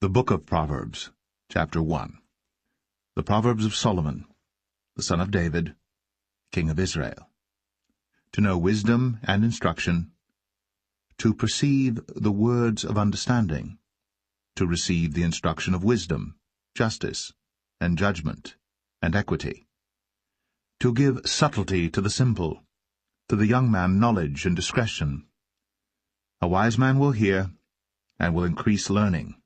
The Book of Proverbs, Chapter 1. The Proverbs of Solomon, the son of David, king of Israel. To know wisdom and instruction, to perceive the words of understanding, to receive the instruction of wisdom, justice, and judgment, and equity, to give subtlety to the simple, to the young man knowledge and discretion. A wise man will hear, and will increase learning,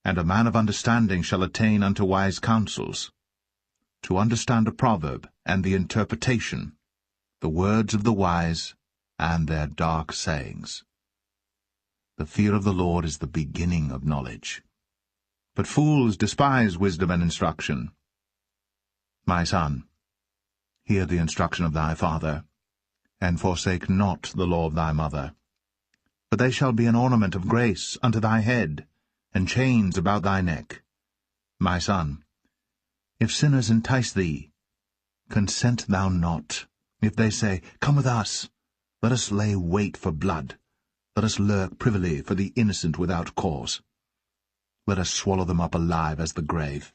and a man of understanding shall attain unto wise counsels. To understand a proverb and the interpretation, the words of the wise and their dark sayings. The fear of the Lord is the beginning of knowledge. But fools despise wisdom and instruction. My son, hear the instruction of thy father, and forsake not the law of thy mother. For they shall be an ornament of grace unto thy head, and chains about thy neck. My son, if sinners entice thee, consent thou not. If they say, Come with us, let us lay wait for blood, let us lurk privily for the innocent without cause. Let us swallow them up alive as the grave,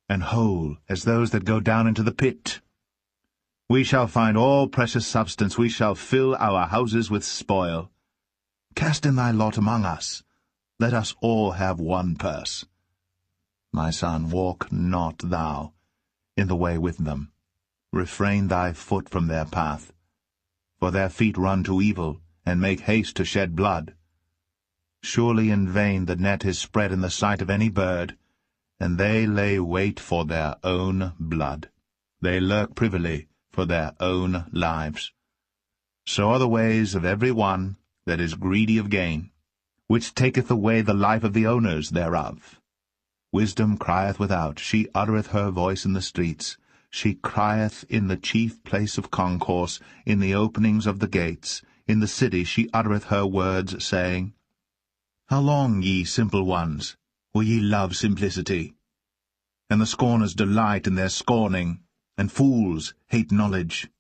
and whole as those that go down into the pit. We shall find all precious substance, we shall fill our houses with spoil. Cast in thy lot among us, let us all have one purse. My son, walk not thou in the way with them. Refrain thy foot from their path. For their feet run to evil, and make haste to shed blood. Surely in vain the net is spread in the sight of any bird, and they lay wait for their own blood. They lurk privily for their own lives. So are the ways of every one that is greedy of gain, which taketh away the life of the owners thereof. Wisdom crieth without, she uttereth her voice in the streets. She crieth in the chief place of concourse, in the openings of the gates. In the city she uttereth her words, saying, How long, ye simple ones, will ye love simplicity? And the scorners delight in their scorning, and fools hate knowledge.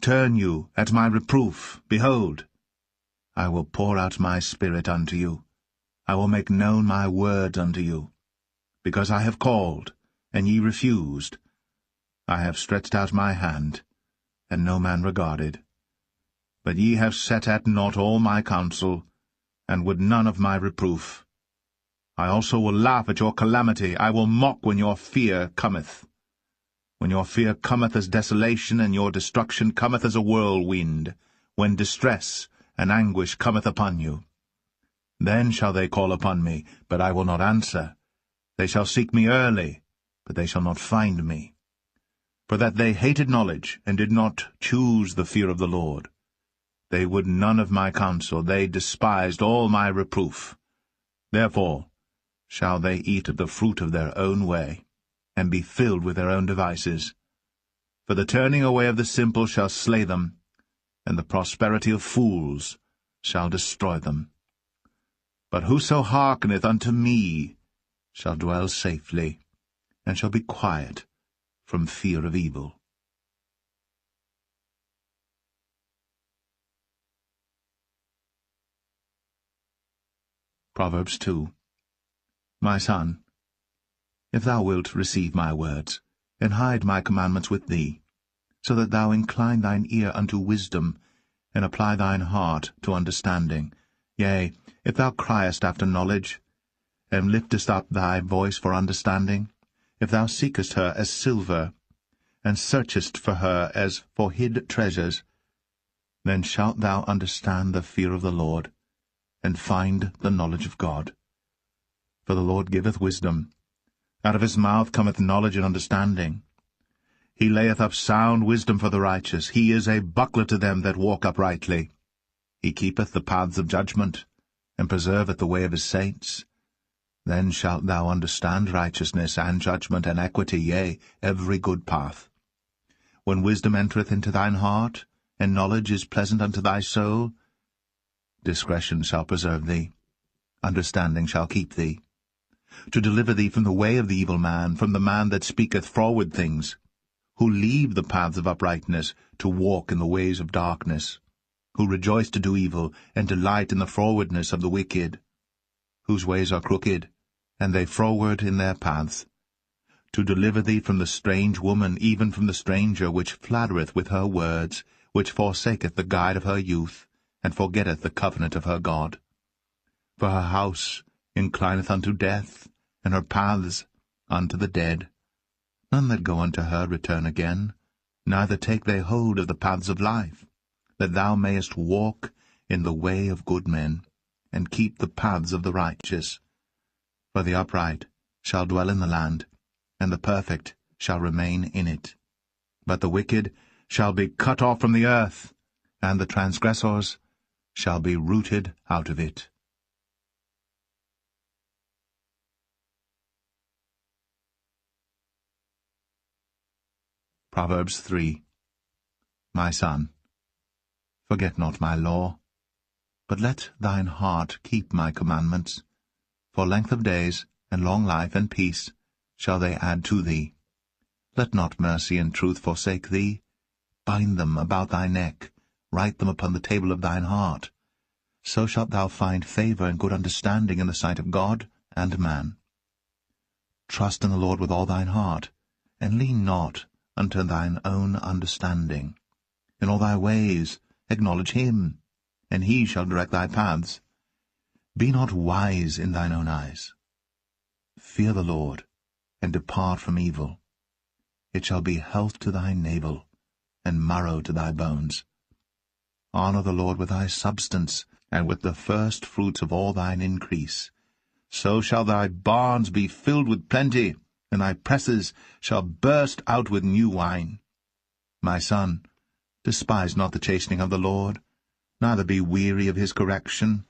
Turn you at my reproof, behold, I will pour out my spirit unto you. I will make known my words unto you. Because I have called, and ye refused. I have stretched out my hand, and no man regarded. But ye have set at naught all my counsel, and would none of my reproof. I also will laugh at your calamity. I will mock when your fear cometh. When your fear cometh as desolation, and your destruction cometh as a whirlwind, when distress and anguish cometh upon you. Then shall they call upon me, but I will not answer. They shall seek me early, but they shall not find me. For that they hated knowledge, and did not choose the fear of the Lord. They would none of my counsel, they despised all my reproof. Therefore shall they eat of the fruit of their own way, and be filled with their own devices. For the turning away of the simple shall slay them, and the prosperity of fools shall destroy them. But whoso hearkeneth unto me shall dwell safely, and shall be quiet from fear of evil. Proverbs 2. My son, if thou wilt receive my words, and hide my commandments with thee, so that thou incline thine ear unto wisdom, and apply thine heart to understanding, yea, if thou criest after knowledge, and liftest up thy voice for understanding, if thou seekest her as silver, and searchest for her as for hid treasures, then shalt thou understand the fear of the Lord, and find the knowledge of God. For the Lord giveth wisdom. Out of his mouth cometh knowledge and understanding. He layeth up sound wisdom for the righteous. He is a buckler to them that walk uprightly. He keepeth the paths of judgment, and preserveth the way of his saints. Then shalt thou understand righteousness, and judgment, and equity, yea, every good path. When wisdom entereth into thine heart, and knowledge is pleasant unto thy soul, discretion shall preserve thee, understanding shall keep thee, to deliver thee from the way of the evil man, from the man that speaketh froward things, who leave the paths of uprightness to walk in the ways of darkness, who rejoice to do evil, and delight in the frowardness of the wicked, whose ways are crooked, and they froward in their paths, to deliver thee from the strange woman, even from the stranger, which flattereth with her words, which forsaketh the guide of her youth, and forgetteth the covenant of her God. For her house inclineth unto death, and her paths unto the dead. None that go unto her return again, neither take they hold of the paths of life, that thou mayest walk in the way of good men, and keep the paths of the righteous. For the upright shall dwell in the land, and the perfect shall remain in it. But the wicked shall be cut off from the earth, and the transgressors shall be rooted out of it. Proverbs 3. My son, forget not my law, but let thine heart keep my commandments. For length of days, and long life, and peace shall they add to thee. Let not mercy and truth forsake thee. Bind them about thy neck, write them upon the table of thine heart. So shalt thou find favor and good understanding in the sight of God and man. Trust in the Lord with all thine heart, and lean not unto thine own understanding. In all thy ways acknowledge him, and he shall direct thy paths. Be not wise in thine own eyes. Fear the Lord, and depart from evil. It shall be health to thy navel, and marrow to thy bones. Honor the Lord with thy substance, and with the first fruits of all thine increase. So shall thy barns be filled with plenty, and thy presses shall burst out with new wine. My son, despise not the chastening of the Lord, neither be weary of his correction.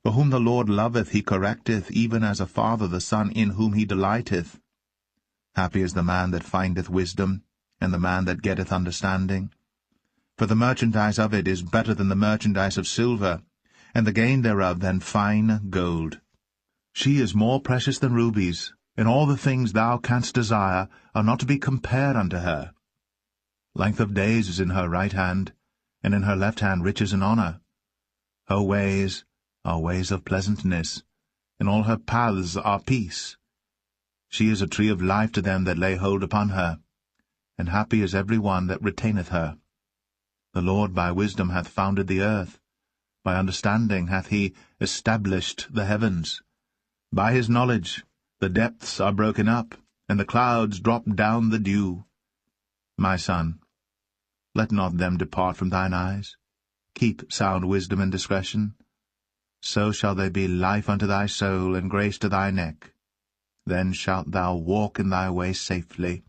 For whom the Lord loveth he correcteth, even as a father the son in whom he delighteth. Happy is the man that findeth wisdom, and the man that getteth understanding. For the merchandise of it is better than the merchandise of silver, and the gain thereof than fine gold. She is more precious than rubies, and all the things thou canst desire are not to be compared unto her. Length of days is in her right hand, and in her left hand riches and honor. Her ways are ways of pleasantness, and all her paths are peace. She is a tree of life to them that lay hold upon her, and happy is every one that retaineth her. The Lord by wisdom hath founded the earth, by understanding hath he established the heavens. By his knowledge the depths are broken up, and the clouds drop down the dew. My son, let not them depart from thine eyes. Keep sound wisdom and discretion. So shall they be life unto thy soul, and grace to thy neck. Then shalt thou walk in thy way safely,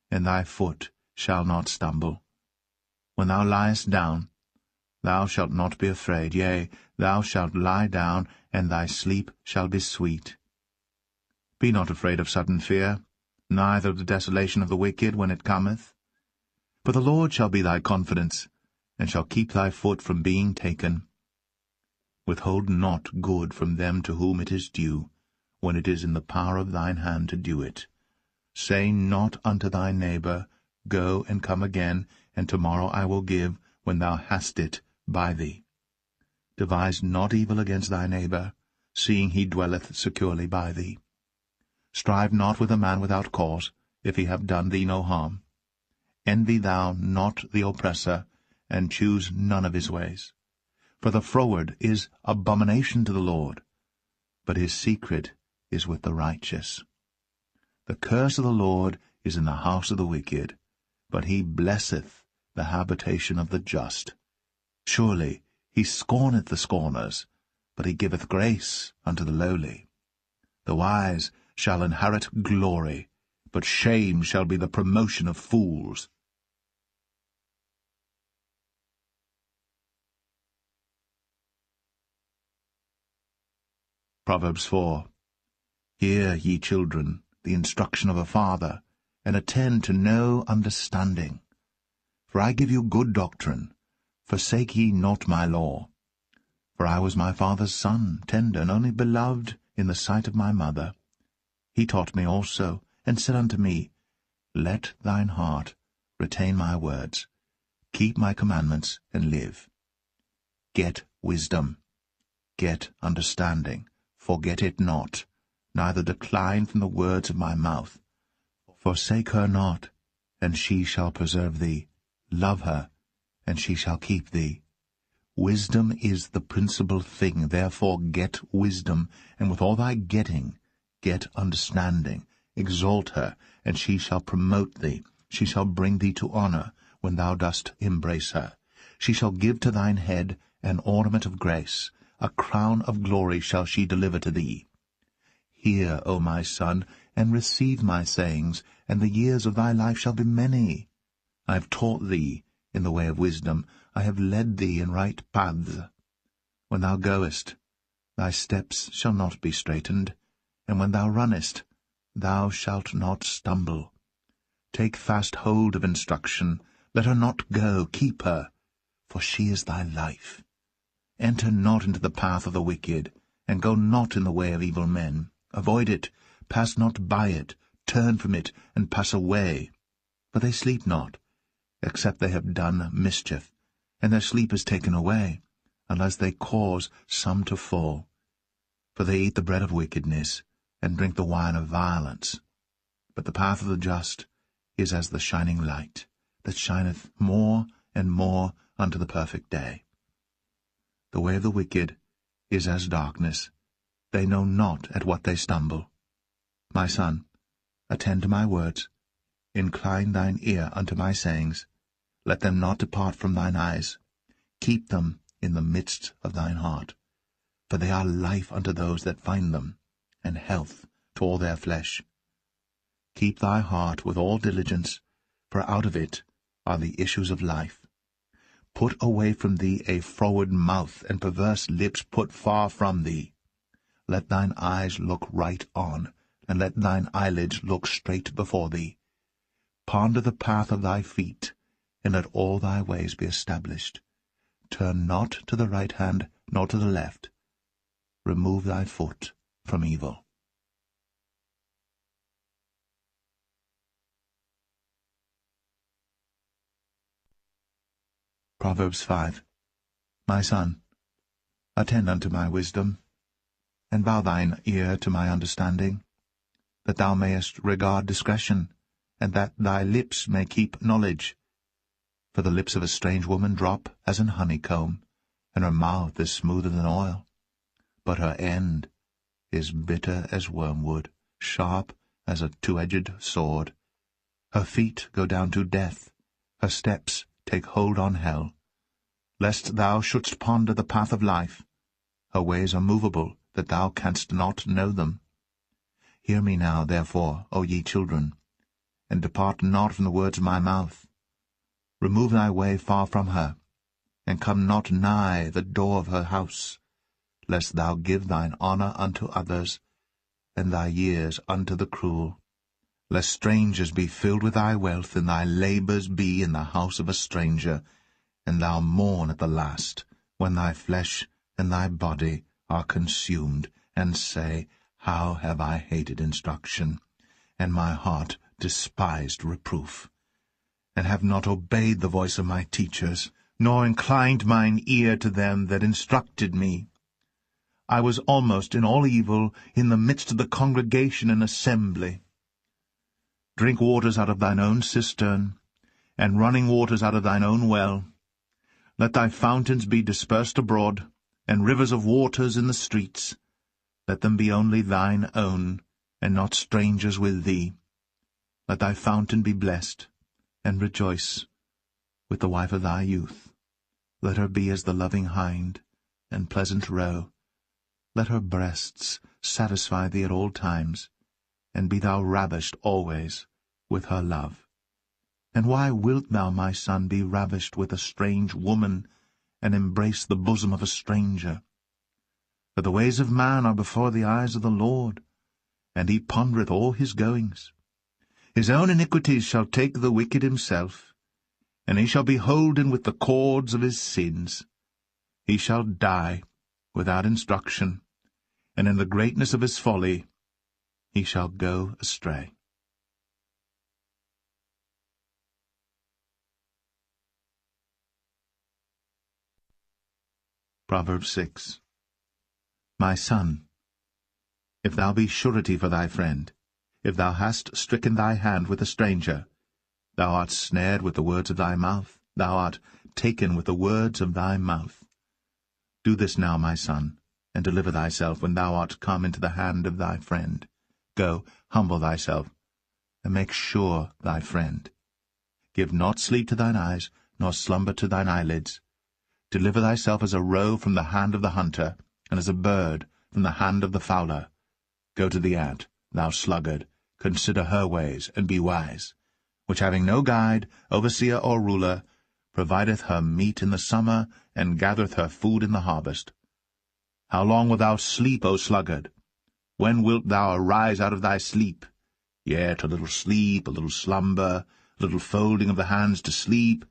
and thy foot shall not stumble. When thou liest down, thou shalt not be afraid. Yea, thou shalt lie down, and thy sleep shall be sweet. Be not afraid of sudden fear, neither of the desolation of the wicked when it cometh. For the Lord shall be thy confidence, and shall keep thy foot from being taken. Withhold not good from them to whom it is due, when it is in the power of thine hand to do it. Say not unto thy neighbor, Go and come again, and tomorrow I will give, when thou hast it by thee. Devise not evil against thy neighbor, seeing he dwelleth securely by thee. Strive not with a man without cause, if he have done thee no harm. Envy thou not the oppressor, and choose none of his ways. For the froward is abomination to the Lord, but his secret is with the righteous. The curse of the Lord is in the house of the wicked, but he blesseth the habitation of the just. Surely he scorneth the scorners, but he giveth grace unto the lowly. The wise shall inherit glory, but shame shall be the promotion of fools. Proverbs 4. Hear, ye children, the instruction of a father, and attend to no understanding. For I give you good doctrine. Forsake ye not my law. For I was my father's son, tender, and only beloved in the sight of my mother. He taught me also, and said unto me, Let thine heart retain my words. Keep my commandments, and live. Get wisdom. Get understanding. Forget it not. neither decline from the words of my mouth. Forsake her not, and she shall preserve thee. Love her, and she shall keep thee. Wisdom is the principal thing, therefore get wisdom, and with all thy getting, get understanding. Exalt her, and she shall promote thee. She shall bring thee to honor, when thou dost embrace her. She shall give to thine head an ornament of grace. A crown of glory shall she deliver to thee. Hear, O my son, and receive my sayings, and the years of thy life shall be many. I have taught thee in the way of wisdom. I have led thee in right paths. When thou goest, thy steps shall not be straitened, and when thou runnest, thou shalt not stumble. Take fast hold of instruction. Let her not go. Keep her, for she is thy life. Enter not into the path of the wicked, and go not in the way of evil men. Avoid it, pass not by it, turn from it, and pass away. For they sleep not, except they have done mischief, and their sleep is taken away, unless they cause some to fall. For they eat the bread of wickedness, and drink the wine of violence. But the path of the just is as the shining light, that shineth more and more unto the perfect day. The way of the wicked is as darkness. They know not at what they stumble. My son, attend to my words. Incline thine ear unto my sayings. Let them not depart from thine eyes. Keep them in the midst of thine heart. For they are life unto those that find them, and health to all their flesh. Keep thy heart with all diligence, for out of it are the issues of life. Put away from thee a froward mouth, and perverse lips put far from thee. Let thine eyes look right on, and let thine eyelids look straight before thee. Ponder the path of thy feet, and let all thy ways be established. Turn not to the right hand, nor to the left. Remove thy foot from evil. Proverbs 5. My son, attend unto my wisdom, and bow thine ear to my understanding, that thou mayest regard discretion, and that thy lips may keep knowledge. For the lips of a strange woman drop as an honeycomb, and her mouth is smoother than oil. But her end is bitter as wormwood, sharp as a two-edged sword. Her feet go down to death, her steps take hold on hell. Lest thou shouldst ponder the path of life, her ways are movable, that thou canst not know them. Hear me now, therefore, O ye children, and depart not from the words of my mouth. Remove thy way far from her, and come not nigh the door of her house, lest thou give thine honour unto others, and thy years unto the cruel. Lest strangers be filled with thy wealth, and thy labours be in the house of a stranger, and thou mourn at the last, when thy flesh and thy body are consumed, and say, How have I hated instruction, and my heart despised reproof, and have not obeyed the voice of my teachers, nor inclined mine ear to them that instructed me. I was almost in all evil in the midst of the congregation and assembly. Drink waters out of thine own cistern, and running waters out of thine own well. Let thy fountains be dispersed abroad, and rivers of waters in the streets. Let them be only thine own, and not strangers with thee. Let thy fountain be blessed, and rejoice with the wife of thy youth. Let her be as the loving hind, and pleasant roe. Let her breasts satisfy thee at all times, and be thou ravished always with her love. And why wilt thou, my son, be ravished with a strange woman, and embrace the bosom of a stranger? For the ways of man are before the eyes of the Lord, and he pondereth all his goings. His own iniquities shall take the wicked himself, and he shall be holden with the cords of his sins. He shall die without instruction, and in the greatness of his folly he shall go astray. Proverbs 6. My son, if thou be surety for thy friend, if thou hast stricken thy hand with a stranger, thou art snared with the words of thy mouth, thou art taken with the words of thy mouth. Do this now, my son, and deliver thyself when thou art come into the hand of thy friend. Go, humble thyself, and make sure thy friend. Give not sleep to thine eyes, nor slumber to thine eyelids. Deliver thyself as a roe from the hand of the hunter, and as a bird from the hand of the fowler. Go to the ant, thou sluggard, consider her ways, and be wise, which having no guide, overseer, or ruler, provideth her meat in the summer, and gathereth her food in the harvest. How long wilt thou sleep, O sluggard? When wilt thou arise out of thy sleep? Yet a little sleep, a little slumber, a little folding of the hands to sleep.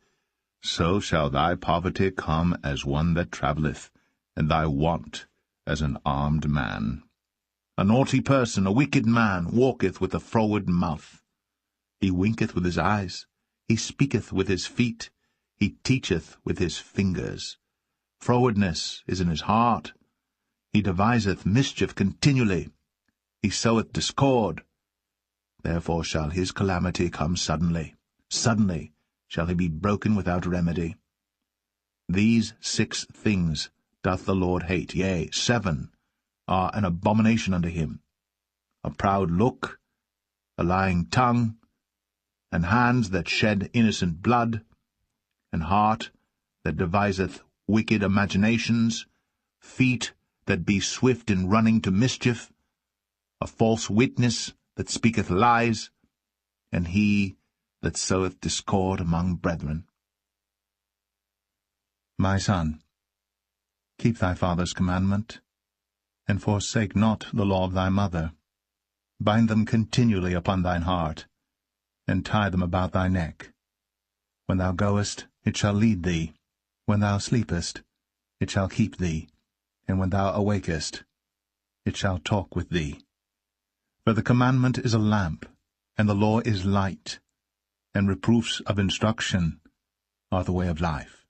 So shall thy poverty come as one that travelleth, and thy want as an armed man. A naughty person, a wicked man, walketh with a froward mouth. He winketh with his eyes, he speaketh with his feet, he teacheth with his fingers. Frowardness is in his heart. He deviseth mischief continually. He soweth discord. Therefore shall his calamity come suddenly. Suddenly shall he be broken without remedy. These 6 things doth the Lord hate, yea, 7 are an abomination unto him: a proud look, a lying tongue, and hands that shed innocent blood, and heart that deviseth wicked imaginations, feet that be swift in running to mischief, a false witness that speaketh lies, and he that soweth discord among brethren. My son, keep thy father's commandment, and forsake not the law of thy mother. Bind them continually upon thine heart, and tie them about thy neck. When thou goest, it shall lead thee. When thou sleepest, it shall keep thee. And when thou awakest, it shall talk with thee. For the commandment is a lamp, and the law is light, and reproofs of instruction are the way of life,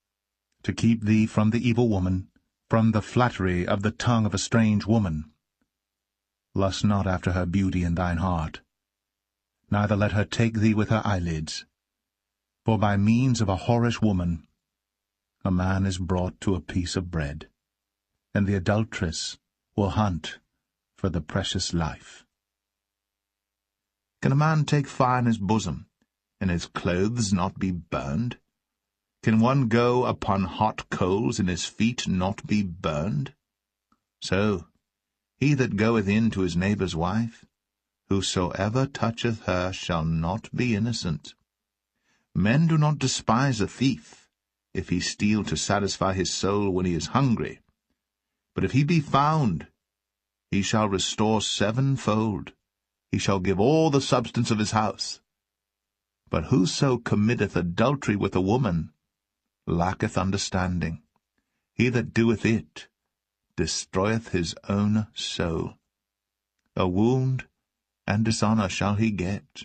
to keep thee from the evil woman, from the flattery of the tongue of a strange woman. Lust not after her beauty in thine heart, neither let her take thee with her eyelids. For by means of a whorish woman a man is brought to a piece of bread, and the adulteress will hunt for the precious life. Can a man take fire in his bosom, and his clothes not be burned? Can one go upon hot coals, and his feet not be burned? So he that goeth in to his neighbour's wife, whosoever toucheth her shall not be innocent. Men do not despise a thief, if he steal to satisfy his soul when he is hungry. But if he be found, he shall restore 7-fold. He shall give all the substance of his house. But whoso committeth adultery with a woman lacketh understanding. He that doeth it destroyeth his own soul. A wound and dishonour shall he get,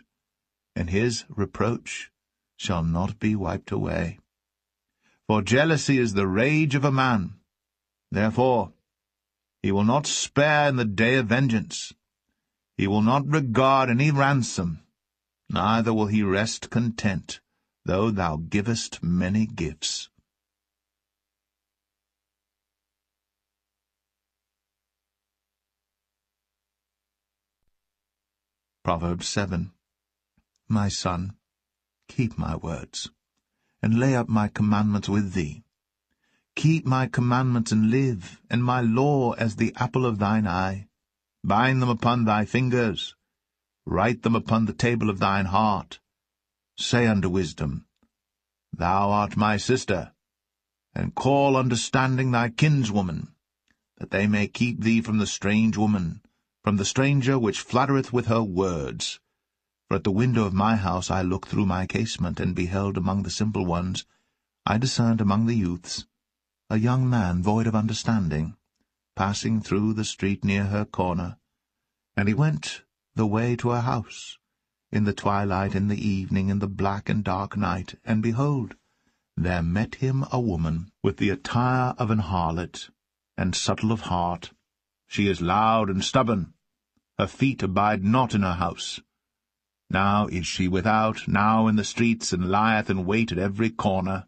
and his reproach shall not be wiped away. For jealousy is the rage of a man. Therefore he will not spare in the day of vengeance. He will not regard any ransom, neither will he rest content, though thou givest many gifts. Proverbs 7. My son, keep my words, and lay up my commandments with thee. Keep my commandments and live, and my law as the apple of thine eye. Bind them upon thy fingers, write them upon the table of thine heart. Say unto wisdom, Thou art my sister, and call understanding thy kinswoman, that they may keep thee from the strange woman, from the stranger which flattereth with her words. For at the window of my house I looked through my casement, and beheld among the simple ones, I discerned among the youths, a young man void of understanding, passing through the street near her corner. And he went the way to her house, in the twilight, in the evening, in the black and dark night, and behold, there met him a woman, with the attire of an harlot, and subtle of heart. She is loud and stubborn. her feet abide not in her house. Now is she without, now in the streets, and lieth in wait at every corner.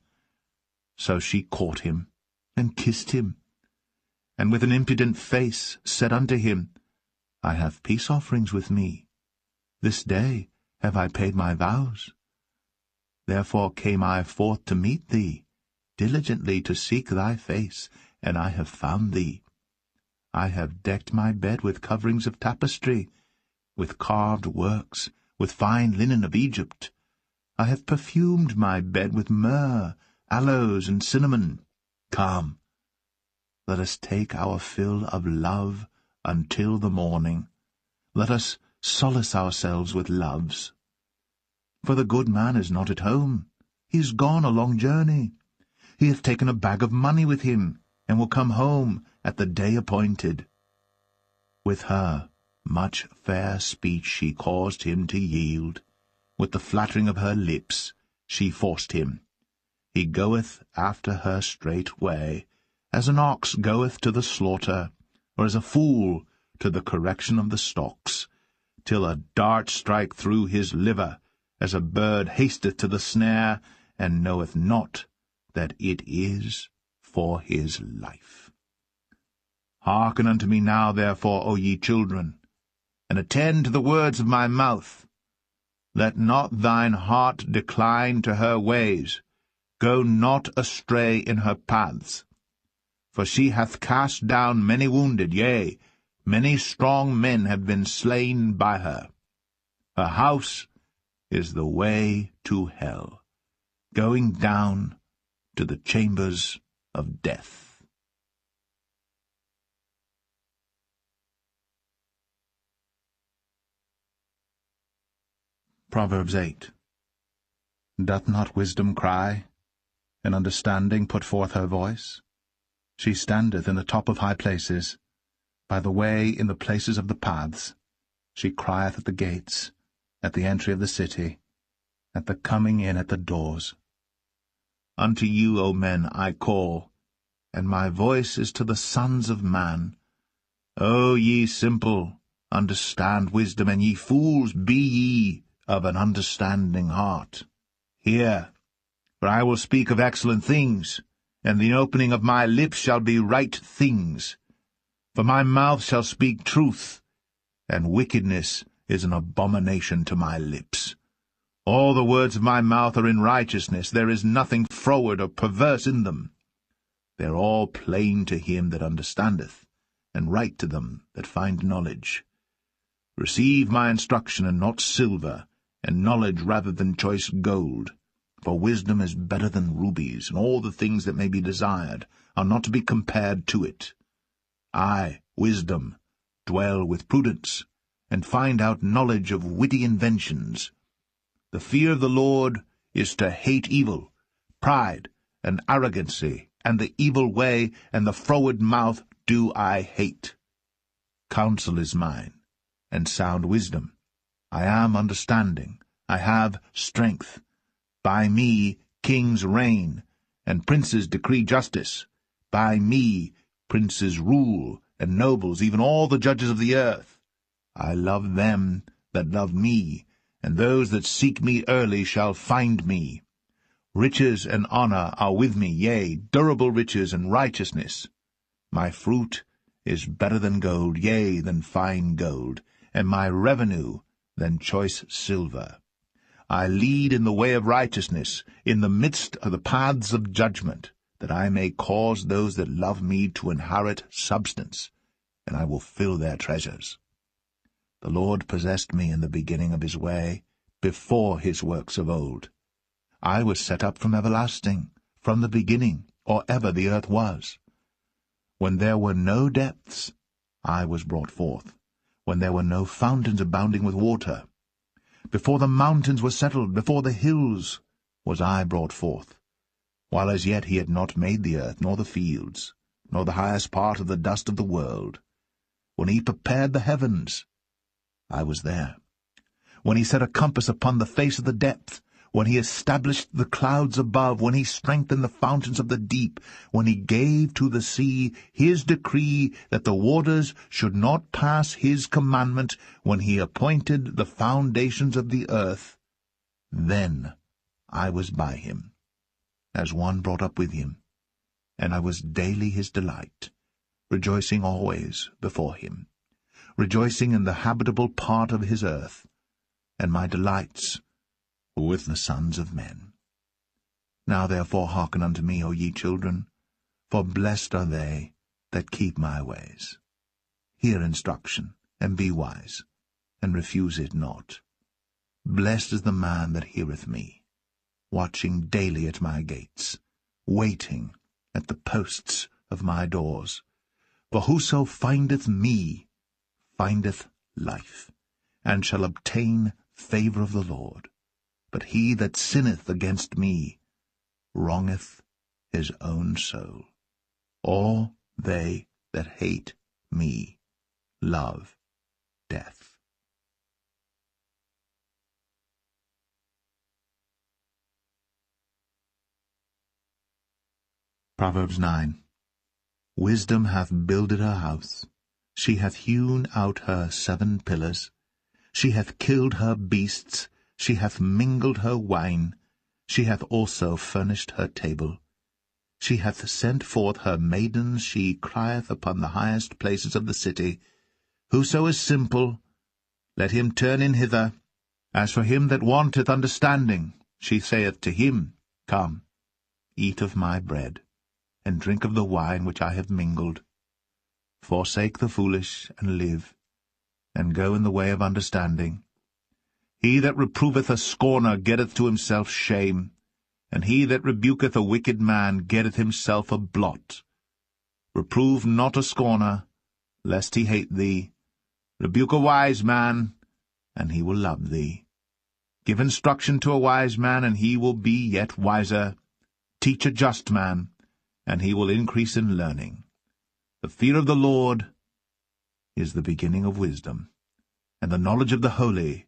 So she caught him, and kissed him, and with an impudent face said unto him, I have peace offerings with me. This day have I paid my vows. Therefore came I forth to meet thee, diligently to seek thy face, and I have found thee. I have decked my bed with coverings of tapestry, with carved works, with fine linen of Egypt. I have perfumed my bed with myrrh, aloes, and cinnamon. Come, let us take our fill of love until the morning. Let us solace ourselves with loves. For the good man is not at home. He is gone a long journey. He hath taken a bag of money with him, and will come home at the day appointed. With her much fair speech she caused him to yield. With the flattering of her lips she forced him. He goeth after her straightway, as an ox goeth to the slaughter, or as a fool to the correction of the stocks, till a dart strike through his liver, as a bird hasteth to the snare, and knoweth not that it is for his life. Hearken unto me now, therefore, O ye children, and attend to the words of my mouth. Let not thine heart decline to her ways. Go not astray in her paths. For she hath cast down many wounded, yea, many strong men have been slain by her. Her house is the way to hell, going down to the chambers of death. Proverbs 8. Doth not wisdom cry, and understanding put forth her voice? She standeth in the top of high places, by the way in the places of the paths. She crieth at the gates, at the entry of the city, at the coming in at the doors. Unto you, O men, I call, and my voice is to the sons of man. O ye simple, understand wisdom, and ye fools, be ye of an understanding heart. Hear, for I will speak of excellent things, and the opening of my lips shall be right things. For my mouth shall speak truth, and wickedness is an abomination to my lips. All the words of my mouth are in righteousness. There is nothing froward or perverse in them. They are all plain to him that understandeth, and right to them that find knowledge. Receive my instruction, and not silver, and knowledge rather than choice gold. For wisdom is better than rubies, and all the things that may be desired are not to be compared to it. I, wisdom, dwell with prudence, and find out knowledge of witty inventions. The fear of the Lord is to hate evil, pride, and arrogancy, and the evil way, and the froward mouth do I hate. Counsel is mine, and sound wisdom. I am understanding, I have strength. By me kings reign, and princes decree justice. By me princes rule, and nobles, even all the judges of the earth. I love them that love me, and those that seek me early shall find me. Riches and honor are with me, yea, durable riches and righteousness. My fruit is better than gold, yea, than fine gold, and my revenue than choice silver. I lead in the way of righteousness, in the midst of the paths of judgment, that I may cause those that love me to inherit substance, and I will fill their treasures. The Lord possessed me in the beginning of his way, before his works of old. I was set up from everlasting, from the beginning, or ever the earth was. When there were no depths, I was brought forth, when there were no fountains abounding with water. Before the mountains were settled, before the hills, was I brought forth, while as yet he had not made the earth, nor the fields, nor the highest part of the dust of the world. When he prepared the heavens, I was there. When he set a compass upon the face of the depth, when he established the clouds above, when he strengthened the fountains of the deep, when he gave to the sea his decree that the waters should not pass his commandment, when he appointed the foundations of the earth, then I was by him, as one brought up with him, and I was daily his delight, rejoicing always before him, rejoicing in the habitable part of his earth, and my delights were with the sons of men. Now therefore hearken unto me, O ye children, for blessed are they that keep my ways. Hear instruction, and be wise, and refuse it not. Blessed is the man that heareth me, watching daily at my gates, waiting at the posts of my doors. For whoso findeth me findeth life, and shall obtain favour of the Lord. But he that sinneth against me wrongeth his own soul. All they that hate me love death. Proverbs 9. Wisdom hath builded her house, she hath hewn out her 7 pillars, she hath killed her beasts, she hath mingled her wine, she hath also furnished her table. She hath sent forth her maidens, she crieth upon the highest places of the city. Whoso is simple, let him turn in hither. As for him that wanteth understanding, she saith to him, Come, eat of my bread, and drink of the wine which I have mingled. Forsake the foolish, and live, and go in the way of understanding. He that reproveth a scorner getteth to himself shame, and he that rebuketh a wicked man getteth himself a blot. Reprove not a scorner, lest he hate thee. Rebuke a wise man, and he will love thee. Give instruction to a wise man, and he will be yet wiser. Teach a just man, and he will increase in learning. The fear of the Lord is the beginning of wisdom, and the knowledge of the holy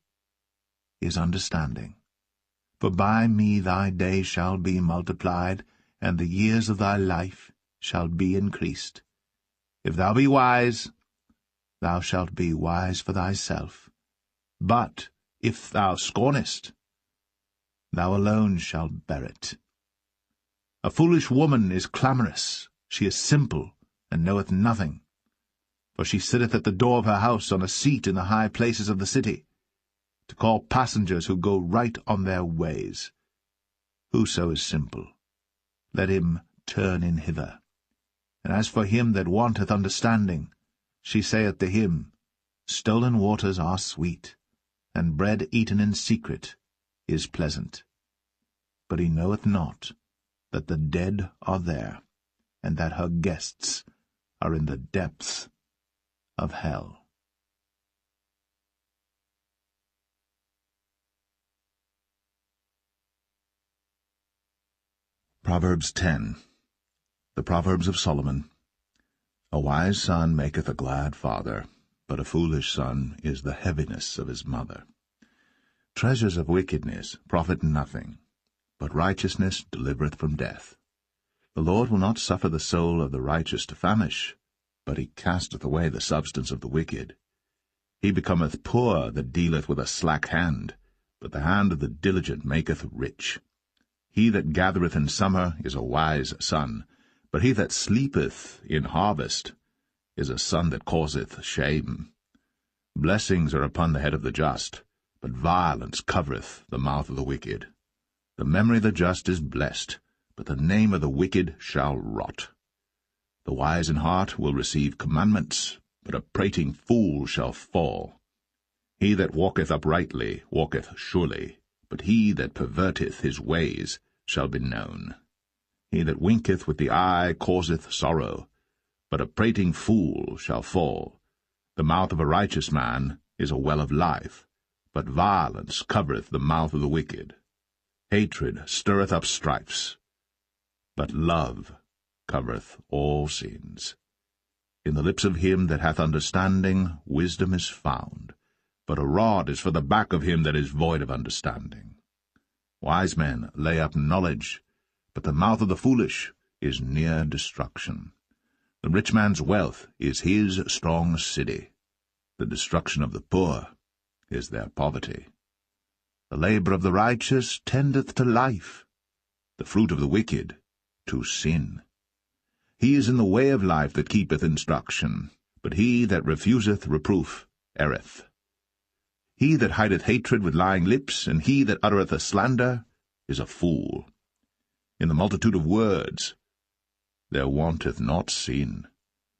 is understanding. For by me thy days shall be multiplied, and the years of thy life shall be increased. If thou be wise, thou shalt be wise for thyself. But if thou scornest, thou alone shalt bear it. A foolish woman is clamorous, she is simple, and knoweth nothing. For she sitteth at the door of her house on a seat in the high places of the city, to call passengers who go right on their ways. Whoso is simple, let him turn in hither. And as for him that wanteth understanding, she saith to him, Stolen waters are sweet, and bread eaten in secret is pleasant. But he knoweth not that the dead are there, and that her guests are in the depths of hell. Proverbs 10. The Proverbs of Solomon. A wise son maketh a glad father, but a foolish son is the heaviness of his mother. Treasures of wickedness profit nothing, but righteousness delivereth from death. The Lord will not suffer the soul of the righteous to famish, but he casteth away the substance of the wicked. He becometh poor that dealeth with a slack hand, but the hand of the diligent maketh rich. He that gathereth in summer is a wise son, but he that sleepeth in harvest is a son that causeth shame. Blessings are upon the head of the just, but violence covereth the mouth of the wicked. The memory of the just is blessed, but the name of the wicked shall rot. The wise in heart will receive commandments, but a prating fool shall fall. He that walketh uprightly walketh surely, but he that perverteth his ways shall be known. He that winketh with the eye causeth sorrow, but a prating fool shall fall. The mouth of a righteous man is a well of life, but violence covereth the mouth of the wicked. Hatred stirreth up strifes, but love covereth all sins. In the lips of him that hath understanding wisdom is found, but a rod is for the back of him that is void of understanding. Wise men lay up knowledge, but the mouth of the foolish is near destruction. The rich man's wealth is his strong city. The destruction of the poor is their poverty. The labor of the righteous tendeth to life, the fruit of the wicked to sin. He is in the way of life that keepeth instruction, but he that refuseth reproof erreth. He that hideth hatred with lying lips, and he that uttereth a slander, is a fool. In the multitude of words there wanteth not sin,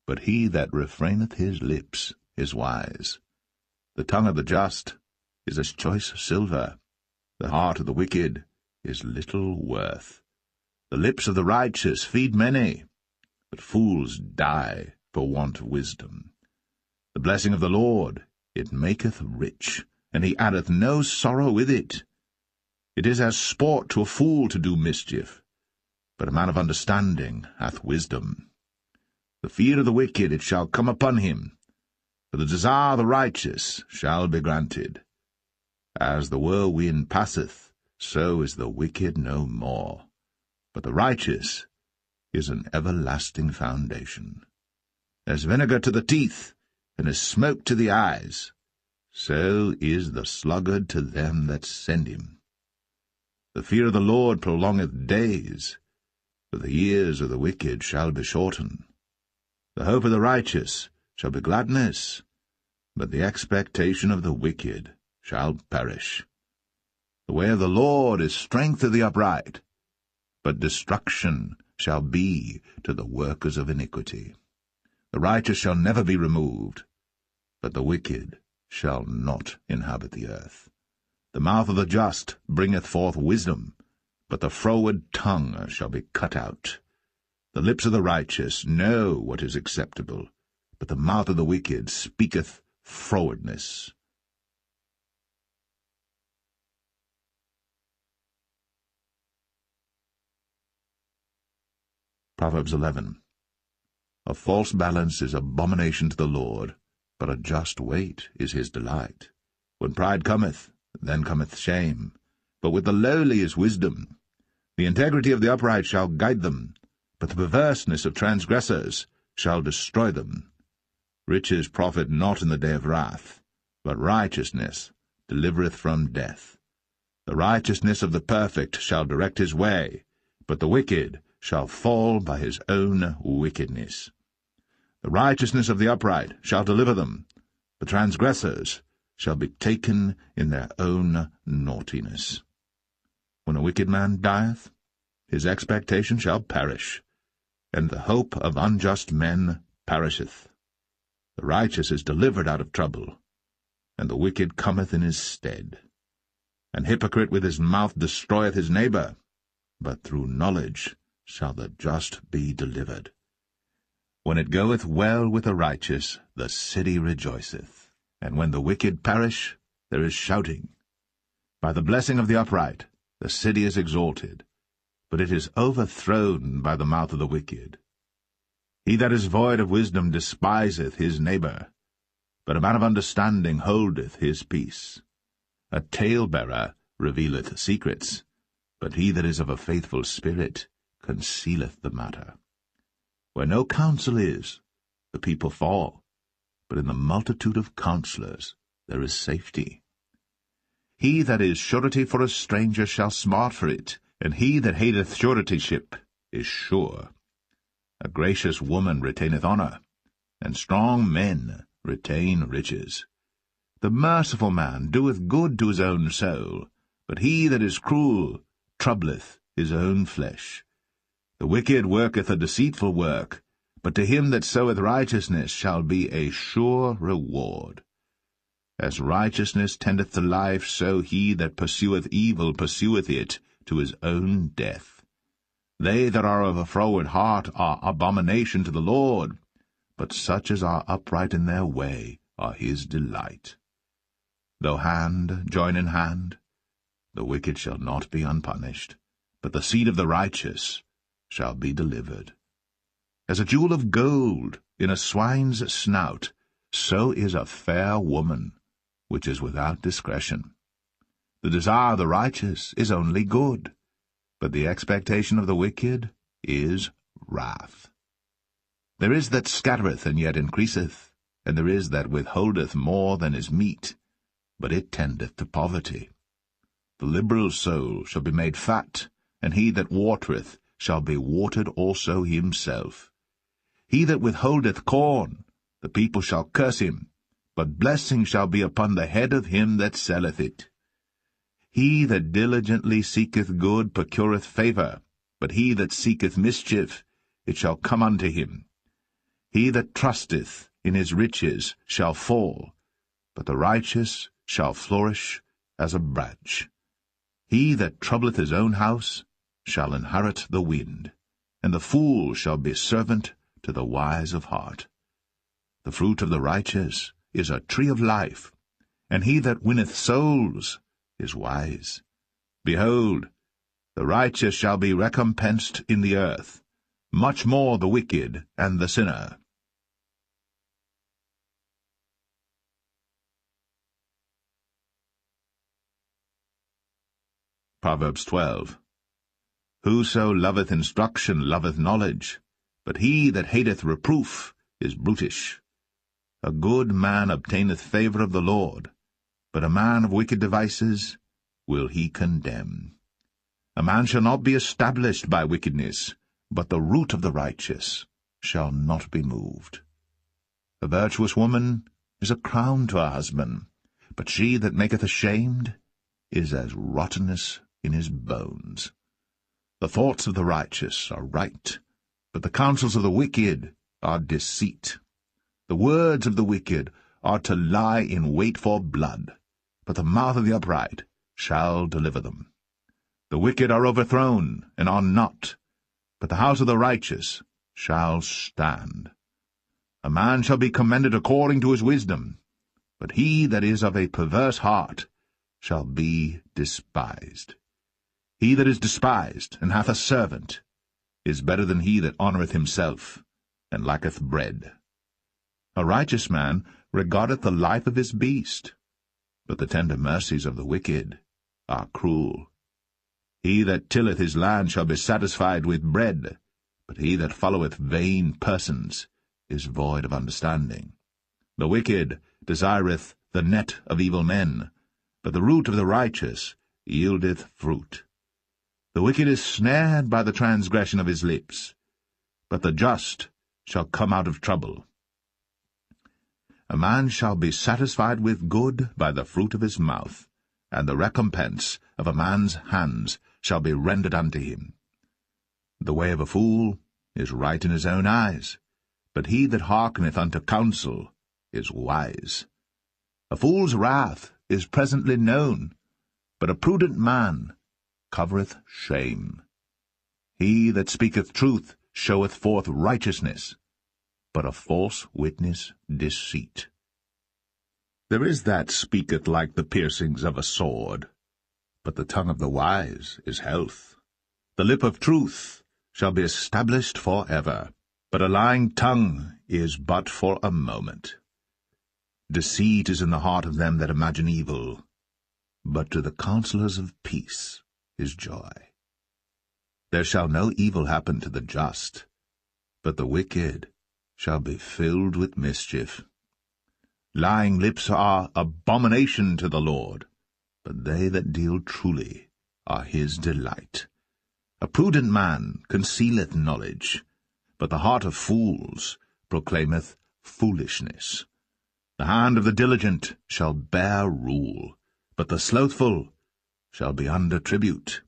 but he that refraineth his lips is wise. The tongue of the just is as choice silver, the heart of the wicked is little worth. The lips of the righteous feed many, but fools die for want of wisdom. The blessing of the Lord, it maketh rich, and he addeth no sorrow with it. It is as sport to a fool to do mischief, but a man of understanding hath wisdom. The fear of the wicked it shall come upon him, for the desire of the righteous shall be granted. As the whirlwind passeth, so is the wicked no more, but the righteous is an everlasting foundation. As vinegar to the teeth, and as smoke to the eyes, so is the sluggard to them that send him. The fear of the Lord prolongeth days, but the years of the wicked shall be shortened. The hope of the righteous shall be gladness, but the expectation of the wicked shall perish. The way of the Lord is strength to the upright, but destruction shall be to the workers of iniquity. The righteous shall never be removed, but the wicked shall not inhabit the earth. The mouth of the just bringeth forth wisdom, but the froward tongue shall be cut out. The lips of the righteous know what is acceptable, but the mouth of the wicked speaketh frowardness. Proverbs 11. A false balance is abomination to the Lord, but a just weight is his delight. When pride cometh, then cometh shame, but with the lowly is wisdom. The integrity of the upright shall guide them, but the perverseness of transgressors shall destroy them. Riches profit not in the day of wrath, but righteousness delivereth from death. The righteousness of the perfect shall direct his way, but the wicked shall fall by his own wickedness. The righteousness of the upright shall deliver them, the transgressors shall be taken in their own naughtiness. When a wicked man dieth, his expectation shall perish, and the hope of unjust men perisheth. The righteous is delivered out of trouble, and the wicked cometh in his stead. An hypocrite with his mouth destroyeth his neighbor, but through knowledge shall the just be delivered. When it goeth well with the righteous, the city rejoiceth, and when the wicked perish, there is shouting. By the blessing of the upright the city is exalted, but it is overthrown by the mouth of the wicked. He that is void of wisdom despiseth his neighbor, but a man of understanding holdeth his peace. A talebearer revealeth secrets, but he that is of a faithful spirit concealeth the matter. Where no counsel is, the people fall, but in the multitude of counselors there is safety. He that is surety for a stranger shall smart for it, and he that hateth suretyship is sure. A gracious woman retaineth honour, and strong men retain riches. The merciful man doeth good to his own soul, but he that is cruel troubleth his own flesh. The wicked worketh a deceitful work, but to him that soweth righteousness shall be a sure reward. As righteousness tendeth to life, so he that pursueth evil pursueth it to his own death. They that are of a froward heart are abomination to the Lord, but such as are upright in their way are his delight. Though hand join in hand, the wicked shall not be unpunished, but the seed of the righteous shall be delivered. As a jewel of gold in a swine's snout, so is a fair woman which is without discretion. The desire of the righteous is only good, but the expectation of the wicked is wrath. There is that scattereth and yet increaseth, and there is that withholdeth more than is meet, but it tendeth to poverty. The liberal soul shall be made fat, and he that watereth shall be watered also himself. He that withholdeth corn, the people shall curse him, but blessing shall be upon the head of him that selleth it. He that diligently seeketh good procureth favour, but he that seeketh mischief, it shall come unto him. He that trusteth in his riches shall fall, but the righteous shall flourish as a branch. He that troubleth his own house shall inherit the wind, and the fool shall be servant to the wise of heart. The fruit of the righteous is a tree of life, and he that winneth souls is wise. Behold, the righteous shall be recompensed in the earth, much more the wicked and the sinner. Proverbs 12. Whoso loveth instruction loveth knowledge, but he that hateth reproof is brutish. A good man obtaineth favour of the Lord, but a man of wicked devices will he condemn. A man shall not be established by wickedness, but the root of the righteous shall not be moved. A virtuous woman is a crown to her husband, but she that maketh ashamed is as rottenness in his bones. The thoughts of the righteous are right, but the counsels of the wicked are deceit. The words of the wicked are to lie in wait for blood, but the mouth of the upright shall deliver them. The wicked are overthrown, and are not, but the house of the righteous shall stand. A man shall be commended according to his wisdom, but he that is of a perverse heart shall be despised. He that is despised, and hath a servant, is better than he that honoureth himself, and lacketh bread. A righteous man regardeth the life of his beast, but the tender mercies of the wicked are cruel. He that tilleth his land shall be satisfied with bread, but he that followeth vain persons is void of understanding. The wicked desireth the net of evil men, but the root of the righteous yieldeth fruit. The wicked is snared by the transgression of his lips, but the just shall come out of trouble. A man shall be satisfied with good by the fruit of his mouth, and the recompense of a man's hands shall be rendered unto him. The way of a fool is right in his own eyes, but he that hearkeneth unto counsel is wise. A fool's wrath is presently known, but a prudent man covereth shame. He that speaketh truth showeth forth righteousness, but a false witness deceit. There is that speaketh like the piercings of a sword, but the tongue of the wise is health. The lip of truth shall be established for ever, but a lying tongue is but for a moment. Deceit is in the heart of them that imagine evil, but to the counselors of peace is joy. There shall no evil happen to the just, but the wicked shall be filled with mischief. Lying lips are abomination to the Lord, but they that deal truly are his delight. A prudent man concealeth knowledge, but the heart of fools proclaimeth foolishness. The hand of the diligent shall bear rule, but the slothful shall be under tribute.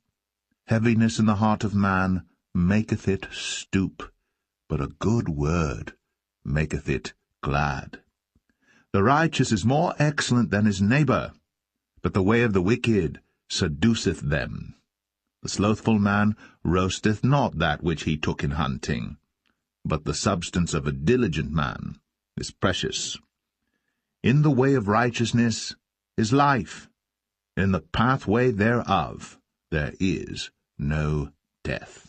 Heaviness in the heart of man maketh it stoop, but a good word maketh it glad. The righteous is more excellent than his neighbour, but the way of the wicked seduceth them. The slothful man roasteth not that which he took in hunting, but the substance of a diligent man is precious. In the way of righteousness is life, in the pathway thereof there is no death.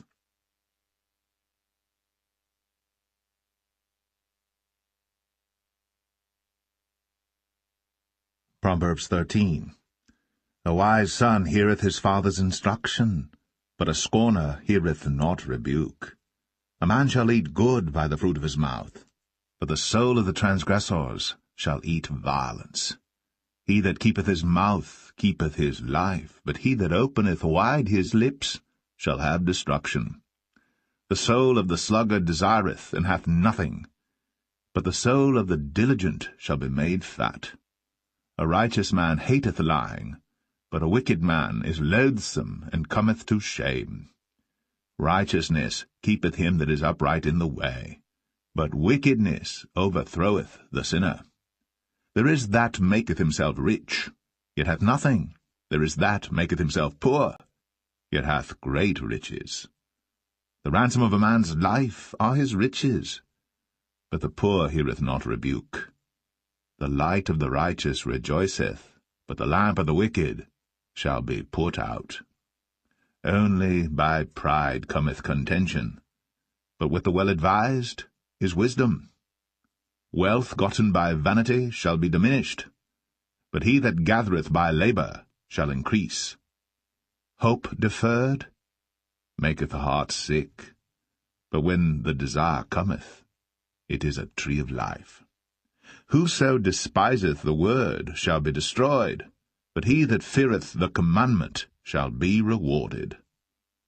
Proverbs 13. A wise son heareth his father's instruction, but a scorner heareth not rebuke. A man shall eat good by the fruit of his mouth, but the soul of the transgressors shall eat violence. He that keepeth his mouth keepeth his life, but he that openeth wide his lips shall have destruction. The soul of the sluggard desireth, and hath nothing, but the soul of the diligent shall be made fat. A righteous man hateth lying, but a wicked man is loathsome, and cometh to shame. Righteousness keepeth him that is upright in the way, but wickedness overthroweth the sinner. There is that maketh himself rich, yet hath nothing. There is that maketh himself poor, yet hath great riches. The ransom of a man's life are his riches, but the poor heareth not rebuke. The light of the righteous rejoiceth, but the lamp of the wicked shall be put out. Only by pride cometh contention, but with the well-advised is wisdom. Wealth gotten by vanity shall be diminished, but he that gathereth by labour shall increase. Hope deferred maketh the heart sick, but when the desire cometh, it is a tree of life. Whoso despiseth the word shall be destroyed, but he that feareth the commandment shall be rewarded.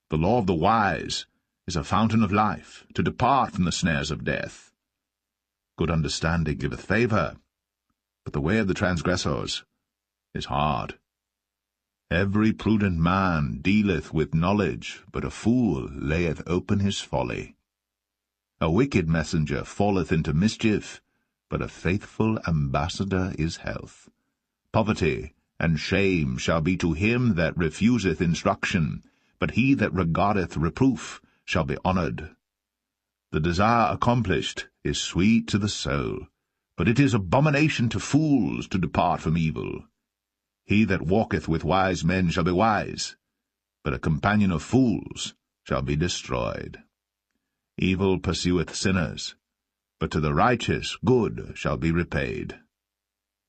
The law of the wise is a fountain of life, to depart from the snares of death. Good understanding giveth favour, but the way of the transgressors is hard. Every prudent man dealeth with knowledge, but a fool layeth open his folly. A wicked messenger falleth into mischief, but a faithful ambassador is health. Poverty and shame shall be to him that refuseth instruction, but he that regardeth reproof shall be honoured. The desire accomplished is sweet to the soul, but it is abomination to fools to depart from evil. He that walketh with wise men shall be wise, but a companion of fools shall be destroyed. Evil pursueth sinners, but to the righteous good shall be repaid.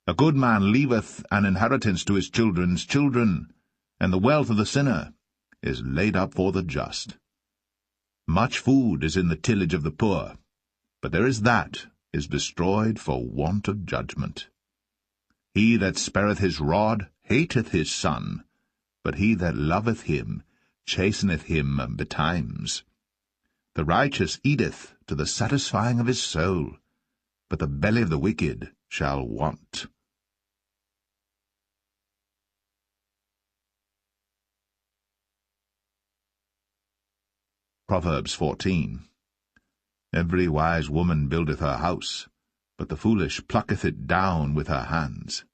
A good man leaveth an inheritance to his children's children, and the wealth of the sinner is laid up for the just. Much food is in the tillage of the poor, but there is that is destroyed for want of judgment. He that spareth his rod hateth his son, but he that loveth him chasteneth him betimes. The righteous eateth to the satisfying of his soul, but the belly of the wicked shall want. Proverbs 14. Every wise woman buildeth her house, but the foolish plucketh it down with her hands.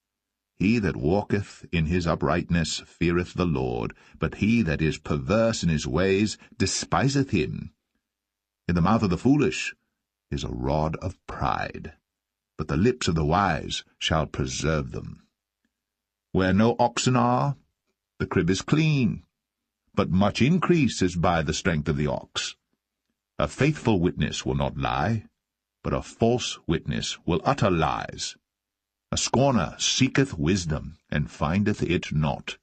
He that walketh in his uprightness feareth the Lord, but he that is perverse in his ways despiseth him. In the mouth of the foolish is a rod of pride, but the lips of the wise shall preserve them. Where no oxen are, the crib is clean, but much increase is by the strength of the ox. A faithful witness will not lie, but a false witness will utter lies. A scorner seeketh wisdom, and findeth it not,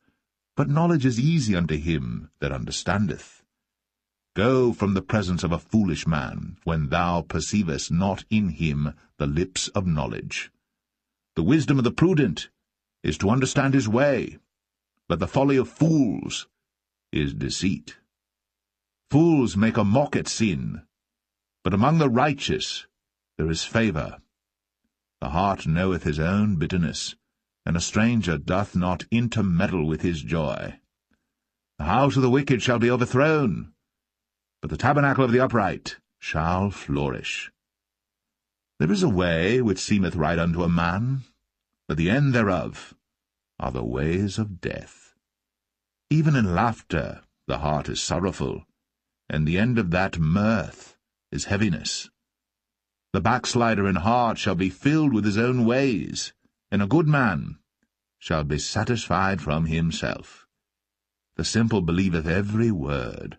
but knowledge is easy unto him that understandeth. Go from the presence of a foolish man, when thou perceivest not in him the lips of knowledge. The wisdom of the prudent is to understand his way, but the folly of fools is deceit. Fools make a mock at sin, but among the righteous there is favour. The heart knoweth his own bitterness, and a stranger doth not intermeddle with his joy. The house of the wicked shall be overthrown, but the tabernacle of the upright shall flourish. There is a way which seemeth right unto a man, but the end thereof are the ways of death. Even in laughter the heart is sorrowful, and the end of that mirth is heaviness. The backslider in heart shall be filled with his own ways, and a good man shall be satisfied from himself. The simple believeth every word,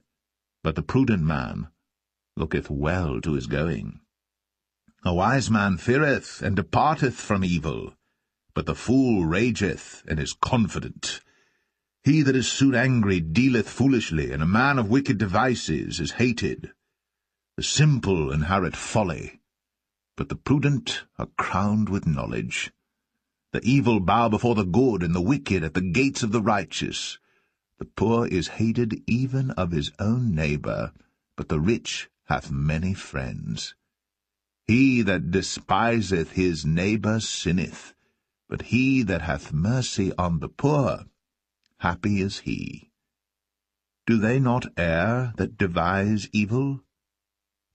but the prudent man looketh well to his going. A wise man feareth and departeth from evil, but the fool rageth and is confident. He that is soon angry dealeth foolishly, and a man of wicked devices is hated. The simple inherit folly, but the prudent are crowned with knowledge. The evil bow before the good, and the wicked at the gates of the righteous. The poor is hated even of his own neighbour, but the rich hath many friends. He that despiseth his neighbour sinneth, but he that hath mercy on the poor, happy is he. Do they not err that devise evil?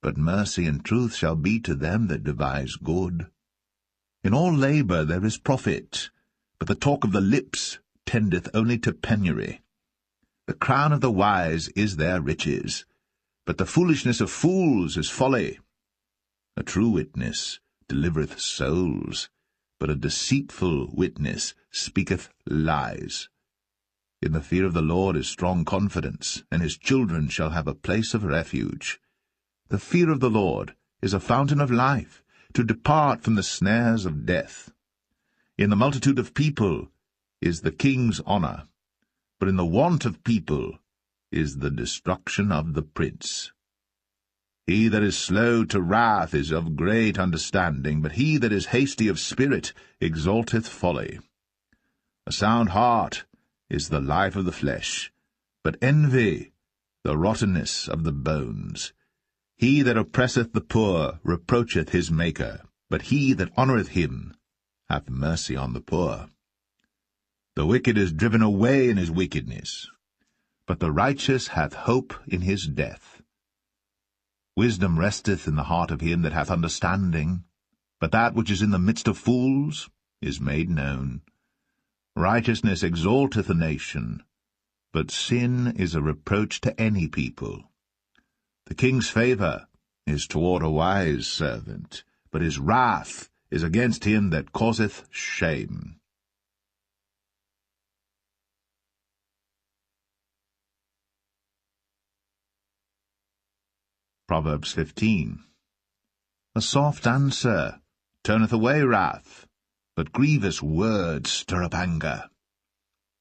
But mercy and truth shall be to them that devise good. In all labour there is profit, but the talk of the lips tendeth only to penury. The crown of the wise is their riches, but the foolishness of fools is folly. A true witness delivereth souls, but a deceitful witness speaketh lies. In the fear of the Lord is strong confidence, and his children shall have a place of refuge. The fear of the Lord is a fountain of life, to depart from the snares of death. In the multitude of people is the king's honour, but in the want of people is the destruction of the prince. He that is slow to wrath is of great understanding, but he that is hasty of spirit exalteth folly. A sound heart is the life of the flesh, but envy the rottenness of the bones. He that oppresseth the poor reproacheth his Maker, but he that honoureth him hath mercy on the poor. The wicked is driven away in his wickedness, but the righteous hath hope in his death. Wisdom resteth in the heart of him that hath understanding, but that which is in the midst of fools is made known. Righteousness exalteth a nation, but sin is a reproach to any people. The king's favour is toward a wise servant, but his wrath is against him that causeth shame. Proverbs 15. A soft answer turneth away wrath, but grievous words stir up anger.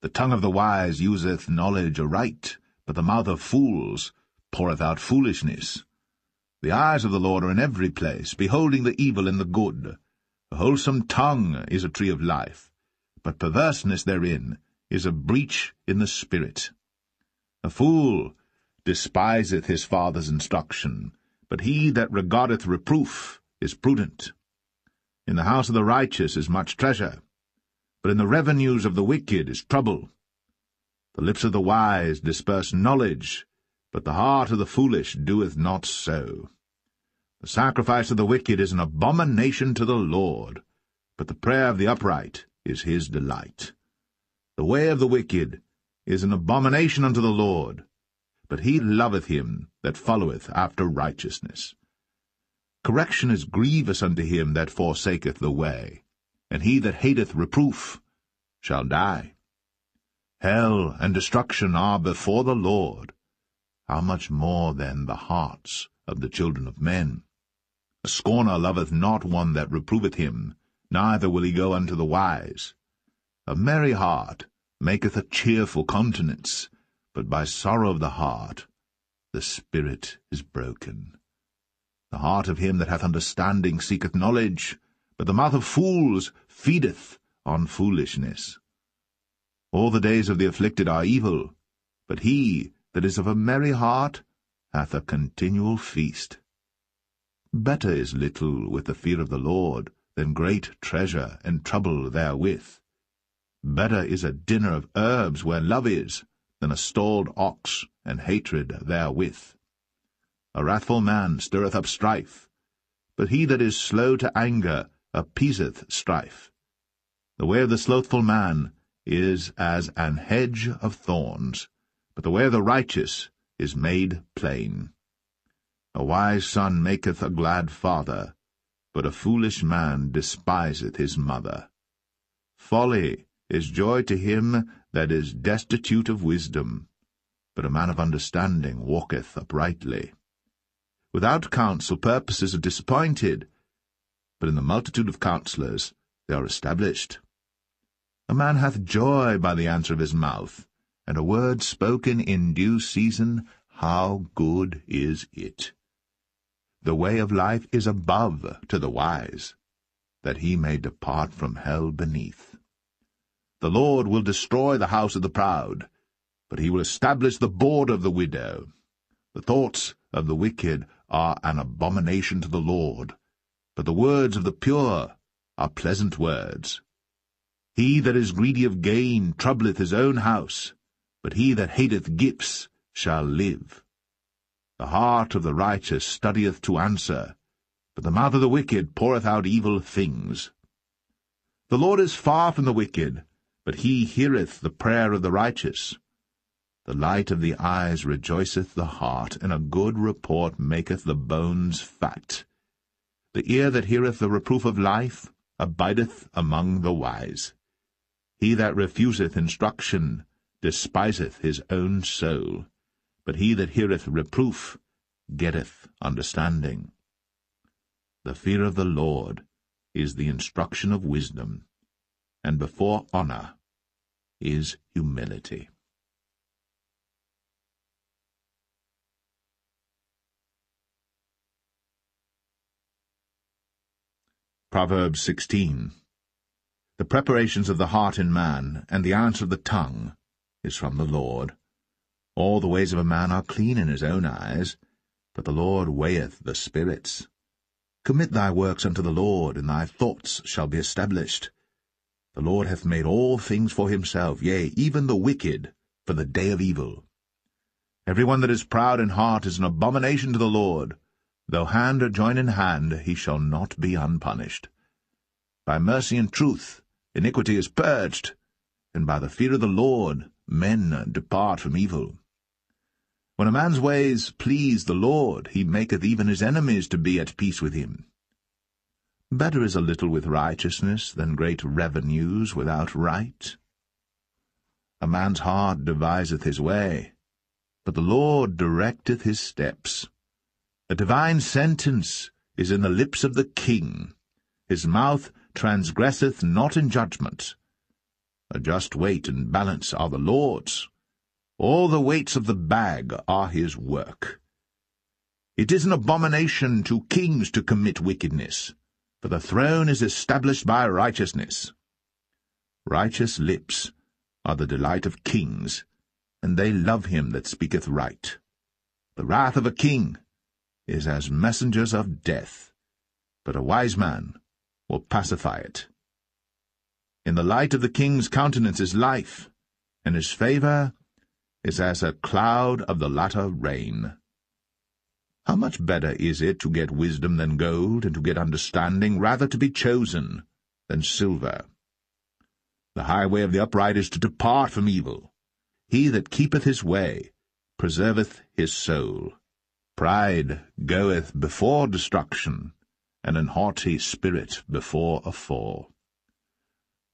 The tongue of the wise useth knowledge aright, but the mouth of fools poureth out foolishness. The eyes of the Lord are in every place, beholding the evil and the good. A wholesome tongue is a tree of life, but perverseness therein is a breach in the spirit. A fool despiseth his father's instruction, but he that regardeth reproof is prudent. In the house of the righteous is much treasure, but in the revenues of the wicked is trouble. The lips of the wise disperse knowledge, but the heart of the foolish doeth not so. The sacrifice of the wicked is an abomination to the Lord, but the prayer of the upright is his delight. The way of the wicked is an abomination unto the Lord, but he loveth him that followeth after righteousness. Correction is grievous unto him that forsaketh the way, and he that hateth reproof shall die. Hell and destruction are before the Lord. How much more then the hearts of the children of men? A scorner loveth not one that reproveth him, neither will he go unto the wise. A merry heart maketh a cheerful countenance, but by sorrow of the heart the spirit is broken. The heart of him that hath understanding seeketh knowledge, but the mouth of fools feedeth on foolishness. All the days of the afflicted are evil, but he that is of a merry heart hath a continual feast. Better is little with the fear of the Lord than great treasure and trouble therewith. Better is a dinner of herbs where love is, than a stalled ox and hatred therewith. A wrathful man stirreth up strife, but he that is slow to anger appeaseth strife. The way of the slothful man is as an hedge of thorns, but the way of the righteous is made plain. A wise son maketh a glad father, but a foolish man despiseth his mother. Folly is joy to him that is destitute of wisdom, but a man of understanding walketh uprightly. Without counsel purposes are disappointed, but in the multitude of counselors they are established. A man hath joy by the answer of his mouth, and a word spoken in due season, how good is it! The way of life is above to the wise, that he may depart from hell beneath. The Lord will destroy the house of the proud, but he will establish the board of the widow. The thoughts of the wicked are an abomination to the Lord, but the words of the pure are pleasant words. He that is greedy of gain troubleth his own house, but he that hateth gifts shall live. The heart of the righteous studieth to answer, but the mouth of the wicked poureth out evil things. The Lord is far from the wicked, but he heareth the prayer of the righteous. The light of the eyes rejoiceth the heart, and a good report maketh the bones fat. The ear that heareth the reproof of life abideth among the wise. He that refuseth instruction despiseth his own soul, but he that heareth reproof getteth understanding. The fear of the Lord is the instruction of wisdom, and before honor is humility. Proverbs 16. The preparations of the heart in man, and the answer of the tongue, is from the Lord. All the ways of a man are clean in his own eyes, but the Lord weigheth the spirits. Commit thy works unto the Lord, and thy thoughts shall be established. The Lord hath made all things for himself, yea, even the wicked, for the day of evil. Every one that is proud in heart is an abomination to the Lord. Though hand join in hand, he shall not be unpunished. By mercy and truth iniquity is purged, and by the fear of the Lord men depart from evil. When a man's ways please the Lord, he maketh even his enemies to be at peace with him. Better is a little with righteousness than great revenues without right. A man's heart deviseth his way, but the Lord directeth his steps. A divine sentence is in the lips of the king. His mouth transgresseth not in judgment. A just weight and balance are the Lord's. All the weights of the bag are his work. It is an abomination to kings to commit wickedness, for the throne is established by righteousness. Righteous lips are the delight of kings, and they love him that speaketh right. The wrath of a king is as messengers of death, but a wise man will pacify it. In the light of the king's countenance is life, and his favour is as a cloud of the latter rain. How much better is it to get wisdom than gold, and to get understanding rather to be chosen than silver? The highway of the upright is to depart from evil. He that keepeth his way preserveth his soul. Pride goeth before destruction, and an haughty spirit before a fall.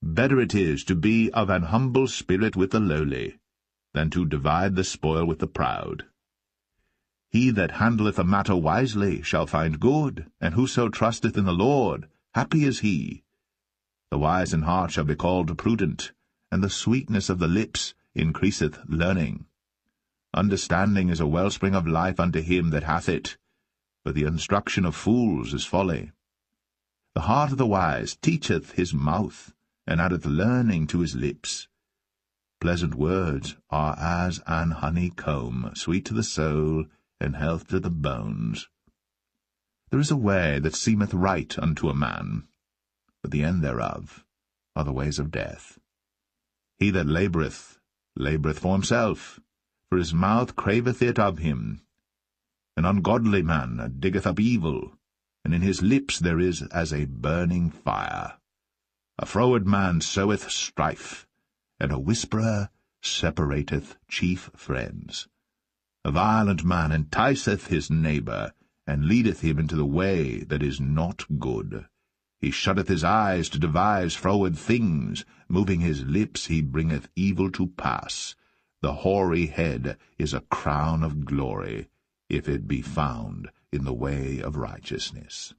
Better it is to be of an humble spirit with the lowly, than to divide the spoil with the proud. He that handleth a matter wisely shall find good, and whoso trusteth in the Lord, happy is he. The wise in heart shall be called prudent, and the sweetness of the lips increaseth learning. Understanding is a wellspring of life unto him that hath it, but the instruction of fools is folly. The heart of the wise teacheth his mouth, and addeth learning to his lips. Pleasant words are as an honeycomb, sweet to the soul, and health to the bones. There is a way that seemeth right unto a man, but the end thereof are the ways of death. He that laboureth for himself, for his mouth craveth it of him. An ungodly man diggeth up evil, and in his lips there is as a burning fire. A froward man soweth strife, and a whisperer separateth chief friends. A violent man enticeth his neighbour, and leadeth him into the way that is not good. He shutteth his eyes to devise froward things, moving his lips he bringeth evil to pass. The hoary head is a crown of glory, if it be found in the way of righteousness.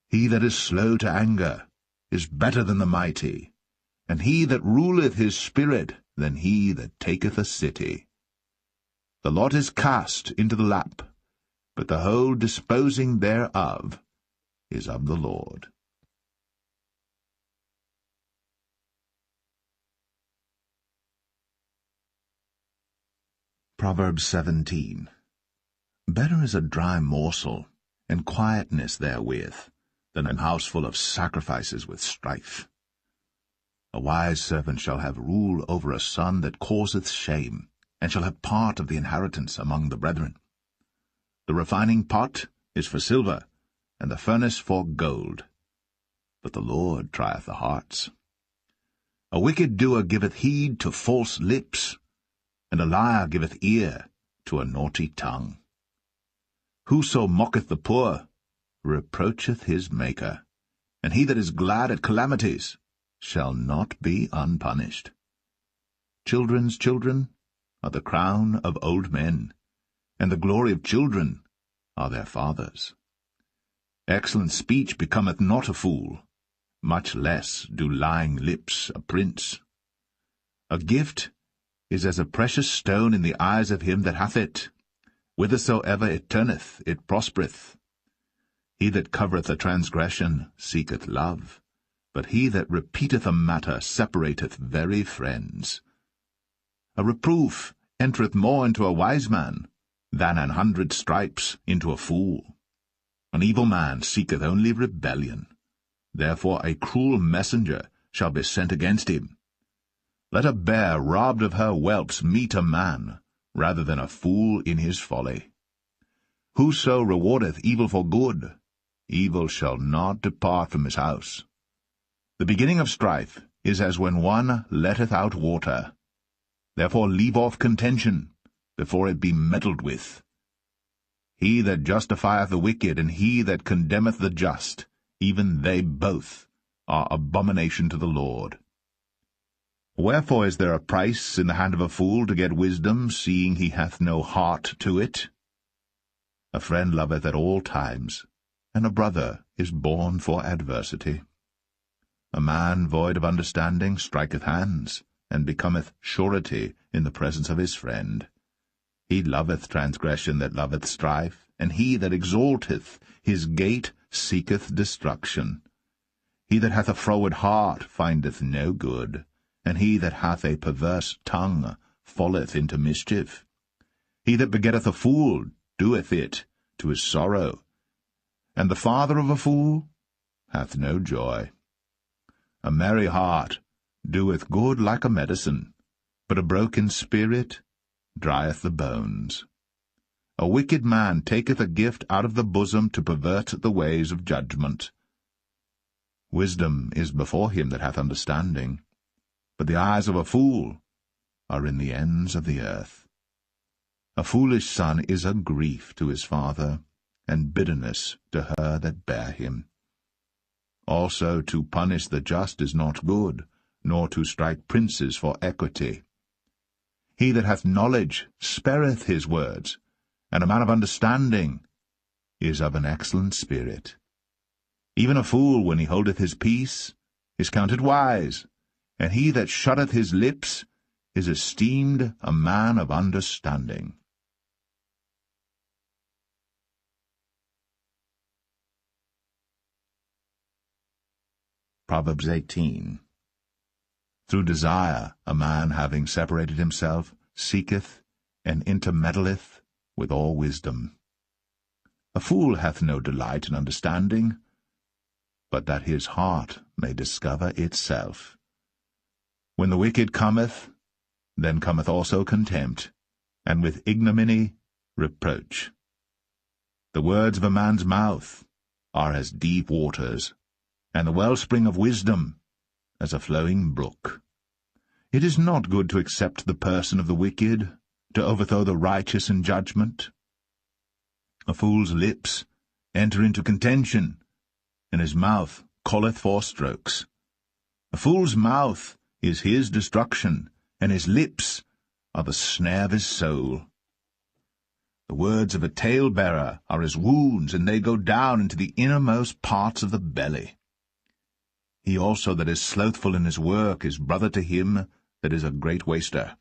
He that is slow to anger is better than the mighty, and he that ruleth his spirit than he that taketh a city. The lot is cast into the lap, but the whole disposing thereof is of the Lord. Proverbs 17. Better is a dry morsel, and quietness therewith, than an house full of sacrifices with strife. A wise servant shall have rule over a son that causeth shame, and shall have part of the inheritance among the brethren. The refining pot is for silver, and the furnace for gold. But the Lord trieth the hearts. A wicked doer giveth heed to false lips, and a liar giveth ear to a naughty tongue. Whoso mocketh the poor reproacheth his Maker, and he that is glad at calamities shall not be unpunished. Children's children are the crown of old men, and the glory of children are their fathers. Excellent speech becometh not a fool, much less do lying lips a prince. A gift is as a precious stone in the eyes of him that hath it. Whithersoever it turneth, it prospereth. He that covereth a transgression seeketh love, but he that repeateth a matter separateth very friends. A reproof entereth more into a wise man than 100 stripes into a fool. An evil man seeketh only rebellion. Therefore a cruel messenger shall be sent against him. Let a bear robbed of her whelps meet a man, rather than a fool in his folly. Whoso rewardeth evil for good, evil shall not depart from his house. The beginning of strife is as when one letteth out water. Therefore leave off contention, before it be meddled with. He that justifieth the wicked, and he that condemneth the just, even they both are abomination to the Lord. Wherefore is there a price in the hand of a fool to get wisdom, seeing he hath no heart to it? A friend loveth at all times, and a brother is born for adversity. A man void of understanding striketh hands, and becometh surety in the presence of his friend. He loveth transgression that loveth strife, and he that exalteth his gate seeketh destruction. He that hath a froward heart findeth no good, and he that hath a perverse tongue falleth into mischief. He that begetteth a fool doeth it to his sorrow, and the father of a fool hath no joy. A merry heart doeth good like a medicine, but a broken spirit drieth the bones. A wicked man taketh a gift out of the bosom to pervert the ways of judgment. Wisdom is before him that hath understanding, but the eyes of a fool are in the ends of the earth. A foolish son is a grief to his father, and bitterness to her that bare him. Also to punish the just is not good, nor to strike princes for equity. He that hath knowledge spareth his words, and a man of understanding is of an excellent spirit. Even a fool, when he holdeth his peace, is counted wise, and he that shutteth his lips is esteemed a man of understanding. Proverbs 18. Through desire a man, having separated himself, seeketh and intermeddleth with all wisdom. A fool hath no delight in understanding, but that his heart may discover itself. When the wicked cometh, then cometh also contempt, and with ignominy reproach. The words of a man's mouth are as deep waters, and the wellspring of wisdom as a flowing brook. It is not good to accept the person of the wicked, to overthrow the righteous in judgment. A fool's lips enter into contention, and his mouth calleth for strokes. A fool's mouth is his destruction, and his lips are the snare of his soul. The words of a talebearer are as wounds, and they go down into the innermost parts of the belly. He also that is slothful in his work is brother to him that is a great waster.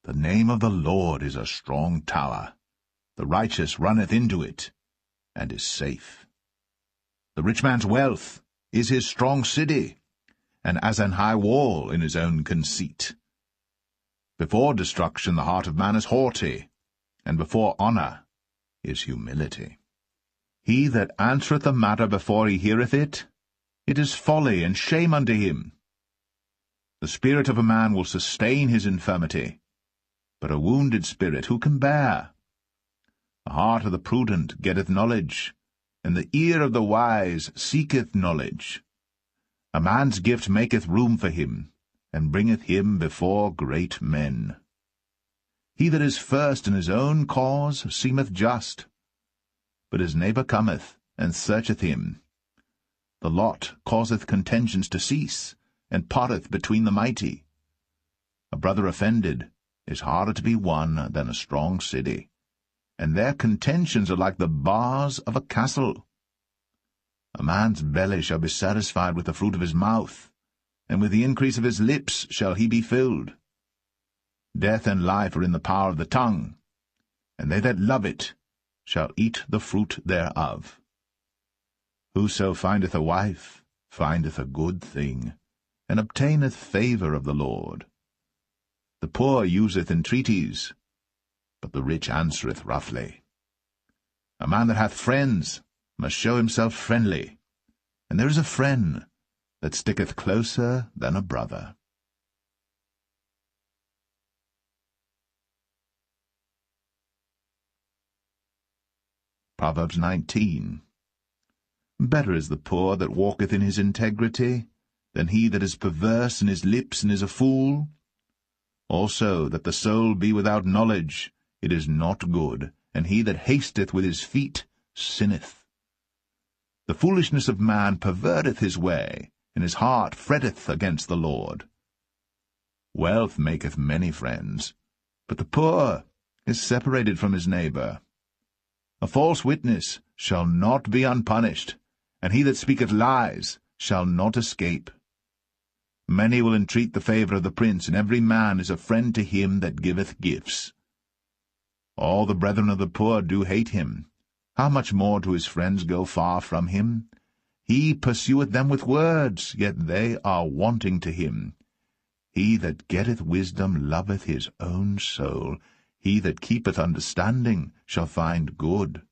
The name of the Lord is a strong tower. The righteous runneth into it, and is safe. The rich man's wealth is his strong city, and as an high wall in his own conceit. Before destruction the heart of man is haughty, and before honour is humility. He that answereth a matter before he heareth it, it is folly and shame unto him. The spirit of a man will sustain his infirmity, but a wounded spirit who can bear? The heart of the prudent getteth knowledge, and the ear of the wise seeketh knowledge. A man's gift maketh room for him, and bringeth him before great men. He that is first in his own cause seemeth just, but his neighbour cometh, and searcheth him. The lot causeth contentions to cease, and parteth between the mighty. A brother offended is harder to be won than a strong city, and their contentions are like the bars of a castle. A man's belly shall be satisfied with the fruit of his mouth, and with the increase of his lips shall he be filled. Death and life are in the power of the tongue, and they that love it shall eat the fruit thereof. Whoso findeth a wife findeth a good thing, and obtaineth favour of the Lord. The poor useth entreaties, but the rich answereth roughly. A man that hath friends must show himself friendly, and there is a friend that sticketh closer than a brother. Proverbs 19. Better is the poor that walketh in his integrity, than he that is perverse in his lips and is a fool. Also that the soul be without knowledge, it is not good, and he that hasteth with his feet sinneth. The foolishness of man perverteth his way, and his heart fretteth against the Lord. Wealth maketh many friends, but the poor is separated from his neighbour. A false witness shall not be unpunished, and he that speaketh lies shall not escape. Many will entreat the favour of the prince, and every man is a friend to him that giveth gifts. All the brethren of the poor do hate him. How much more do his friends go far from him? He pursueth them with words, yet they are wanting to him. He that getteth wisdom loveth his own soul. He that keepeth understanding shall find good.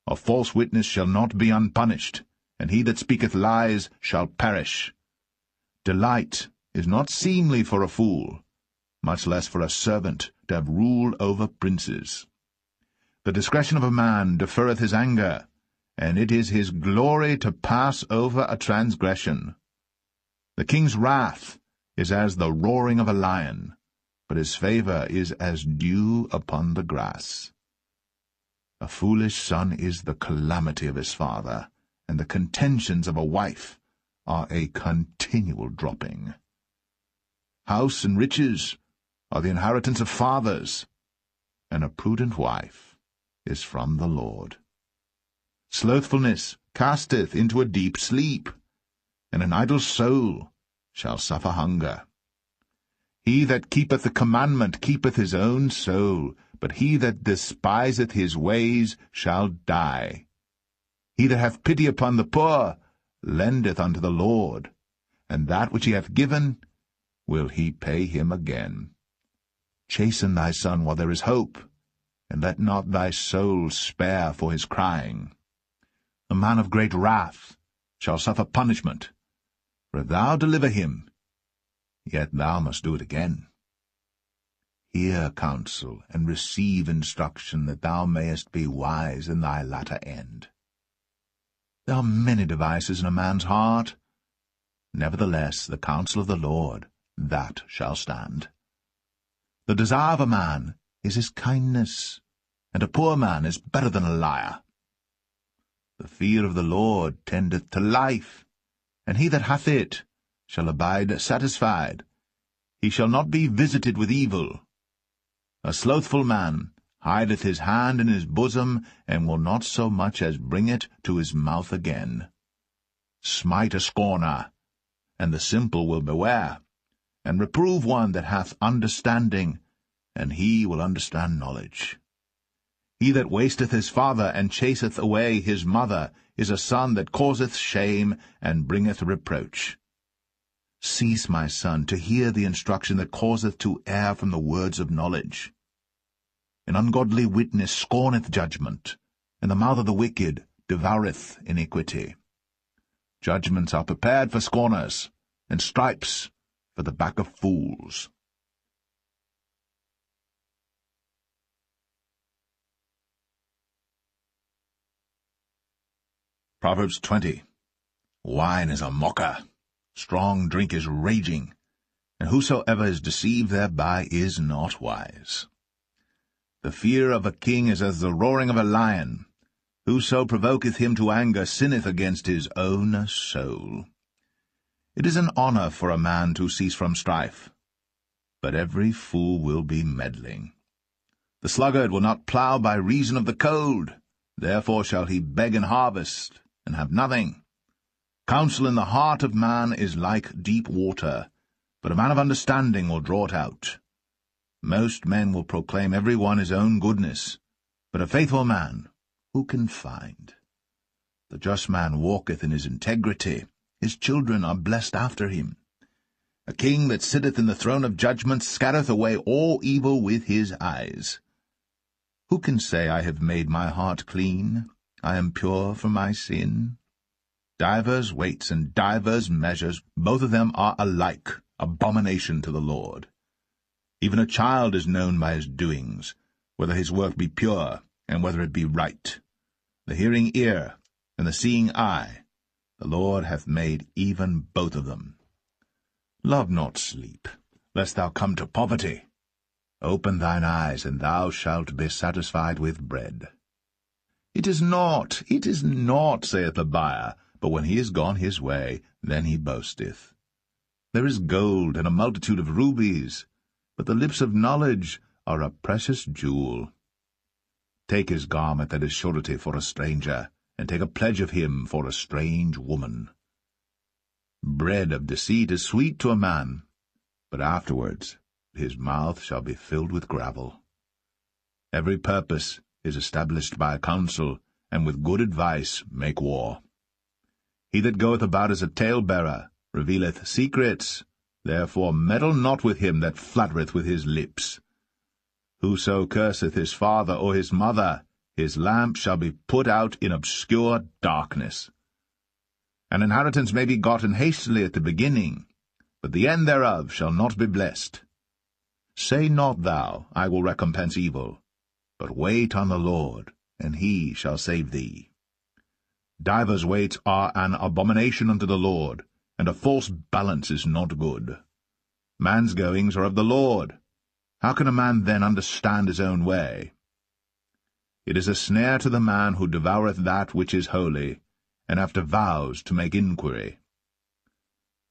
A false witness shall not be unpunished, and he that speaketh lies shall perish. Delight is not seemly for a fool, much less for a servant to have rule over princes. The discretion of a man deferreth his anger, and it is his glory to pass over a transgression. The king's wrath is as the roaring of a lion, but his favour is as dew upon the grass. A foolish son is the calamity of his father, and the contentions of a wife are a continual dropping. House and riches are the inheritance of fathers, and a prudent wife is from the Lord. Slothfulness casteth into a deep sleep, and an idle soul shall suffer hunger. He that keepeth the commandment keepeth his own soul, but he that despiseth his ways shall die. He that hath pity upon the poor lendeth unto the Lord, and that which he hath given will he pay him again. Chasten thy son while there is hope, and let not thy soul spare for his crying. A man of great wrath shall suffer punishment, for if thou deliver him, yet thou must do it again. Hear counsel, and receive instruction, that thou mayest be wise in thy latter end. There are many devices in a man's heart. Nevertheless, the counsel of the Lord, that shall stand. The desire of a man is his kindness, and a poor man is better than a liar. The fear of the Lord tendeth to life, and he that hath it shall abide satisfied. He shall not be visited with evil. A slothful man hideth his hand in his bosom, and will not so much as bring it to his mouth again. Smite a scorner, and the simple will beware, and reprove one that hath understanding, and he will understand knowledge. He that wasteth his father, and chaseth away his mother, is a son that causeth shame, and bringeth reproach. Cease, my son, to hear the instruction that causeth to err from the words of knowledge. An ungodly witness scorneth judgment, and the mouth of the wicked devoureth iniquity. Judgments are prepared for scorners, and stripes for the back of fools. Proverbs 20. Wine is a mocker, strong drink is raging, and whosoever is deceived thereby is not wise. The fear of a king is as the roaring of a lion. Whoso provoketh him to anger sinneth against his own soul. It is an honor for a man to cease from strife, but every fool will be meddling. The sluggard will not plough by reason of the cold, therefore shall he beg in harvest, and have nothing. Counsel in the heart of man is like deep water, but a man of understanding will draw it out. Most men will proclaim every one his own goodness, but a faithful man who can find? The just man walketh in his integrity, his children are blessed after him. A king that sitteth in the throne of judgment scattereth away all evil with his eyes. Who can say, I have made my heart clean, I am pure from my sin? Divers weights and divers measures, both of them are alike abomination to the Lord. Even a child is known by his doings, whether his work be pure, and whether it be right. The hearing ear, and the seeing eye, the Lord hath made even both of them. Love not sleep, lest thou come to poverty. Open thine eyes, and thou shalt be satisfied with bread. It is not, saith the buyer, but when he is gone his way, then he boasteth. There is gold and a multitude of rubies, but the lips of knowledge are a precious jewel. Take his garment that is surety for a stranger, and take a pledge of him for a strange woman. Bread of deceit is sweet to a man, but afterwards his mouth shall be filled with gravel. Every purpose is established by a counsel, and with good advice make war. He that goeth about as a talebearer revealeth secrets, therefore meddle not with him that flattereth with his lips. Whoso curseth his father or his mother, his lamp shall be put out in obscure darkness. An inheritance may be gotten hastily at the beginning, but the end thereof shall not be blessed. Say not thou, I will recompense evil, but wait on the Lord, and he shall save thee. Divers weights are an abomination unto the Lord, and a false balance is not good. Man's goings are of the Lord. How can a man then understand his own way? It is a snare to the man who devoureth that which is holy, and after vows to make inquiry.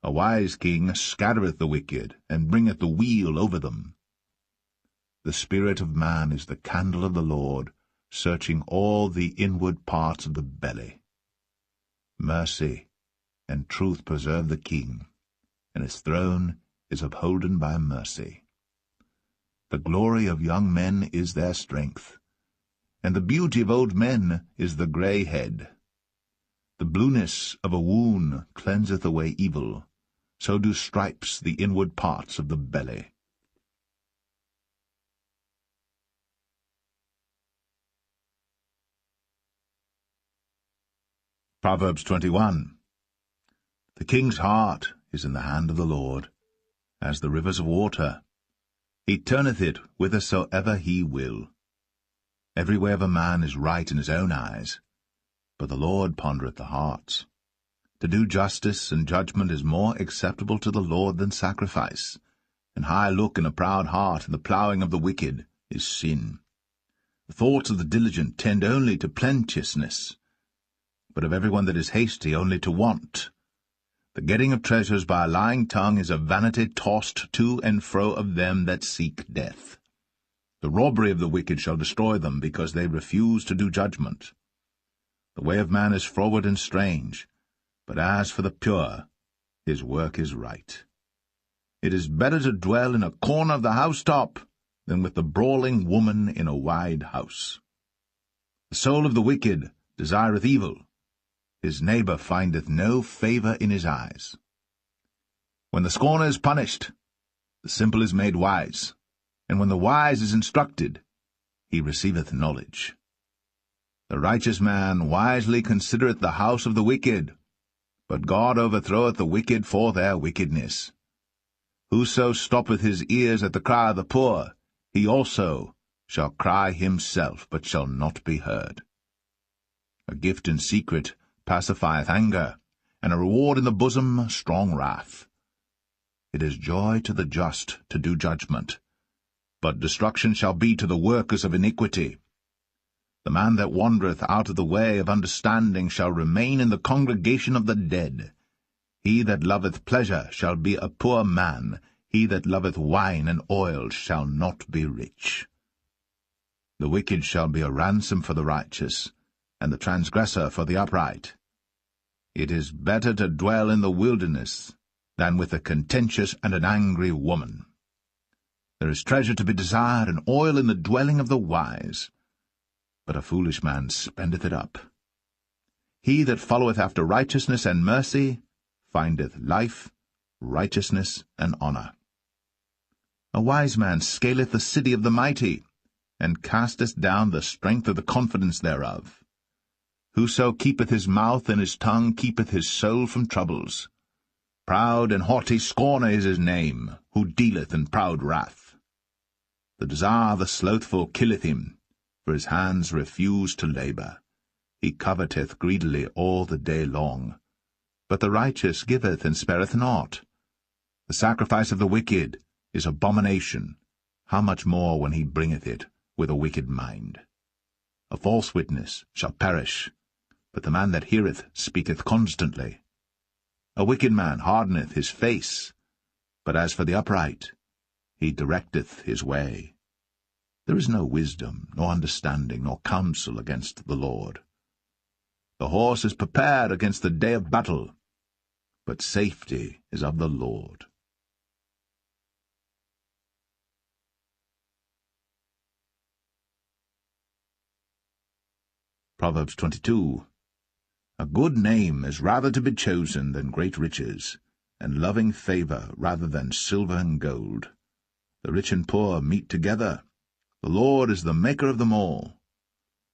A wise king scattereth the wicked, and bringeth the weal over them. The spirit of man is the candle of the Lord, searching all the inward parts of the belly. Mercy and truth preserve the king, and his throne is upholden by mercy. The glory of young men is their strength, and the beauty of old men is the grey head. The blueness of a wound cleanseth away evil, so do stripes the inward parts of the belly. Proverbs 21. The king's heart is in the hand of the Lord, as the rivers of water. He turneth it whithersoever he will. Every way of a man is right in his own eyes, but the Lord pondereth the hearts. To do justice and judgment is more acceptable to the Lord than sacrifice, and high look and a proud heart and the ploughing of the wicked is sin. The thoughts of the diligent tend only to plenteousness, but of every one that is hasty only to want. The getting of treasures by a lying tongue is a vanity tossed to and fro of them that seek death. The robbery of the wicked shall destroy them, because they refuse to do judgment. The way of man is froward and strange, but as for the pure, his work is right. It is better to dwell in a corner of the housetop than with the brawling woman in a wide house. The soul of the wicked desireth evil. His neighbor findeth no favor in his eyes. When the scorner is punished, the simple is made wise, and when the wise is instructed, he receiveth knowledge. The righteous man wisely considereth the house of the wicked, but God overthroweth the wicked for their wickedness. Whoso stoppeth his ears at the cry of the poor, he also shall cry himself, but shall not be heard. A gift in secret pacifieth anger, and a reward in the bosom strong wrath. It is joy to the just to do judgment, but destruction shall be to the workers of iniquity. The man that wandereth out of the way of understanding shall remain in the congregation of the dead. He that loveth pleasure shall be a poor man. He that loveth wine and oil shall not be rich. The wicked shall be a ransom for the righteous, and the transgressor for the upright. It is better to dwell in the wilderness than with a contentious and an angry woman. There is treasure to be desired and oil in the dwelling of the wise, but a foolish man spendeth it up. He that followeth after righteousness and mercy findeth life, righteousness, and honor. A wise man scaleth the city of the mighty, and casteth down the strength of the confidence thereof. Whoso keepeth his mouth and his tongue keepeth his soul from troubles. Proud and haughty scorner is his name, who dealeth in proud wrath. The desire of the slothful killeth him, for his hands refuse to labor. He coveteth greedily all the day long. But the righteous giveth and spareth not. The sacrifice of the wicked is abomination, how much more when he bringeth it with a wicked mind. A false witness shall perish, but the man that heareth speaketh constantly. A wicked man hardeneth his face, but as for the upright, he directeth his way. There is no wisdom, nor understanding, nor counsel against the Lord. The horse is prepared against the day of battle, but safety is of the Lord. Proverbs 22. A good name is rather to be chosen than great riches, and loving favor rather than silver and gold. The rich and poor meet together. The Lord is the maker of them all.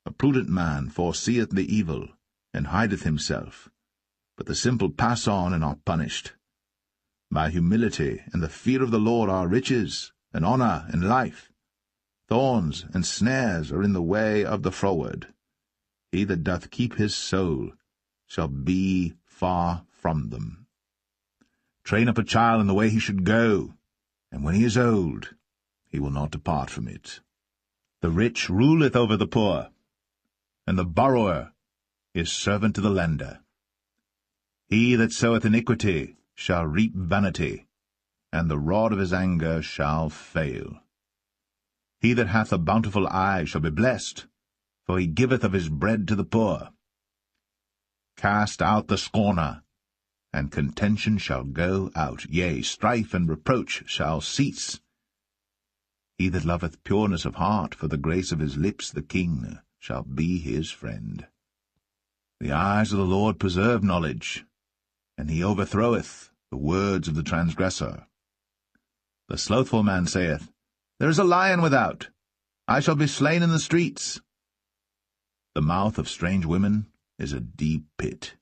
A prudent man foreseeth the evil, and hideth himself, but the simple pass on and are punished. By humility and the fear of the Lord are riches, and honor, and life. Thorns and snares are in the way of the froward. He that doth keep his soul shall be far from them. Train up a child in the way he should go, and when he is old, he will not depart from it. The rich ruleth over the poor, and the borrower is servant to the lender. He that soweth iniquity shall reap vanity, and the rod of his anger shall fail. He that hath a bountiful eye shall be blessed, for he giveth of his bread to the poor. Cast out the scorner, and contention shall go out, yea, strife and reproach shall cease. He that loveth pureness of heart, for the grace of his lips the king shall be his friend. The eyes of the Lord preserve knowledge, and he overthroweth the words of the transgressor. The slothful man saith, There is a lion without, I shall be slain in the streets. The mouth of strange women is a deep pit.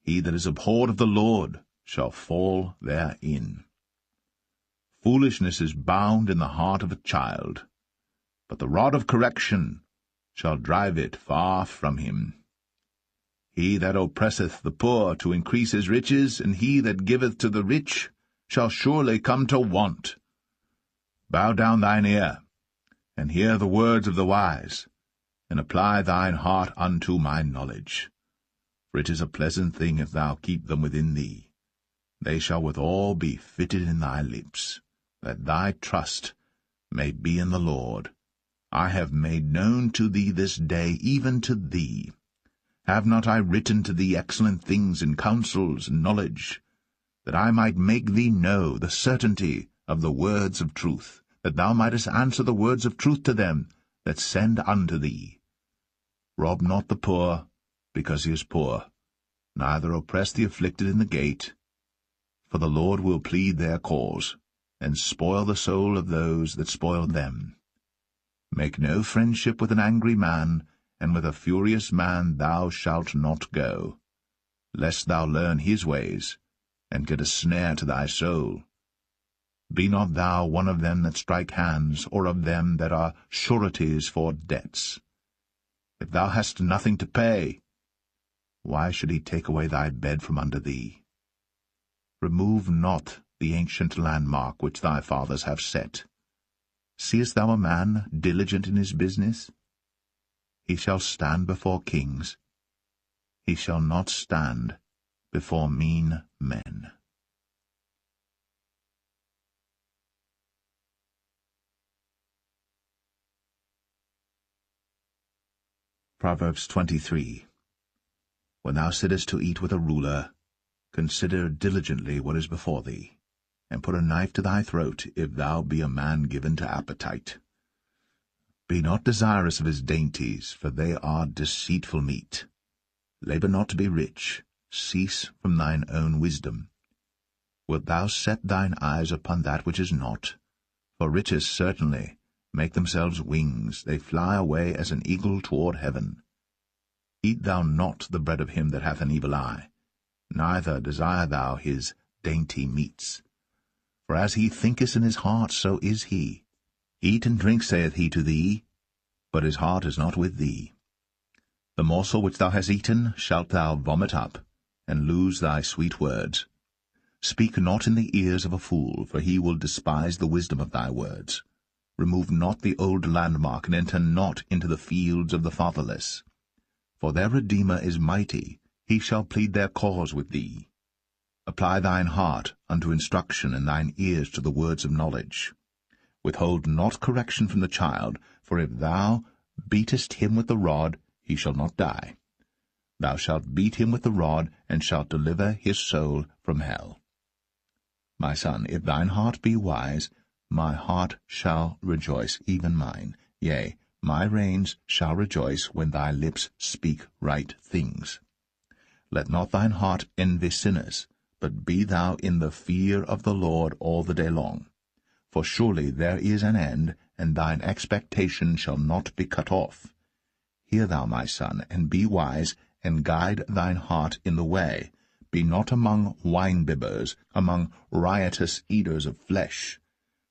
He that is abhorred of the Lord shall fall therein. Foolishness is bound in the heart of a child, but the rod of correction shall drive it far from him. He that oppresseth the poor to increase his riches, and he that giveth to the rich shall surely come to want. Bow down thine ear, and hear the words of the wise, and apply thine heart unto my knowledge. For it is a pleasant thing if thou keep them within thee. They shall withal be fitted in thy lips, that thy trust may be in the Lord. I have made known to thee this day, even to thee. Have not I written to thee excellent things in counsels and knowledge? that I might make thee know the certainty of the words of truth, that thou mightest answer the words of truth to them that send unto thee. Rob not the poor, because he is poor, neither oppress the afflicted in the gate, for the Lord will plead their cause, and spoil the soul of those that spoil them. Make no friendship with an angry man, and with a furious man thou shalt not go, lest thou learn his ways, and get a snare to thy soul. Be not thou one of them that strike hands, or of them that are sureties for debts. If thou hast nothing to pay, why should he take away thy bed from under thee? Remove not the ancient landmark which thy fathers have set. Seest thou a man diligent in his business? He shall stand before kings. He shall not stand before mean men. Proverbs 23. When thou sittest to eat with a ruler, consider diligently what is before thee, and put a knife to thy throat, if thou be a man given to appetite. Be not desirous of his dainties, for they are deceitful meat. Labour not to be rich, cease from thine own wisdom. Wilt thou set thine eyes upon that which is not? For riches certainly make themselves wings, they fly away as an eagle toward heaven. Eat thou not the bread of him that hath an evil eye, neither desire thou his dainty meats. For as he thinketh in his heart, so is he. Eat and drink, saith he to thee, but his heart is not with thee. The morsel which thou hast eaten shalt thou vomit up, and lose thy sweet words. Speak not in the ears of a fool, for he will despise the wisdom of thy words. Remove not the old landmark, and enter not into the fields of the fatherless. For their Redeemer is mighty, he shall plead their cause with thee. Apply thine heart unto instruction, and thine ears to the words of knowledge. Withhold not correction from the child, for if thou beatest him with the rod, he shall not die. Thou shalt beat him with the rod, and shalt deliver his soul from hell. My son, if thine heart be wise, my heart shall rejoice, even mine. Yea, my reins shall rejoice when thy lips speak right things. Let not thine heart envy sinners, but be thou in the fear of the Lord all the day long. For surely there is an end, and thine expectation shall not be cut off. Hear thou, my son, and be wise, and guide thine heart in the way. Be not among wine-bibbers, among riotous eaters of flesh.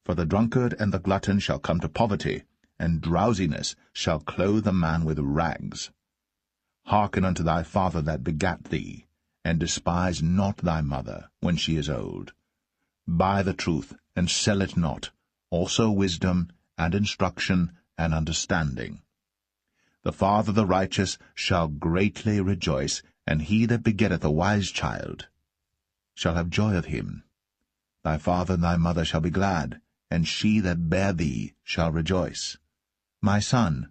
For the drunkard and the glutton shall come to poverty, and drowsiness shall clothe a man with rags. Hearken unto thy father that begat thee, and despise not thy mother when she is old. Buy the truth, and sell it not, also wisdom, and instruction, and understanding. The father of the righteous shall greatly rejoice, and he that begetteth a wise child shall have joy of him. Thy father and thy mother shall be glad, and she that bare thee shall rejoice. My son,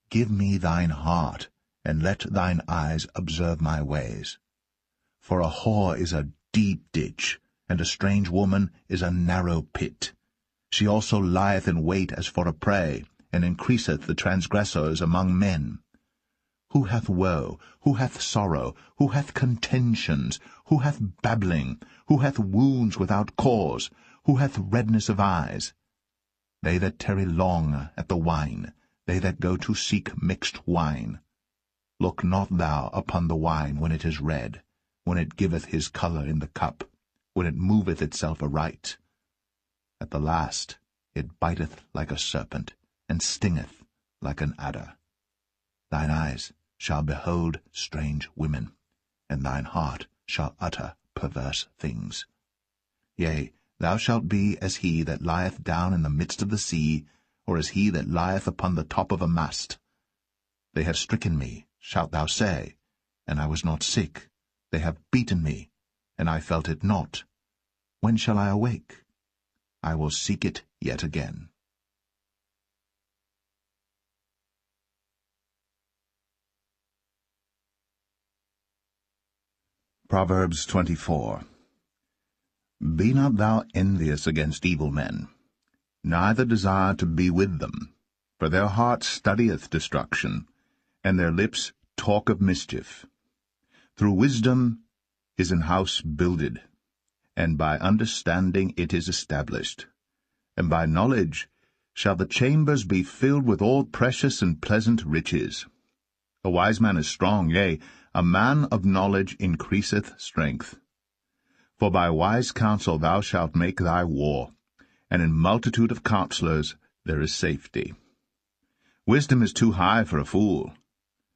give me thine heart, and let thine eyes observe my ways. For a whore is a deep ditch, and a strange woman is a narrow pit. She also lieth in wait as for a prey, and increaseth the transgressors among men. Who hath woe? Who hath sorrow? Who hath contentions? Who hath babbling? Who hath wounds without cause? Who hath redness of eyes? They that tarry long at the wine, they that go to seek mixed wine. Look not thou upon the wine when it is red, when it giveth his colour in the cup, when it moveth itself aright. At the last it biteth like a serpent, and stingeth like an adder. Thine eyes shall behold strange women, and thine heart shall utter perverse things. Yea, thou shalt be as he that lieth down in the midst of the sea, or as he that lieth upon the top of a mast. They have stricken me, shalt thou say, and I was not sick. They have beaten me, and I felt it not. When shall I awake? I will seek it yet again. Proverbs 24. Be not thou envious against evil men, neither desire to be with them, for their heart studieth destruction, and their lips talk of mischief. Through wisdom is an house builded, and by understanding it is established, and by knowledge shall the chambers be filled with all precious and pleasant riches. A wise man is strong, yea, a man of knowledge increaseth strength. For by wise counsel thou shalt make thy war, and in multitude of counselors there is safety. Wisdom is too high for a fool.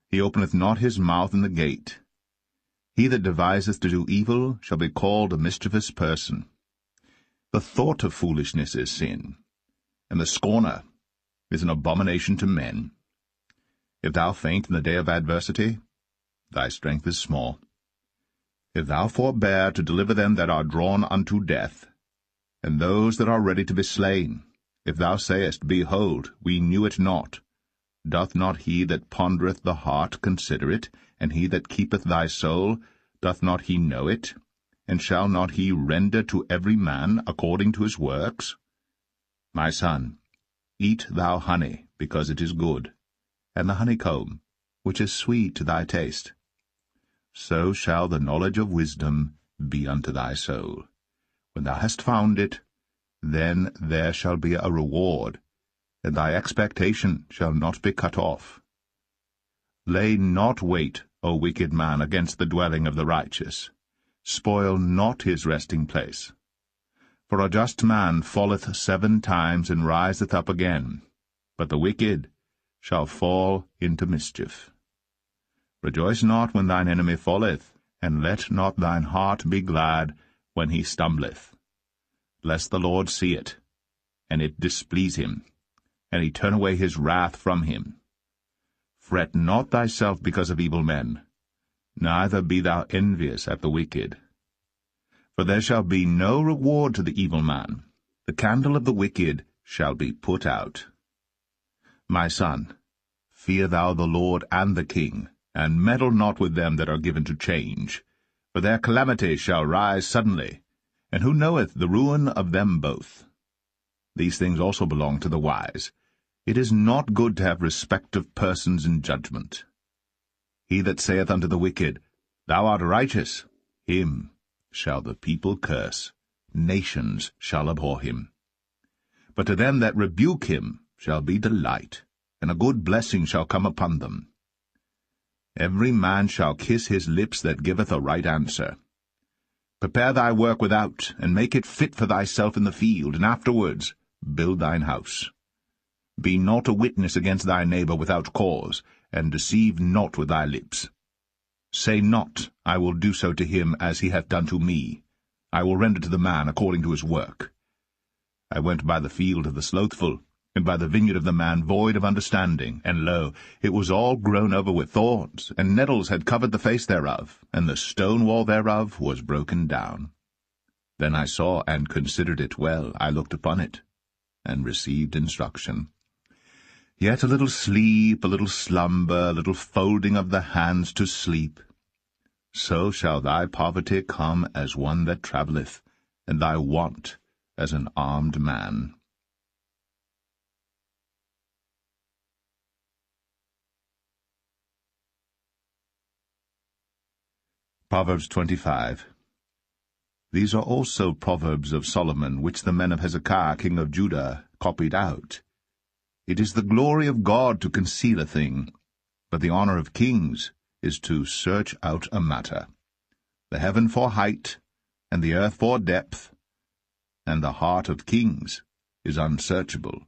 He openeth not his mouth in the gate. He that deviseth to do evil shall be called a mischievous person. The thought of foolishness is sin, and the scorner is an abomination to men. If thou faint in the day of adversity, thy strength is small. If thou forbear to deliver them that are drawn unto death, and those that are ready to be slain, if thou sayest, Behold, we knew it not, doth not he that pondereth the heart consider it, and he that keepeth thy soul, doth not he know it? And shall not he render to every man according to his works? My son, eat thou honey, because it is good, and the honeycomb, which is sweet to thy taste. So shall the knowledge of wisdom be unto thy soul. When thou hast found it, then there shall be a reward, and thy expectation shall not be cut off. Lay not wait, O wicked man, against the dwelling of the righteous. Spoil not his resting place. For a just man falleth 7 times and riseth up again, but the wicked shall fall into mischief. Rejoice not when thine enemy falleth, and let not thine heart be glad when he stumbleth, lest the Lord see it, and it displease him, and he turn away his wrath from him. Fret not thyself because of evil men, neither be thou envious at the wicked. For there shall be no reward to the evil man. The candle of the wicked shall be put out. My son, fear thou the Lord and the king, and meddle not with them that are given to change. For their calamity shall rise suddenly, and who knoweth the ruin of them both? These things also belong to the wise. It is not good to have respect of persons in judgment. He that saith unto the wicked, Thou art righteous, him shall the people curse, nations shall abhor him. But to them that rebuke him shall be delight, and a good blessing shall come upon them. Every man shall kiss his lips that giveth a right answer. Prepare thy work without, and make it fit for thyself in the field, and afterwards build thine house. Be not a witness against thy neighbor without cause, and deceive not with thy lips. Say not, I will do so to him as he hath done to me. I will render to the man according to his work. I went by the field of the slothful, and by the vineyard of the man void of understanding, and lo, it was all grown over with thorns, and nettles had covered the face thereof, and the stone wall thereof was broken down. Then I saw and considered it well, I looked upon it, and received instruction. Yet a little sleep, a little slumber, a little folding of the hands to sleep. So shall thy poverty come as one that travelleth, and thy want as an armed man. Proverbs 25. These are also proverbs of Solomon, which the men of Hezekiah king of Judah copied out. It is the glory of God to conceal a thing, but the honor of kings is to search out a matter. The heaven for height, and the earth for depth, and the heart of kings is unsearchable.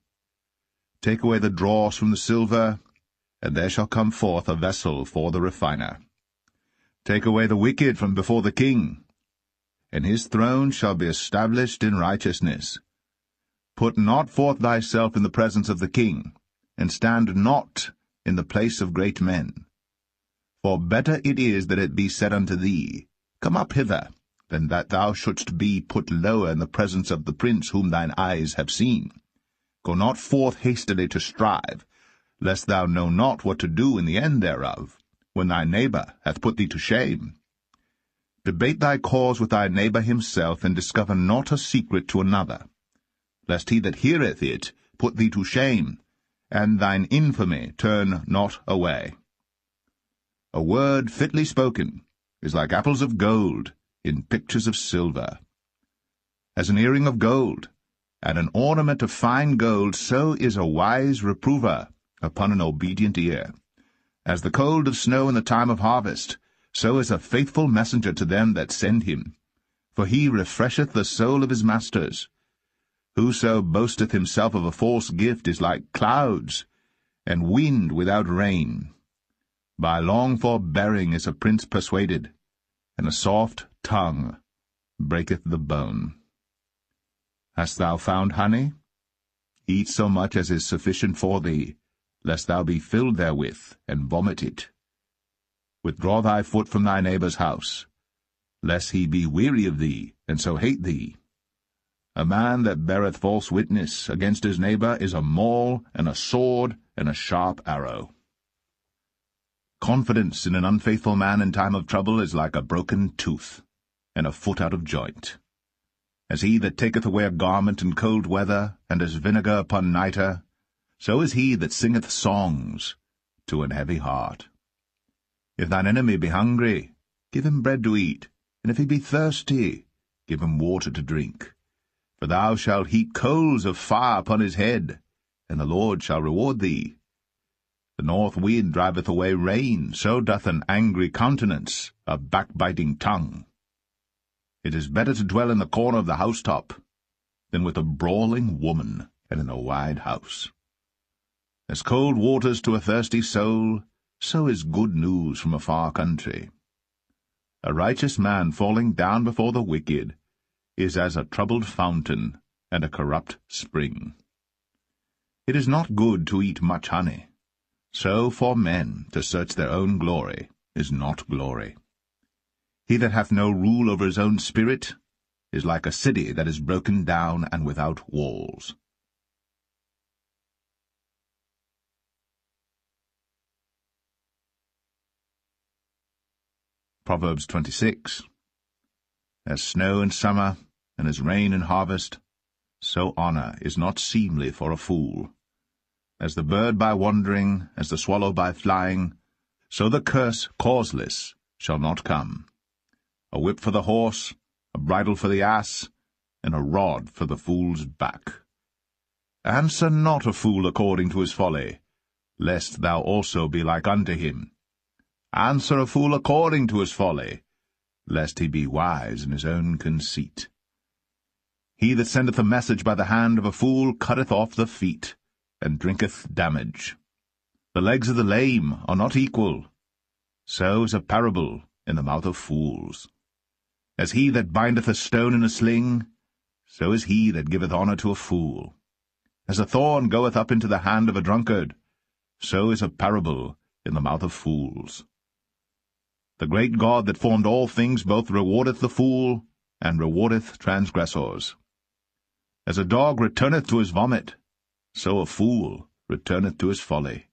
Take away the dross from the silver, and there shall come forth a vessel for the refiner. Take away the wicked from before the king, and his throne shall be established in righteousness. Put not forth thyself in the presence of the king, and stand not in the place of great men. For better it is that it be said unto thee, Come up hither, than that thou shouldst be put lower in the presence of the prince whom thine eyes have seen. Go not forth hastily to strive, lest thou know not what to do in the end thereof, when thy neighbor hath put thee to shame. Debate thy cause with thy neighbour himself, and discover not a secret to another, lest he that heareth it put thee to shame, and thine infamy turn not away. A word fitly spoken is like apples of gold in pictures of silver. As an earring of gold, and an ornament of fine gold, so is a wise reprover upon an obedient ear. As the cold of snow in the time of harvest, so is a faithful messenger to them that send him. For he refresheth the soul of his masters. Whoso boasteth himself of a false gift is like clouds, and wind without rain. By long forbearing is a prince persuaded, and a soft tongue breaketh the bone. Hast thou found honey? Eat so much as is sufficient for thee, lest thou be filled therewith, and vomit it. Withdraw thy foot from thy neighbour's house, lest he be weary of thee, and so hate thee. A man that beareth false witness against his neighbour is a maul, and a sword, and a sharp arrow. Confidence in an unfaithful man in time of trouble is like a broken tooth, and a foot out of joint. As he that taketh away a garment in cold weather, and as vinegar upon nitre, so is he that singeth songs to an heavy heart. If thine enemy be hungry, give him bread to eat, and if he be thirsty, give him water to drink. For thou shalt heap coals of fire upon his head, and the Lord shall reward thee. The north wind driveth away rain, so doth an angry countenance a backbiting tongue. It is better to dwell in the corner of the housetop than with a brawling woman and in a wide house. As cold waters to a thirsty soul, so is good news from a far country. A righteous man falling down before the wicked is as a troubled fountain and a corrupt spring. It is not good to eat much honey, so for men to search their own glory is not glory. He that hath no rule over his own spirit is like a city that is broken down and without walls. Proverbs 26. As snow in summer, and as rain in harvest, so honour is not seemly for a fool. As the bird by wandering, as the swallow by flying, so the curse causeless shall not come. A whip for the horse, a bridle for the ass, and a rod for the fool's back. Answer not a fool according to his folly, lest thou also be like unto him. Answer a fool according to his folly, lest he be wise in his own conceit. He that sendeth a message by the hand of a fool cutteth off the feet, and drinketh damage. The legs of the lame are not equal, so is a parable in the mouth of fools. As he that bindeth a stone in a sling, so is he that giveth honour to a fool. As a thorn goeth up into the hand of a drunkard, so is a parable in the mouth of fools. The great God that formed all things both rewardeth the fool, and rewardeth transgressors. As a dog returneth to his vomit, so a fool returneth to his folly.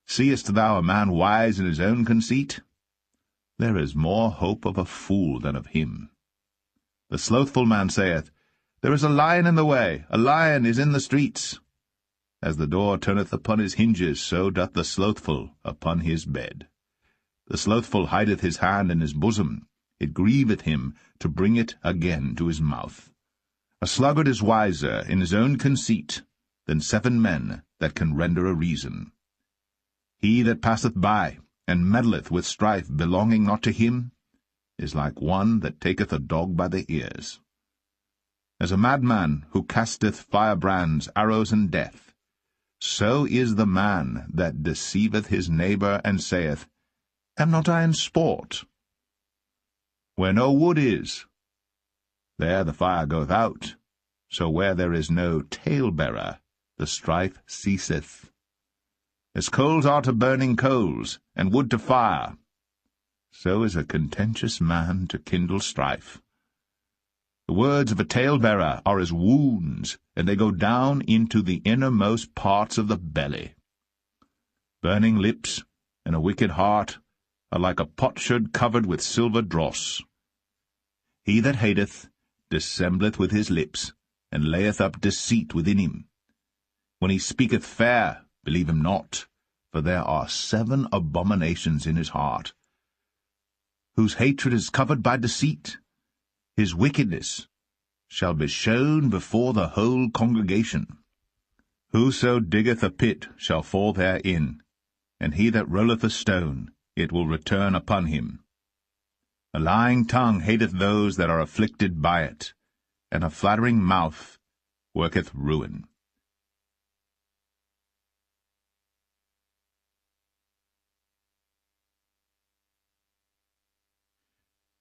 Seest thou a man wise in his own conceit? There is more hope of a fool than of him. The slothful man saith, There is a lion in the way, a lion is in the streets. As the door turneth upon his hinges, so doth the slothful upon his bed. The slothful hideth his hand in his bosom, it grieveth him to bring it again to his mouth. A sluggard is wiser in his own conceit than 7 men that can render a reason. He that passeth by, and meddleth with strife belonging not to him, is like one that taketh a dog by the ears. As a madman who casteth firebrands, arrows, and death, so is the man that deceiveth his neighbour, and saith, Am not I in sport? Where no wood is, there the fire goeth out, so where there is no talebearer, the strife ceaseth. As coals are to burning coals, and wood to fire, so is a contentious man to kindle strife. The words of a talebearer are as wounds, and they go down into the innermost parts of the belly. Burning lips and a wicked heart are like a potsherd covered with silver dross. He that hateth dissembleth with his lips, and layeth up deceit within him. When he speaketh fair, believe him not, for there are 7 abominations in his heart. Whose hatred is covered by deceit, his wickedness shall be shown before the whole congregation. Whoso diggeth a pit shall fall therein, and he that rolleth a stone, it will return upon him. A lying tongue hateth those that are afflicted by it, and a flattering mouth worketh ruin.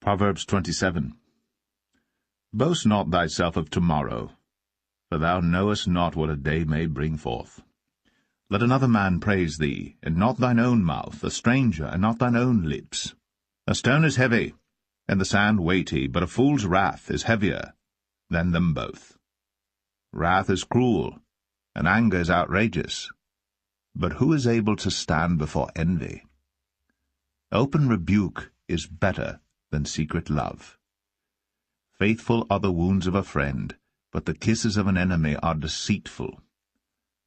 Proverbs 27. Boast not thyself of tomorrow, for thou knowest not what a day may bring forth. Let another man praise thee, and not thine own mouth, a stranger, and not thine own lips. A stone is heavy, and the sand weighty, but a fool's wrath is heavier than them both. Wrath is cruel, and anger is outrageous, but who is able to stand before envy? Open rebuke is better than secret love. Faithful are the wounds of a friend, but the kisses of an enemy are deceitful.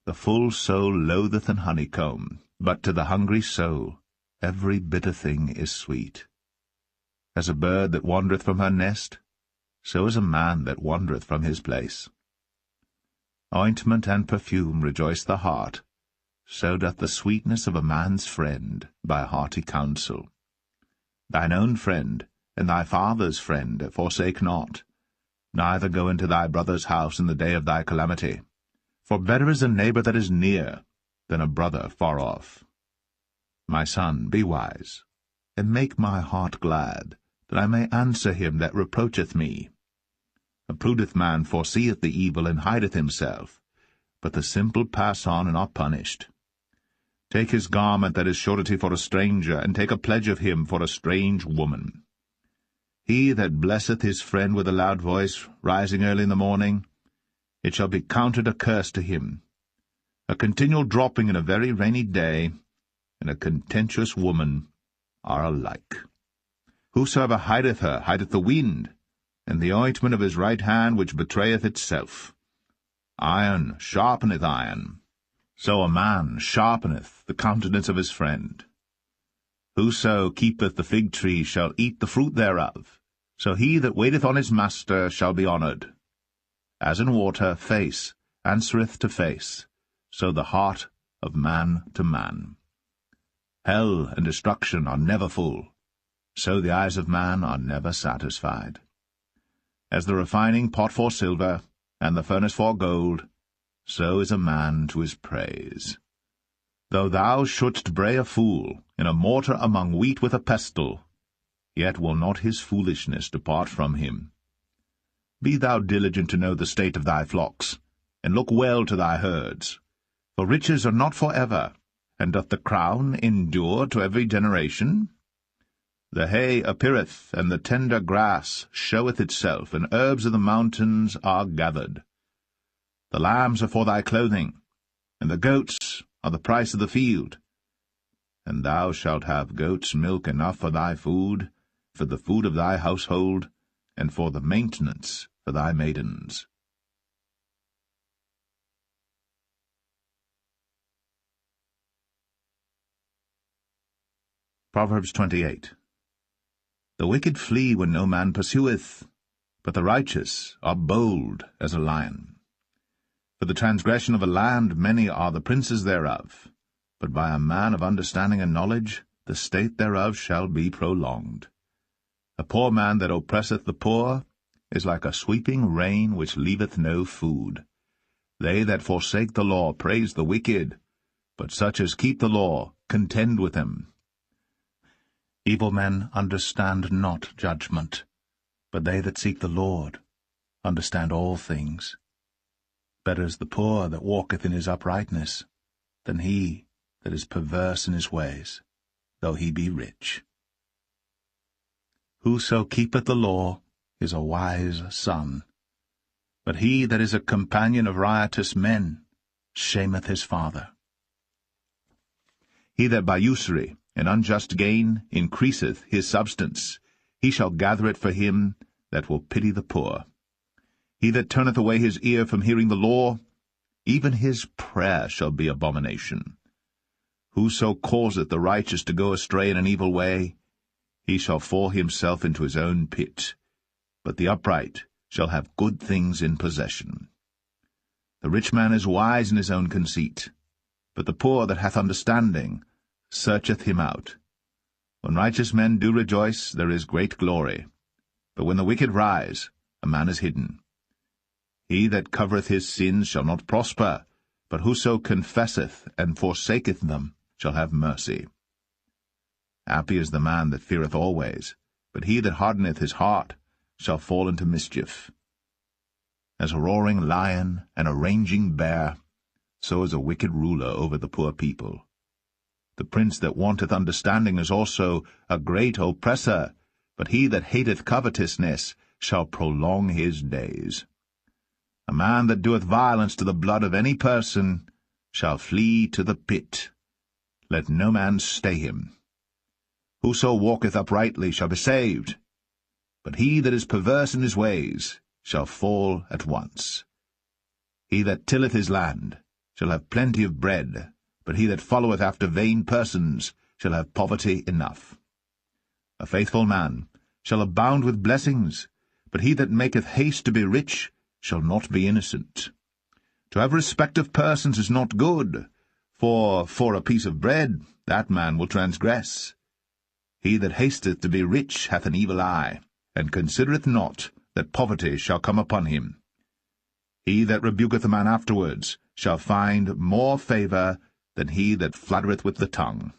The full soul loatheth an honeycomb, but to the hungry soul every bitter thing is sweet. As a bird that wandereth from her nest, so is a man that wandereth from his place. Ointment and perfume rejoice the heart, so doth the sweetness of a man's friend by hearty counsel. Thine own friend and thy father's friend forsake not, neither go into thy brother's house in the day of thy calamity. For better is a neighbor that is near than a brother far off. My son, be wise, and make my heart glad, that I may answer him that reproacheth me. A prudent man foreseeth the evil, and hideth himself, but the simple pass on and are punished. Take his garment that is surety for a stranger, and take a pledge of him for a strange woman. He that blesseth his friend with a loud voice, rising early in the morning, it shall be counted a curse to him. A continual dropping in a very rainy day, and a contentious woman are alike. Whosoever hideth her hideth the wind, and the ointment of his right hand which betrayeth itself. Iron sharpeneth iron, so a man sharpeneth the countenance of his friend. Whoso keepeth the fig tree shall eat the fruit thereof, so he that waiteth on his master shall be honoured. As in water face answereth to face, so the heart of man to man. Hell and destruction are never full, so the eyes of man are never satisfied. As the refining pot for silver, and the furnace for gold, so is a man to his praise. Though thou shouldst bray a fool in a mortar among wheat with a pestle, yet will not his foolishness depart from him. Be thou diligent to know the state of thy flocks, and look well to thy herds. For riches are not for ever, and doth the crown endure to every generation? The hay appeareth, and the tender grass showeth itself, and herbs of the mountains are gathered. The lambs are for thy clothing, and the goats are the price of the field. And thou shalt have goats' milk enough for thy food, for the food of thy household, and for the maintenance for thy maidens. Proverbs 28. The wicked flee when no man pursueth, but the righteous are bold as a lion. For the transgression of a land many are the princes thereof, but by a man of understanding and knowledge the state thereof shall be prolonged. A poor man that oppresseth the poor is like a sweeping rain which leaveth no food. They that forsake the law praise the wicked, but such as keep the law contend with them. Evil men understand not judgment, but they that seek the Lord understand all things. Better is the poor that walketh in his uprightness, than he that is perverse in his ways, though he be rich. Whoso keepeth the law is a wise son, but he that is a companion of riotous men shameth his father. He that by usury and unjust gain increaseth his substance. He shall gather it for him that will pity the poor. He that turneth away his ear from hearing the law, even his prayer shall be abomination. Whoso causeth the righteous to go astray in an evil way, he shall fall himself into his own pit, but the upright shall have good things in possession. The rich man is wise in his own conceit, but the poor that hath understanding searcheth him out. When righteous men do rejoice, there is great glory, but when the wicked rise, a man is hidden. He that covereth his sins shall not prosper, but whoso confesseth and forsaketh them shall have mercy. Happy is the man that feareth always, but he that hardeneth his heart shall fall into mischief. As a roaring lion and a raging bear, so is a wicked ruler over the poor people. The prince that wanteth understanding is also a great oppressor, but he that hateth covetousness shall prolong his days. A man that doeth violence to the blood of any person shall flee to the pit. Let no man stay him. Whoso walketh uprightly shall be saved, but he that is perverse in his ways shall fall at once. He that tilleth his land shall have plenty of bread, but he that followeth after vain persons shall have poverty enough. A faithful man shall abound with blessings, but he that maketh haste to be rich shall not be innocent. To have respect of persons is not good, for a piece of bread that man will transgress. He that hasteth to be rich hath an evil eye, and considereth not that poverty shall come upon him. He that rebuketh a man afterwards shall find more favour than he that flattereth with the tongue.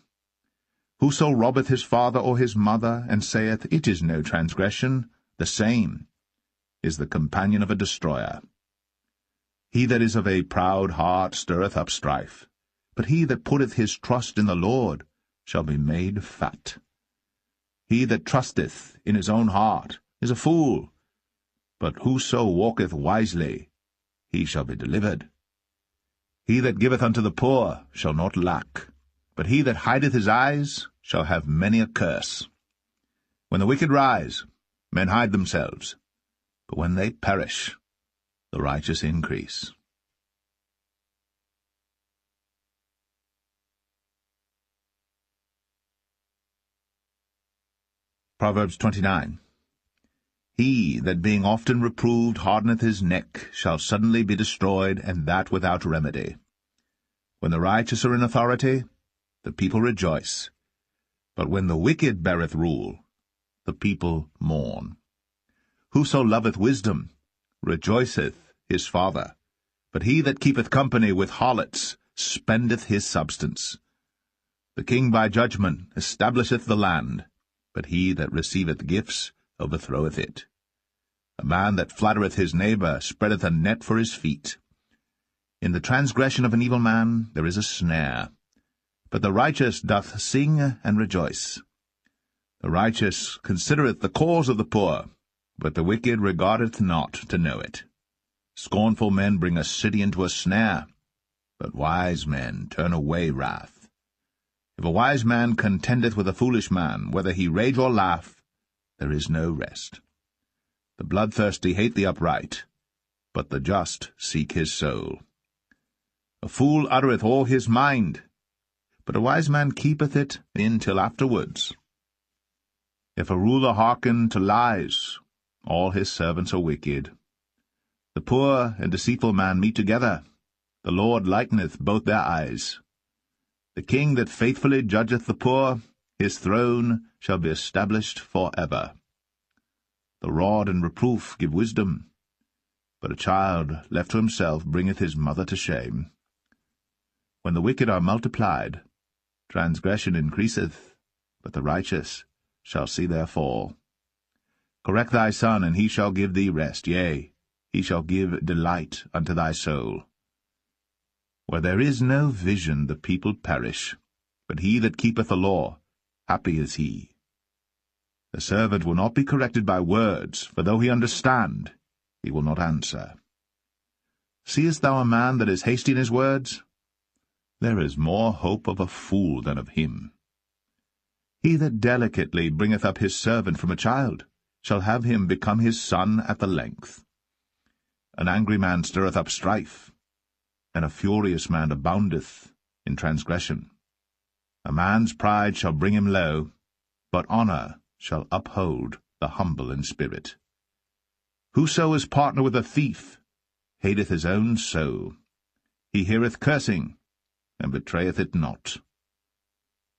Whoso robbeth his father or his mother, and saith, It is no transgression, the same is the companion of a destroyer. He that is of a proud heart stirreth up strife, but he that putteth his trust in the Lord shall be made fat. He that trusteth in his own heart is a fool, but whoso walketh wisely, he shall be delivered. He that giveth unto the poor shall not lack, but he that hideth his eyes shall have many a curse. When the wicked rise, men hide themselves, but when they perish, the righteous increase. Proverbs 29. He that being often reproved hardeneth his neck shall suddenly be destroyed, and that without remedy. When the righteous are in authority, the people rejoice, but when the wicked beareth rule, the people mourn. Whoso loveth wisdom rejoiceth his father, but he that keepeth company with harlots spendeth his substance. The king by judgment establisheth the land, but he that receiveth gifts overthroweth it. A man that flattereth his neighbour spreadeth a net for his feet. In the transgression of an evil man there is a snare, but the righteous doth sing and rejoice. The righteous considereth the cause of the poor, but the wicked regardeth not to know it. Scornful men bring a city into a snare, but wise men turn away wrath. If a wise man contendeth with a foolish man, whether he rage or laugh, there is no rest. The bloodthirsty hate the upright, but the just seek his soul. A fool uttereth all his mind, but a wise man keepeth it in till afterwards. If a ruler hearken to lies, all his servants are wicked. The poor and deceitful man meet together. The Lord lighteneth both their eyes. The king that faithfully judgeth the poor, his throne shall be established for ever. The rod and reproof give wisdom, but a child left to himself bringeth his mother to shame. When the wicked are multiplied, transgression increaseth, but the righteous shall see their fall. Correct thy son, and he shall give thee rest, yea, he shall give delight unto thy soul. Where there is no vision the people perish, but he that keepeth the law, happy is he. The servant will not be corrected by words, for though he understand, he will not answer. Seest thou a man that is hasty in his words? There is more hope of a fool than of him. He that delicately bringeth up his servant from a child shall have him become his son at the length. An angry man stirreth up strife, and a furious man aboundeth in transgression. A man's pride shall bring him low, but honour shall uphold the humble in spirit. Whoso is partner with a thief hateth his own soul. He heareth cursing, and betrayeth it not.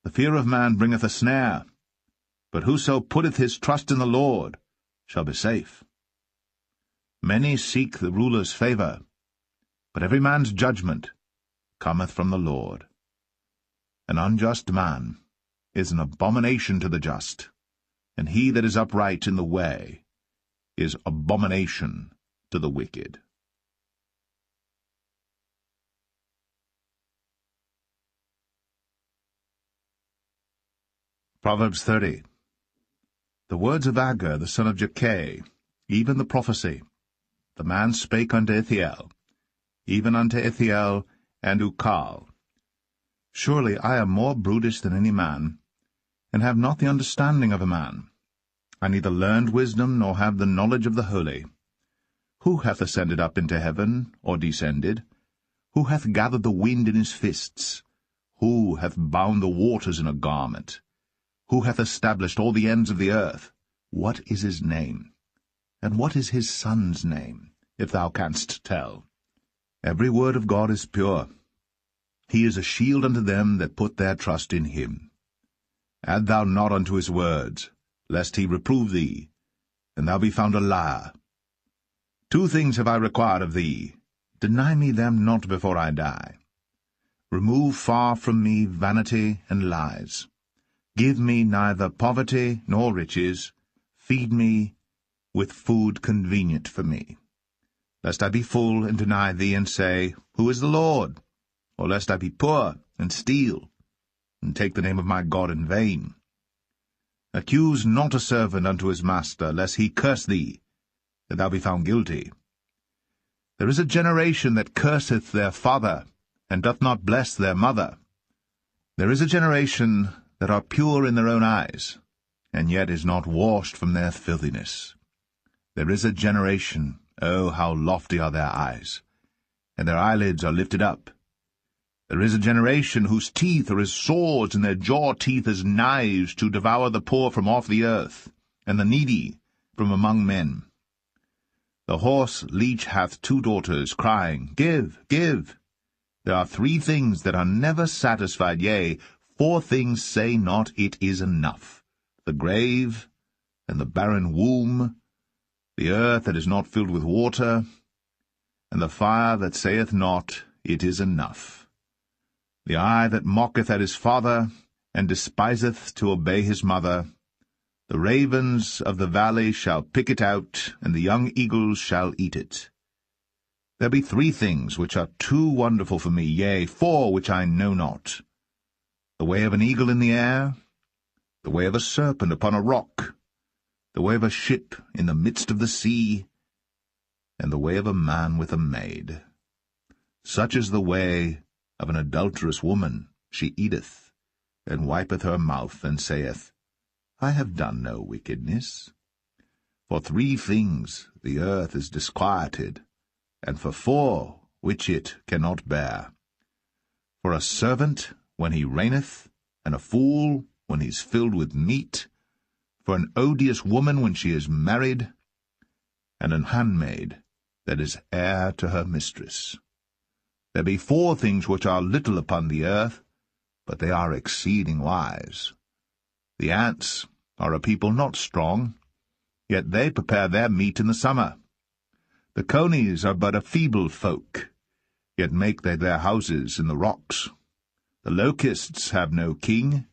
The fear of man bringeth a snare, but whoso putteth his trust in the Lord shall be safe. Many seek the ruler's favour, but every man's judgment cometh from the Lord. An unjust man is an abomination to the just, and he that is upright in the way is abomination to the wicked. Proverbs 30. The words of Agur the son of Jakeh, even the prophecy. The man spake unto Ithiel, even unto Ithiel and Ukal. Surely I am more brutish than any man, and have not the understanding of a man. I neither learned wisdom, nor have the knowledge of the holy. Who hath ascended up into heaven, or descended? Who hath gathered the wind in his fists? Who hath bound the waters in a garment? Who hath established all the ends of the earth? What is his name? And what is his son's name, if thou canst tell? Every word of God is pure. He is a shield unto them that put their trust in him. Add thou not unto his words, lest he reprove thee, and thou be found a liar. 2 things have I required of thee. Deny me them not before I die. Remove far from me vanity and lies. Give me neither poverty nor riches. Feed me with food convenient for me. Lest I be full and deny thee, and say, Who is the Lord? Or lest I be poor and steal, and take the name of my God in vain. Accuse not a servant unto his master, lest he curse thee, that thou be found guilty. There is a generation that curseth their father, and doth not bless their mother. There is a generation that are pure in their own eyes, and yet is not washed from their filthiness. There is a generation, oh, how lofty are their eyes, and their eyelids are lifted up. There is a generation whose teeth are as swords, and their jaw teeth as knives, to devour the poor from off the earth, and the needy from among men. The horse leech hath 2 daughters, crying, Give, give. There are 3 things that are never satisfied, yea, 4 things say not, It is enough. The grave, and the barren womb, the earth that is not filled with water, and the fire that saith not, It is enough. The eye that mocketh at his father, and despiseth to obey his mother. The ravens of the valley shall pick it out, and the young eagles shall eat it. There be 3 things which are too wonderful for me, yea, 4 which I know not. The way of an eagle in the air, the way of a serpent upon a rock, the way of a ship in the midst of the sea, and the way of a man with a maid. Such is the way of an adulterous woman. She eateth, and wipeth her mouth, and saith, I have done no wickedness. For 3 things the earth is disquieted, and for 4 which it cannot bear. For a servant when he reigneth, and a fool when he is filled with meat, for an odious woman when she is married, and an handmaid that is heir to her mistress. There be 4 things which are little upon the earth, but they are exceeding wise. The ants are a people not strong, yet they prepare their meat in the summer. The conies are but a feeble folk, yet make they their houses in the rocks. The locusts have no king,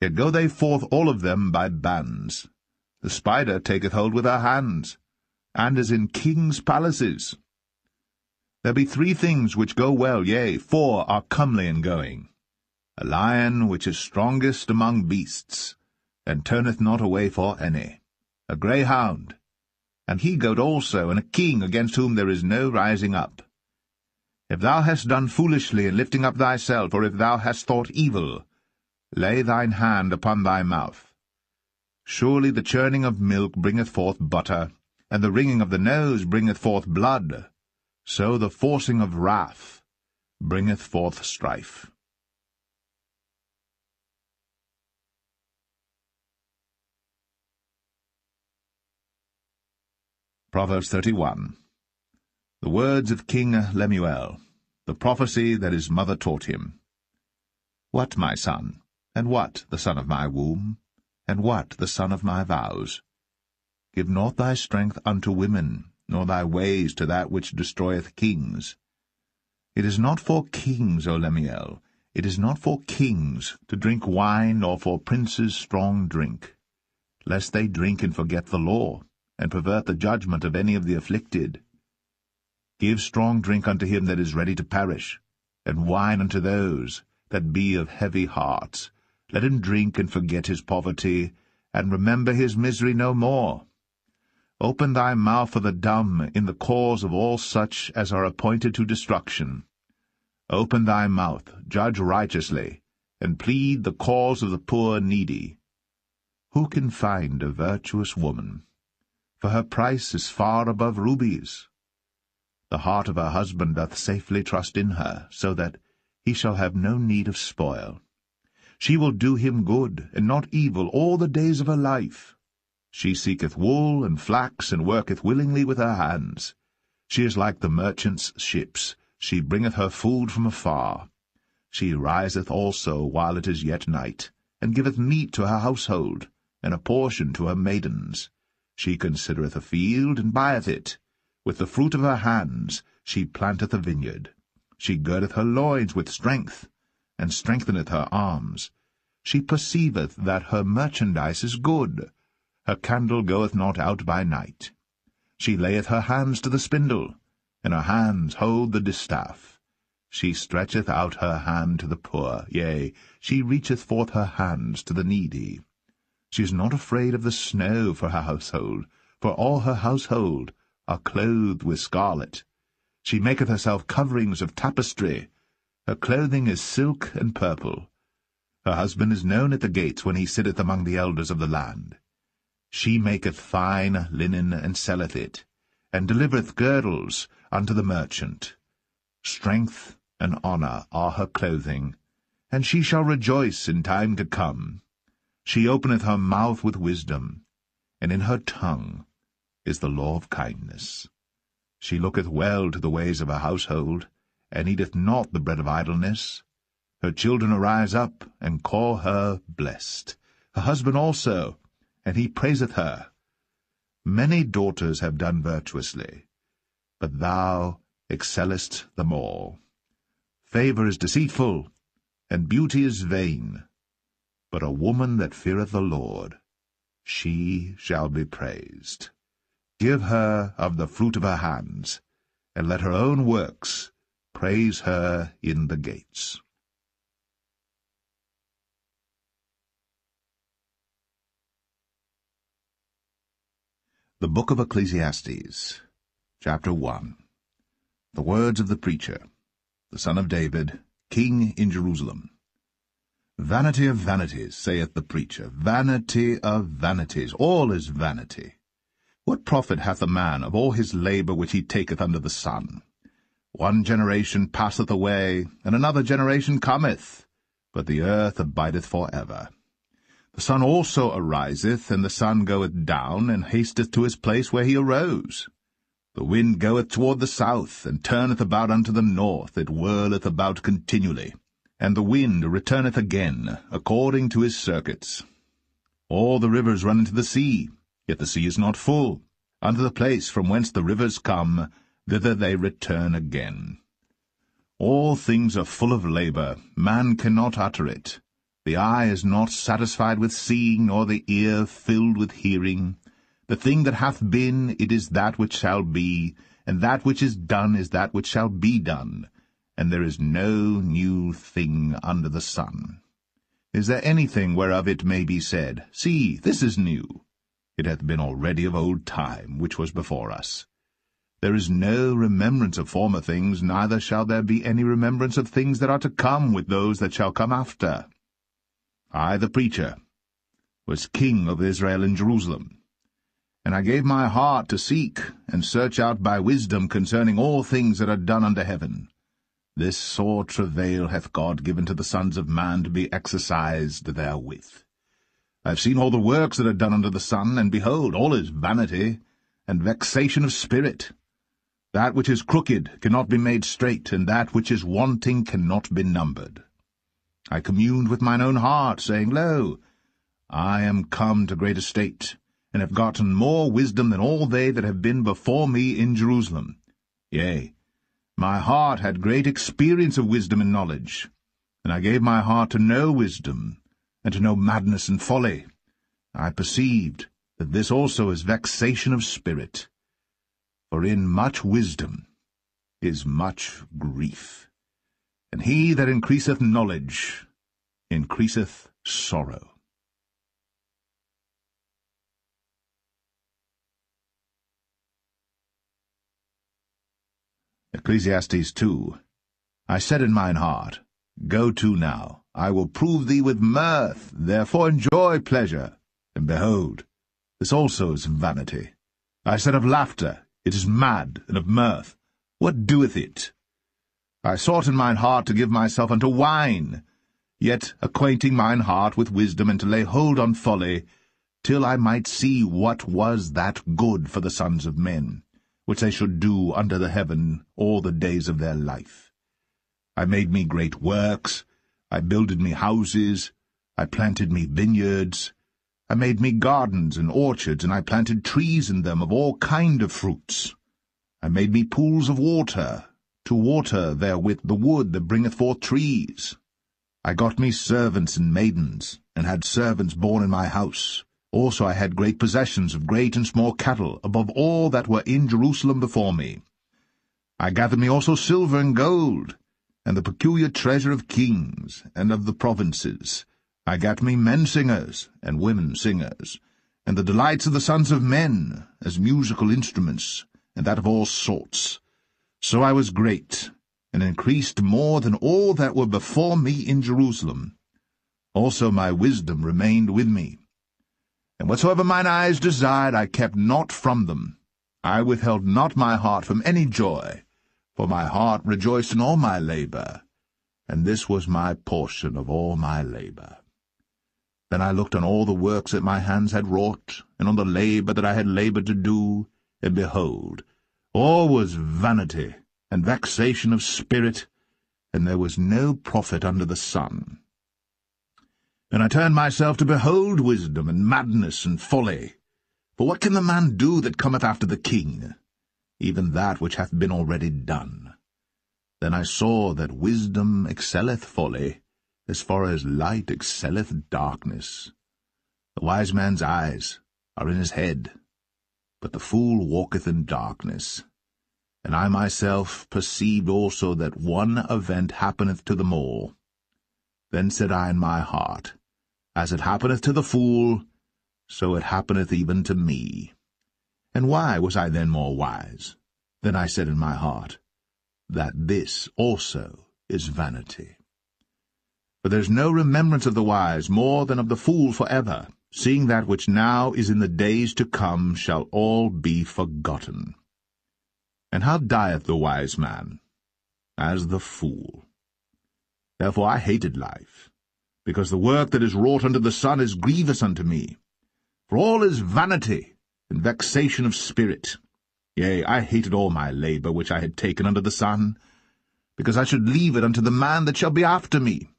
yet go they forth all of them by bands. The spider taketh hold with her hands, and is in kings' palaces. There be 3 things which go well, yea, 4 are comely in going. A lion which is strongest among beasts, and turneth not away for any. A greyhound, and he-goat also, and a king against whom there is no rising up. If thou hast done foolishly in lifting up thyself, or if thou hast thought evil, Lay thine hand upon thy mouth. Surely the churning of milk bringeth forth butter, and the wringing of the nose bringeth forth blood. So the forcing of wrath bringeth forth strife. Proverbs 31. The words of King Lemuel, the prophecy that his mother taught him. What, my son, and what, the son of my womb, and what, the son of my vows? Give not thy strength unto women, nor thy ways to that which destroyeth kings. It is not for kings, O Lemuel, it is not for kings to drink wine, nor for princes strong drink, lest they drink and forget the law, and pervert the judgment of any of the afflicted. Give strong drink unto him that is ready to perish, and wine unto those that be of heavy hearts. Let him drink and forget his poverty, and remember his misery no more. Open thy mouth for the dumb in the cause of all such as are appointed to destruction. Open thy mouth, judge righteously, and plead the cause of the poor needy. Who can find a virtuous woman? For her price is far above rubies. The heart of her husband doth safely trust in her, so that he shall have no need of spoil. She will do him good, and not evil, all the days of her life. She seeketh wool and flax, and worketh willingly with her hands. She is like the merchant's ships. She bringeth her food from afar. She riseth also while it is yet night, and giveth meat to her household, and a portion to her maidens. She considereth a field, and buyeth it. With the fruit of her hands she planteth a vineyard. She girdeth her loins with strength, and strengtheneth her arms. She perceiveth that her merchandise is good. Her candle goeth not out by night. She layeth her hands to the spindle, and her hands hold the distaff. She stretcheth out her hand to the poor, yea, she reacheth forth her hands to the needy. She is not afraid of the snow for her household, for all her household are clothed with scarlet. She maketh herself coverings of tapestry. Her clothing is silk and purple. Her husband is known at the gates when he sitteth among the elders of the land. She maketh fine linen, and selleth it, and delivereth girdles unto the merchant. Strength and honour are her clothing, and she shall rejoice in time to come. She openeth her mouth with wisdom, and in her tongue is the law of kindness. She looketh well to the ways of her household, and eateth not the bread of idleness. Her children arise up, and call her blessed. Her husband also, and he praiseth her. Many daughters have done virtuously, but thou excellest them all. Favour is deceitful, and beauty is vain, but a woman that feareth the Lord, she shall be praised. Give her of the fruit of her hands, and let her own works praise her in the gates. The Book of Ecclesiastes, Chapter 1. The words of the preacher, the son of David, king in Jerusalem. Vanity of vanities, saith the preacher, vanity of vanities, all is vanity. What profit hath a man of all his labour which he taketh under the sun? One generation passeth away, and another generation cometh, but the earth abideth for ever. The sun also ariseth, and the sun goeth down, and hasteth to his place where he arose. The wind goeth toward the south, and turneth about unto the north, it whirleth about continually. And the wind returneth again, according to his circuits. All the rivers run into the sea, yet the sea is not full. Unto the place from whence the rivers come, thither they return again. All things are full of labour, man cannot utter it. The eye is not satisfied with seeing, nor the ear filled with hearing. The thing that hath been, it is that which shall be, and that which is done is that which shall be done, and there is no new thing under the sun. Is there anything whereof it may be said, See, this is new? It hath been already of old time, which was before us. There is no remembrance of former things, neither shall there be any remembrance of things that are to come with those that shall come after. I the preacher, was king of Israel in Jerusalem. And I gave my heart to seek and search out by wisdom concerning all things that are done under heaven. This sore travail hath God given to the sons of man to be exercised therewith. I have seen all the works that are done under the sun, and behold, all is vanity and vexation of spirit. That which is crooked cannot be made straight, and that which is wanting cannot be numbered. I communed with mine own heart, saying, Lo, I am come to great estate, and have gotten more wisdom than all they that have been before me in Jerusalem. Yea, my heart had great experience of wisdom and knowledge, and I gave my heart to know wisdom, and to know madness and folly. I perceived that this also is vexation of spirit. For in much wisdom is much grief, and he that increaseth knowledge increaseth sorrow. Ecclesiastes 2. I said in mine heart, Go to now, I will prove thee with mirth, therefore enjoy pleasure. And behold, this also is vanity. I said of laughter, It is mad, and of mirth, what doeth it? I sought in mine heart to give myself unto wine, yet acquainting mine heart with wisdom, and to lay hold on folly, till I might see what was that good for the sons of men, which they should do under the heaven all the days of their life. I made me great works, I builded me houses, I planted me vineyards, I made me gardens and orchards, and I planted trees in them of all kind of fruits. I made me pools of water, to water therewith the wood that bringeth forth trees. I got me servants and maidens, and had servants born in my house. Also I had great possessions of great and small cattle, above all that were in Jerusalem before me. I gathered me also silver and gold, and the peculiar treasure of kings and of the provinces. I gat me men singers and women singers, and the delights of the sons of men, as musical instruments, and that of all sorts. So I was great, and increased more than all that were before me in Jerusalem. Also my wisdom remained with me. And whatsoever mine eyes desired I kept not from them. I withheld not my heart from any joy, for my heart rejoiced in all my labor, and this was my portion of all my labor. Then I looked on all the works that my hands had wrought, and on the labor that I had labored to do, and behold, all was vanity and vexation of spirit, and there was no profit under the sun. And I turned myself to behold wisdom, and madness, and folly. For what can the man do that cometh after the king? Even that which hath been already done. Then I saw that wisdom excelleth folly, as far as light excelleth darkness. The wise man's eyes are in his head, but the fool walketh in darkness. And I myself perceived also that one event happeneth to them all. Then said I in my heart, As it happeneth to the fool, so it happeneth even to me. And why was I then more wise? Then I said in my heart, That this also is vanity. For there is no remembrance of the wise more than of the fool forever, seeing that which now is in the days to come shall all be forgotten. And how dieth the wise man? As the fool. Therefore I hated life, because the work that is wrought under the sun is grievous unto me. For all is vanity and vexation of spirit. Yea, I hated all my labor which I had taken under the sun, because I should leave it unto the man that shall be after me.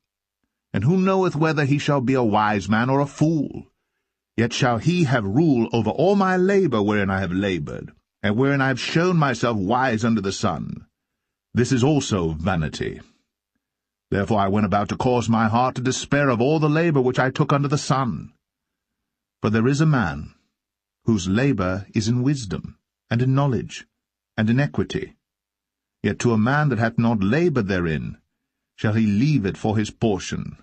And who knoweth whether he shall be a wise man or a fool? Yet shall he have rule over all my labor wherein I have labored, and wherein I have shown myself wise under the sun. This is also vanity. Therefore I went about to cause my heart to despair of all the labor which I took under the sun. For there is a man whose labor is in wisdom, and in knowledge, and in equity. Yet to a man that hath not labored therein shall he leave it for his portion.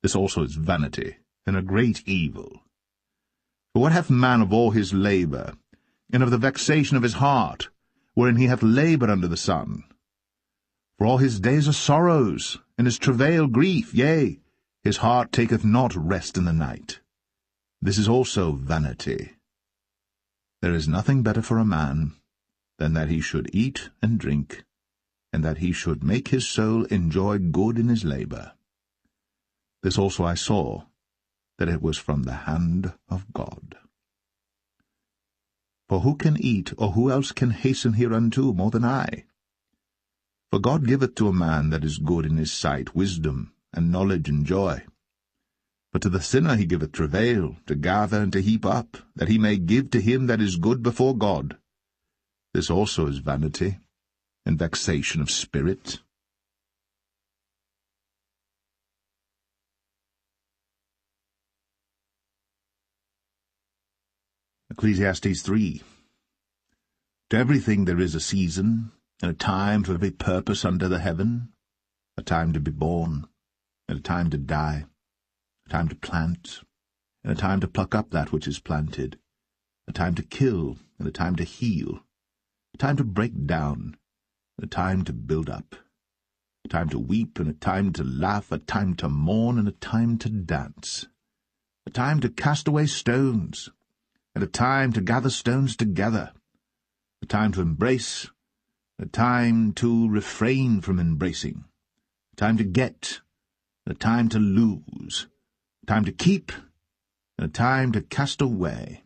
This also is vanity, and a great evil. For what hath man of all his labor, and of the vexation of his heart, wherein he hath labored under the sun? For all his days are sorrows, and his travail grief, yea, His heart taketh not rest in the night. This is also vanity. There is nothing better for a man than that he should eat and drink, and that he should make his soul enjoy good in his labor. This also I saw, that it was from the hand of God. For who can eat, or who else can hasten hereunto more than I? For God giveth to a man that is good in his sight wisdom, and knowledge, and joy. But to the sinner he giveth travail, to gather and to heap up, that he may give to him that is good before God. This also is vanity, and vexation of spirit. Ecclesiastes 3. To everything there is a season, and a time for every purpose under the heaven, a time to be born, and a time to die, a time to plant, and a time to pluck up that which is planted, a time to kill, and a time to heal, a time to break down, and a time to build up, a time to weep, and a time to laugh, a time to mourn, and a time to dance, a time to cast away stones, and a time to gather stones together, a time to embrace, a time to refrain from embracing, a time to get, a time to lose, a time to keep, and a time to cast away,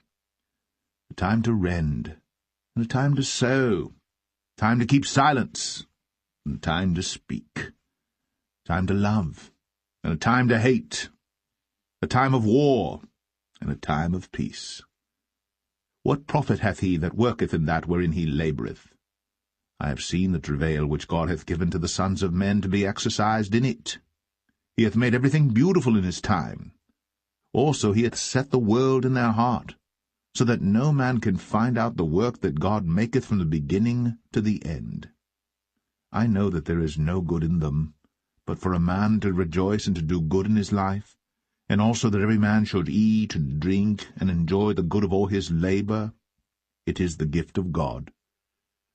a time to rend, and a time to sow, a time to keep silence, and a time to speak, a time to love, and a time to hate, a time of war, and a time of peace. What profit hath he that worketh in that wherein he laboureth? I have seen the travail which God hath given to the sons of men to be exercised in it. He hath made everything beautiful in his time. Also he hath set the world in their heart, so that no man can find out the work that God maketh from the beginning to the end. I know that there is no good in them, but for a man to rejoice and to do good in his life, and also that every man should eat and drink and enjoy the good of all his labour. It is the gift of God.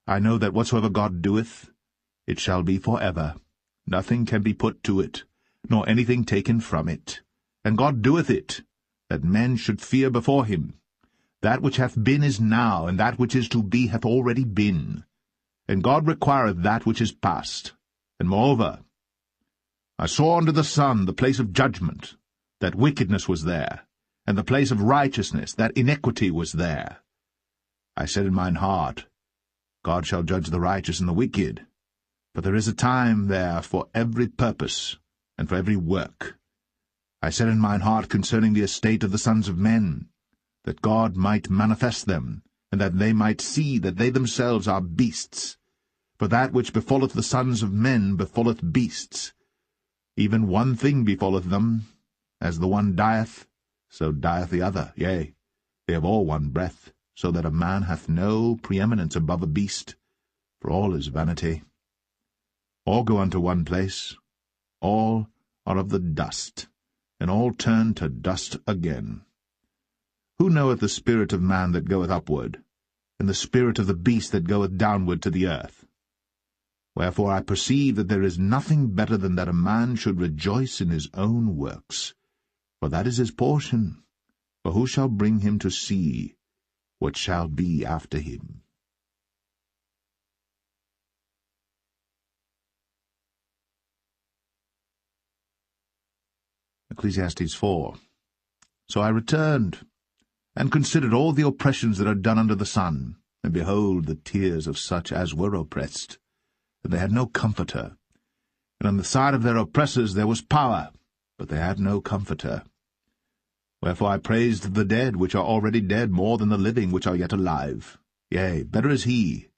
I know that whatsoever God doeth, it shall be for ever. Nothing can be put to it, nor anything taken from it. And God doeth it, that men should fear before him. That which hath been is now, and that which is to be hath already been. And God requireth that which is past. And moreover, I saw under the sun the place of judgment, that wickedness was there, and the place of righteousness, that iniquity was there. I said in mine heart, God shall judge the righteous and the wicked, for there is a time there for every purpose, and for every work. I said in mine heart concerning the estate of the sons of men, that God might manifest them, and that they might see that they themselves are beasts. For that which befalleth the sons of men befalleth beasts. Even one thing befalleth them. As the one dieth, so dieth the other. Yea, they have all one breath, so that a man hath no preeminence above a beast, for all is vanity. All go unto one place, all are of the dust, and all turn to dust again. Who knoweth the spirit of man that goeth upward, and the spirit of the beast that goeth downward to the earth? Wherefore I perceive that there is nothing better than that a man should rejoice in his own works, for that is his portion. For who shall bring him to see what shall be after him? Ecclesiastes 4. So I returned, and considered all the oppressions that are done under the sun, and behold the tears of such as were oppressed, and they had no comforter. And on the side of their oppressors there was power, but they had no comforter. Wherefore I praised the dead which are already dead more than the living which are yet alive. Yea, better is he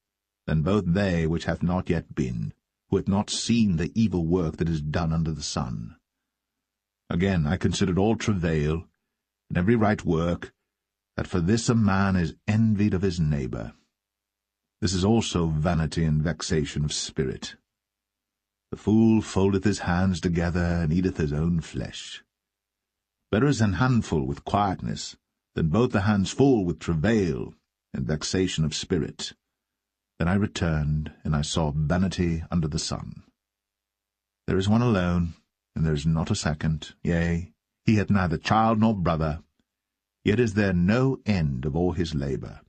than both they which hath not yet been, who hath not seen the evil work that is done under the sun. Again I considered all travail, and every right work, that for this a man is envied of his neighbour. This is also vanity and vexation of spirit. The fool foldeth his hands together, and eateth his own flesh. Better is an handful with quietness, than both the hands full with travail and vexation of spirit. Then I returned, and I saw vanity under the sun. There is one alone, and there is not a second. Yea, he hath neither child nor brother, yet is there no end of all his labour.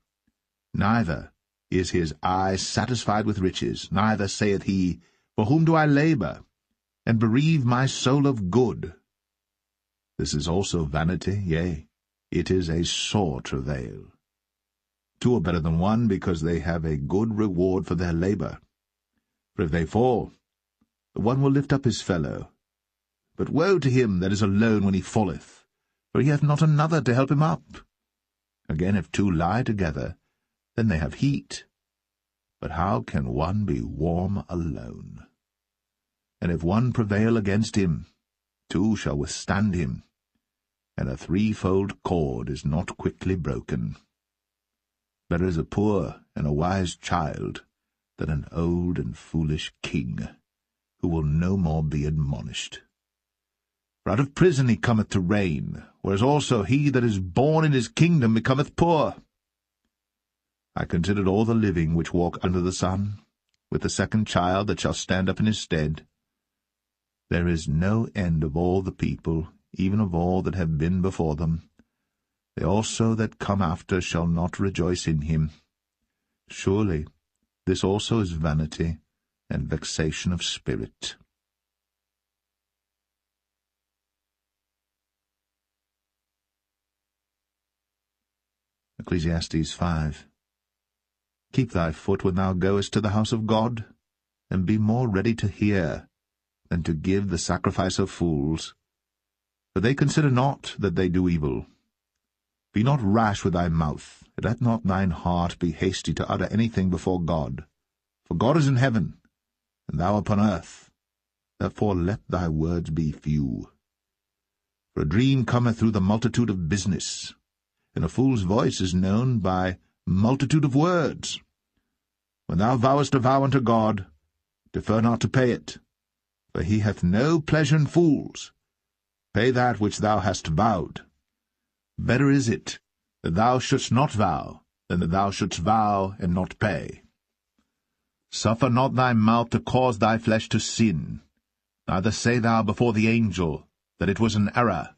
Neither is his eye satisfied with riches, neither saith he, For whom do I labour, and bereave my soul of good? This is also vanity, yea, it is a sore travail. Two are better than one, because they have a good reward for their labour. For if they fall, the one will lift up his fellow. But woe to him that is alone when he falleth, for he hath not another to help him up. Again, if two lie together, then they have heat. But how can one be warm alone? And if one prevail against him, two shall withstand him, and a threefold cord is not quickly broken. Better is a poor and a wise child than an old and foolish king, who will no more be admonished. For out of prison he cometh to reign, whereas also he that is born in his kingdom becometh poor. I considered all the living which walk under the sun, with the second child that shall stand up in his stead. There is no end of all the people, even of all that have been before them. They also that come after shall not rejoice in him. Surely this also is vanity and vexation of spirit. Ecclesiastes 5. Keep thy foot when thou goest to the house of God, and be more ready to hear than to give the sacrifice of fools. For they consider not that they do evil. Be not rash with thy mouth, and let not thine heart be hasty to utter anything before God. For God is in heaven, and thou upon earth. Therefore let thy words be few. For a dream cometh through the multitude of business, and a fool's voice is known by multitude of words. When thou vowest a vow unto God, defer not to pay it, for he hath no pleasure in fools. Pay that which thou hast vowed. Better is it that thou shouldst not vow, than that thou shouldst vow and not pay. Suffer not thy mouth to cause thy flesh to sin, neither say thou before the angel that it was an error.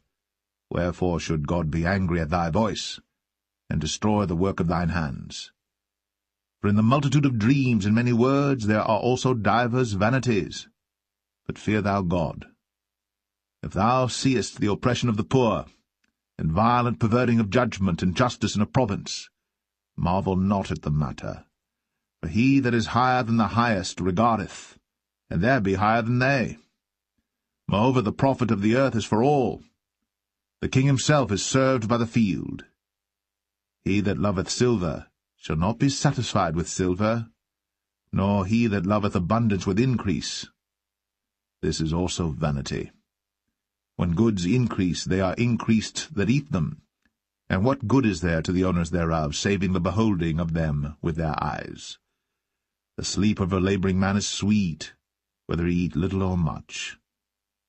Wherefore should God be angry at thy voice, and destroy the work of thine hands? For in the multitude of dreams and many words there are also divers vanities. But fear thou God. If thou seest the oppression of the poor, and violent perverting of judgment and justice in a province, marvel not at the matter. For he that is higher than the highest regardeth, and there be higher than they. Moreover, the profit of the earth is for all. The king himself is served by the field. He that loveth silver shall not be satisfied with silver, nor he that loveth abundance with increase. This is also vanity. When goods increase, they are increased that eat them. And what good is there to the owners thereof, saving the beholding of them with their eyes? The sleep of a labouring man is sweet, whether he eat little or much.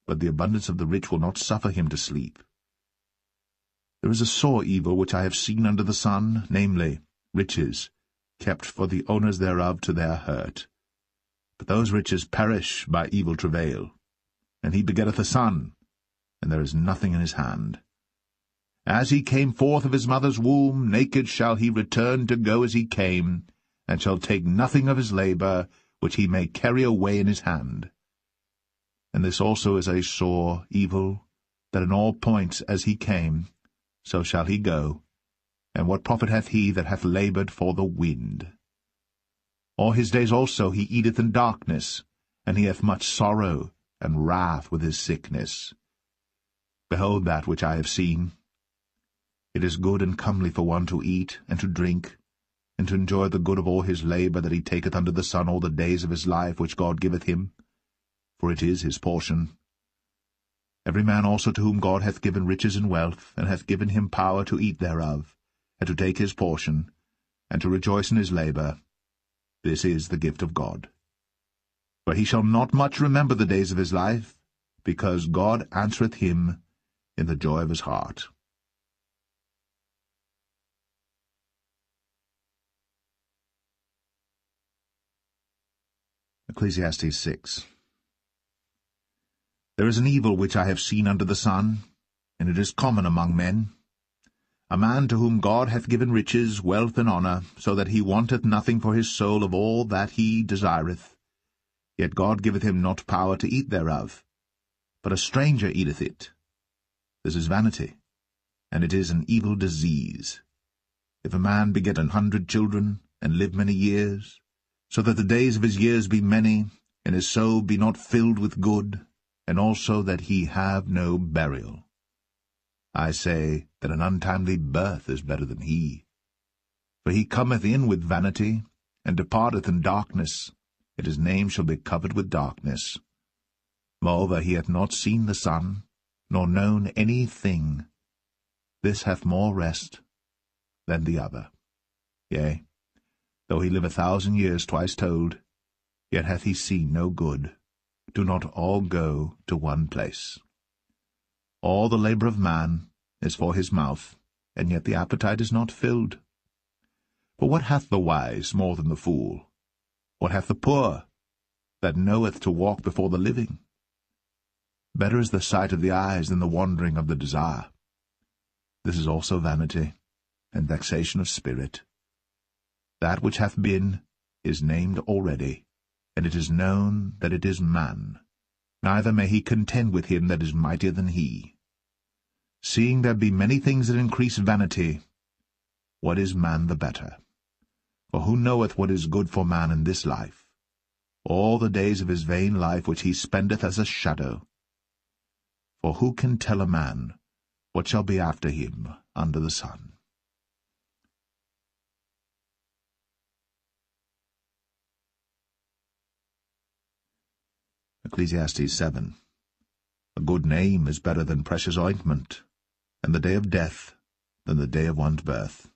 But the abundance of the rich will not suffer him to sleep. There is a sore evil which I have seen under the sun, namely, riches, kept for the owners thereof to their hurt. But those riches perish by evil travail. And he begetteth a son, and there is nothing in his hand. As he came forth of his mother's womb, naked shall he return to go as he came, and shall take nothing of his labour, which he may carry away in his hand. And this also is a sore evil, that in all points as he came, so shall he go. And what profit hath he that hath laboured for the wind? All his days also he eateth in darkness, and he hath much sorrow and wrath with his sickness. Behold that which I have seen. It is good and comely for one to eat and to drink, and to enjoy the good of all his labour that he taketh under the sun all the days of his life which God giveth him, for it is his portion. Every man also to whom God hath given riches and wealth, and hath given him power to eat thereof, and to take his portion, and to rejoice in his labour, this is the gift of God. For he shall not much remember the days of his life, because God answereth him in the joy of his heart. Ecclesiastes 6. There is an evil which I have seen under the sun, and it is common among men. A man to whom God hath given riches, wealth, and honour, so that he wanteth nothing for his soul of all that he desireth. Yet God giveth him not power to eat thereof, but a stranger eateth it. This is vanity, and it is an evil disease. If a man beget 100 children, and live many years, so that the days of his years be many, and his soul be not filled with good, and also that he have no burial. I say that an untimely birth is better than he. For he cometh in with vanity, and departeth in darkness, and his name shall be covered with darkness. Moreover, he hath not seen the sun, nor known any thing. This hath more rest than the other. Yea, though he live 1,000 years twice told, yet hath he seen no good. Do not all go to one place. All the labour of man is for his mouth, and yet the appetite is not filled. For what hath the wise more than the fool? What hath the poor, that knoweth to walk before the living? Better is the sight of the eyes than the wandering of the desire. This is also vanity, and vexation of spirit. That which hath been is named already, and it is known that it is man. Neither may he contend with him that is mightier than he. Seeing there be many things that increase vanity, what is man the better? For who knoweth what is good for man in this life? All the days of his vain life which he spendeth as a shadow. For who can tell a man what shall be after him under the sun? Ecclesiastes 7. A good name is better than precious ointment, and the day of death than the day of one's birth.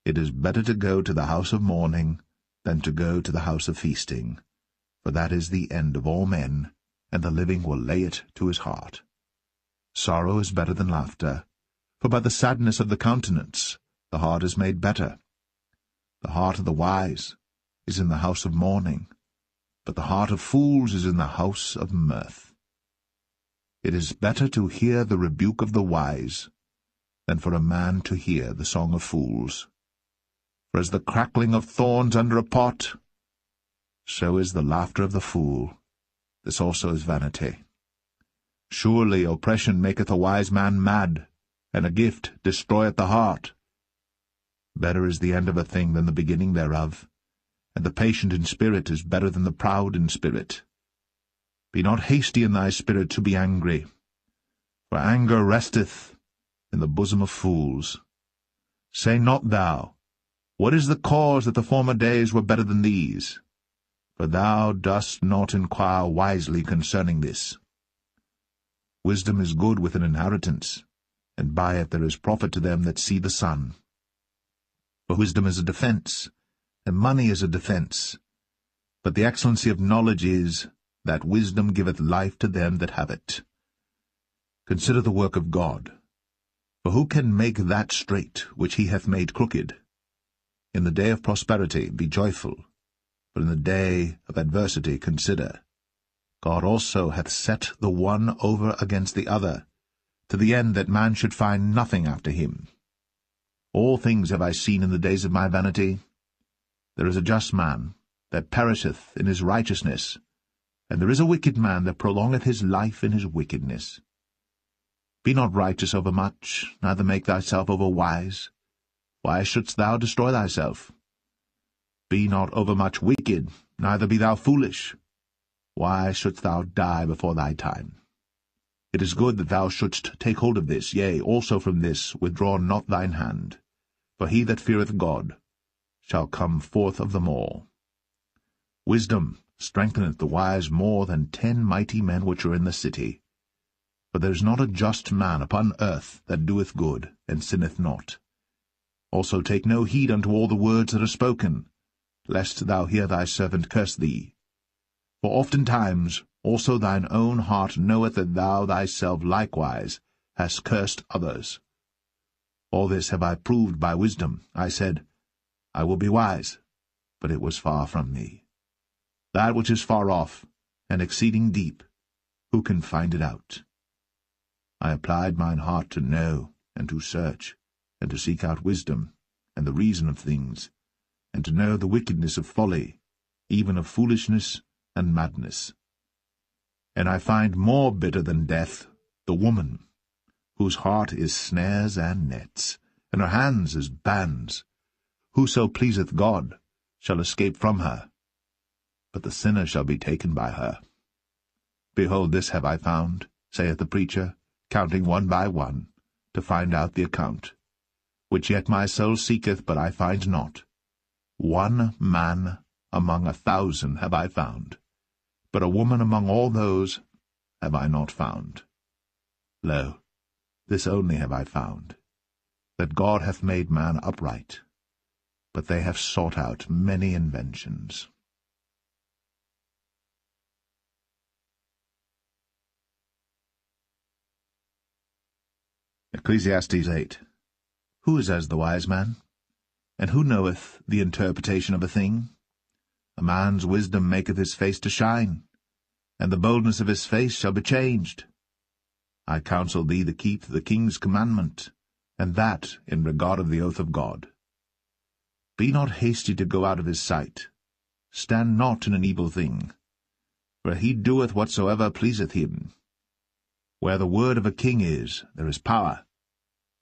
It is better to go to the house of mourning than to go to the house of feasting, for that is the end of all men, and the living will lay it to his heart. Sorrow is better than laughter, for by the sadness of the countenance the heart is made better. The heart of the wise is in the house of mourning, but the heart of fools is in the house of mirth. It is better to hear the rebuke of the wise than for a man to hear the song of fools. For as the crackling of thorns under a pot, so is the laughter of the fool. This also is vanity. Surely oppression maketh a wise man mad, and a gift destroyeth the heart. Better is the end of a thing than the beginning thereof, and the patient in spirit is better than the proud in spirit. Be not hasty in thy spirit to be angry, for anger resteth in the bosom of fools. Say not thou, What is the cause that the former days were better than these? For thou dost not inquire wisely concerning this. Wisdom is good with an inheritance, and by it there is profit to them that see the sun. For wisdom is a defence, and money is a defence. But the excellency of knowledge is, that wisdom giveth life to them that have it. Consider the work of God. For who can make that straight which he hath made crooked? In the day of prosperity be joyful, but in the day of adversity consider. God also hath set the one over against the other, to the end that man should find nothing after him. All things have I seen in the days of my vanity. There is a just man, that perisheth in his righteousness, and there is a wicked man that prolongeth his life in his wickedness. Be not righteous over much, neither make thyself over wise. Why shouldst thou destroy thyself? Be not overmuch wicked, neither be thou foolish. Why shouldst thou die before thy time? It is good that thou shouldst take hold of this, yea, also from this withdraw not thine hand. For he that feareth God shall come forth of them all. Wisdom strengtheneth the wise more than 10 mighty men which are in the city. For there is not a just man upon earth that doeth good, and sinneth not. Also take no heed unto all the words that are spoken, lest thou hear thy servant curse thee. For oftentimes also thine own heart knoweth that thou thyself likewise hast cursed others. All this have I proved by wisdom. I said, I will be wise, but it was far from me. That which is far off, and exceeding deep, Who can find it out? I applied mine heart to know, and to search, and to seek out wisdom, and the reason of things, and to know the wickedness of folly, even of foolishness and madness. And I find more bitter than death the woman, whose heart is snares and nets, and her hands as bands. Whoso pleaseth God shall escape from her, but the sinner shall be taken by her. Behold, this have I found, saith the preacher, counting one by one, to find out the account, which yet my soul seeketh, but I find not. One man among 1,000 have I found, but a woman among all those have I not found. Lo, this only have I found, that God hath made man upright, but they have sought out many inventions. Ecclesiastes 8. Who is as the wise man? And who knoweth the interpretation of a thing? A man's wisdom maketh his face to shine, and the boldness of his face shall be changed. I counsel thee to keep the king's commandment, and that in regard of the oath of God. Be not hasty to go out of his sight. Stand not in an evil thing, for he doeth whatsoever pleaseth him. Where the word of a king is, there is power.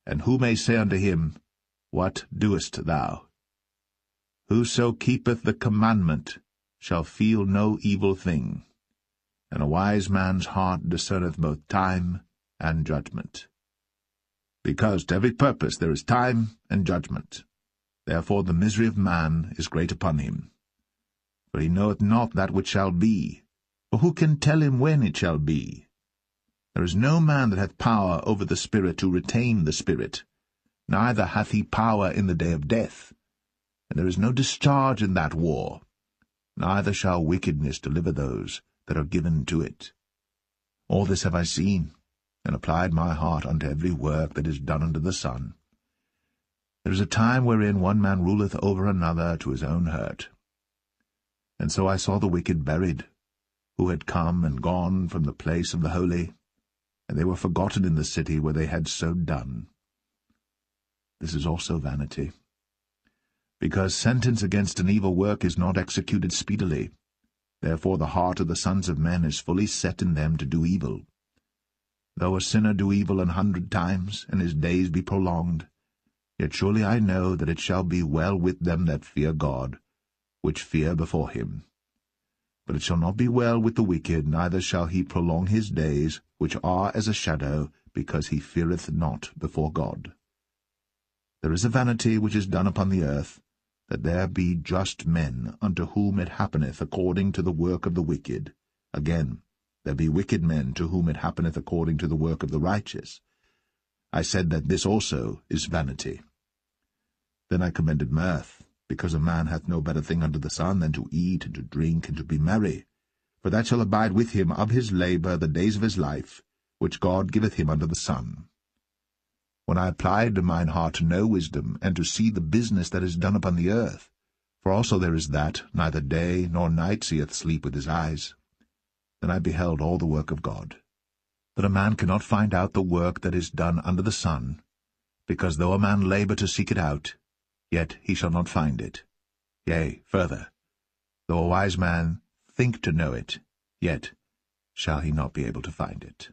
And who may say unto him, What doest thou? Whoso keepeth the commandment shall feel no evil thing, and a wise man's heart discerneth both time and judgment. Because to every purpose there is time and judgment. Therefore the misery of man is great upon him. For he knoweth not that which shall be, for who can tell him when it shall be? There is no man that hath power over the spirit to retain the spirit, neither hath he power in the day of death. And there is no discharge in that war, neither shall wickedness deliver those that are given to it. All this have I seen, and applied my heart unto every work that is done under the sun. There is a time wherein one man ruleth over another to his own hurt. And so I saw the wicked buried, who had come and gone from the place of the holy, and they were forgotten in the city where they had so done. This is also vanity. Because sentence against an evil work is not executed speedily, therefore the heart of the sons of men is fully set in them to do evil. Though a sinner do evil 100 times, and his days be prolonged, yet surely I know that it shall be well with them that fear God, which fear before him. But it shall not be well with the wicked, neither shall he prolong his days, which are as a shadow, because he feareth not before God. There is a vanity which is done upon the earth, that there be just men, unto whom it happeneth according to the work of the wicked. Again, there be wicked men, to whom it happeneth according to the work of the righteous. I said that this also is vanity. Then I commended mirth, because a man hath no better thing under the sun than to eat and to drink and to be merry, for that shall abide with him of his labour the days of his life, which God giveth him under the sun. When I applied mine heart to know wisdom, and to see the business that is done upon the earth, for also there is that, neither day nor night seeth sleep with his eyes, then I beheld all the work of God, that a man cannot find out the work that is done under the sun, because though a man labour to seek it out, yet he shall not find it. Yea, further, though a wise man think to know it, yet shall he not be able to find it.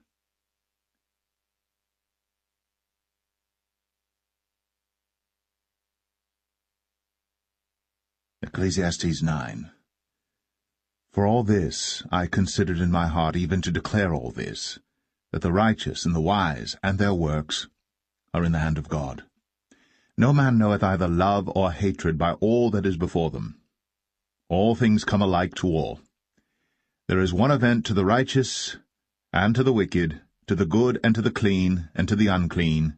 Ecclesiastes 9. For all this I considered in my heart, even to declare all this, that the righteous and the wise and their works are in the hand of God. No man knoweth either love or hatred by all that is before them. All things come alike to all. There is one event to the righteous and to the wicked, to the good and to the clean and to the unclean,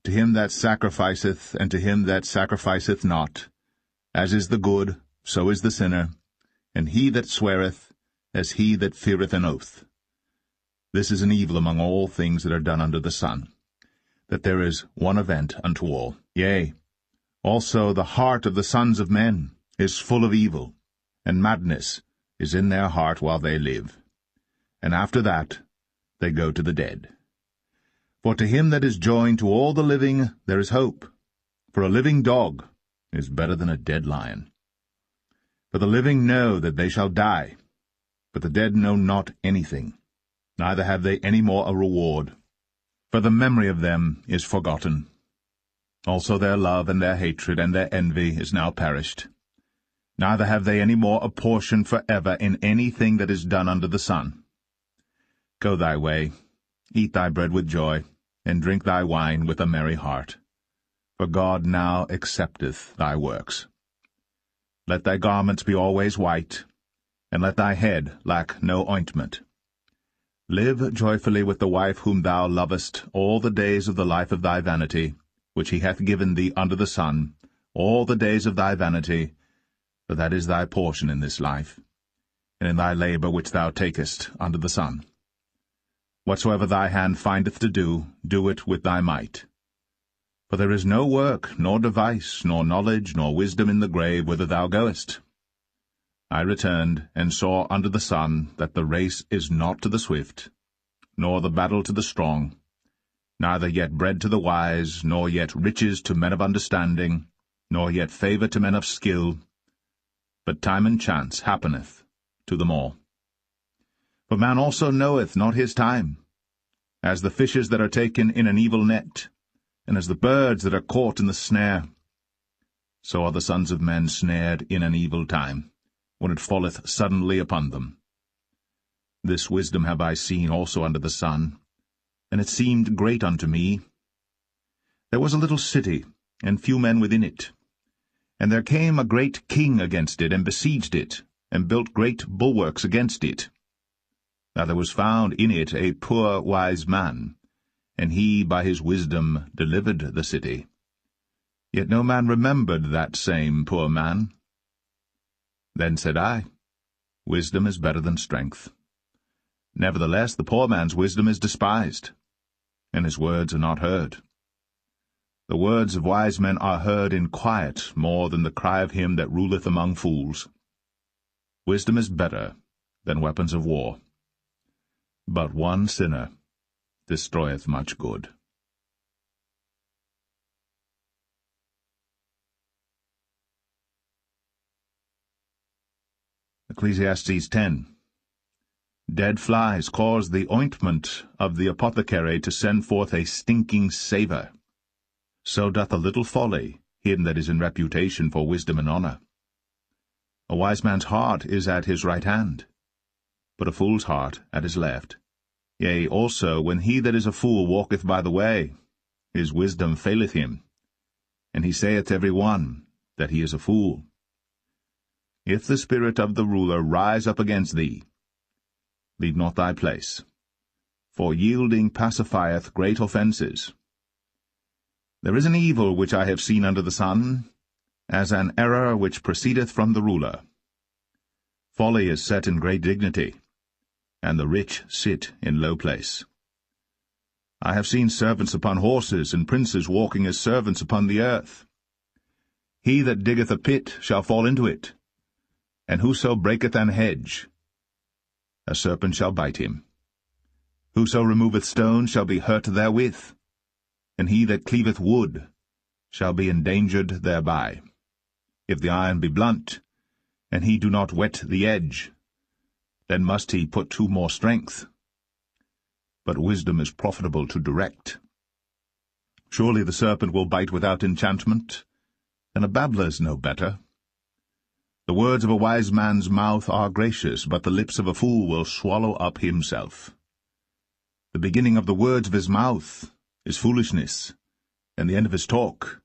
to him that sacrificeth and to him that sacrificeth not. As is the good, so is the sinner, and he that sweareth, as he that feareth an oath. This is an evil among all things that are done under the sun, that there is one event unto all. Yea, also the heart of the sons of men is full of evil, and madness is in their heart while they live. And after that they go to the dead. For to him that is joined to all the living there is hope. For a living dog is better than a dead lion. For the living know that they shall die, but the dead know not anything, neither have they any more a reward. For the memory of them is forgotten. Also their love and their hatred and their envy is now perished. Neither have they any more a portion for ever in anything that is done under the sun. Go thy way, eat thy bread with joy, and drink thy wine with a merry heart. For God now accepteth thy works. Let thy garments be always white, and let thy head lack no ointment. Live joyfully with the wife whom thou lovest all the days of the life of thy vanity, which he hath given thee under the sun, all the days of thy vanity, for that is thy portion in this life, and in thy labor which thou takest under the sun. Whatsoever thy hand findeth to do, do it with thy might. For there is no work, nor device, nor knowledge, nor wisdom in the grave whither thou goest. I returned, and saw under the sun that the race is not to the swift, nor the battle to the strong, neither yet bread to the wise, nor yet riches to men of understanding, nor yet favour to men of skill, but time and chance happeneth to them all. For man also knoweth not his time, as the fishes that are taken in an evil net, and as the birds that are caught in the snare. So are the sons of men snared in an evil time, when it falleth suddenly upon them. This wisdom have I seen also under the sun, and it seemed great unto me. There was a little city, and few men within it. And there came a great king against it, and besieged it, and built great bulwarks against it. Now there was found in it a poor wise man, and he by his wisdom delivered the city. Yet no man remembered that same poor man. Then said I, Wisdom is better than strength. Nevertheless the poor man's wisdom is despised, and his words are not heard. The words of wise men are heard in quiet more than the cry of him that ruleth among fools. Wisdom is better than weapons of war. But one sinner destroyeth much good. Ecclesiastes 10. Dead flies cause the ointment of the apothecary to send forth a stinking savour. So doth a little folly him that is in reputation for wisdom and honour. A wise man's heart is at his right hand, but a fool's heart at his left. Yea, also, when he that is a fool walketh by the way, his wisdom faileth him, and he saith every one that he is a fool. If the spirit of the ruler rise up against thee, leave not thy place, for yielding pacifieth great offences. There is an evil which I have seen under the sun, as an error which proceedeth from the ruler. Folly is set in great dignity, and the rich sit in low place. I have seen servants upon horses, and princes walking as servants upon the earth. He that diggeth a pit shall fall into it, and whoso breaketh an hedge, a serpent shall bite him. Whoso removeth stones shall be hurt therewith, and he that cleaveth wood shall be endangered thereby. If the iron be blunt, and he do not whet the edge, then must he put to more strength. But wisdom is profitable to direct. Surely the serpent will bite without enchantment, and a babbler is no better. The words of a wise man's mouth are gracious, but the lips of a fool will swallow up himself. The beginning of the words of his mouth is foolishness, and the end of his talk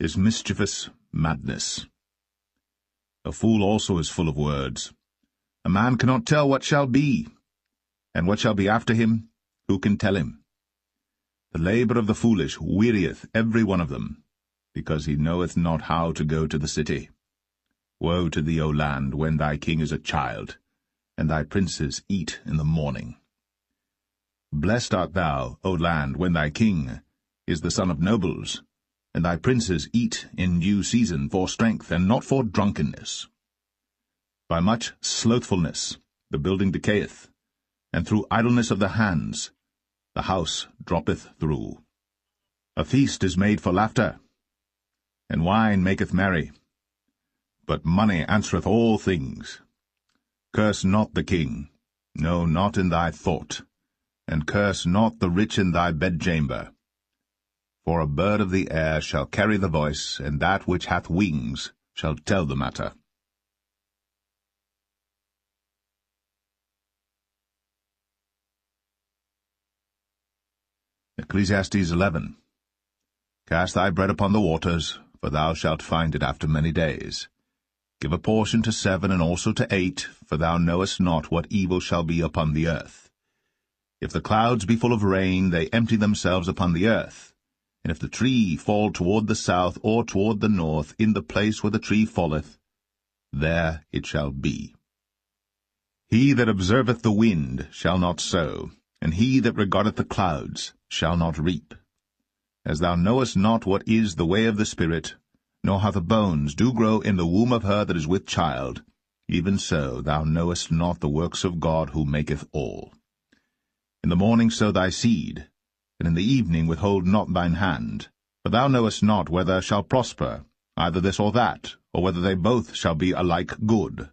is mischievous madness. A fool also is full of words. A man cannot tell what shall be, and what shall be after him, who can tell him? The labour of the foolish wearieth every one of them, because he knoweth not how to go to the city. Woe to thee, O land, when thy king is a child, and thy princes eat in the morning. Blessed art thou, O land, when thy king is the son of nobles, and thy princes eat in due season for strength, and not for drunkenness. By much slothfulness the building decayeth, and through idleness of the hands the house droppeth through. A feast is made for laughter, and wine maketh merry. But money answereth all things. Curse not the king, no, not in thy thought, and curse not the rich in thy bedchamber. For a bird of the air shall carry the voice, and that which hath wings shall tell the matter. Ecclesiastes 11. Cast thy bread upon the waters, for thou shalt find it after many days. Give a portion to 7 and also to 8, for thou knowest not what evil shall be upon the earth. If the clouds be full of rain, they empty themselves upon the earth. And if the tree fall toward the south or toward the north, in the place where the tree falleth, there it shall be. He that observeth the wind shall not sow, and he that regardeth the clouds shall not reap. As thou knowest not what is the way of the Spirit, nor how the bones do grow in the womb of her that is with child, even so thou knowest not the works of God who maketh all. In the morning sow thy seed, and in the evening withhold not thine hand, for thou knowest not whether shall prosper, either this or that, or whether they both shall be alike good.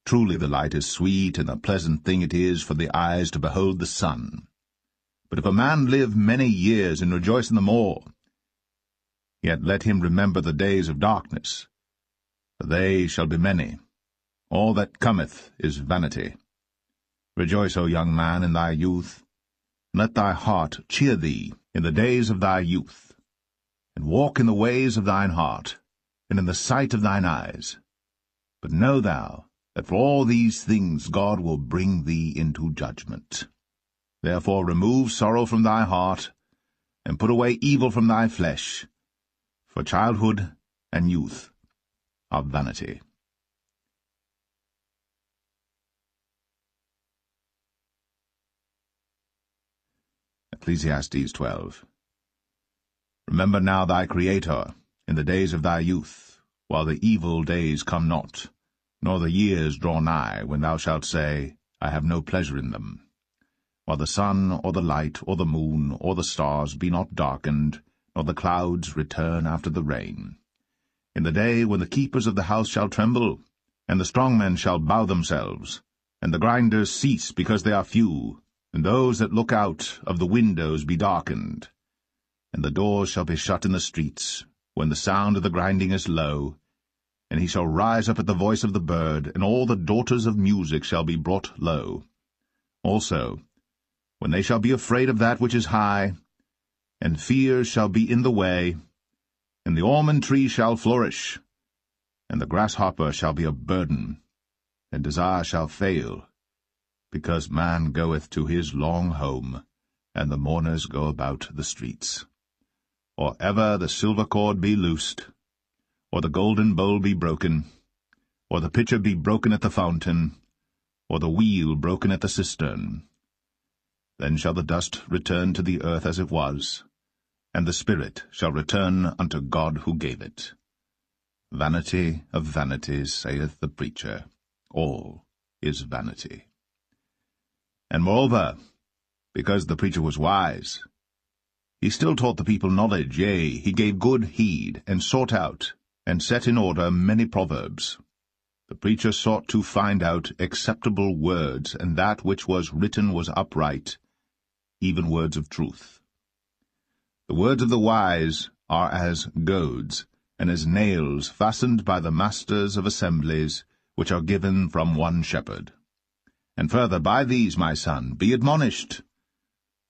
Truly the light is sweet, and a pleasant thing it is for the eyes to behold the sun. But if a man live many years and rejoice in them all, yet let him remember the days of darkness, for they shall be many. All that cometh is vanity. Rejoice, O young man, in thy youth, and let thy heart cheer thee in the days of thy youth, and walk in the ways of thine heart, and in the sight of thine eyes. But know thou that for all these things God will bring thee into judgment. Therefore remove sorrow from thy heart, and put away evil from thy flesh, for childhood and youth are vanity. Ecclesiastes 12. Remember now thy Creator in the days of thy youth, while the evil days come not, nor the years draw nigh, when thou shalt say, I have no pleasure in them. While the sun, or the light, or the moon, or the stars be not darkened, nor the clouds return after the rain. In the day when the keepers of the house shall tremble, and the strong men shall bow themselves, and the grinders cease because they are few, and those that look out of the windows be darkened. And the doors shall be shut in the streets, when the sound of the grinding is low, and he shall rise up at the voice of the bird, and all the daughters of music shall be brought low. Also, when they shall be afraid of that which is high, and fear shall be in the way, and the almond tree shall flourish, and the grasshopper shall be a burden, and desire shall fail, because man goeth to his long home, and the mourners go about the streets. Or ever the silver cord be loosed, or the golden bowl be broken, or the pitcher be broken at the fountain, or the wheel broken at the cistern. Then shall the dust return to the earth as it was, and the spirit shall return unto God who gave it. Vanity of vanities, saith the preacher, all is vanity. And moreover, because the preacher was wise, he still taught the people knowledge, yea, he gave good heed, and sought out, and set in order many proverbs. The preacher sought to find out acceptable words, and that which was written was upright, even words of truth. The words of the wise are as goads, and as nails fastened by the masters of assemblies, which are given from one shepherd. And further, by these, my son, be admonished.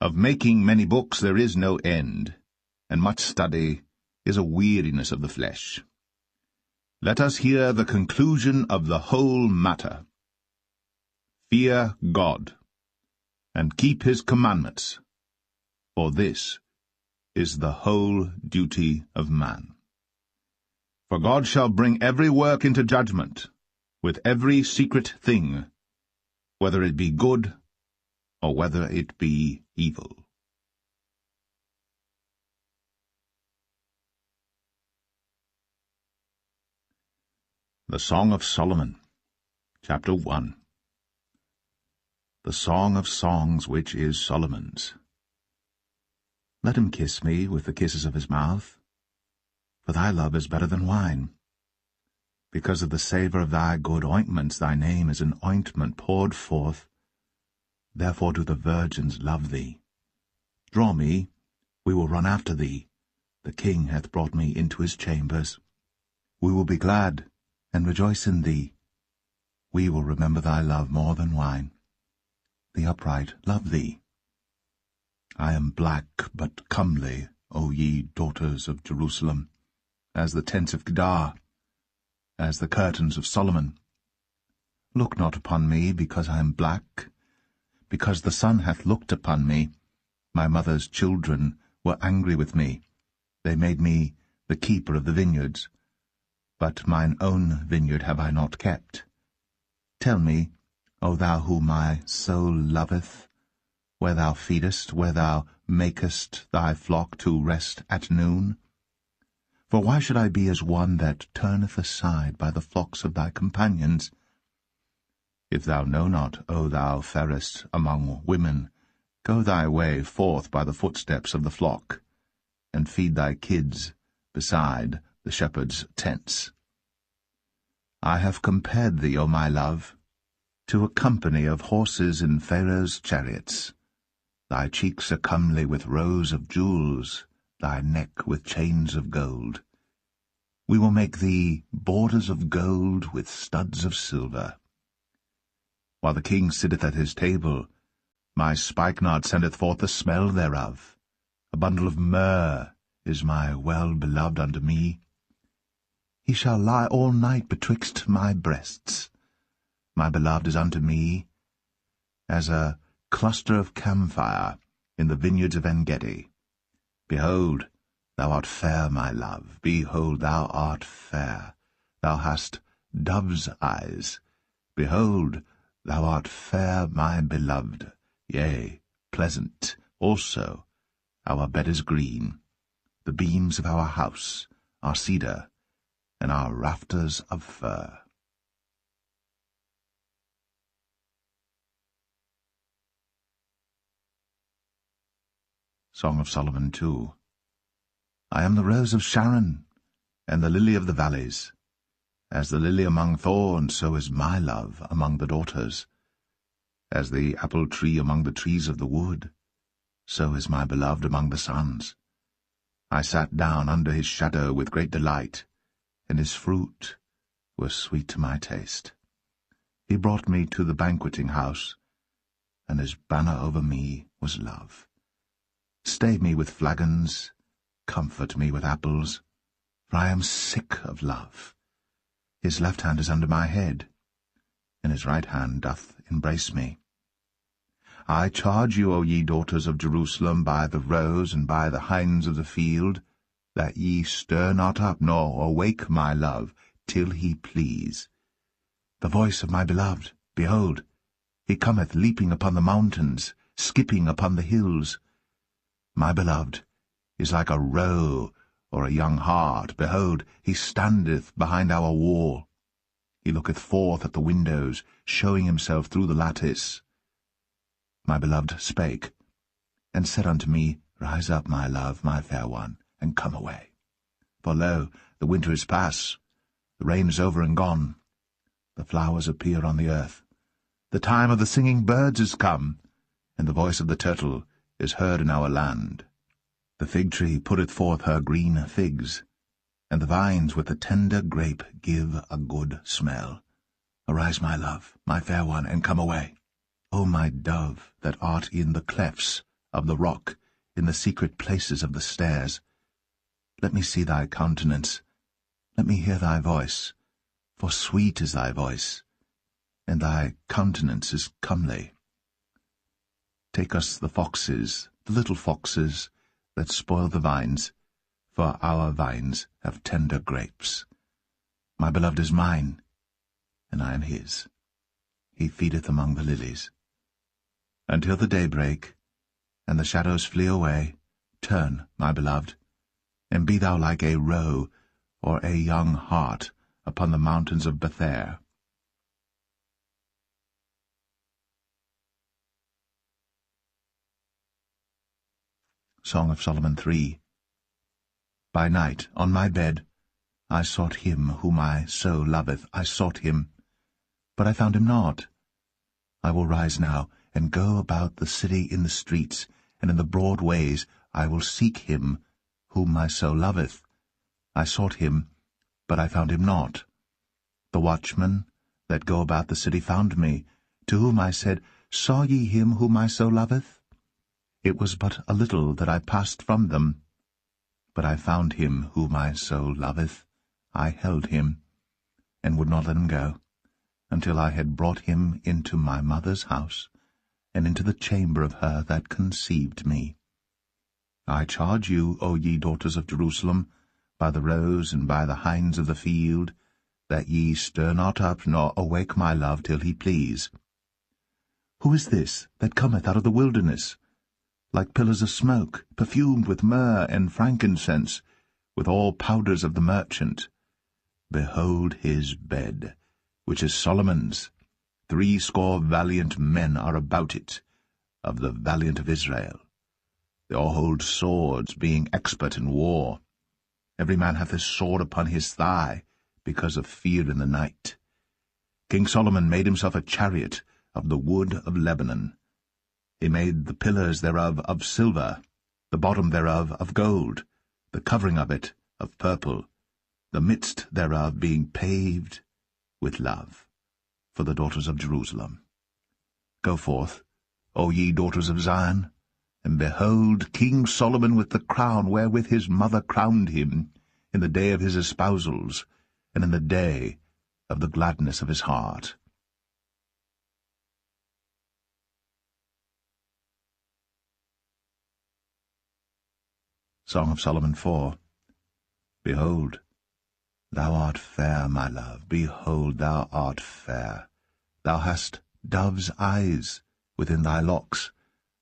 Of making many books there is no end, and much study is a weariness of the flesh. Let us hear the conclusion of the whole matter. Fear God, and keep his commandments, for this is the whole duty of man. For God shall bring every work into judgment, with every secret thing, whether it be good or whether it be evil. The Song of Solomon, Chapter 1. The Song of Songs which is Solomon's, Let him kiss me with the kisses of his mouth, for thy love is better than wine. Because of the savour of thy good ointments, thy name is an ointment poured forth. Therefore do the virgins love thee. Draw me, we will run after thee. The king hath brought me into his chambers. We will be glad and rejoice in thee. We will remember thy love more than wine. The upright love thee. I am black but comely, O ye daughters of Jerusalem, as the tents of Kedar, as the curtains of Solomon. Look not upon me, because I am black, because the sun hath looked upon me. My mother's children were angry with me. They made me the keeper of the vineyards. But mine own vineyard have I not kept. Tell me, O thou whom my soul loveth, where thou feedest, where thou makest thy flock to rest at noon? For why should I be as one that turneth aside by the flocks of thy companions? If thou know not, O thou fairest among women, go thy way forth by the footsteps of the flock, and feed thy kids beside the shepherds' tents. I have compared thee, O my love, to a company of horses in Pharaoh's chariots. Thy cheeks are comely with rows of jewels, thy neck with chains of gold. We will make thee borders of gold with studs of silver. While the king sitteth at his table, my spikenard sendeth forth the smell thereof. A bundle of myrrh is my well-beloved unto me. He shall lie all night betwixt my breasts. My beloved is unto me as a cluster of camphire in the vineyards of En-gedi. Behold, thou art fair, my love, behold, thou art fair. Thou hast dove's eyes. Behold, thou art fair, my beloved, yea, pleasant also. Our bed is green. The beams of our house are cedar, and our rafters of fir. Song of Solomon 2. I am the rose of Sharon, and the lily of the valleys. As the lily among thorns, so is my love among the daughters. As the apple tree among the trees of the wood, so is my beloved among the sons. I sat down under his shadow with great delight, and his fruit was sweet to my taste. He brought me to the banqueting house, and his banner over me was love. Stay me with flagons, comfort me with apples, for I am sick of love. His left hand is under my head, and his right hand doth embrace me. I charge you, O ye daughters of Jerusalem, by the roes and by the hinds of the field, that ye stir not up, nor awake my love, till he please. The voice of my beloved, behold, he cometh leaping upon the mountains, skipping upon the hills. My beloved is like a roe or a young hart. Behold, he standeth behind our wall. He looketh forth at the windows, showing himself through the lattice. My beloved spake, and said unto me, Rise up, my love, my fair one, and come away. For lo, the winter is past, the rain is over and gone. The flowers appear on the earth. The time of the singing birds is come, and the voice of the turtle is heard in our land. The fig tree putteth forth her green figs, and the vines with the tender grape give a good smell. Arise, my love, my fair one, and come away. O my dove, that art in the clefts of the rock, in the secret places of the stairs, let me see thy countenance, let me hear thy voice, for sweet is thy voice, and thy countenance is comely. Take us the foxes, the little foxes, that spoil the vines, for our vines have tender grapes. My beloved is mine, and I am his. He feedeth among the lilies. Until the day break, and the shadows flee away, turn, my beloved, and be thou like a roe or a young hart upon the mountains of Bether. Song of Solomon 3. By night, on my bed, I sought him whom my soul loveth. I sought him, but I found him not. I will rise now, and go about the city in the streets, and in the broad ways I will seek him whom my soul loveth. I sought him, but I found him not. The watchmen that go about the city found me, to whom I said, Saw ye him whom my soul loveth? It was but a little that I passed from them. But I found him whom my soul loveth. I held him, and would not let him go, until I had brought him into my mother's house, and into the chamber of her that conceived me. I charge you, O ye daughters of Jerusalem, by the roes and by the hinds of the field, that ye stir not up nor awake my love till he please. Who is this that cometh out of the wilderness, like pillars of smoke, perfumed with myrrh and frankincense, with all powders of the merchant? Behold his bed, which is Solomon's. 80 valiant men are about it, of the valiant of Israel. They all hold swords, being expert in war. Every man hath his sword upon his thigh, because of fear in the night. King Solomon made himself a chariot of the wood of Lebanon. He made the pillars thereof of silver, the bottom thereof of gold, the covering of it of purple, the midst thereof being paved with love, for the daughters of Jerusalem. Go forth, O ye daughters of Zion, and behold King Solomon with the crown wherewith his mother crowned him, in the day of his espousals, and in the day of the gladness of his heart. Song of Solomon 4. Behold, thou art fair, my love, behold, thou art fair. Thou hast dove's eyes within thy locks.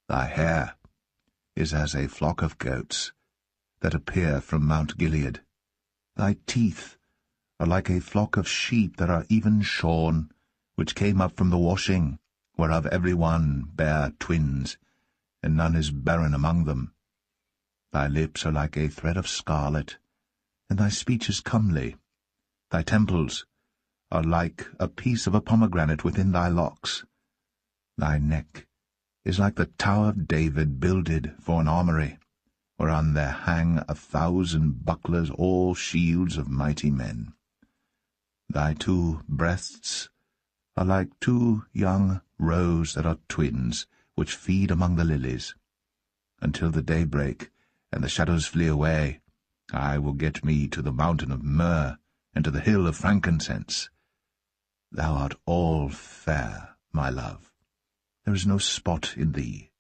Thy hair is as a flock of goats that appear from Mount Gilead. Thy teeth are like a flock of sheep that are even shorn, which came up from the washing, whereof every one bare twins, and none is barren among them. Thy lips are like a thread of scarlet, and thy speech is comely. Thy temples are like a piece of a pomegranate within thy locks. Thy neck is like the tower of David builded for an armoury, whereon there hang 1,000 bucklers, all shields of mighty men. Thy 2 breasts are like 2 young roes that are twins, which feed among the lilies. Until the day break, and the shadows flee away, I will get me to the mountain of myrrh, and to the hill of frankincense. Thou art all fair, my love. There is no spot in thee.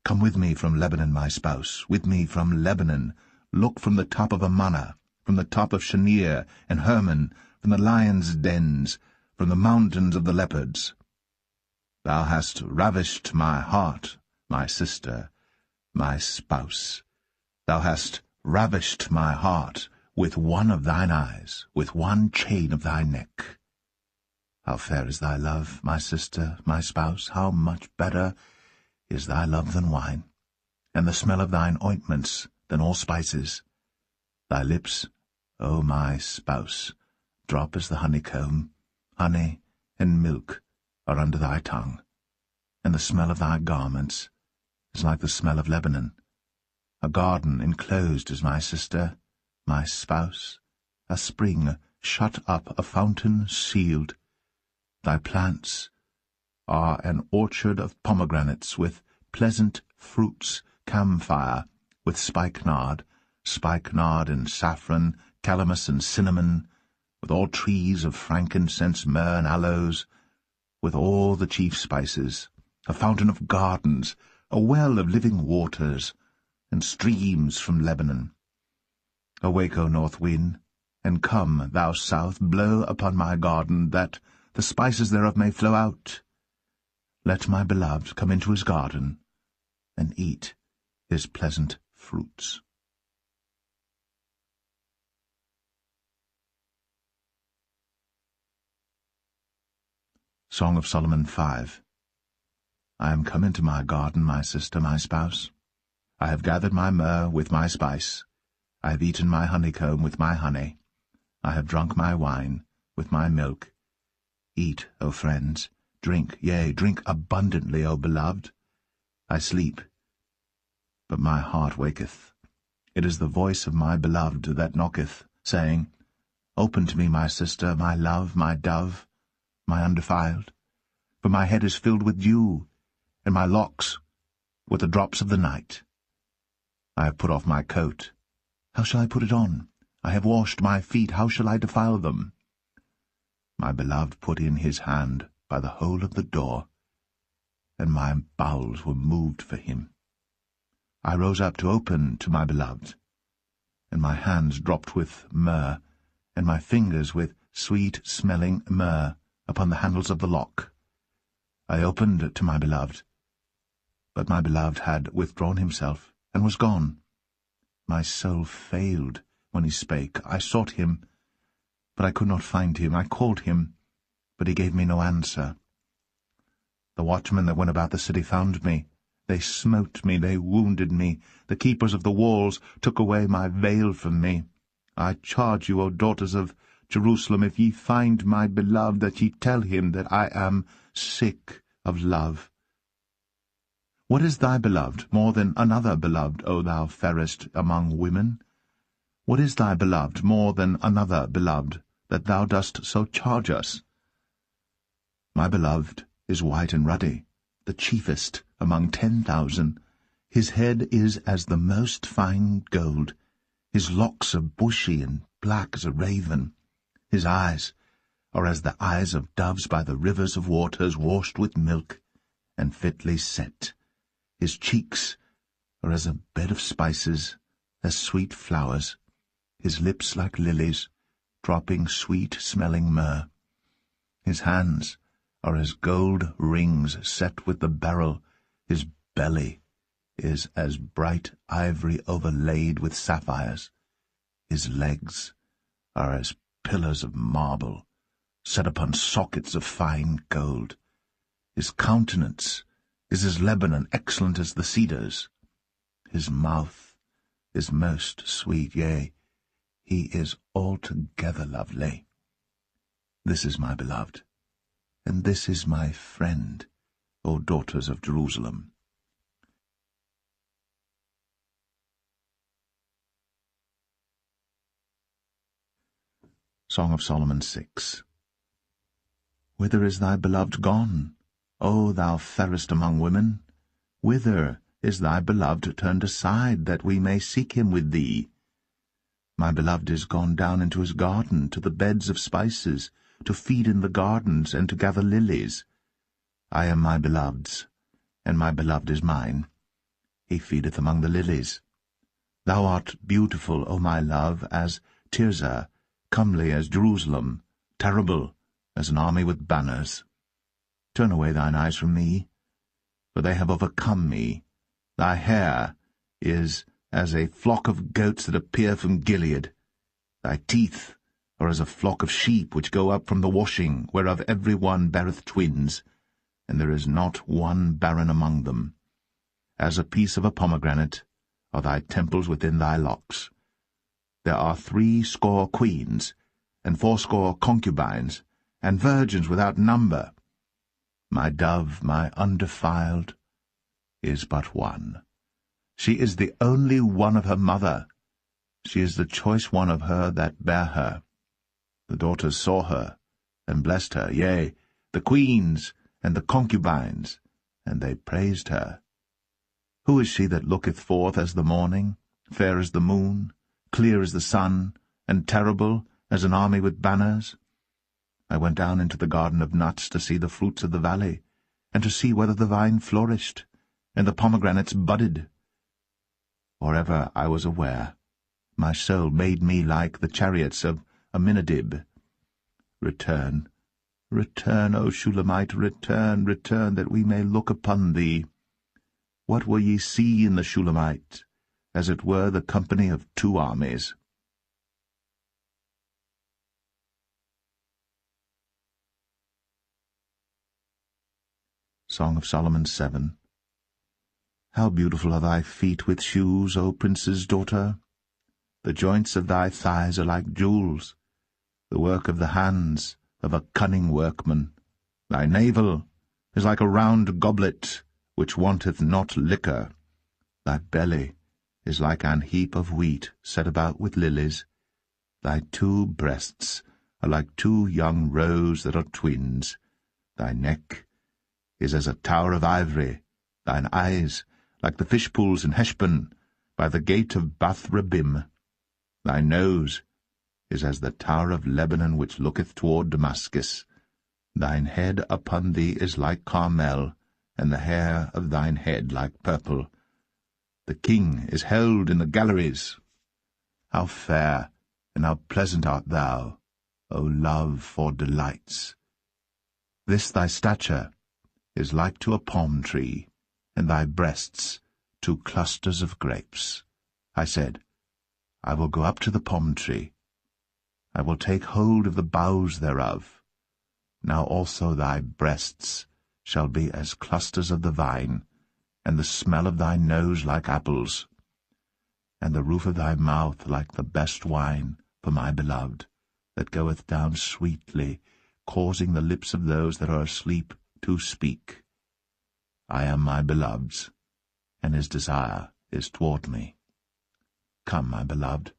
Come with me from Lebanon, my spouse, with me from Lebanon. Look from the top of Amana, from the top of Shawnee and Hermon, from the lions' dens, from the mountains of the leopards. Thou hast ravished my heart, my sister, my spouse. Thou hast ravished my heart with one of thine eyes, with one chain of thy neck. How fair is thy love, my sister, my spouse! How much better is thy love than wine, and the smell of thine ointments than all spices. Thy lips, O my spouse, drop as the honeycomb. Honey and milk are under thy tongue, and the smell of thy garments is like the smell of Lebanon. A garden enclosed is my sister, my spouse, a spring shut up, a fountain sealed. Thy plants are an orchard of pomegranates, with pleasant fruits, camphire, with spikenard and saffron, calamus and cinnamon, with all trees of frankincense, myrrh, and aloes, with all the chief spices, a fountain of gardens, a well of living waters, and streams from Lebanon. Awake, O north wind, and come, thou south, blow upon my garden, that the spices thereof may flow out. Let my beloved come into his garden, and eat his pleasant fruits. Song of Solomon 5. I am come into my garden, my sister, my spouse. I have gathered my myrrh with my spice. I have eaten my honeycomb with my honey. I have drunk my wine with my milk. Eat, O friends, drink, yea, drink abundantly, O beloved. I sleep, but my heart waketh. It is the voice of my beloved that knocketh, saying, Open to me, my sister, my love, my dove, my undefiled. For my head is filled with dew, and my locks with the drops of the night. I have put off my coat. How shall I put it on? I have washed my feet. How shall I defile them? My beloved put in his hand by the hole of the door, and my bowels were moved for him. I rose up to open to my beloved, and my hands dropped with myrrh, and my fingers with sweet-smelling myrrh upon the handles of the lock. I opened to my beloved, but my beloved had withdrawn himself, and was gone. My soul failed when he spake. I sought him, but I could not find him. I called him, but he gave me no answer. The watchmen that went about the city found me. They smote me, they wounded me. The keepers of the walls took away my veil from me. I charge you, O daughters of Jerusalem, if ye find my beloved, that ye tell him that I am sick of love. What is thy beloved more than another beloved, O thou fairest among women? What is thy beloved more than another beloved, that thou dost so charge us? My beloved is white and ruddy, the chiefest among 10,000. His head is as the most fine gold. His locks are bushy and black as a raven. His eyes are as the eyes of doves by the rivers of waters, washed with milk and fitly set. His cheeks are as a bed of spices, as sweet flowers. His lips like lilies, dropping sweet-smelling myrrh. His hands are as gold rings set with the beryl. His belly is as bright ivory overlaid with sapphires. His legs are as pillars of marble, set upon sockets of fine gold. His countenance is as Lebanon, excellent as the cedars. His mouth is most sweet, yea, he is altogether lovely. This is my beloved, and this is my friend, O daughters of Jerusalem. Song of Solomon 6. Whither is thy beloved gone, O thou fairest among women? Whither is thy beloved turned aside, that we may seek him with thee? My beloved is gone down into his garden, to the beds of spices, to feed in the gardens, and to gather lilies. I am my beloved's, and my beloved is mine. He feedeth among the lilies. Thou art beautiful, O my love, as Tirzah, comely as Jerusalem, terrible as an army with banners. Turn away thine eyes from me, for they have overcome me. Thy hair is as a flock of goats that appear from Gilead. Thy teeth are as a flock of sheep which go up from the washing, whereof every one beareth twins, and there is not one barren among them. As a piece of a pomegranate are thy temples within thy locks. There are 80 queens, and 80 concubines, and virgins without number. My dove, my undefiled, is but one. She is the only one of her mother. She is the choice one of her that bare her. The daughters saw her, and blessed her, yea, the queens and the concubines, and they praised her. Who is she that looketh forth as the morning, fair as the moon, clear as the sun, and terrible as an army with banners? I went down into the garden of nuts to see the fruits of the valley, and to see whether the vine flourished, and the pomegranates budded. Or ever I was aware, my soul made me like the chariots of Aminadab. Return, return, O Shulamite, return, return, that we may look upon thee. What will ye see in the Shulamite? As it were the company of 2 armies. Song of Solomon 7. How beautiful are thy feet with shoes, O prince's daughter! The joints of thy thighs are like jewels, the work of the hands of a cunning workman. Thy navel is like a round goblet, which wanteth not liquor. Thy belly is like an heap of wheat set about with lilies. Thy 2 breasts are like 2 young roes that are twins. Thy neck is as a tower of ivory, thine eyes like the fish-pools in Heshbon, by the gate of Bath-rabbim. Thy nose is as the tower of Lebanon which looketh toward Damascus. Thine head upon thee is like Carmel, and the hair of thine head like purple. The king is held in the galleries. How fair and how pleasant art thou, O love for delights! This thy stature is like to a palm tree, and thy breasts to clusters of grapes. I said, I will go up to the palm tree. I will take hold of the boughs thereof. Now also thy breasts shall be as clusters of the vine, and the smell of thy nose like apples, and the roof of thy mouth like the best wine for my beloved, that goeth down sweetly, causing the lips of those that are asleep to speak. I am my beloved's, and his desire is toward me. Come, my beloved,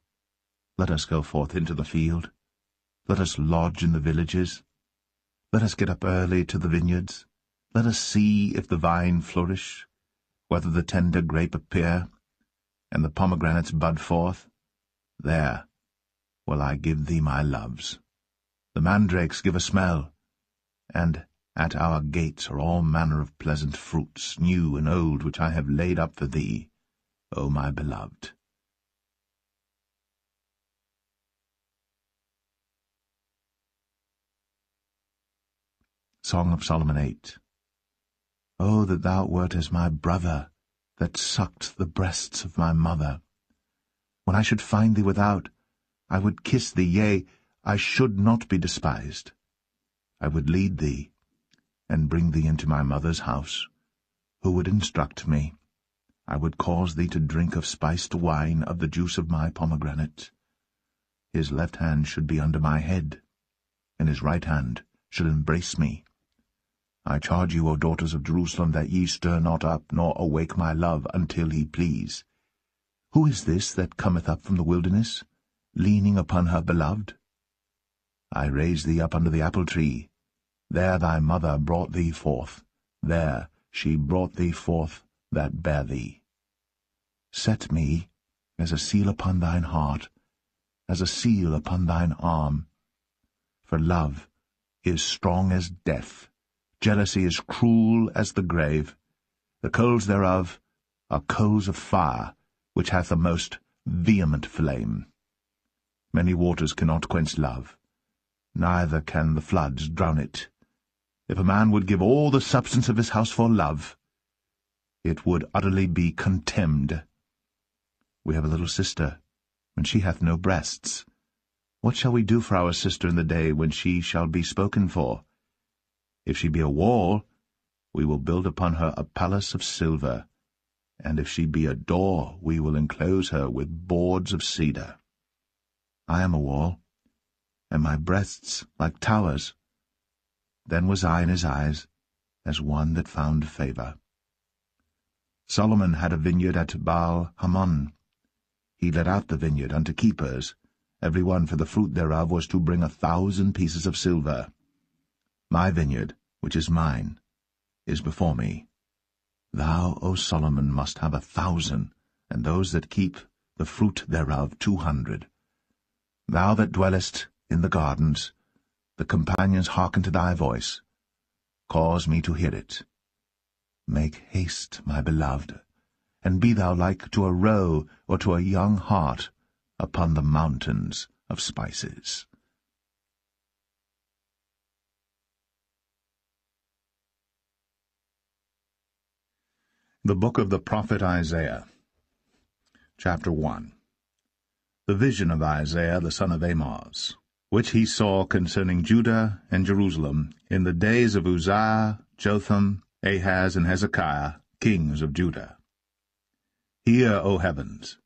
let us go forth into the field. Let us lodge in the villages. Let us get up early to the vineyards. Let us see if the vine flourish, whether the tender grape appear, and the pomegranates bud forth. There will I give thee my loves. The mandrakes give a smell, and at our gates are all manner of pleasant fruits, new and old, which I have laid up for thee, O my beloved. Song of Solomon 8. O that thou wert as my brother, that sucked the breasts of my mother! When I should find thee without, I would kiss thee, yea, I should not be despised. I would lead thee, and bring thee into my mother's house, who would instruct me. I would cause thee to drink of spiced wine, of the juice of my pomegranate. His left hand should be under my head, and his right hand should embrace me. I charge you, O daughters of Jerusalem, that ye stir not up, nor awake my love, until he please. Who is this that cometh up from the wilderness, leaning upon her beloved? I raise thee up under the apple tree. There thy mother brought thee forth. There she brought thee forth that bare thee. Set me as a seal upon thine heart, as a seal upon thine arm. For love is strong as death, jealousy is cruel as the grave. The coals thereof are coals of fire, which hath a most vehement flame. Many waters cannot quench love, neither can the floods drown it. If a man would give all the substance of his house for love, it would utterly be contemned. We have a little sister, and she hath no breasts. What shall we do for our sister in the day when she shall be spoken for? If she be a wall, we will build upon her a palace of silver, and if she be a door, we will enclose her with boards of cedar. I am a wall, and my breasts like towers. Then was I in his eyes as one that found favour. Solomon had a vineyard at Baal-Hamon. He let out the vineyard unto keepers. Every one for the fruit thereof was to bring 1,000 pieces of silver. My vineyard, which is mine, is before me. Thou, O Solomon, must have 1,000, and those that keep the fruit thereof 200. Thou that dwellest in the gardens, the companions hearken to thy voice. Cause me to hear it. Make haste, my beloved, and be thou like to a roe or to a young hart upon the mountains of spices. The Book of the Prophet Isaiah, Chapter 1. The vision of Isaiah the son of Amoz, which he saw concerning Judah and Jerusalem in the days of Uzziah, Jotham, Ahaz, and Hezekiah, kings of Judah. Hear, O heavens,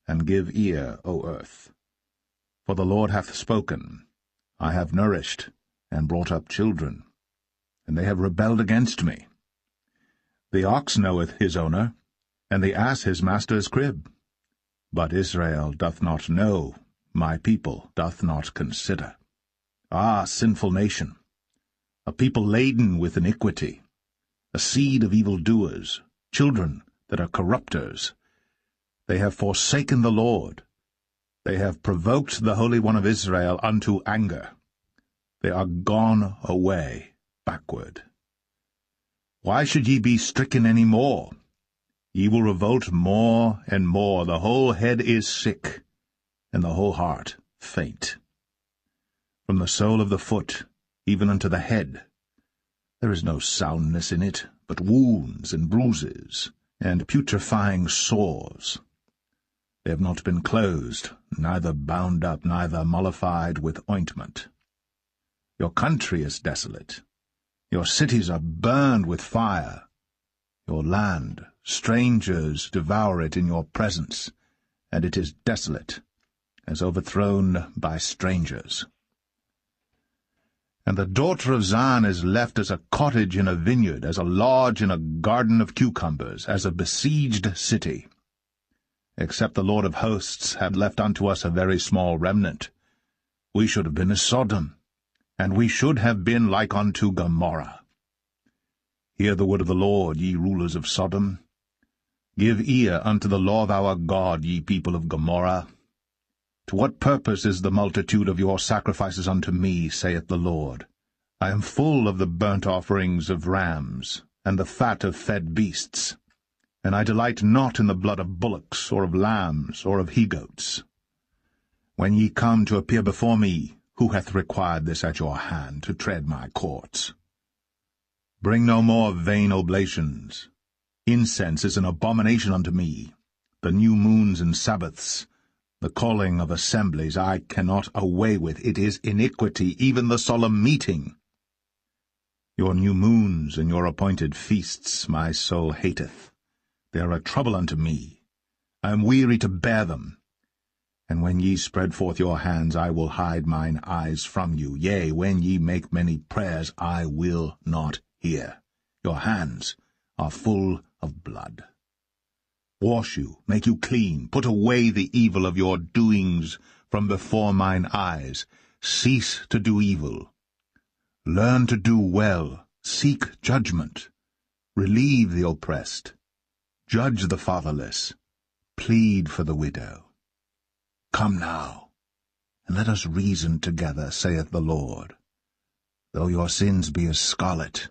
and give ear, O earth. For the Lord hath spoken, I have nourished and brought up children, and they have rebelled against me. The ox knoweth his owner, and the ass his master's crib. But Israel doth not know, my people doth not consider. Ah, sinful nation, a people laden with iniquity, a seed of evildoers, children that are corrupters. They have forsaken the Lord. They have provoked the Holy One of Israel unto anger. They are gone away backward. Why should ye be stricken any more? Ye will revolt more and more. The whole head is sick, and the whole heart faint. From the sole of the foot even unto the head, there is no soundness in it, but wounds and bruises, and putrefying sores. They have not been closed, neither bound up, neither mollified with ointment. Your country is desolate. Your cities are burned with fire. Your land, strangers devour it in your presence, and it is desolate, as overthrown by strangers. And the daughter of Zion is left as a cottage in a vineyard, as a lodge in a garden of cucumbers, as a besieged city. Except the Lord of hosts had left unto us a very small remnant, we should have been as Sodom, and we should have been like unto Gomorrah. Hear the word of the Lord, ye rulers of Sodom. Give ear unto the law of our God, ye people of Gomorrah. To what purpose is the multitude of your sacrifices unto me, saith the Lord? I am full of the burnt offerings of rams, and the fat of fed beasts, and I delight not in the blood of bullocks, or of lambs, or of he-goats. When ye come to appear before me, who hath required this at your hand, to tread my courts? Bring no more vain oblations. Incense is an abomination unto me. The new moons and Sabbaths, the calling of assemblies, I cannot away with. It is iniquity, even the solemn meeting. Your new moons and your appointed feasts my soul hateth. They are a trouble unto me. I am weary to bear them. And when ye spread forth your hands, I will hide mine eyes from you. Yea, when ye make many prayers, I will not hear. Your hands are full of blood. Wash you, make you clean, put away the evil of your doings from before mine eyes. Cease to do evil. Learn to do well, seek judgment. Relieve the oppressed. Judge the fatherless. Plead for the widow. Come now, and let us reason together, saith the Lord. Though your sins be as scarlet,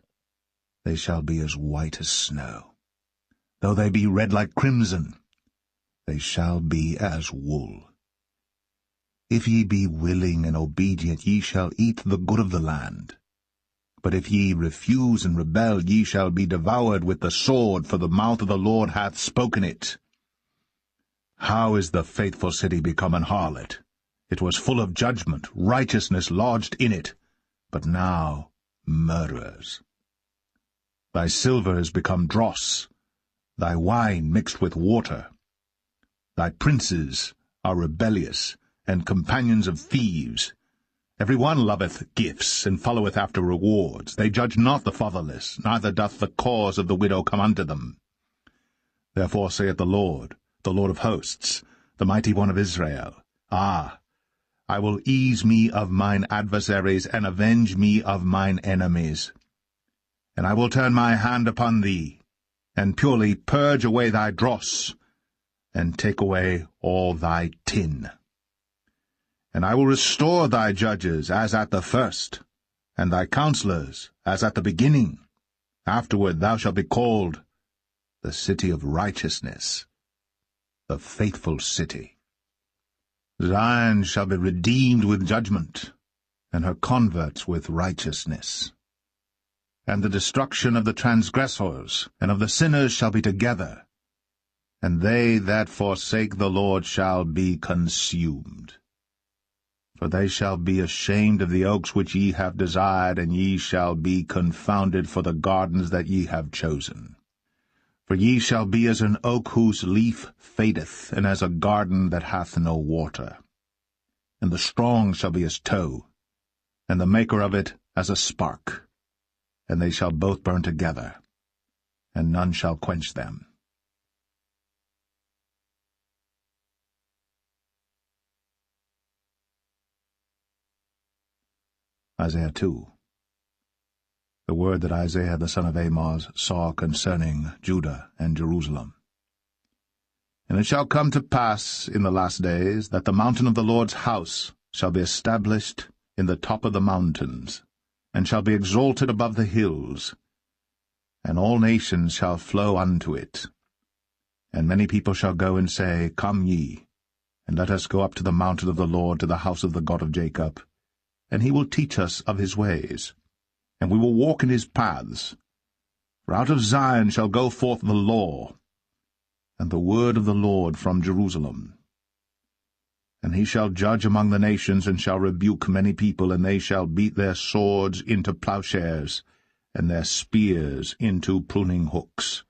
they shall be as white as snow. Though they be red like crimson, they shall be as wool. If ye be willing and obedient, ye shall eat the good of the land. But if ye refuse and rebel, ye shall be devoured with the sword, for the mouth of the Lord hath spoken it. How is the faithful city become an harlot? It was full of judgment, righteousness lodged in it, but now murderers. Thy silver is become dross, thy wine mixed with water. Thy princes are rebellious, and companions of thieves. Every one loveth gifts, and followeth after rewards. They judge not the fatherless, neither doth the cause of the widow come unto them. Therefore saith the Lord of hosts, the mighty one of Israel, Ah, I will ease me of mine adversaries, and avenge me of mine enemies. And I will turn my hand upon thee, and purely purge away thy dross, and take away all thy tin. And I will restore thy judges as at the first, and thy counselors as at the beginning. Afterward thou shalt be called the city of righteousness, the faithful city. Zion shall be redeemed with judgment, and her converts with righteousness. And the destruction of the transgressors and of the sinners shall be together, and they that forsake the Lord shall be consumed. For they shall be ashamed of the oaks which ye have desired, and ye shall be confounded for the gardens that ye have chosen. For ye shall be as an oak whose leaf fadeth, and as a garden that hath no water. And the strong shall be as tow, and the maker of it as a spark, and they shall both burn together, and none shall quench them. Isaiah 2. The word that Isaiah the son of Amoz saw concerning Judah and Jerusalem. And it shall come to pass in the last days that the mountain of the Lord's house shall be established in the top of the mountains, and shall be exalted above the hills, and all nations shall flow unto it. And many people shall go and say, Come ye, and let us go up to the mountain of the Lord, to the house of the God of Jacob, and he will teach us of his ways, and we will walk in his paths. For out of Zion shall go forth the law, and the word of the Lord from Jerusalem. And he shall judge among the nations, and shall rebuke many people, and they shall beat their swords into plowshares, and their spears into pruning hooks.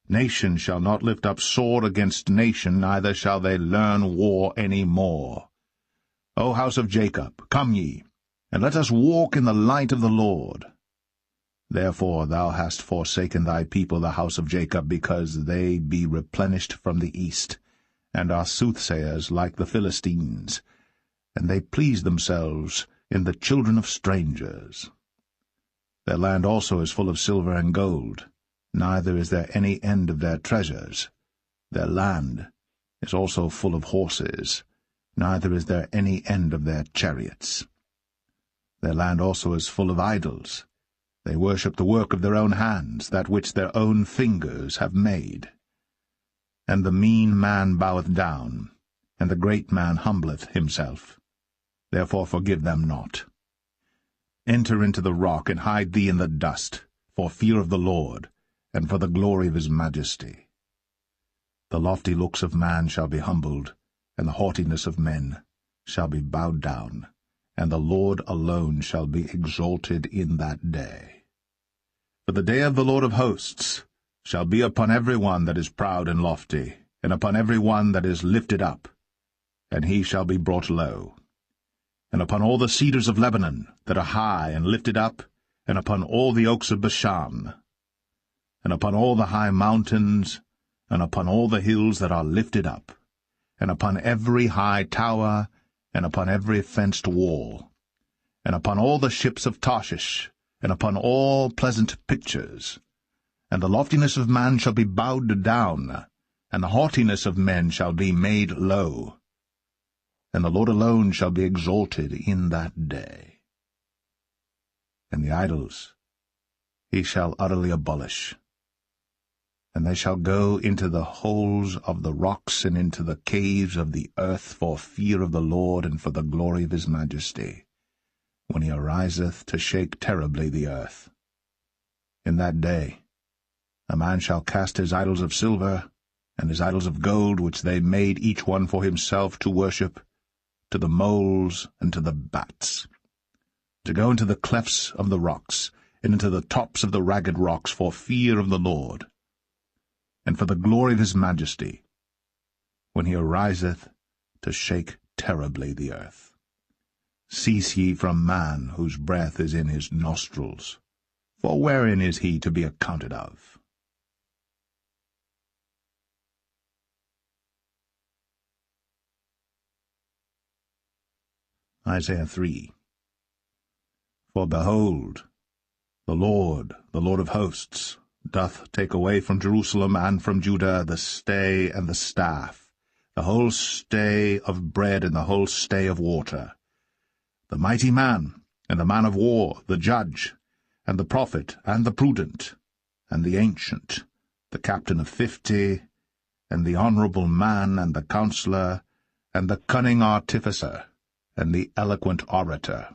Nation shall not lift up sword against nation, neither shall they learn war any more. O house of Jacob, come ye, and let us walk in the light of the Lord. Therefore thou hast forsaken thy people, the house of Jacob, because they be replenished from the east, and are soothsayers like the Philistines, and they please themselves in the children of strangers. Their land also is full of silver and gold, neither is there any end of their treasures. Their land is also full of horses, neither is there any end of their chariots. Their land also is full of idols. They worship the work of their own hands, that which their own fingers have made. And the mean man boweth down, and the great man humbleth himself. Therefore forgive them not. Enter into the rock, and hide thee in the dust, for fear of the Lord, and for the glory of his majesty. The lofty looks of man shall be humbled, and the haughtiness of men shall be bowed down, and the Lord alone shall be exalted in that day. For the day of the Lord of hosts shall be upon every one that is proud and lofty, and upon every one that is lifted up, and he shall be brought low. And upon all the cedars of Lebanon that are high and lifted up, and upon all the oaks of Bashan, and upon all the high mountains, and upon all the hills that are lifted up, and upon every high tower, and upon every fenced wall, and upon all the ships of Tarshish, and upon all pleasant pictures. And the loftiness of man shall be bowed down, and the haughtiness of men shall be made low. And the Lord alone shall be exalted in that day. And the idols he shall utterly abolish. And they shall go into the holes of the rocks, and into the caves of the earth, for fear of the Lord, and for the glory of his majesty, when he ariseth to shake terribly the earth. In that day a man shall cast his idols of silver, and his idols of gold, which they made each one for himself to worship, to the moles and to the bats, to go into the clefts of the rocks, and into the tops of the ragged rocks, for fear of the Lord, and for the glory of his majesty, when he ariseth to shake terribly the earth. Cease ye from man, whose breath is in his nostrils, for wherein is he to be accounted of? Isaiah 3. For behold, the Lord of hosts, doth take away from Jerusalem and from Judah the stay and the staff, the whole stay of bread and the whole stay of water, the mighty man, and the man of war, the judge, and the prophet, and the prudent, and the ancient, the captain of 50, and the honorable man, and the counselor, and the cunning artificer, and the eloquent orator.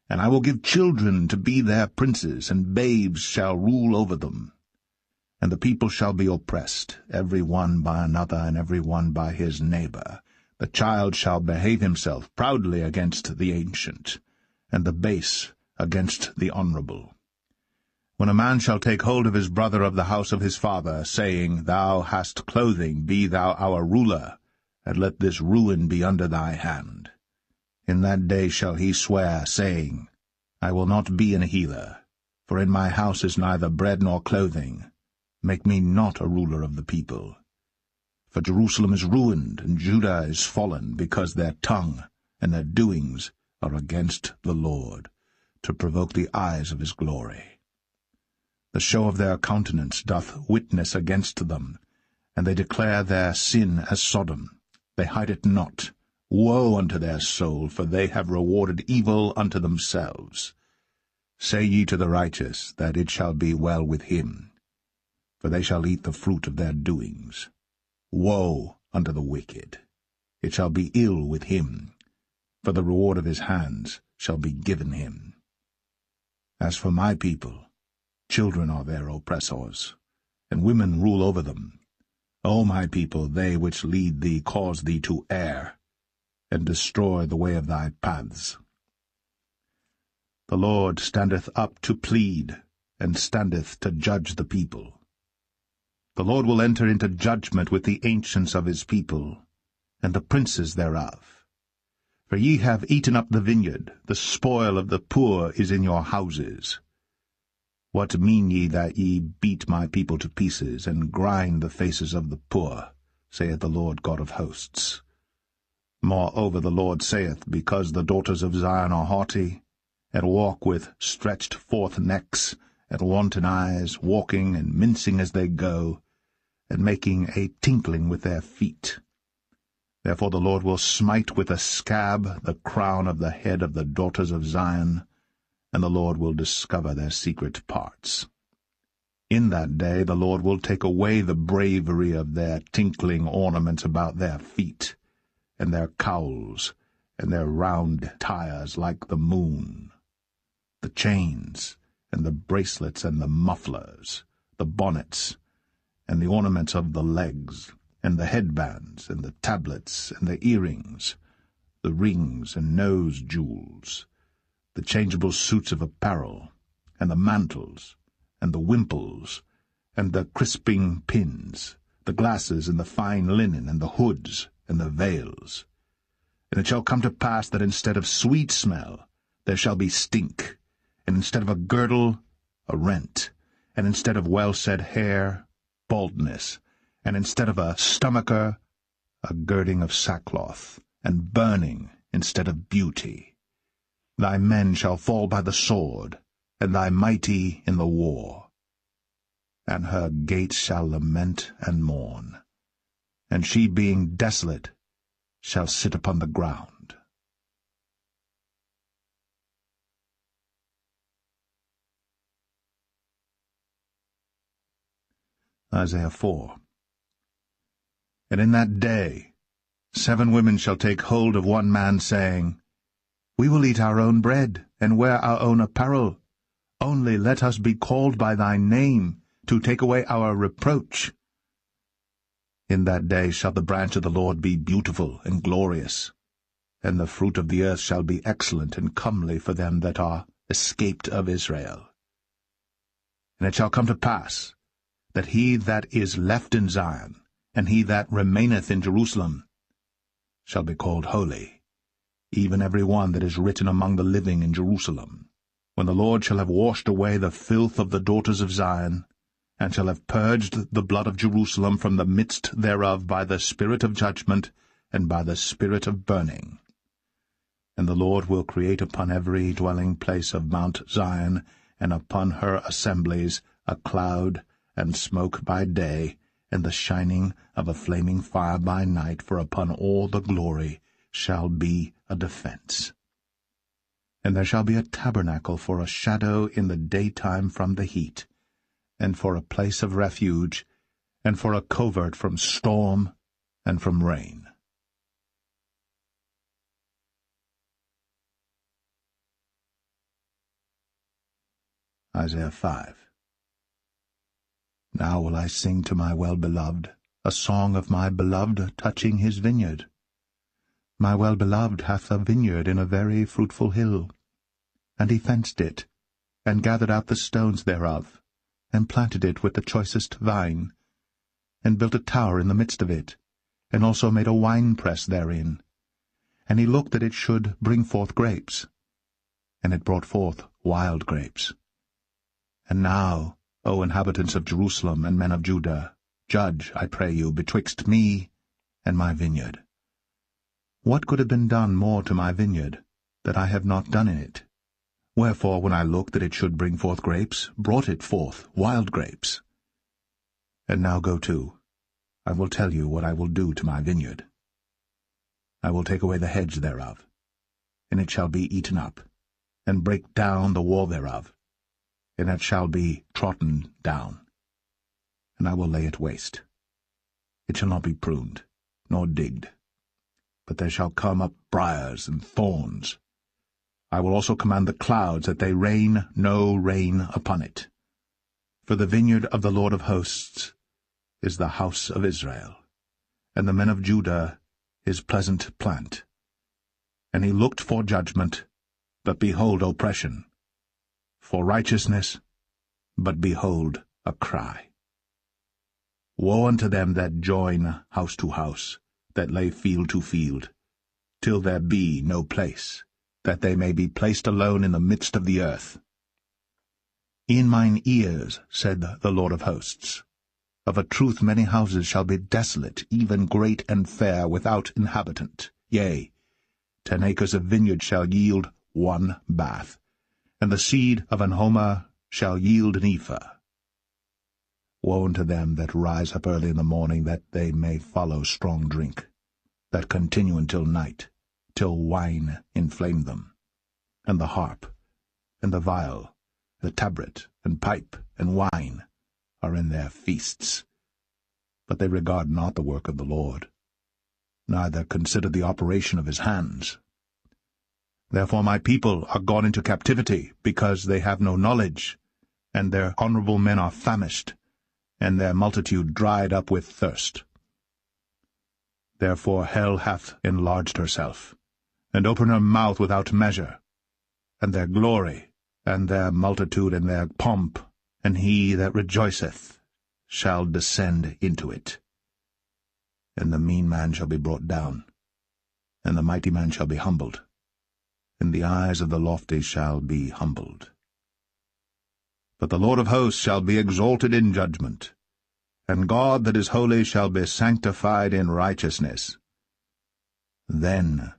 And I will give children to be their princes, and babes shall rule over them. And the people shall be oppressed, every one by another, and every one by his neighbor. The child shall behave himself proudly against the ancient, and the base against the honorable. When a man shall take hold of his brother of the house of his father, saying, Thou hast clothing, be thou our ruler, and let this ruin be under thy hand. In that day shall he swear, saying, I will not be an healer, for in my house is neither bread nor clothing. Make me not a ruler of the people. For Jerusalem is ruined, and Judah is fallen, because their tongue and their doings are against the Lord, to provoke the eyes of his glory. The show of their countenance doth witness against them, and they declare their sin as Sodom. They hide it not. Woe unto their soul, for they have rewarded evil unto themselves. Say ye to the righteous, that it shall be well with him, for they shall eat the fruit of their doings. Woe unto the wicked! It shall be ill with him, for the reward of his hands shall be given him. As for my people, children are their oppressors, and women rule over them. O my people, they which lead thee cause thee to err, and destroy the way of thy paths. The Lord standeth up to plead, and standeth to judge the people. The Lord will enter into judgment with the ancients of his people, and the princes thereof. For ye have eaten up the vineyard, the spoil of the poor is in your houses. What mean ye that ye beat my people to pieces, and grind the faces of the poor, saith the Lord God of hosts? Moreover the Lord saith, Because the daughters of Zion are haughty, and walk with stretched forth necks, and wanton eyes, walking and mincing as they go, and making a tinkling with their feet. Therefore the Lord will smite with a scab the crown of the head of the daughters of Zion, and the Lord will discover their secret parts. In that day the Lord will take away the bravery of their tinkling ornaments about their feet, and their cowls, and their round tires like the moon, the chains, and the bracelets, and the mufflers, the bonnets, and the ornaments of the legs, and the headbands, and the tablets, and the earrings, the rings and nose jewels, the changeable suits of apparel, and the mantles, and the wimples, and the crisping pins, the glasses, and the fine linen, and the hoods, and the veils. And it shall come to pass that instead of sweet smell there shall be stink, and instead of a girdle, a rent, and instead of well-set hair, baldness, and instead of a stomacher, a girding of sackcloth, and burning instead of beauty. Thy men shall fall by the sword, and thy mighty in the war. And her gates shall lament and mourn, and she being desolate shall sit upon the ground. Isaiah 4. And in that day 7 women shall take hold of one man, saying, We will eat our own bread, and wear our own apparel. Only let us be called by thy name, to take away our reproach. In that day shall the branch of the Lord be beautiful and glorious, and the fruit of the earth shall be excellent and comely for them that are escaped of Israel. And it shall come to pass, that he that is left in Zion, and he that remaineth in Jerusalem, shall be called holy, even every one that is written among the living in Jerusalem, when the Lord shall have washed away the filth of the daughters of Zion, and shall have purged the blood of Jerusalem from the midst thereof by the spirit of judgment and by the spirit of burning. And the Lord will create upon every dwelling place of Mount Zion, and upon her assemblies, a cloud and smoke by day, and the shining of a flaming fire by night, for upon all the glory shall be a defense. And there shall be a tabernacle for a shadow in the daytime from the heat, and for a place of refuge, and for a covert from storm and from rain. Isaiah 5. Now will I sing to my well-beloved, a song of my beloved touching his vineyard. My well-beloved hath a vineyard in a very fruitful hill, and he fenced it, and gathered out the stones thereof, and planted it with the choicest vine, and built a tower in the midst of it, and also made a winepress therein. And he looked that it should bring forth grapes, and it brought forth wild grapes. And now, O inhabitants of Jerusalem and men of Judah, judge, I pray you, betwixt me and my vineyard. What could have been done more to my vineyard, that I have not done in it? Wherefore, when I looked that it should bring forth grapes, brought it forth wild grapes. And now go to, I will tell you what I will do to my vineyard. I will take away the hedge thereof, and it shall be eaten up, and break down the wall thereof, and it shall be trodden down. And I will lay it waste. It shall not be pruned, nor digged, but there shall come up briars and thorns. I will also command the clouds that they rain no rain upon it. For the vineyard of the Lord of hosts is the house of Israel, and the men of Judah his pleasant plant. And he looked for judgment, but behold oppression, for righteousness, but behold a cry. Woe unto them that join house to house, that lay field to field, till there be no place, that they may be placed alone in the midst of the earth. In mine ears, said the Lord of hosts, of a truth many houses shall be desolate, even great and fair, without inhabitant. Yea, 10 acres of vineyard shall yield 1 bath, and the seed of an homer shall yield an ephah. Woe unto them that rise up early in the morning, that they may follow strong drink, that continue until night, till wine inflame them, and the harp, and the viol, the tabret, and pipe, and wine are in their feasts. But they regard not the work of the Lord, neither consider the operation of his hands. Therefore my people are gone into captivity, because they have no knowledge, and their honorable men are famished, and their multitude dried up with thirst. Therefore hell hath enlarged herself, and opened her mouth without measure, and their glory, and their multitude, and their pomp, and he that rejoiceth shall descend into it. And the mean man shall be brought down, and the mighty man shall be humbled, and the eyes of the lofty shall be humbled. But the Lord of hosts shall be exalted in judgment, and God that is holy shall be sanctified in righteousness. Then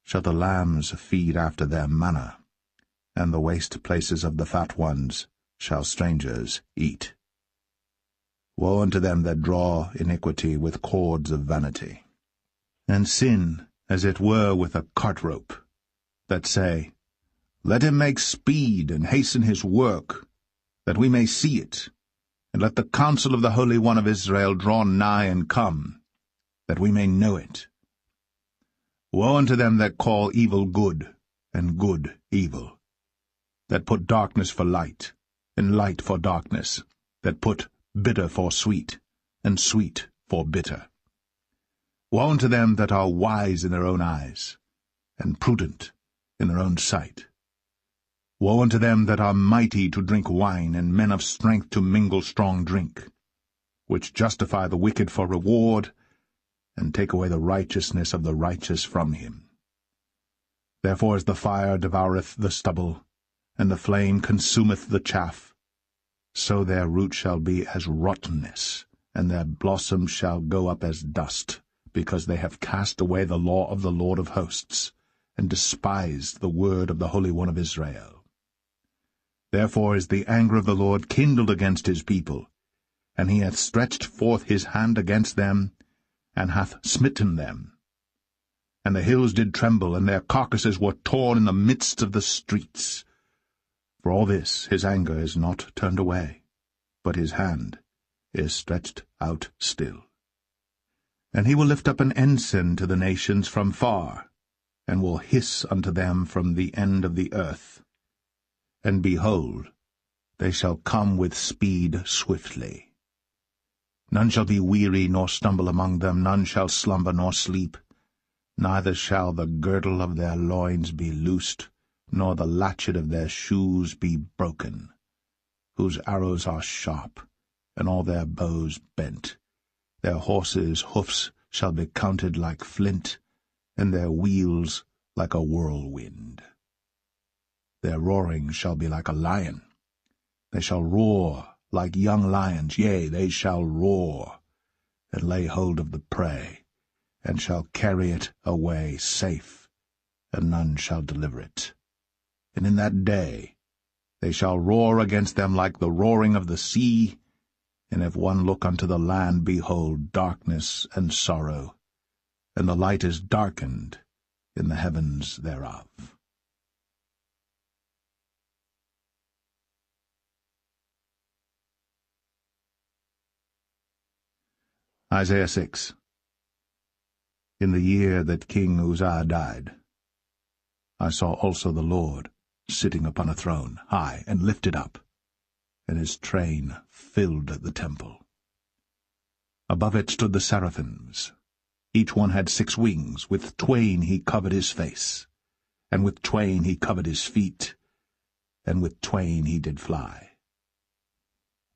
shall the lambs feed after their manner, and the waste places of the fat ones shall strangers eat. Woe unto them that draw iniquity with cords of vanity, and sin as it were with a cart rope, that say, Let him make speed and hasten his work, that we may see it, and let the counsel of the Holy One of Israel draw nigh and come, that we may know it. Woe unto them that call evil good, and good evil, that put darkness for light, and light for darkness, that put bitter for sweet, and sweet for bitter. Woe unto them that are wise in their own eyes, and prudent in their own sight. Woe unto them that are mighty to drink wine, and men of strength to mingle strong drink, which justify the wicked for reward, and take away the righteousness of the righteous from him. Therefore as the fire devoureth the stubble, and the flame consumeth the chaff, so their root shall be as rottenness, and their blossom shall go up as dust, because they have cast away the law of the Lord of hosts, and despised the word of the Holy One of Israel. Therefore is the anger of the Lord kindled against his people, and he hath stretched forth his hand against them, and hath smitten them. And the hills did tremble, and their carcasses were torn in the midst of the streets. For all this his anger is not turned away, but his hand is stretched out still. And he will lift up an ensign to the nations from far, and will hiss unto them from the end of the earth. And behold, they shall come with speed swiftly. None shall be weary nor stumble among them, none shall slumber nor sleep, neither shall the girdle of their loins be loosed, nor the latchet of their shoes be broken, whose arrows are sharp, and all their bows bent. Their horses' hoofs shall be counted like flint, and their wheels like a whirlwind. Their roaring shall be like a lion. They shall roar like young lions, yea, they shall roar, and lay hold of the prey, and shall carry it away safe, and none shall deliver it. And in that day they shall roar against them like the roaring of the sea, and if one look unto the land, behold, darkness and sorrow, and the light is darkened in the heavens thereof. Isaiah 6. In the year that King Uzziah died, I saw also the Lord sitting upon a throne, high and lifted up, and his train filled the temple. Above it stood the seraphims. Each one had 6 wings. With twain he covered his face, and with twain he covered his feet, and with twain he did fly.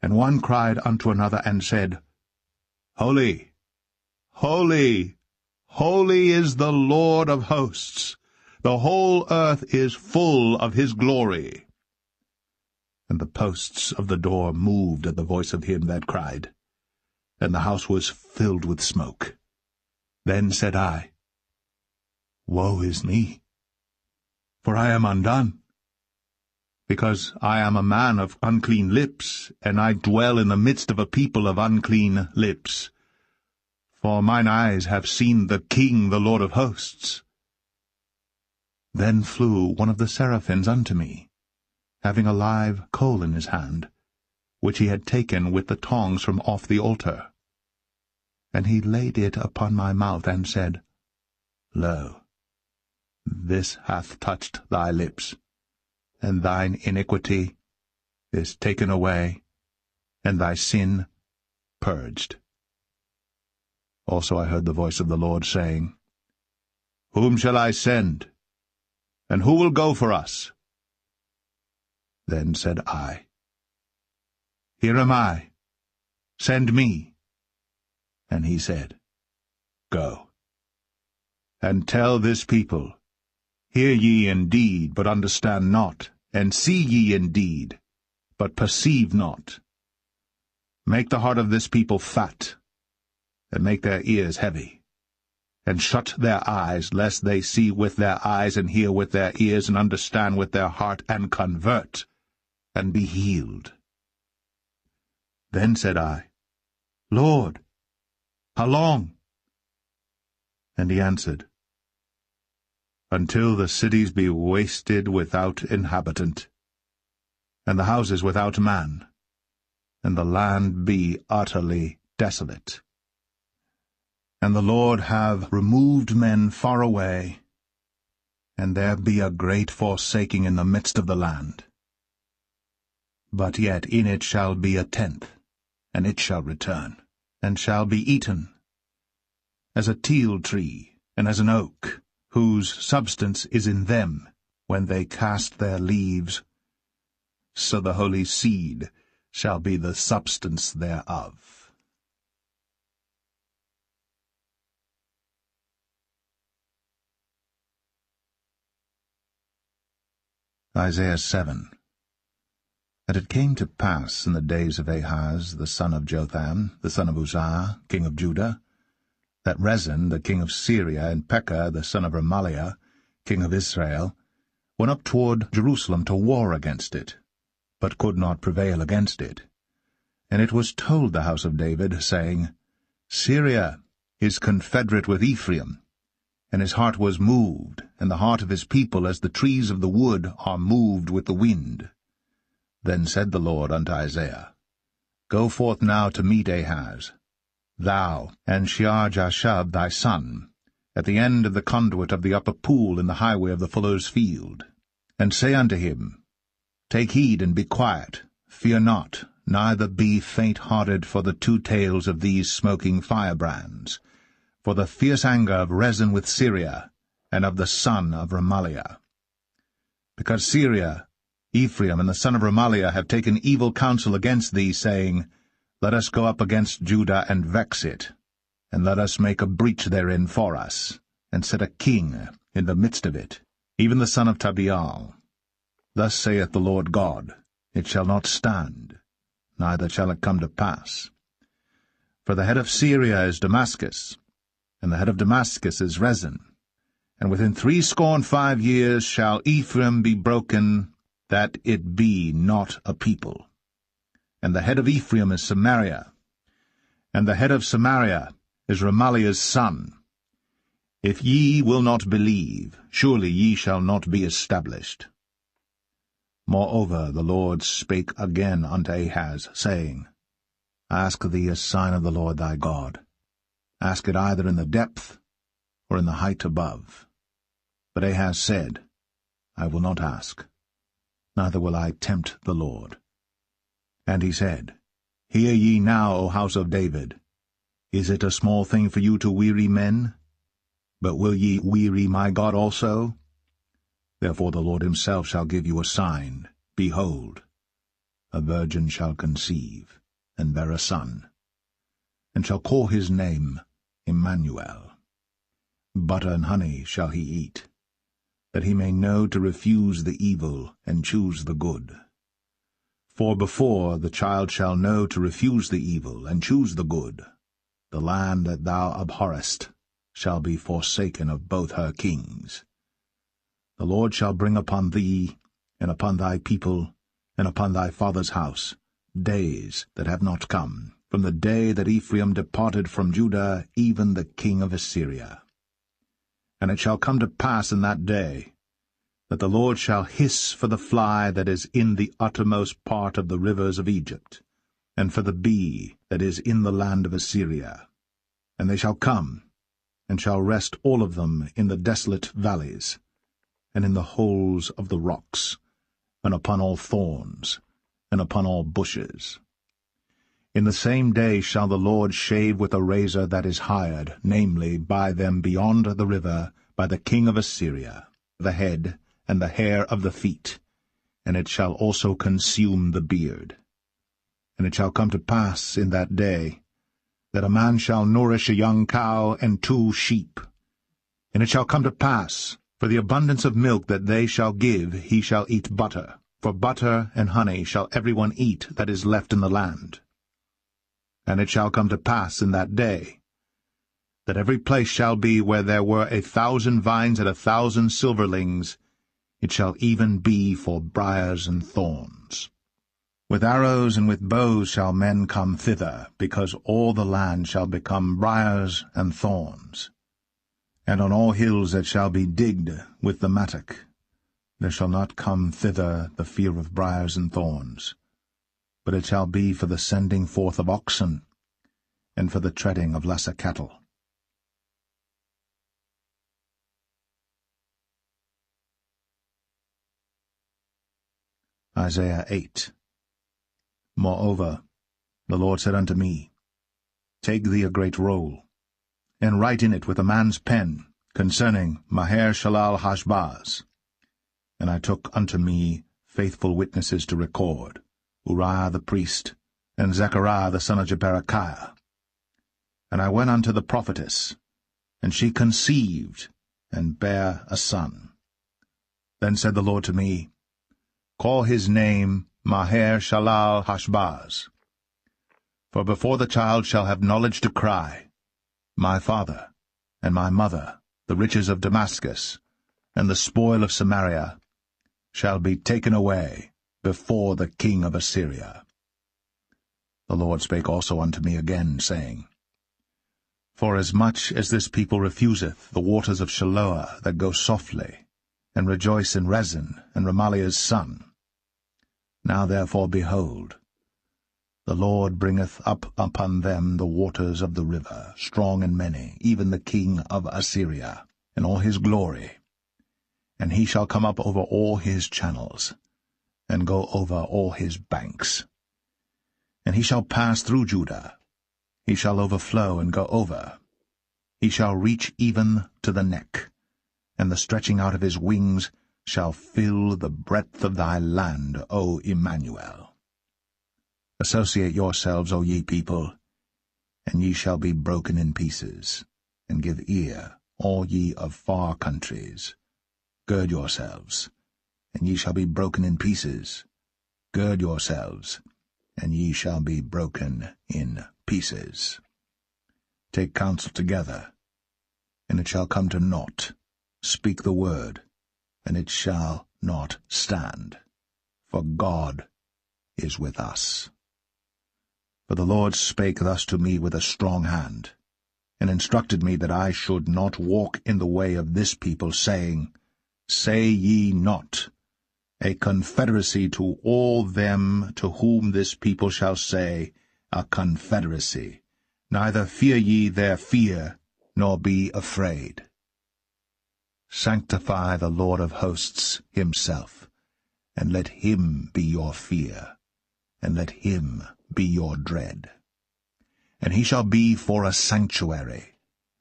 And one cried unto another, and said, Holy, holy, holy is the Lord of hosts. The whole earth is full of his glory. And the posts of the door moved at the voice of him that cried, and the house was filled with smoke. Then said I, Woe is me, for I am undone, because I am a man of unclean lips, and I dwell in the midst of a people of unclean lips. For mine eyes have seen the King, the Lord of hosts. Then flew one of the seraphims unto me, having a live coal in his hand, which he had taken with the tongs from off the altar. And he laid it upon my mouth, and said, Lo, this hath touched thy lips, and thine iniquity is taken away, and thy sin purged. Also I heard the voice of the Lord saying, Whom shall I send? And who will go for us? Then said I, Here am I, send me. And he said, Go, and tell this people, Hear ye indeed, but understand not, and see ye indeed, but perceive not. Make the heart of this people fat, and make their ears heavy, and shut their eyes, lest they see with their eyes, and hear with their ears, and understand with their heart, and convert, and be healed. Then said I, Lord, how long? And he answered, Until the cities be wasted without inhabitant, and the houses without man, and the land be utterly desolate. And the Lord have removed men far away, and there be a great forsaking in the midst of the land. But yet in it shall be a tenth, and it shall return, and shall be eaten, as a teil tree, and as an oak, whose substance is in them when they cast their leaves, so the holy seed shall be the substance thereof. Isaiah 7. And it came to pass in the days of Ahaz, the son of Jotham, the son of Uzziah, king of Judah, that Rezin, the king of Syria, and Pekah, the son of Remaliah, king of Israel, went up toward Jerusalem to war against it, but could not prevail against it. And it was told the house of David, saying, Syria is confederate with Ephraim, and his heart was moved, and the heart of his people as the trees of the wood are moved with the wind. Then said the Lord unto Isaiah, Go forth now to meet Ahaz, thou and Shear-Jashub thy son, at the end of the conduit of the upper pool in the highway of the fuller's field, and say unto him, Take heed and be quiet, fear not, neither be faint-hearted for the 2 tails of these smoking firebrands, for the fierce anger of Rezin with Syria, and of the son of Remaliah. Because Syria, Ephraim, and the son of Remaliah have taken evil counsel against thee, saying, Let us go up against Judah and vex it, and let us make a breach therein for us, and set a king in the midst of it, even the son of Tabeal. Thus saith the Lord God, It shall not stand, neither shall it come to pass. For the head of Syria is Damascus, and the head of Damascus is Rezin. And within 65 years shall Ephraim be broken, that it be not a people. And the head of Ephraim is Samaria, and the head of Samaria is Remaliah's son. If ye will not believe, surely ye shall not be established. Moreover the Lord spake again unto Ahaz, saying, Ask thee a sign of the Lord thy God. Ask it either in the depth or in the height above. But Ahaz said, I will not ask, neither will I tempt the Lord. And he said, Hear ye now, O house of David. Is it a small thing for you to weary men? But will ye weary my God also? Therefore the Lord himself shall give you a sign. Behold, a virgin shall conceive, and bear a son, and shall call his name Emmanuel. Butter and honey shall he eat, that he may know to refuse the evil and choose the good. For before the child shall know to refuse the evil and choose the good, the land that thou abhorrest shall be forsaken of both her kings. The Lord shall bring upon thee, and upon thy people, and upon thy father's house, days that have not come, from the day that Ephraim departed from Judah, even the king of Assyria. And it shall come to pass in that day, that the Lord shall hiss for the fly that is in the uttermost part of the rivers of Egypt, and for the bee that is in the land of Assyria. And they shall come, and shall rest all of them in the desolate valleys, and in the holes of the rocks, and upon all thorns, and upon all bushes. In the same day shall the Lord shave with a razor that is hired, namely, by them beyond the river, by the king of Assyria, the head and the hair of the feet, and it shall also consume the beard. And it shall come to pass in that day, that a man shall nourish a young cow and 2 sheep. And it shall come to pass, for the abundance of milk that they shall give, he shall eat butter. For butter and honey shall every one eat that is left in the land. And it shall come to pass in that day, that every place shall be where there were 1,000 vines and 1,000 silverlings, it shall even be for briars and thorns. With arrows and with bows shall men come thither, because all the land shall become briars and thorns. And on all hills that shall be digged with the mattock, there shall not come thither the fear of briars and thorns, but it shall be for the sending forth of oxen, and for the treading of lesser cattle. Isaiah 8. Moreover, the Lord said unto me, Take thee a great roll, and write in it with a man's pen, concerning Maher-shalal-Hashbaz. And I took unto me faithful witnesses to record, Uriah the priest, and Zechariah the son of Jeberechiah. And I went unto the prophetess, and she conceived, and bare a son. Then said the Lord to me, Call his name Maher-shalal-Hashbaz. For before the child shall have knowledge to cry, My father, and my mother, the riches of Damascus, and the spoil of Samaria, shall be taken away before the king of Assyria. The Lord spake also unto me again, saying, Forasmuch as this people refuseth the waters of Shiloah that go softly, and rejoice in Rezin and Remaliah's son, now therefore, behold, the Lord bringeth up upon them the waters of the river, strong and many, even the king of Assyria, and all his glory. And he shall come up over all his channels, and go over all his banks. And he shall pass through Judah, he shall overflow and go over. He shall reach even to the neck, and the stretching out of his wings shall fill the breadth of thy land, O Emmanuel. Associate yourselves, O ye people, and ye shall be broken in pieces, and give ear, all ye of far countries. Gird yourselves, and ye shall be broken in pieces. Gird yourselves, and ye shall be broken in pieces. Take counsel together, and it shall come to naught. Speak the word, and it shall not stand. For God is with us. For the Lord spake thus to me with a strong hand, and instructed me that I should not walk in the way of this people, saying, Say ye not, a confederacy to all them to whom this people shall say, a confederacy. Neither fear ye their fear, nor be afraid. Sanctify the Lord of hosts himself, and let him be your fear, and let him be your dread. And he shall be for a sanctuary,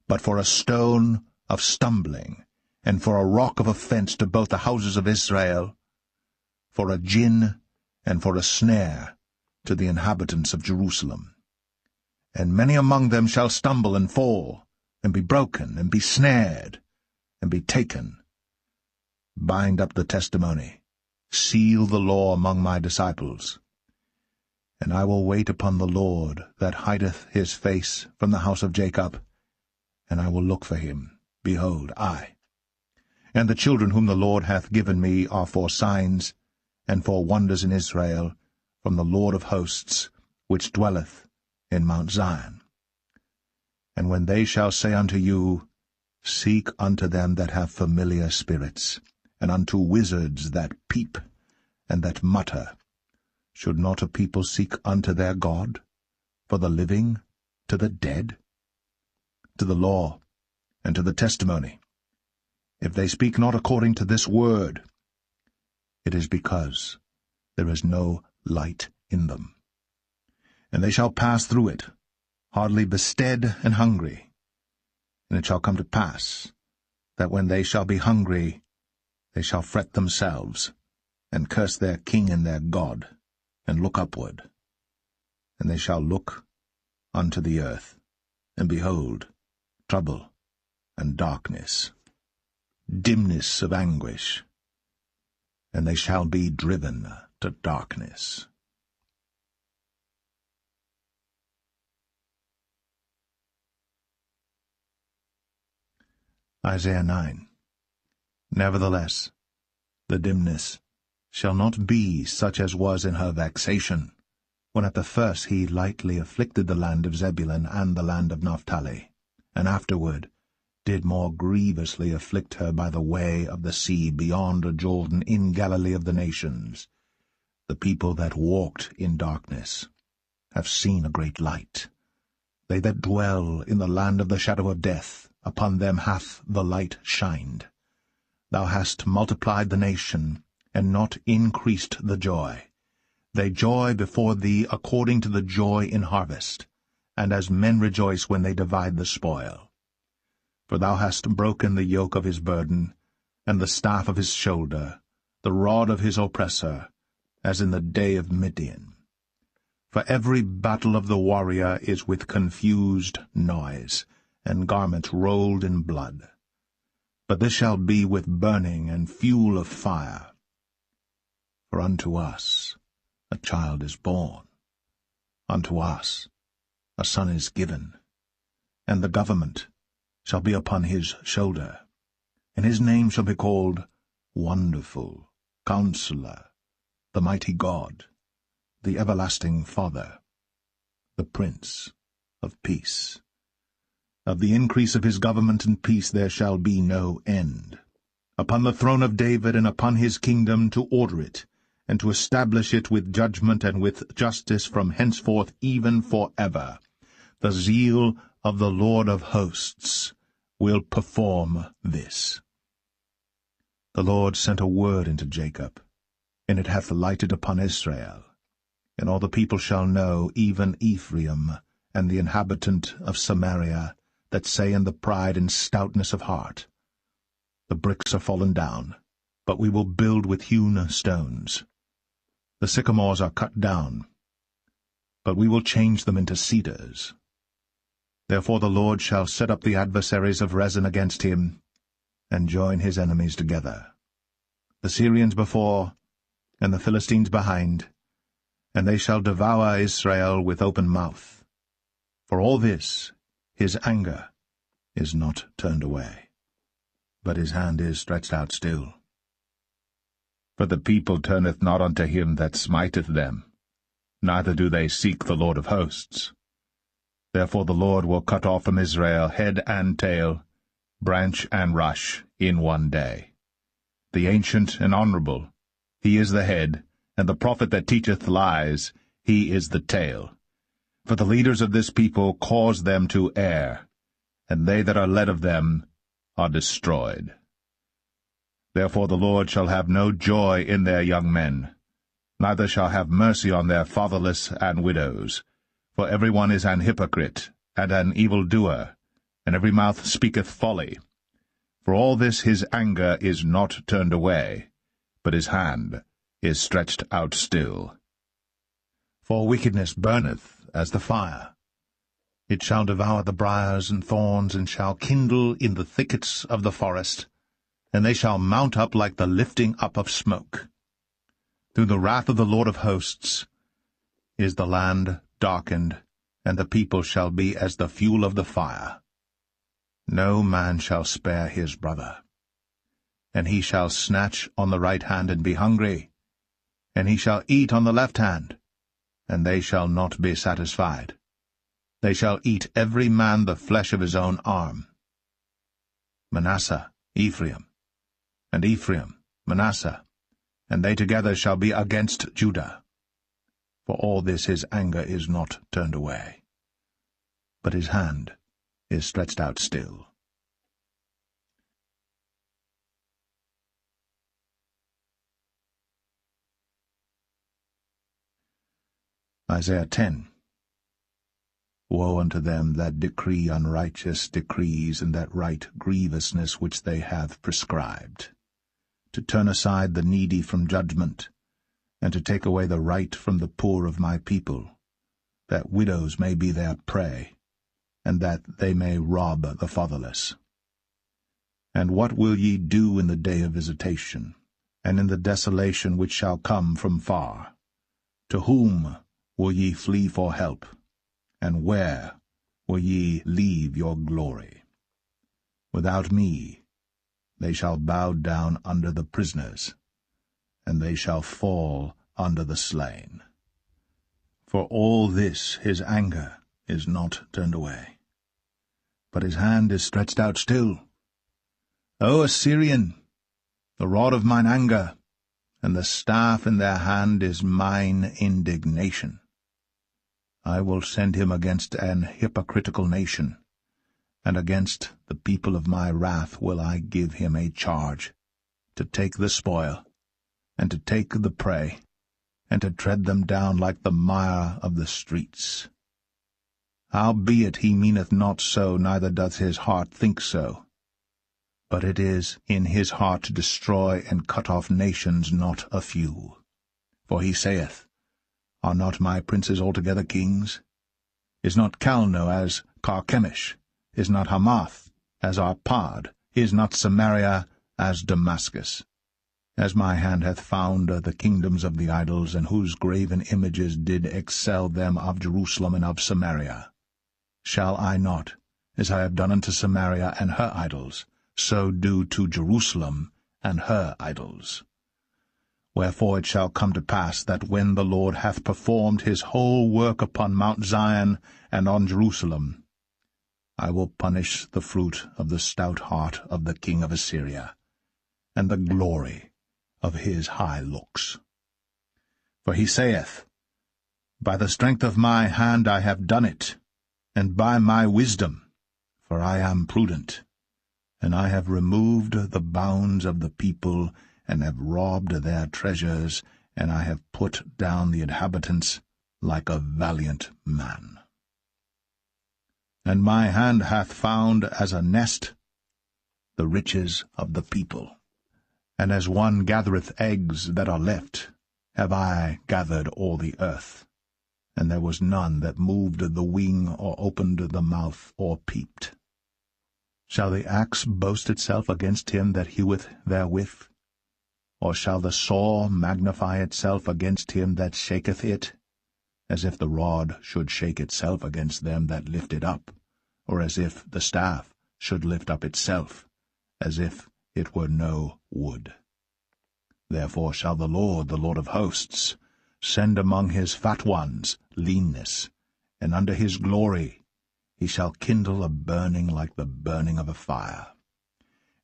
but for a stone of stumbling, and for a rock of offense to both the houses of Israel, for a gin and for a snare to the inhabitants of Jerusalem. And many among them shall stumble and fall, and be broken, and be snared, and be taken. Bind up the testimony, seal the law among my disciples. And I will wait upon the Lord that hideth his face from the house of Jacob, and I will look for him. Behold, I. And the children whom the Lord hath given me are for signs and for wonders in Israel, from the Lord of hosts, which dwelleth in Mount Zion. And when they shall say unto you, Seek unto them that have familiar spirits, and unto wizards that peep, and that mutter, should not a people seek unto their God, for the living to the dead? To the law and to the testimony, if they speak not according to this word, it is because there is no light in them. And they shall pass through it, hardly bestead and hungry. And it shall come to pass, that when they shall be hungry, they shall fret themselves, and curse their king and their God, and look upward. And they shall look unto the earth, and behold, trouble and darkness, dimness of anguish, and they shall be driven to darkness. Isaiah 9. Nevertheless, the dimness shall not be such as was in her vexation, when at the first he lightly afflicted the land of Zebulun and the land of Naphtali, and afterward did more grievously afflict her by the way of the sea beyond Jordan in Galilee of the nations. The people that walked in darkness have seen a great light. They that dwell in the land of the shadow of death, upon them hath the light shined. Thou hast multiplied the nation, and not increased the joy. They joy before thee according to the joy in harvest, and as men rejoice when they divide the spoil. For thou hast broken the yoke of his burden, and the staff of his shoulder, the rod of his oppressor, as in the day of Midian. For every battle of the warrior is with confused noise, and garments rolled in blood. But this shall be with burning and fuel of fire. For unto us a child is born, unto us a son is given, and the government shall be upon his shoulder, and his name shall be called Wonderful, Counselor, the Mighty God, the Everlasting Father, the Prince of Peace. Of the increase of his government and peace there shall be no end, upon the throne of David and upon his kingdom, to order it, and to establish it with judgment and with justice from henceforth even forever. The zeal of the Lord of hosts will perform this. The Lord sent a word into Jacob, and it hath lighted upon Israel. And all the people shall know, even Ephraim, and the inhabitant of Samaria, that say in the pride and stoutness of heart, The bricks are fallen down, but we will build with hewn stones. The sycamores are cut down, but we will change them into cedars. Therefore the Lord shall set up the adversaries of Rezin against him, and join his enemies together, the Syrians before, and the Philistines behind, and they shall devour Israel with open mouth. For all this his anger is not turned away, but his hand is stretched out still. For the people turneth not unto him that smiteth them, neither do they seek the Lord of hosts. Therefore the Lord will cut off from Israel head and tail, branch and rush, in one day. The ancient and honorable, he is the head, and the prophet that teacheth lies, he is the tail. For the leaders of this people cause them to err, and they that are led of them are destroyed. Therefore the Lord shall have no joy in their young men, neither shall have mercy on their fatherless and widows. For every one is an hypocrite, and an evildoer, and every mouth speaketh folly. For all this his anger is not turned away, but his hand is stretched out still. For wickedness burneth as the fire. It shall devour the briars and thorns, and shall kindle in the thickets of the forest, and they shall mount up like the lifting up of smoke. Through the wrath of the Lord of hosts is the land darkened, and the people shall be as the fuel of the fire. No man shall spare his brother. And he shall snatch on the right hand and be hungry, and he shall eat on the left hand, and they shall not be satisfied. They shall eat every man the flesh of his own arm. Manasseh, Ephraim, and Ephraim, Manasseh, and they together shall be against Judah. For all this his anger is not turned away, but his hand is stretched out still. Isaiah 10. Woe unto them that decree unrighteous decrees, and that write grievousness which they have prescribed, to turn aside the needy from judgment, and to take away the right from the poor of my people, that widows may be their prey, and that they may rob the fatherless. And what will ye do in the day of visitation, and in the desolation which shall come from far? To whom will ye flee for help, and where will ye leave your glory? Without me they shall bow down under the prisoners, and they shall fall under the slain. For all this his anger is not turned away, but his hand is stretched out still. O Assyrian, the rod of mine anger, and the staff in their hand is mine indignation. I will send him against an hypocritical nation, and against the people of my wrath will I give him a charge, to take the spoil, and to take the prey, and to tread them down like the mire of the streets. Howbeit he meaneth not so, neither doth his heart think so. But it is in his heart to destroy and cut off nations, not a few. For he saith, Are not my princes altogether kings? Is not Calno as Carchemish? Is not Hamath as Arpad? Is not Samaria as Damascus? As my hand hath found the kingdoms of the idols, and whose graven images did excel them of Jerusalem and of Samaria, shall I not, as I have done unto Samaria and her idols, so do to Jerusalem and her idols? Wherefore it shall come to pass that when the Lord hath performed his whole work upon Mount Zion and on Jerusalem, I will punish the fruit of the stout heart of the king of Assyria, and the glory of his high looks. For he saith, By the strength of my hand I have done it, and by my wisdom, for I am prudent, and I have removed the bounds of the people, and have robbed their treasures, and I have put down the inhabitants like a valiant man. And my hand hath found as a nest the riches of the people, And as one gathereth eggs that are left, have I gathered all the earth. And there was none that moved the wing, or opened the mouth, or peeped. Shall the axe boast itself against him that heweth therewith? Or shall the saw magnify itself against him that shaketh it? As if the rod should shake itself against them that lift it up, or as if the staff should lift up itself, as if it were no wood. Therefore shall the Lord of hosts, send among his fat ones leanness, and under his glory he shall kindle a burning like the burning of a fire.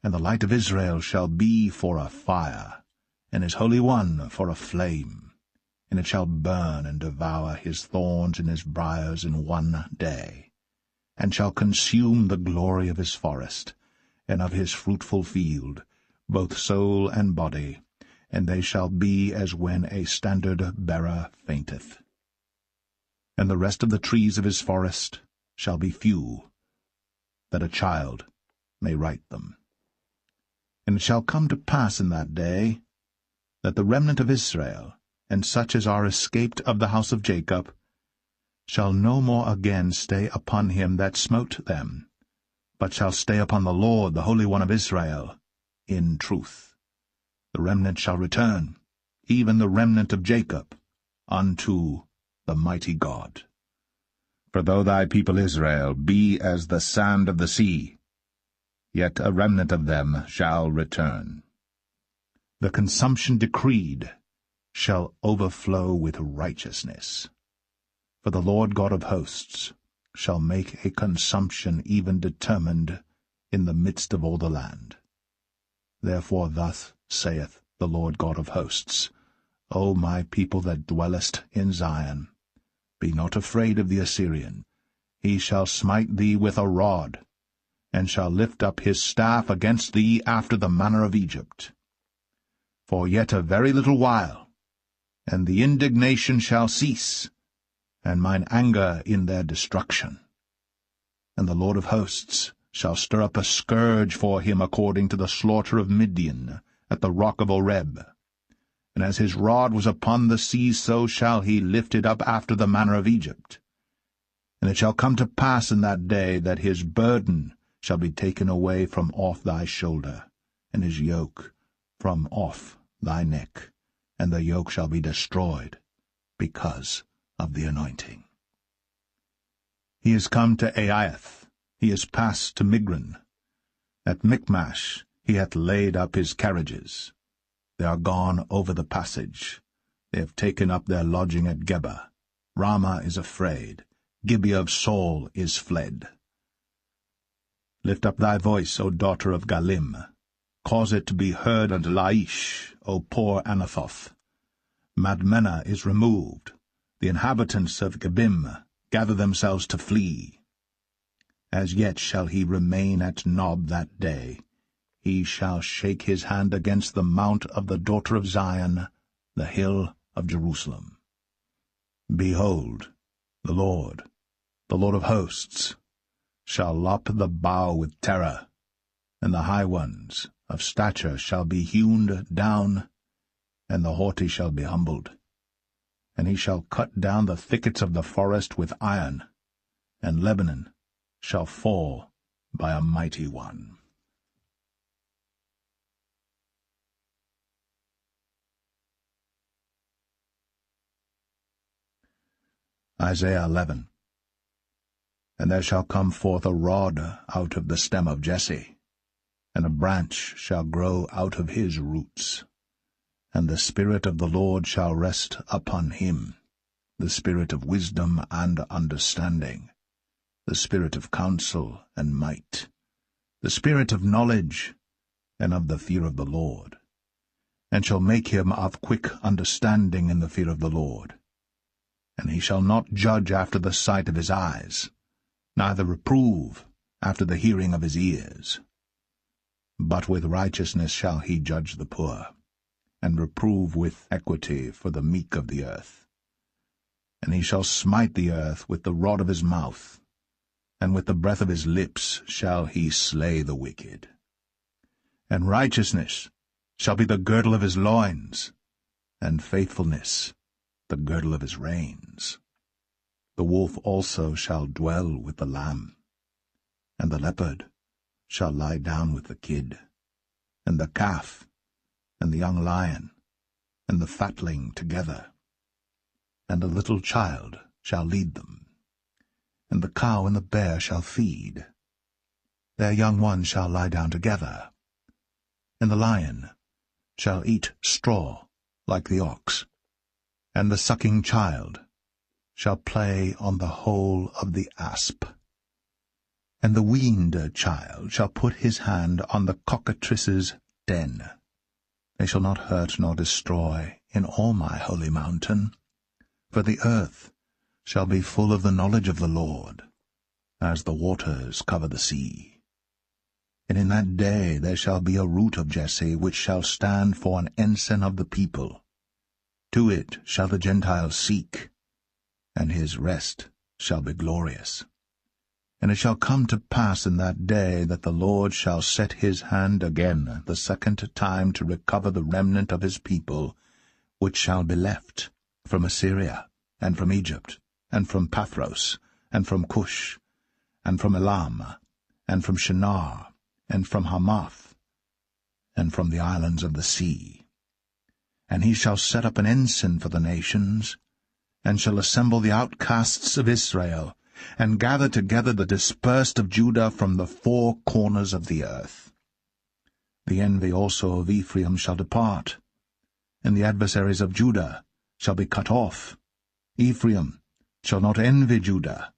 And the light of Israel shall be for a fire, and his Holy One for a flame, and it shall burn and devour his thorns and his briars in one day, and shall consume the glory of his forest, and of his fruitful field, both soul and body, and they shall be as when a standard-bearer fainteth. And the rest of the trees of his forest shall be few, that a child may write them. And it shall come to pass in that day, that the remnant of Israel, and such as are escaped of the house of Jacob, shall no more again stay upon him that smote them, but shall stay upon the Lord, the Holy One of Israel, in truth. The remnant shall return, even the remnant of Jacob, unto the mighty God. For though thy people Israel be as the sand of the sea, yet a remnant of them shall return. The consumption decreed shall overflow with righteousness. For the Lord God of hosts shall make a consumption even determined in the midst of all the land. Therefore thus saith the Lord God of hosts, O my people that dwellest in Zion, be not afraid of the Assyrian. He shall smite thee with a rod, and shall lift up his staff against thee after the manner of Egypt. For yet a very little while, and the indignation shall cease, and mine anger in their destruction. And the Lord of hosts shall stir up a scourge for him according to the slaughter of Midian at the rock of Oreb. And as his rod was upon the sea, so shall he lift it up after the manner of Egypt. And it shall come to pass in that day that his burden shall be taken away from off thy shoulder, and his yoke from off thy neck, and the yoke shall be destroyed because of the anointing. He is come to Aiath, he is passed to Migron. At Michmash he hath laid up his carriages. They are gone over the passage. They have taken up their lodging at Geba. Ramah is afraid. Gibeah of Saul is fled. Lift up thy voice, O daughter of Galim. Cause it to be heard unto Laish, O poor Anathoth. Madmenah is removed. The inhabitants of Gebim gather themselves to flee. As yet shall he remain at Nob that day. He shall shake his hand against the mount of the daughter of Zion, the hill of Jerusalem. Behold, the Lord of hosts, shall lop the bough with terror, and the high ones of stature shall be hewn down, and the haughty shall be humbled. And he shall cut down the thickets of the forest with iron, and Lebanon shall fall by a mighty one. Isaiah 11. And there shall come forth a rod out of the stem of Jesse, and a branch shall grow out of his roots. And the Spirit of the Lord shall rest upon him, the Spirit of wisdom and understanding, the Spirit of counsel and might, the Spirit of knowledge and of the fear of the Lord, and shall make him of quick understanding in the fear of the Lord. And he shall not judge after the sight of his eyes, neither reprove after the hearing of his ears. But with righteousness shall he judge the poor, and reprove with equity for the meek of the earth. And he shall smite the earth with the rod of his mouth, and with the breath of his lips shall he slay the wicked. And righteousness shall be the girdle of his loins, and faithfulness the girdle of his reins. The wolf also shall dwell with the lamb, and the leopard shall lie down with the kid, and the calf, and the young lion, and the fatling together. And a little child shall lead them, and the cow and the bear shall feed. Their young ones shall lie down together, and the lion shall eat straw like the ox, and the sucking child shall play on the hole of the asp. And the weaned child shall put his hand on the cockatrice's den. They shall not hurt nor destroy in all my holy mountain, for the earth shall be full of the knowledge of the Lord, as the waters cover the sea. And in that day there shall be a root of Jesse, which shall stand for an ensign of the people. To it shall the Gentiles seek, and his rest shall be glorious. And it shall come to pass in that day that the Lord shall set his hand again the second time to recover the remnant of his people, which shall be left from Assyria, and from Egypt, and from Pathros, and from Cush, and from Elam, and from Shinar, and from Hamath, and from the islands of the sea. And he shall set up an ensign for the nations, and shall assemble the outcasts of Israel, and gather together the dispersed of Judah from the four corners of the earth. The envy also of Ephraim shall depart, and the adversaries of Judah shall be cut off. Ephraim shall not envy Judah,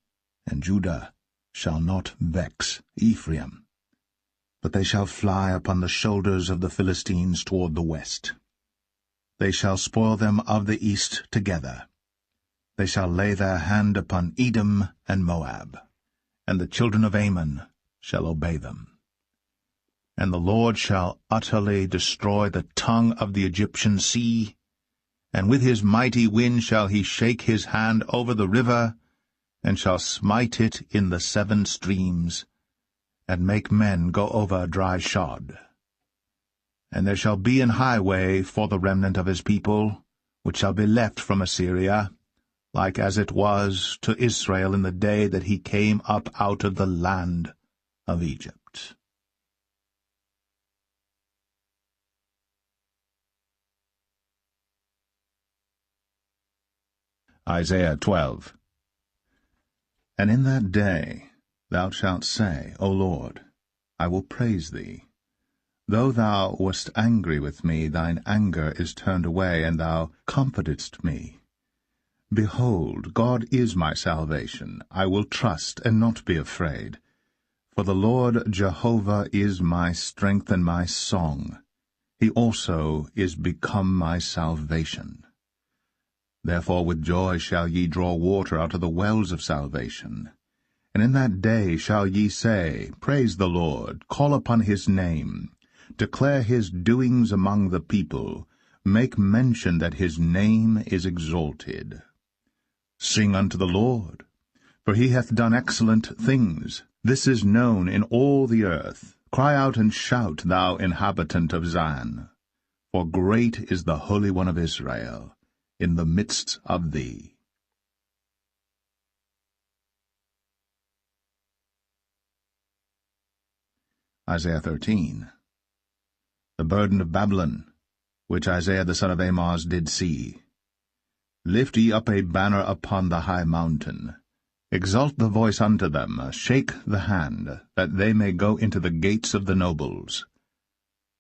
and Judah shall not vex Ephraim. But they shall fly upon the shoulders of the Philistines toward the west. They shall spoil them of the east together. They shall lay their hand upon Edom and Moab, and the children of Ammon shall obey them. And the Lord shall utterly destroy the tongue of the Egyptian sea, and with his mighty wind shall he shake his hand over the river, and shall smite it in the 7 streams, and make men go over dry shod. And there shall be an highway for the remnant of his people, which shall be left from Assyria, like as it was to Israel in the day that he came up out of the land of Egypt. Isaiah 12. And in that day thou shalt say, O Lord, I will praise thee. Though thou wast angry with me, thine anger is turned away, and thou comfortedst me. Behold, God is my salvation. I will trust and not be afraid. For the Lord Jehovah is my strength and my song. He also is become my salvation. Therefore with joy shall ye draw water out of the wells of salvation. And in that day shall ye say, Praise the Lord, call upon his name, declare his doings among the people, make mention that his name is exalted. Sing unto the Lord, for he hath done excellent things. This is known in all the earth. Cry out and shout, thou inhabitant of Zion. For great is the Holy One of Israel in the midst of thee. Isaiah 13. The burden of Babylon, which Isaiah the son of Amoz did see. Lift ye up a banner upon the high mountain. Exalt the voice unto them, shake the hand, that they may go into the gates of the nobles.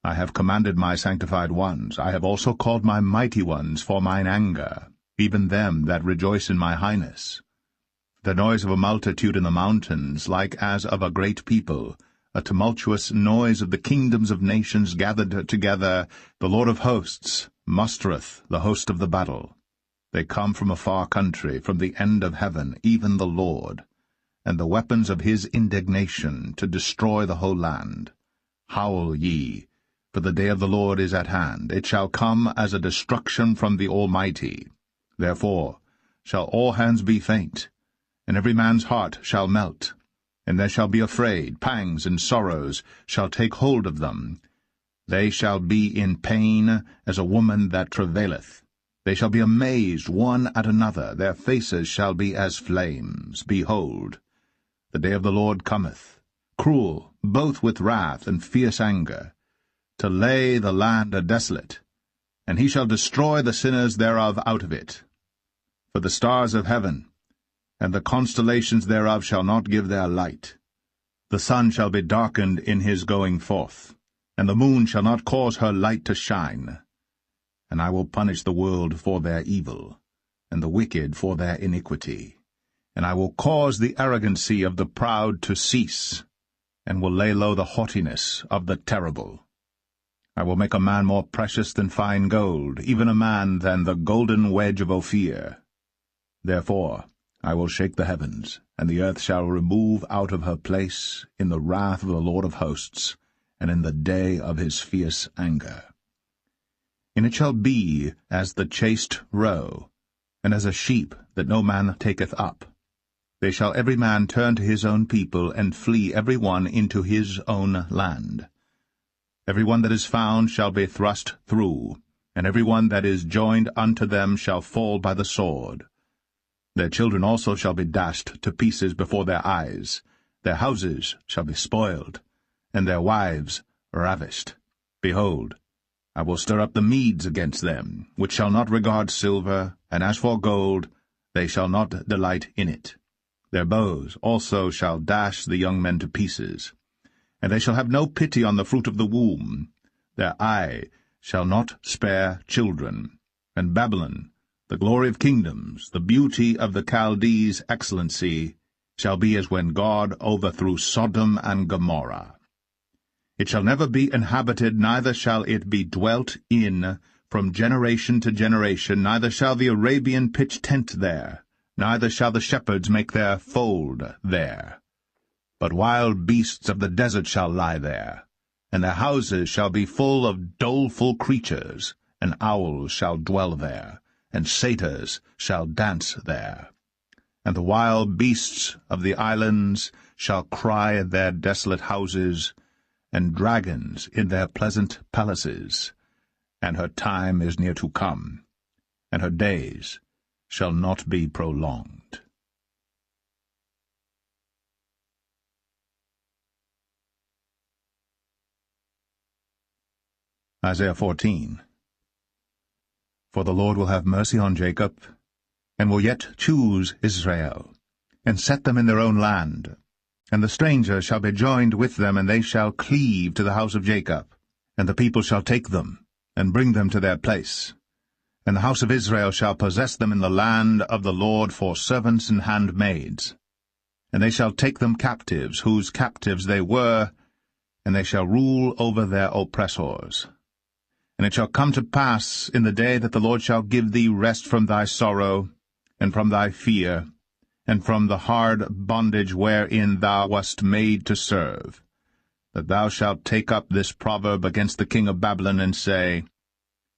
I have commanded my sanctified ones, I have also called my mighty ones for mine anger, even them that rejoice in my highness. The noise of a multitude in the mountains, like as of a great people, a tumultuous noise of the kingdoms of nations gathered together, the Lord of hosts mustereth the host of the battle. They come from a far country, from the end of heaven, even the Lord, and the weapons of his indignation to destroy the whole land. Howl ye, for the day of the Lord is at hand. It shall come as a destruction from the Almighty. Therefore shall all hands be faint, and every man's heart shall melt, and they shall be afraid, pangs and sorrows shall take hold of them. They shall be in pain as a woman that travaileth. They shall be amazed one at another. Their faces shall be as flames. Behold, the day of the Lord cometh, cruel, both with wrath and fierce anger, to lay the land desolate, and he shall destroy the sinners thereof out of it. For the stars of heaven and the constellations thereof shall not give their light. The sun shall be darkened in his going forth, and the moon shall not cause her light to shine. And I will punish the world for their evil, and the wicked for their iniquity. And I will cause the arrogancy of the proud to cease, and will lay low the haughtiness of the terrible. I will make a man more precious than fine gold, even a man than the golden wedge of Ophir. Therefore I will shake the heavens, and the earth shall remove out of her place in the wrath of the Lord of hosts, and in the day of his fierce anger. And it shall be as the chased roe, and as a sheep that no man taketh up. They shall every man turn to his own people, and flee every one into his own land. Every one that is found shall be thrust through, and every one that is joined unto them shall fall by the sword. Their children also shall be dashed to pieces before their eyes. Their houses shall be spoiled, and their wives ravished. Behold, I will stir up the Medes against them, which shall not regard silver, and as for gold, they shall not delight in it. Their bows also shall dash the young men to pieces. And they shall have no pity on the fruit of the womb. Their eye shall not spare children. And Babylon, the glory of kingdoms, the beauty of the Chaldees' excellency, shall be as when God overthrew Sodom and Gomorrah. It shall never be inhabited, neither shall it be dwelt in from generation to generation, neither shall the Arabian pitch tent there, neither shall the shepherds make their fold there. But wild beasts of the desert shall lie there, and their houses shall be full of doleful creatures, and owls shall dwell there, and satyrs shall dance there. And the wild beasts of the islands shall cry in their desolate houses, and dragons in their pleasant palaces. And her time is near to come, and her days shall not be prolonged. Isaiah 14. For the Lord will have mercy on Jacob, and will yet choose Israel, and set them in their own land. And the stranger shall be joined with them, and they shall cleave to the house of Jacob. And the people shall take them, and bring them to their place. And the house of Israel shall possess them in the land of the Lord for servants and handmaids. And they shall take them captives, whose captives they were, and they shall rule over their oppressors. And it shall come to pass in the day that the Lord shall give thee rest from thy sorrow, and from thy fear, and from the hard bondage wherein thou wast made to serve, that thou shalt take up this proverb against the king of Babylon, and say,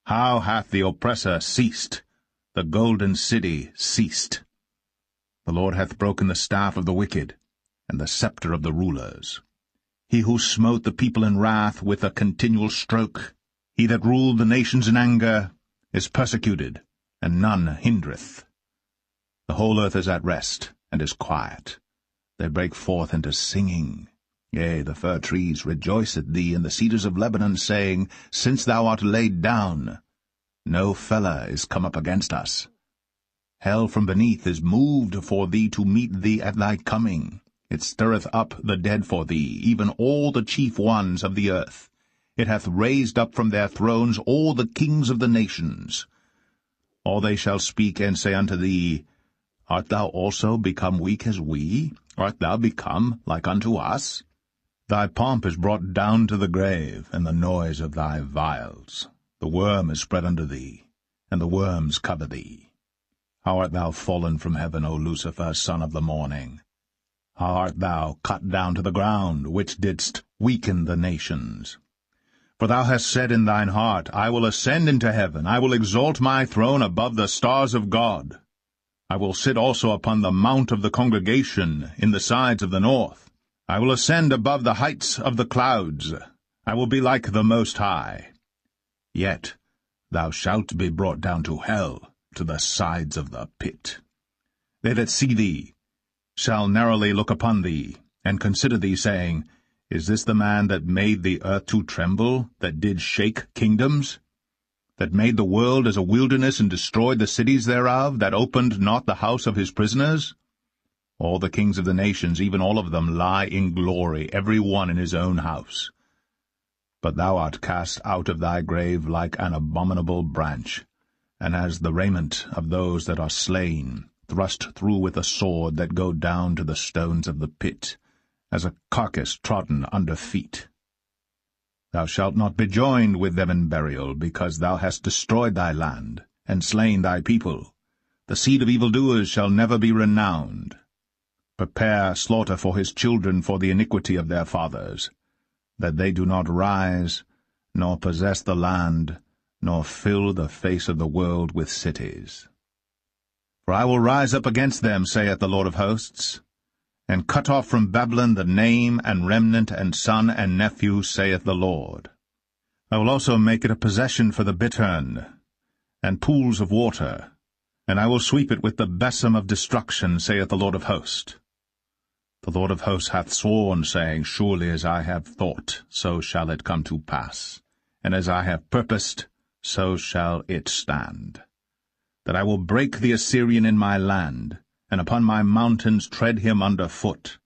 How hath the oppressor ceased, the golden city ceased? The Lord hath broken the staff of the wicked, and the scepter of the rulers. He who smote the people in wrath with a continual stroke, he that ruled the nations in anger, is persecuted, and none hindereth. The whole earth is at rest, and is quiet. They break forth into singing. Yea, the fir trees rejoice at thee, and the cedars of Lebanon, saying, Since thou art laid down, no fellow is come up against us. Hell from beneath is moved for thee to meet thee at thy coming. It stirreth up the dead for thee, even all the chief ones of the earth. It hath raised up from their thrones all the kings of the nations. All they shall speak and say unto thee, Art thou also become weak as we? Art thou become like unto us? Thy pomp is brought down to the grave, and the noise of thy viols. The worm is spread under thee, and the worms cover thee. How art thou fallen from heaven, O Lucifer, son of the morning? How art thou cut down to the ground, which didst weaken the nations? For thou hast said in thine heart, I will ascend into heaven, I will exalt my throne above the stars of God. I will sit also upon the mount of the congregation in the sides of the north. I will ascend above the heights of the clouds. I will be like the Most High. Yet thou shalt be brought down to hell, to the sides of the pit. They that see thee shall narrowly look upon thee, and consider thee, saying, Is this the man that made the earth to tremble, that did shake kingdoms? That made the world as a wilderness, and destroyed the cities thereof, that opened not the house of his prisoners? All the kings of the nations, even all of them, lie in glory, every one in his own house. But thou art cast out of thy grave like an abominable branch, and as the raiment of those that are slain, thrust through with a sword, that go down to the stones of the pit, as a carcass trodden under feet. Thou shalt not be joined with them in burial, because thou hast destroyed thy land, and slain thy people. The seed of evildoers shall never be renowned. Prepare slaughter for his children for the iniquity of their fathers, that they do not rise, nor possess the land, nor fill the face of the world with cities. For I will rise up against them, saith the Lord of hosts, and cut off from Babylon the name and remnant and son and nephew, saith the Lord. I will also make it a possession for the bittern, and pools of water, and I will sweep it with the besom of destruction, saith the Lord of hosts. The Lord of hosts hath sworn, saying, Surely as I have thought, so shall it come to pass, and as I have purposed, so shall it stand. That I will break the Assyrian in my land, and upon my mountains tread him under foot.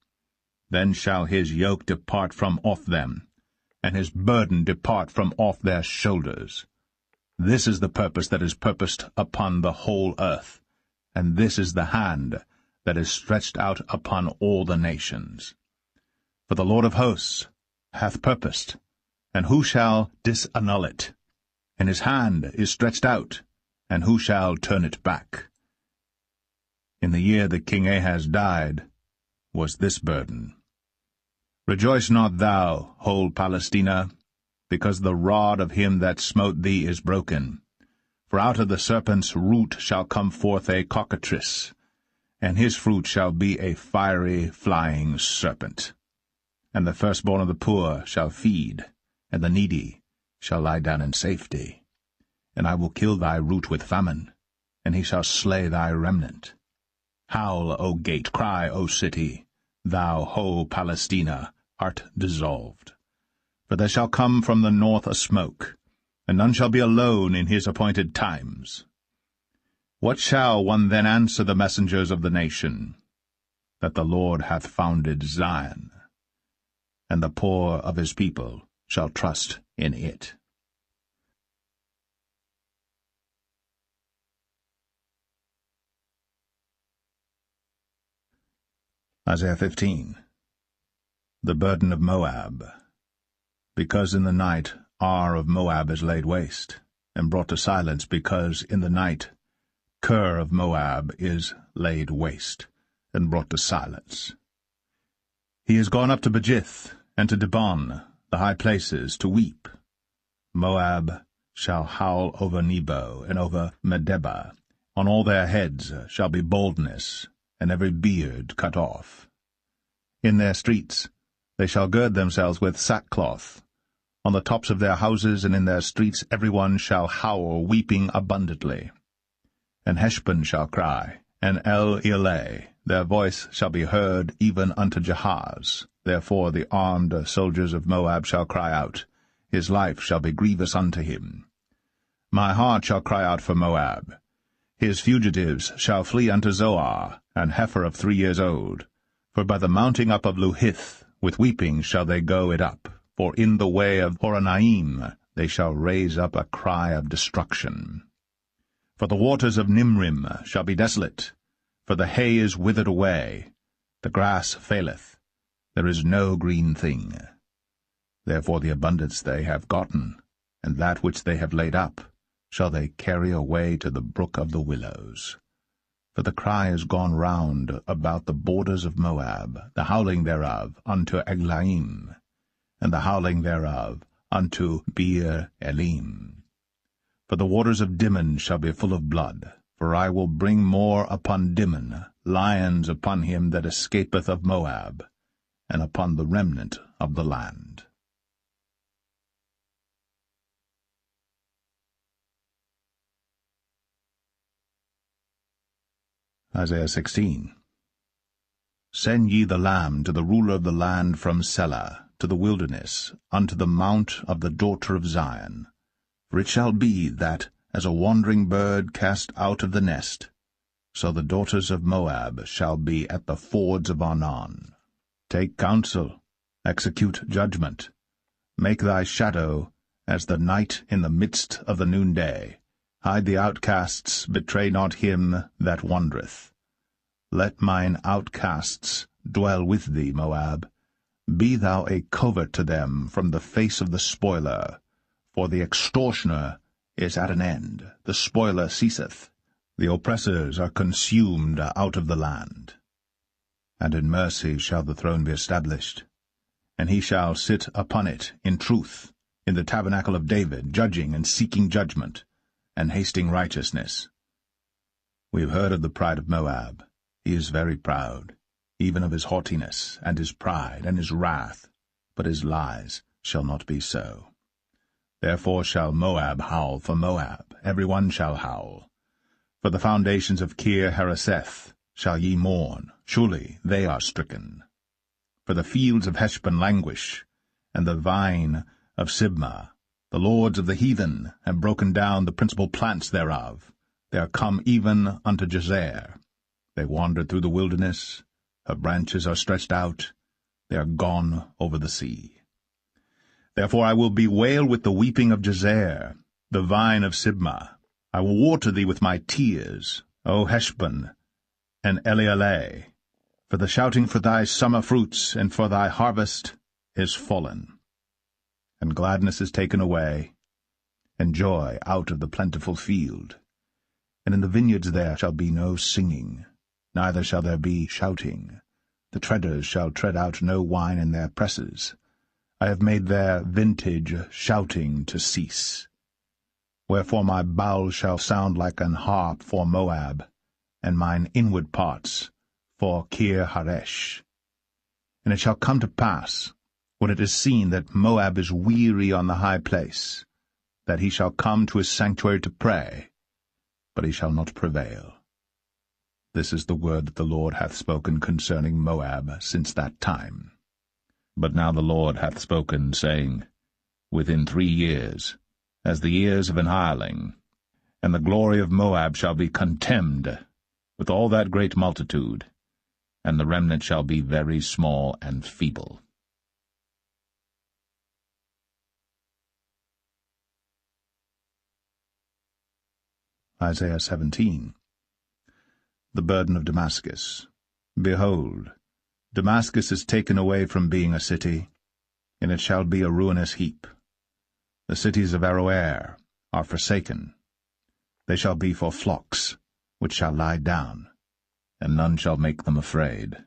Then shall his yoke depart from off them, and his burden depart from off their shoulders. This is the purpose that is purposed upon the whole earth, and this is the hand that is stretched out upon all the nations. For the Lord of hosts hath purposed, and who shall disannul it? And his hand is stretched out, and who shall turn it back? In the year that King Ahaz died was this burden. Rejoice not thou, whole Palestina, because the rod of him that smote thee is broken. For out of the serpent's root shall come forth a cockatrice, and his fruit shall be a fiery flying serpent. And the firstborn of the poor shall feed, and the needy shall lie down in safety. And I will kill thy root with famine, and he shall slay thy remnant. Howl, O gate, cry, O city, thou whole Palestina art dissolved. For there shall come from the north a smoke, and none shall be alone in his appointed times. What shall one then answer the messengers of the nation? That the Lord hath founded Zion, and the poor of his people shall trust in it. Isaiah 15. The burden of Moab. Because in the night Ar of Moab is laid waste, and brought to silence, because in the night Ker of Moab is laid waste, and brought to silence. He is gone up to Bajith, and to Dibon, the high places, to weep. Moab shall howl over Nebo, and over Medeba. On all their heads shall be baldness, and every beard cut off. In their streets they shall gird themselves with sackcloth. On the tops of their houses and in their streets every one shall howl, weeping abundantly. And Heshbon shall cry, and El-Eleh, their voice shall be heard even unto Jahaz. Therefore the armed soldiers of Moab shall cry out, his life shall be grievous unto him. My heart shall cry out for Moab. His fugitives shall flee unto Zoar, an heifer of 3 years old. For by the mounting up of Luhith, with weeping shall they go it up. For in the way of Horonaim they shall raise up a cry of destruction. For the waters of Nimrim shall be desolate, for the hay is withered away, the grass faileth, there is no green thing. Therefore the abundance they have gotten, and that which they have laid up, shall they carry away to the brook of the willows. For the cry is gone round about the borders of Moab, the howling thereof unto Eglaim, and the howling thereof unto Beer Elim. For the waters of Dimon shall be full of blood, for I will bring more upon Dimon, lions upon him that escapeth of Moab, and upon the remnant of the land. Isaiah 16. Send ye the lamb to the ruler of the land from Selah, to the wilderness, unto the mount of the daughter of Zion. For it shall be that, as a wandering bird cast out of the nest, so the daughters of Moab shall be at the fords of Arnon. Take counsel, execute judgment. Make thy shadow as the night in the midst of the noonday. Hide the outcasts, betray not him that wandereth. Let mine outcasts dwell with thee, Moab. Be thou a covert to them from the face of the spoiler. For the extortioner is at an end, the spoiler ceaseth. The oppressors are consumed out of the land. And in mercy shall the throne be established, and he shall sit upon it in truth, in the tabernacle of David, judging and seeking judgment, and hasting righteousness. We have heard of the pride of Moab. He is very proud, even of his haughtiness, and his pride, and his wrath, but his lies shall not be so. Therefore shall Moab howl for Moab, every one shall howl. For the foundations of Kir-Hareseth shall ye mourn, surely they are stricken. For the fields of Heshbon languish, and the vine of Sibmah. The lords of the heathen have broken down the principal plants thereof. They are come even unto Jazer. They wandered through the wilderness. Her branches are stretched out. They are gone over the sea. Therefore I will bewail with the weeping of Jazer, the vine of Sibmah. I will water thee with my tears, O Heshbon and Elealeh. For the shouting for thy summer fruits and for thy harvest is fallen. And gladness is taken away, and joy out of the plentiful field. And in the vineyards there shall be no singing, neither shall there be shouting. The treaders shall tread out no wine in their presses. I have made their vintage shouting to cease. Wherefore my bowels shall sound like an harp for Moab, and mine inward parts for Kir-Haresh. And it shall come to pass, when it is seen that Moab is weary on the high place, that he shall come to his sanctuary to pray, but he shall not prevail. This is the word that the Lord hath spoken concerning Moab since that time. But now the Lord hath spoken, saying, Within 3 years, as the years of an hireling, and the glory of Moab shall be contemned, with all that great multitude, and the remnant shall be very small and feeble. Isaiah 17. The burden of Damascus. Behold, Damascus is taken away from being a city, and it shall be a ruinous heap. The cities of Aroer are forsaken. They shall be for flocks, which shall lie down, and none shall make them afraid.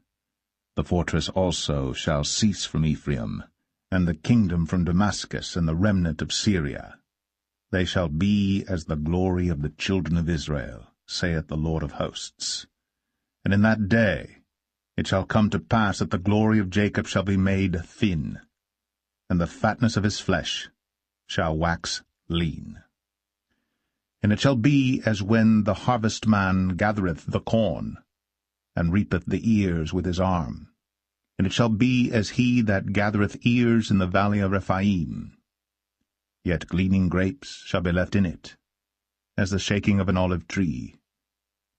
The fortress also shall cease from Ephraim, and the kingdom from Damascus, and the remnant of Syria. They shall be as the glory of the children of Israel, saith the Lord of hosts. And in that day it shall come to pass that the glory of Jacob shall be made thin, and the fatness of his flesh shall wax lean. And it shall be as when the harvestman gathereth the corn, and reapeth the ears with his arm. And it shall be as he that gathereth ears in the valley of Rephaim. Yet gleaning grapes shall be left in it, as the shaking of an olive tree.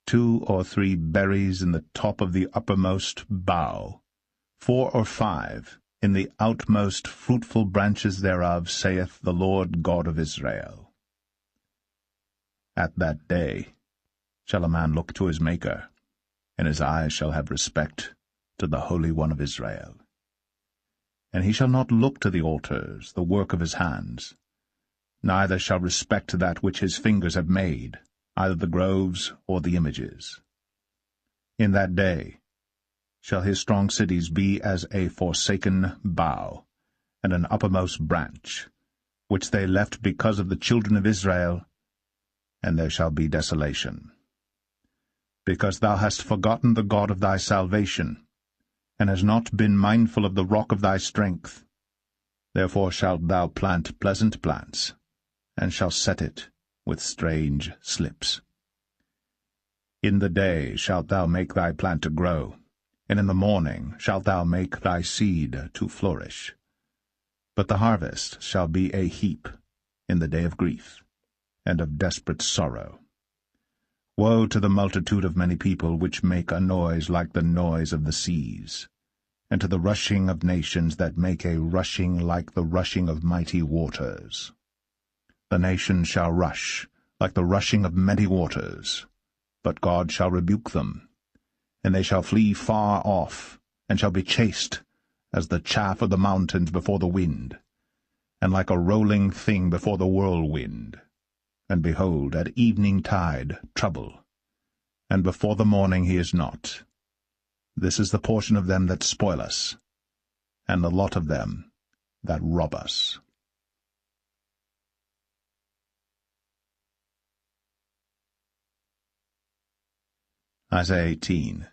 2 or 3 berries in the top of the uppermost bough, 4 or 5 in the outmost fruitful branches thereof, saith the Lord God of Israel. At that day shall a man look to his Maker, and his eyes shall have respect to the Holy One of Israel. And he shall not look to the altars, the work of his hands, neither shall respect that which his fingers have made, either the groves or the images. In that day shall his strong cities be as a forsaken bough, and an uppermost branch, which they left because of the children of Israel, and there shall be desolation. Because thou hast forgotten the God of thy salvation, and hast not been mindful of the rock of thy strength, therefore shalt thou plant pleasant plants, and shalt set it with strange slips. In the day shalt thou make thy plant to grow, and in the morning shalt thou make thy seed to flourish. But the harvest shall be a heap in the day of grief, and of desperate sorrow. Woe to the multitude of many people which make a noise like the noise of the seas, and to the rushing of nations that make a rushing like the rushing of mighty waters. The nations shall rush like the rushing of many waters, but God shall rebuke them, and they shall flee far off, and shall be chased as the chaff of the mountains before the wind, and like a rolling thing before the whirlwind. And behold, at evening tide trouble, and before the morning he is not. This is the portion of them that spoil us, and the lot of them that rob us. Isaiah 18.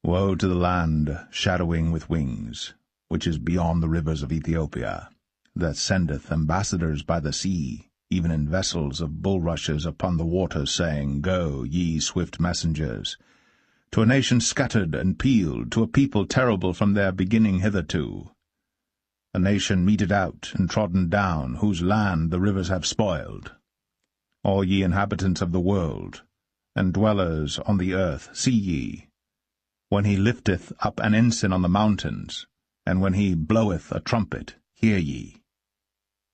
Woe to the land shadowing with wings, which is beyond the rivers of Ethiopia, that sendeth ambassadors by the sea, even in vessels of bulrushes upon the waters, saying, Go, ye swift messengers, to a nation scattered and peeled, to a people terrible from their beginning hitherto, a nation meted out and trodden down, whose land the rivers have spoiled. All ye inhabitants of the world, and dwellers on the earth, see ye, when he lifteth up an ensign on the mountains, and when he bloweth a trumpet, hear ye.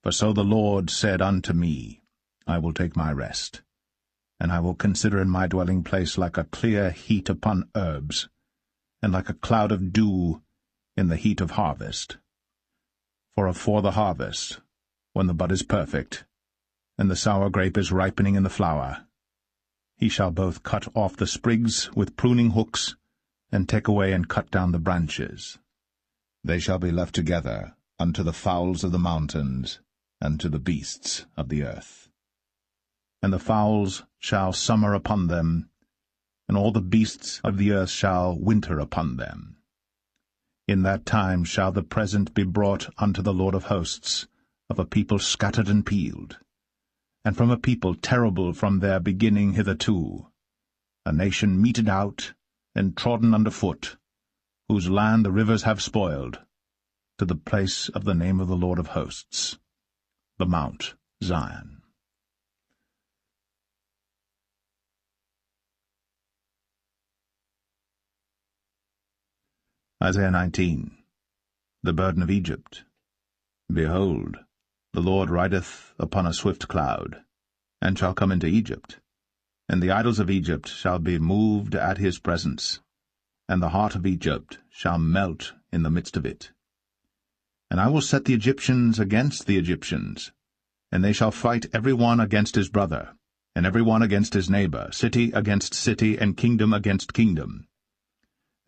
For so the Lord said unto me, I will take my rest, and I will consider in my dwelling place like a clear heat upon herbs, and like a cloud of dew in the heat of harvest. For afore the harvest, when the bud is perfect, and the sour grape is ripening in the flower, he shall both cut off the sprigs with pruning hooks, and take away and cut down the branches. They shall be left together unto the fowls of the mountains, and to the beasts of the earth. And the fowls shall summer upon them, and all the beasts of the earth shall winter upon them. In that time shall the present be brought unto the Lord of hosts, of a people scattered and peeled, and from a people terrible from their beginning hitherto, a nation meted out and trodden under foot, whose land the rivers have spoiled, to the place of the name of the Lord of hosts, the Mount Zion. Isaiah 19. The burden of Egypt. Behold, the Lord rideth upon a swift cloud, and shall come into Egypt, and the idols of Egypt shall be moved at his presence, and the heart of Egypt shall melt in the midst of it. And I will set the Egyptians against the Egyptians, and they shall fight every one against his brother, and every one against his neighbor, city against city, and kingdom against kingdom.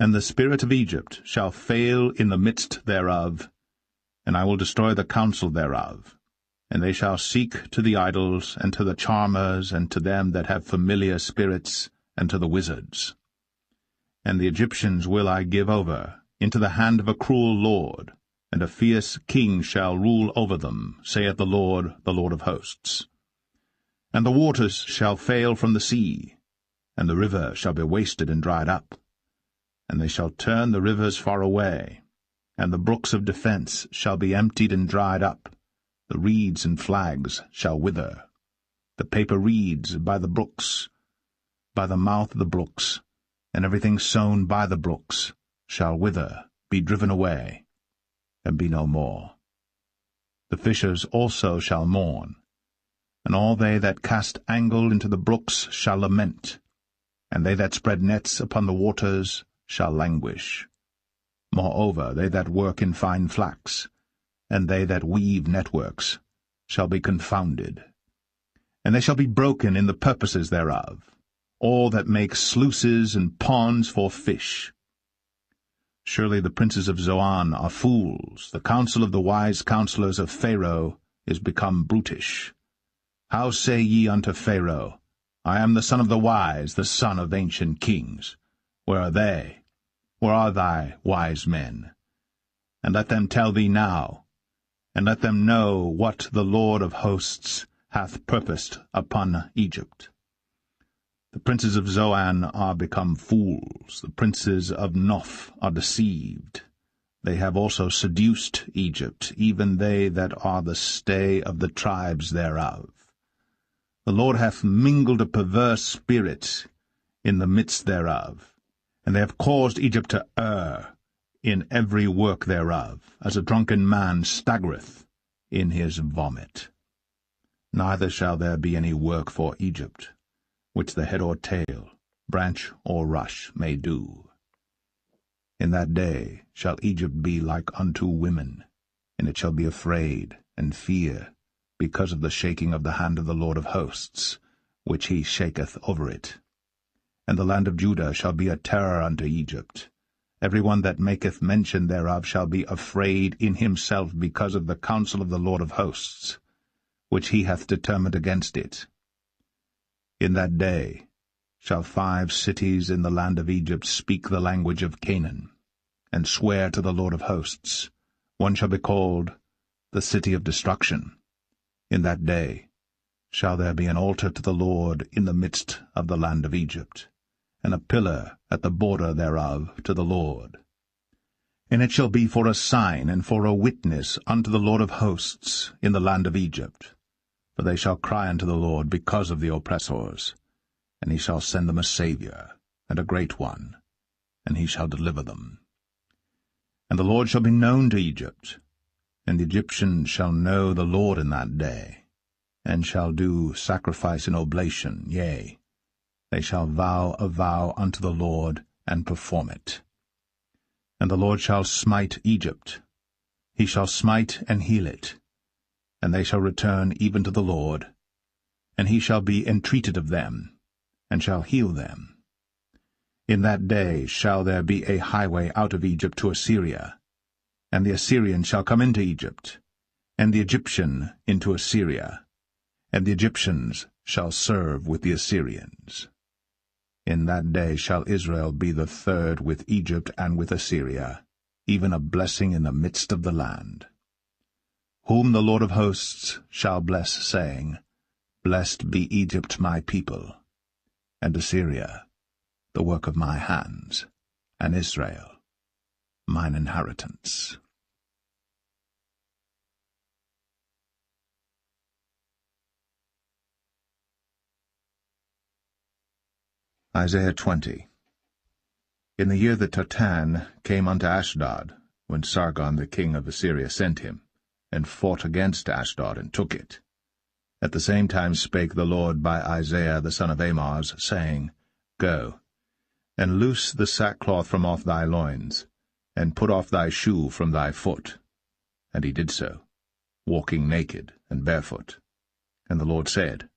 And the spirit of Egypt shall fail in the midst thereof, and I will destroy the counsel thereof. And they shall seek to the idols, and to the charmers, and to them that have familiar spirits, and to the wizards. And the Egyptians will I give over into the hand of a cruel lord, and a fierce king shall rule over them, saith the Lord of hosts. And the waters shall fail from the sea, and the river shall be wasted and dried up. And they shall turn the rivers far away, and the brooks of defence shall be emptied and dried up. The reeds and flags shall wither. The paper reeds by the brooks, by the mouth of the brooks, and everything sown by the brooks shall wither, be driven away, and be no more. The fishers also shall mourn, and all they that cast angle into the brooks shall lament, and they that spread nets upon the waters shall languish. Moreover, they that work in fine flax, and they that weave networks, shall be confounded. And they shall be broken in the purposes thereof, all that make sluices and ponds for fish. Surely the princes of Zoan are fools, the counsel of the wise counselors of Pharaoh is become brutish. How say ye unto Pharaoh, I am the son of the wise, the son of ancient kings? Where are they? Where are thy wise men? And let them tell thee now, and let them know what the Lord of hosts hath purposed upon Egypt. The princes of Zoan are become fools, the princes of Noph are deceived. They have also seduced Egypt, even they that are the stay of the tribes thereof. The Lord hath mingled a perverse spirit in the midst thereof, and they have caused Egypt to err in every work thereof, as a drunken man staggereth in his vomit. Neither shall there be any work for Egypt, which the head or tail, branch or rush may do. In that day shall Egypt be like unto women, and it shall be afraid and fear, because of the shaking of the hand of the Lord of hosts, which he shaketh over it. And the land of Judah shall be a terror unto Egypt. Every one that maketh mention thereof shall be afraid in himself because of the counsel of the Lord of hosts, which he hath determined against it. In that day shall 5 cities in the land of Egypt speak the language of Canaan, and swear to the Lord of hosts. One shall be called the city of destruction. In that day shall there be an altar to the Lord in the midst of the land of Egypt, and a pillar at the border thereof to the Lord. And it shall be for a sign and for a witness unto the Lord of hosts in the land of Egypt. For they shall cry unto the Lord because of the oppressors, and he shall send them a Saviour, and a great one, and he shall deliver them. And the Lord shall be known to Egypt, and the Egyptians shall know the Lord in that day, and shall do sacrifice and oblation, yea, they shall vow a vow unto the Lord, and perform it. And the Lord shall smite Egypt, he shall smite and heal it, and they shall return even to the Lord, and he shall be entreated of them, and shall heal them. In that day shall there be a highway out of Egypt to Assyria, and the Assyrian shall come into Egypt, and the Egyptian into Assyria, and the Egyptians shall serve with the Assyrians. In that day shall Israel be the third with Egypt and with Assyria, even a blessing in the midst of the land. Whom the Lord of hosts shall bless, saying, Blessed be Egypt my people, and Assyria, the work of my hands, and Israel, mine inheritance. Isaiah 20. In the year that Tartan came unto Ashdod, when Sargon the king of Assyria sent him, and fought against Ashdod, and took it. At the same time spake the Lord by Isaiah the son of Amoz, saying, Go, and loose the sackcloth from off thy loins, and put off thy shoe from thy foot. And he did so, walking naked and barefoot. And the Lord said,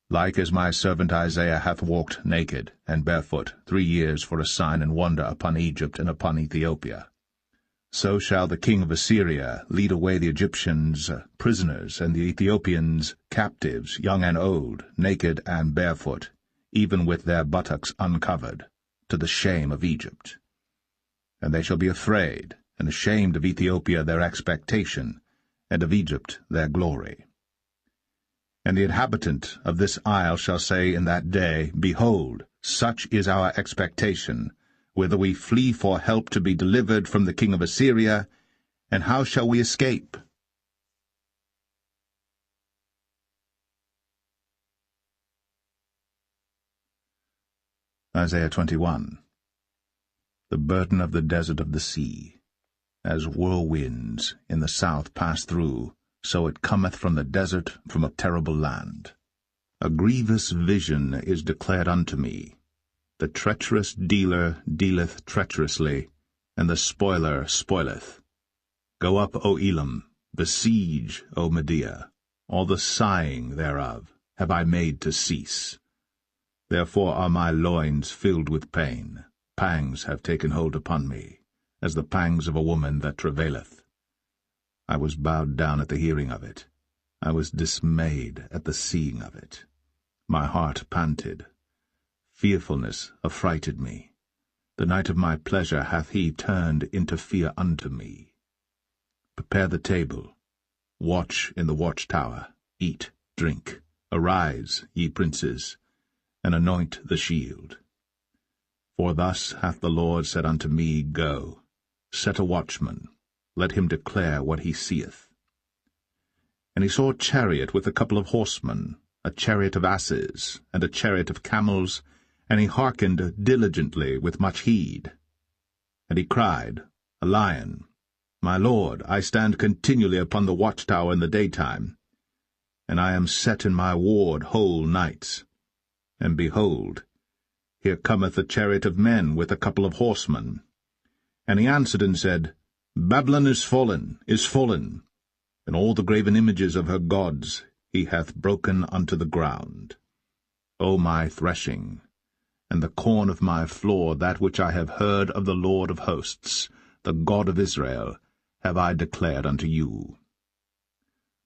Like as my servant Isaiah hath walked naked and barefoot 3 years for a sign and wonder upon Egypt and upon Ethiopia, so shall the king of Assyria lead away the Egyptians prisoners, and the Ethiopians captives, young and old, naked and barefoot, even with their buttocks uncovered, to the shame of Egypt. And they shall be afraid and ashamed of Ethiopia their expectation, and of Egypt their glory. And the inhabitant of this isle shall say in that day, Behold, such is our expectation, whither we flee for help to be delivered from the king of Assyria, and how shall we escape? Isaiah 21. The burden of the desert of the sea. As whirlwinds in the south pass through, so it cometh from the desert, from a terrible land. A grievous vision is declared unto me. The treacherous dealer dealeth treacherously, and the spoiler spoileth. Go up, O Elam, besiege, O Media. All the sighing thereof have I made to cease. Therefore are my loins filled with pain. Pangs have taken hold upon me, as the pangs of a woman that travaileth. I was bowed down at the hearing of it. I was dismayed at the seeing of it. My heart panted. Fearfulness affrighted me. The night of my pleasure hath he turned into fear unto me. Prepare the table. Watch in the watchtower. Eat, drink. Arise, ye princes. and anoint the shield. For thus hath the Lord said unto me, Go, set a watchman, let him declare what he seeth. And he saw a chariot with a couple of horsemen, a chariot of asses, and a chariot of camels, and he hearkened diligently with much heed. And he cried, A lion, My Lord, I stand continually upon the watchtower in the daytime, and I am set in my ward whole nights. And behold, here cometh a chariot of men with a couple of horsemen. And he answered and said, Babylon is fallen, and all the graven images of her gods he hath broken unto the ground. O my threshing, and the corn of my floor, that which I have heard of the Lord of hosts, the God of Israel, have I declared unto you.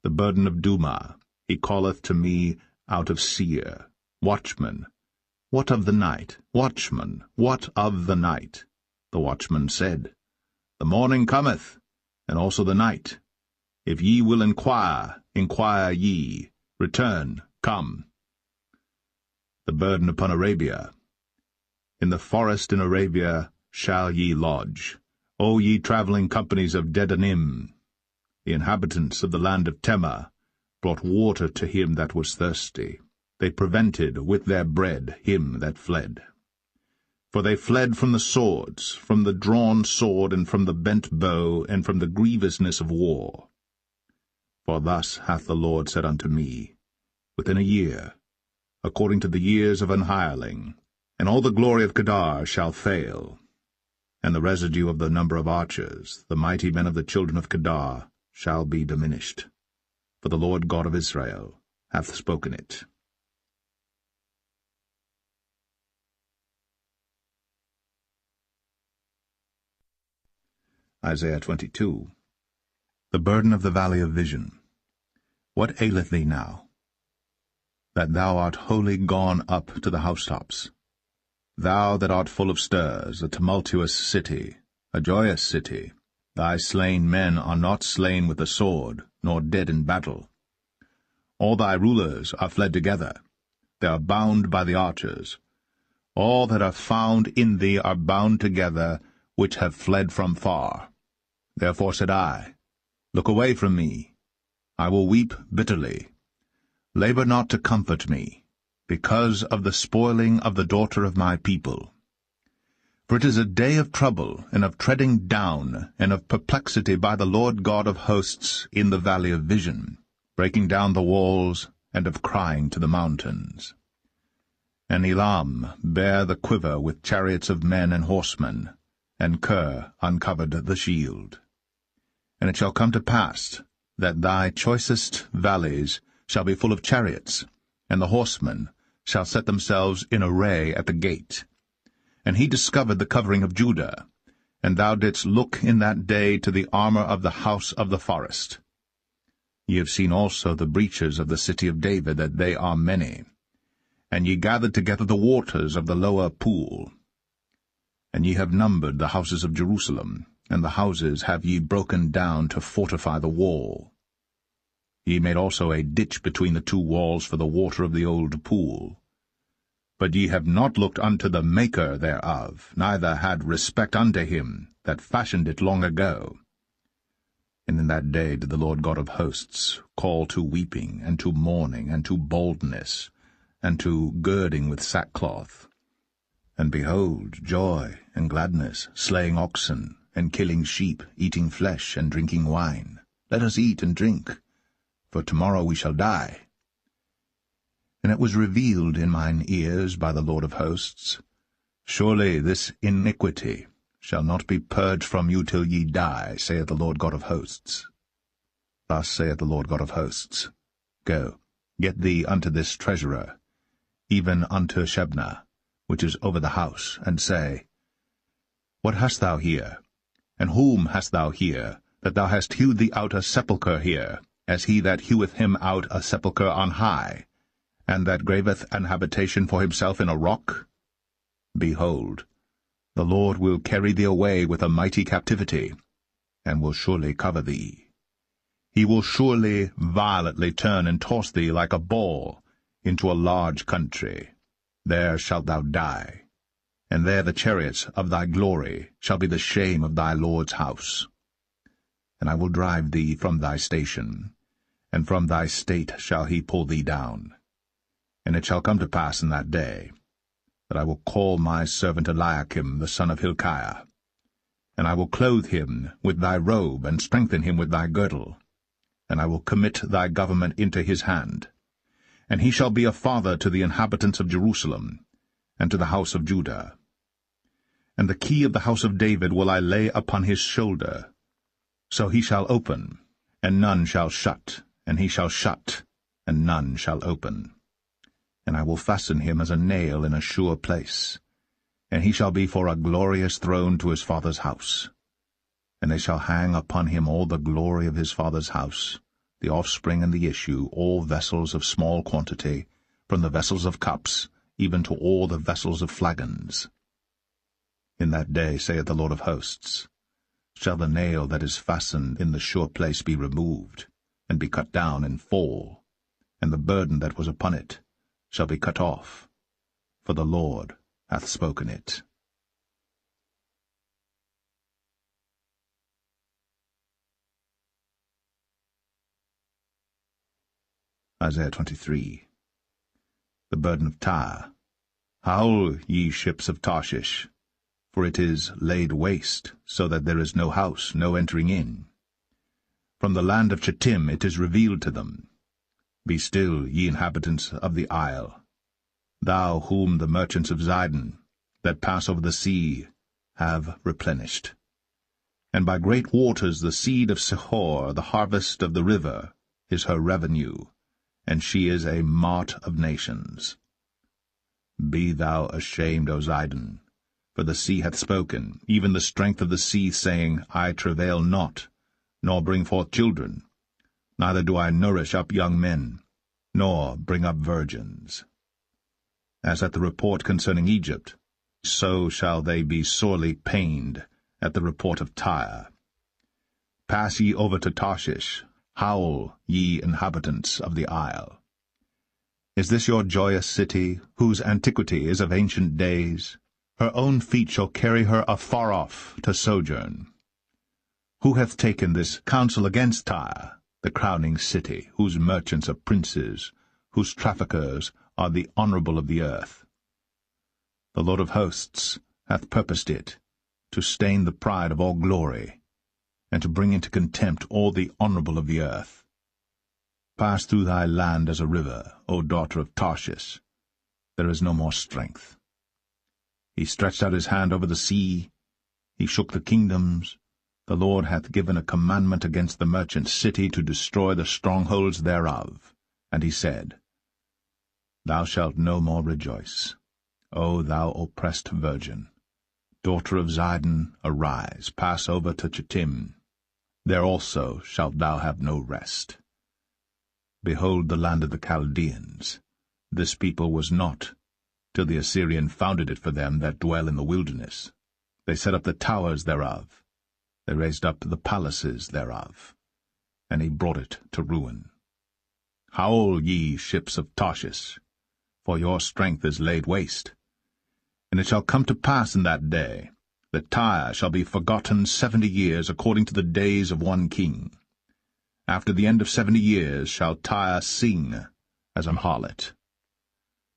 The burden of Duma he calleth to me out of Seir. Watchman, what of the night? Watchman, what of the night? The watchman said, The morning cometh, and also the night. If ye will inquire, inquire ye. Return, come. The burden upon Arabia. In the forest in Arabia shall ye lodge, O ye travelling companies of Dedanim. The inhabitants of the land of Tema brought water to him that was thirsty. They prevented with their bread him that fled. For they fled from the swords, from the drawn sword, and from the bent bow, and from the grievousness of war. For thus hath the Lord said unto me, Within a year, according to the years of an hireling, and all the glory of Kedar shall fail, and the residue of the number of archers, the mighty men of the children of Kedar, shall be diminished. For the Lord God of Israel hath spoken it. Isaiah 22. The burden of the valley of vision. What aileth thee now, that thou art wholly gone up to the housetops? Thou that art full of stirs, a tumultuous city, a joyous city, thy slain men are not slain with the sword, nor dead in battle. All thy rulers are fled together, they are bound by the archers. All that are found in thee are bound together, which have fled from far. Therefore said I, Look away from me, I will weep bitterly. Labor not to comfort me, because of the spoiling of the daughter of my people. For it is a day of trouble, and of treading down, and of perplexity by the Lord God of hosts in the valley of vision, breaking down the walls, and of crying to the mountains. And Elam bare the quiver with chariots of men and horsemen, and Ker uncovered the shield. And it shall come to pass that thy choicest valleys shall be full of chariots, and the horsemen shall set themselves in array at the gate. And he discovered the covering of Judah, and thou didst look in that day to the armor of the house of the forest. Ye have seen also the breaches of the city of David, that they are many. And ye gathered together the waters of the lower pool. And ye have numbered the houses of Jerusalem, and the houses have ye broken down to fortify the wall. Ye made also a ditch between the two walls for the water of the old pool. But ye have not looked unto the Maker thereof, neither had respect unto him that fashioned it long ago. And in that day did the Lord God of hosts call to weeping, and to mourning, and to baldness, and to girding with sackcloth. And behold, joy and gladness, slaying oxen, and killing sheep, eating flesh, and drinking wine. Let us eat and drink, for tomorrow we shall die. And it was revealed in mine ears by the Lord of hosts, Surely this iniquity shall not be purged from you till ye die, saith the Lord God of hosts. Thus saith the Lord God of hosts, Go, get thee unto this treasurer, even unto Shebna, which is over the house, and say, What hast thou here? And whom hast thou here, that thou hast hewed thee out a sepulchre here, as he that heweth him out a sepulchre on high, and that graveth an habitation for himself in a rock? Behold, the Lord will carry thee away with a mighty captivity, and will surely cover thee. He will surely violently turn and toss thee like a ball into a large country. there shalt thou die, and there the chariots of thy glory shall be the shame of thy Lord's house. And I will drive thee from thy station, and from thy state shall he pull thee down. And it shall come to pass in that day, that I will call my servant Eliakim the son of Hilkiah, and I will clothe him with thy robe, and strengthen him with thy girdle, and I will commit thy government into his hand. And he shall be a father to the inhabitants of Jerusalem, and to the house of Judah. And the key of the house of David will I lay upon his shoulder. So he shall open, and none shall shut, and he shall shut, and none shall open. And I will fasten him as a nail in a sure place, and he shall be for a glorious throne to his father's house. And they shall hang upon him all the glory of his father's house, the offspring and the issue, all vessels of small quantity, from the vessels of cups, even to all the vessels of flagons. In that day, saith the Lord of hosts, shall the nail that is fastened in the sure place be removed, and be cut down and fall, and the burden that was upon it shall be cut off, for the Lord hath spoken it. Isaiah 23. The burden of Tyre. Howl, ye ships of Tarshish, for it is laid waste, so that there is no house, no entering in. From the land of Chittim it is revealed to them. Be still, ye inhabitants of the isle, thou whom the merchants of Zidon, that pass over the sea, have replenished. And by great waters the seed of Sihor, the harvest of the river, is her revenue, and she is a mart of nations. Be thou ashamed, O Zidon, for the sea hath spoken, even the strength of the sea, saying, I travail not, nor bring forth children, neither do I nourish up young men, nor bring up virgins. As at the report concerning Egypt, so shall they be sorely pained at the report of Tyre. Pass ye over to Tarshish, howl, ye inhabitants of the isle. Is this your joyous city, whose antiquity is of ancient days? Her own feet shall carry her afar off to sojourn. Who hath taken this counsel against Tyre, the crowning city, whose merchants are princes, whose traffickers are the honourable of the earth? The Lord of hosts hath purposed it, to stain the pride of all glory, and to bring into contempt all the honourable of the earth. Pass through thy land as a river, O daughter of Tarshish. There is no more strength. He stretched out his hand over the sea. He shook the kingdoms. The Lord hath given a commandment against the merchant city to destroy the strongholds thereof. And he said, Thou shalt no more rejoice, O thou oppressed virgin. Daughter of Zidon, arise, pass over to Chittim. There also shalt thou have no rest. Behold the land of the Chaldeans. This people was not, till the Assyrian founded it for them that dwell in the wilderness. They set up the towers thereof. They raised up the palaces thereof. And he brought it to ruin. Howl, ye ships of Tarshish, for your strength is laid waste. And it shall come to pass in that day, that Tyre shall be forgotten 70 years according to the days of one king. After the end of 70 years shall Tyre sing as an harlot.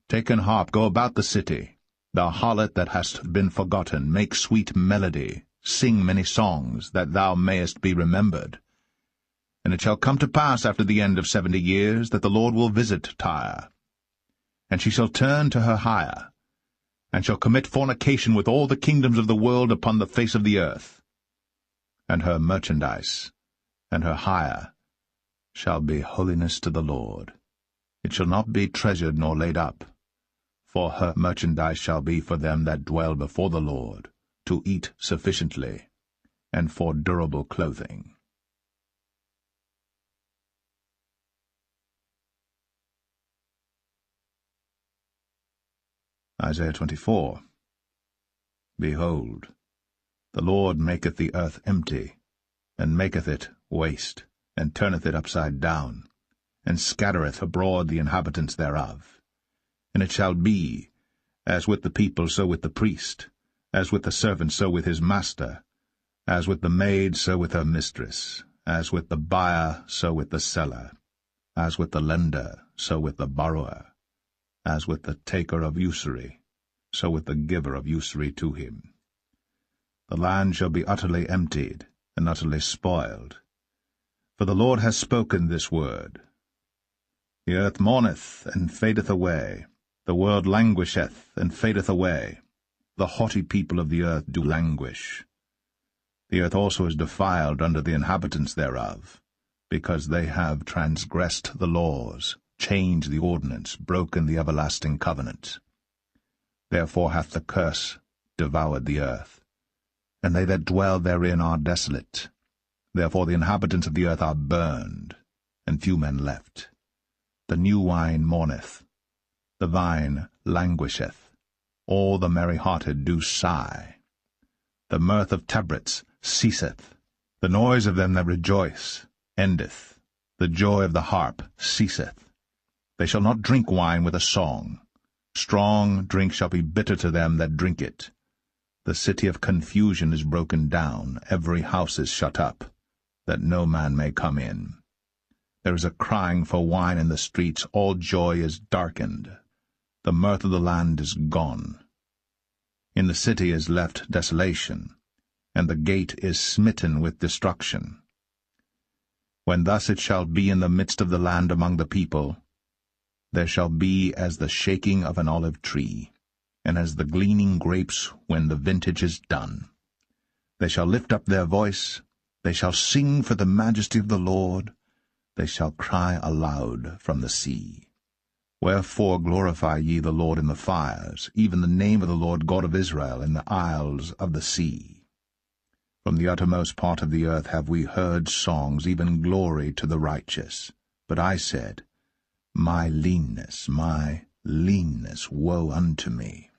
Take an harp, go about the city, thou harlot that hast been forgotten, make sweet melody, sing many songs, that thou mayest be remembered. And it shall come to pass after the end of 70 years, that the Lord will visit Tyre. And she shall turn to her hire, and shall commit fornication with all the kingdoms of the world upon the face of the earth. And her merchandise, and her hire, shall be holiness to the Lord. It shall not be treasured nor laid up, for her merchandise shall be for them that dwell before the Lord, to eat sufficiently, and for durable clothing. Isaiah 24. Behold, the Lord maketh the earth empty, and maketh it waste, and turneth it upside down, and scattereth abroad the inhabitants thereof. And it shall be, As with the people, so with the priest. As with the servant, so with his master. As with the maid, so with her mistress. As with the buyer, so with the seller. As with the lender, so with the borrower. As with the taker of usury, so with the giver of usury to him. The land shall be utterly emptied, and utterly spoiled. For the Lord has spoken this word. The earth mourneth, and fadeth away. The world languisheth, and fadeth away. The haughty people of the earth do languish. The earth also is defiled under the inhabitants thereof, because they have transgressed the laws, changed the ordinance, broken the everlasting covenant. Therefore hath the curse devoured the earth, and they that dwell therein are desolate. Therefore the inhabitants of the earth are burned, and few men left. The new wine mourneth, the vine languisheth, all the merry-hearted do sigh. The mirth of tabrets ceaseth, the noise of them that rejoice endeth, the joy of the harp ceaseth. They shall not drink wine with a song. Strong drink shall be bitter to them that drink it. The city of confusion is broken down, every house is shut up, that no man may come in. There is a crying for wine in the streets, all joy is darkened. The mirth of the land is gone. In the city is left desolation, and the gate is smitten with destruction. When thus it shall be in the midst of the land among the people, there shall be as the shaking of an olive tree, and as the gleaning grapes when the vintage is done. They shall lift up their voice, they shall sing for the majesty of the Lord, they shall cry aloud from the sea. Wherefore glorify ye the Lord in the fires, even the name of the Lord God of Israel in the isles of the sea. From the uttermost part of the earth have we heard songs, even glory to the righteous. But I said, my leanness, woe unto me.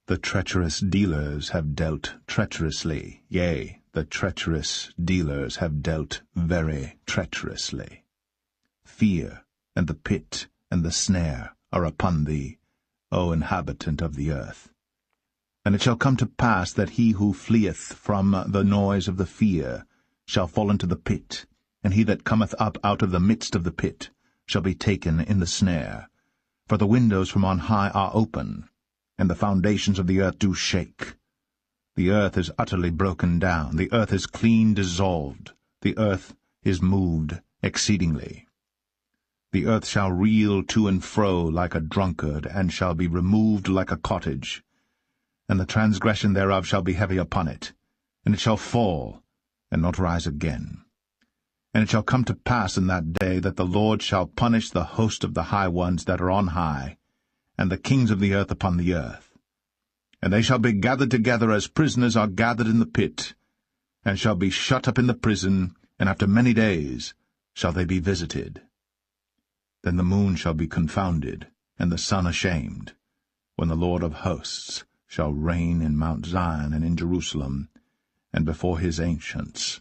The treacherous dealers have dealt treacherously, yea, the treacherous dealers have dealt very treacherously. Fear, and the pit, and the snare are upon thee, O inhabitant of the earth. And it shall come to pass that he who fleeth from the noise of the fear shall fall into the pit, and he that cometh up out of the midst of the pit shall be taken in the snare. For the windows from on high are open, and the foundations of the earth do shake. The earth is utterly broken down, the earth is clean dissolved, the earth is moved exceedingly. The earth shall reel to and fro like a drunkard, and shall be removed like a cottage. And the transgression thereof shall be heavy upon it, and it shall fall, and not rise again. And it shall come to pass in that day that the Lord shall punish the host of the high ones that are on high, and the kings of the earth upon the earth. And they shall be gathered together as prisoners are gathered in the pit, and shall be shut up in the prison, and after many days shall they be visited. Then the moon shall be confounded, and the sun ashamed, when the Lord of hosts shall reign in Mount Zion and in Jerusalem, and before his ancients,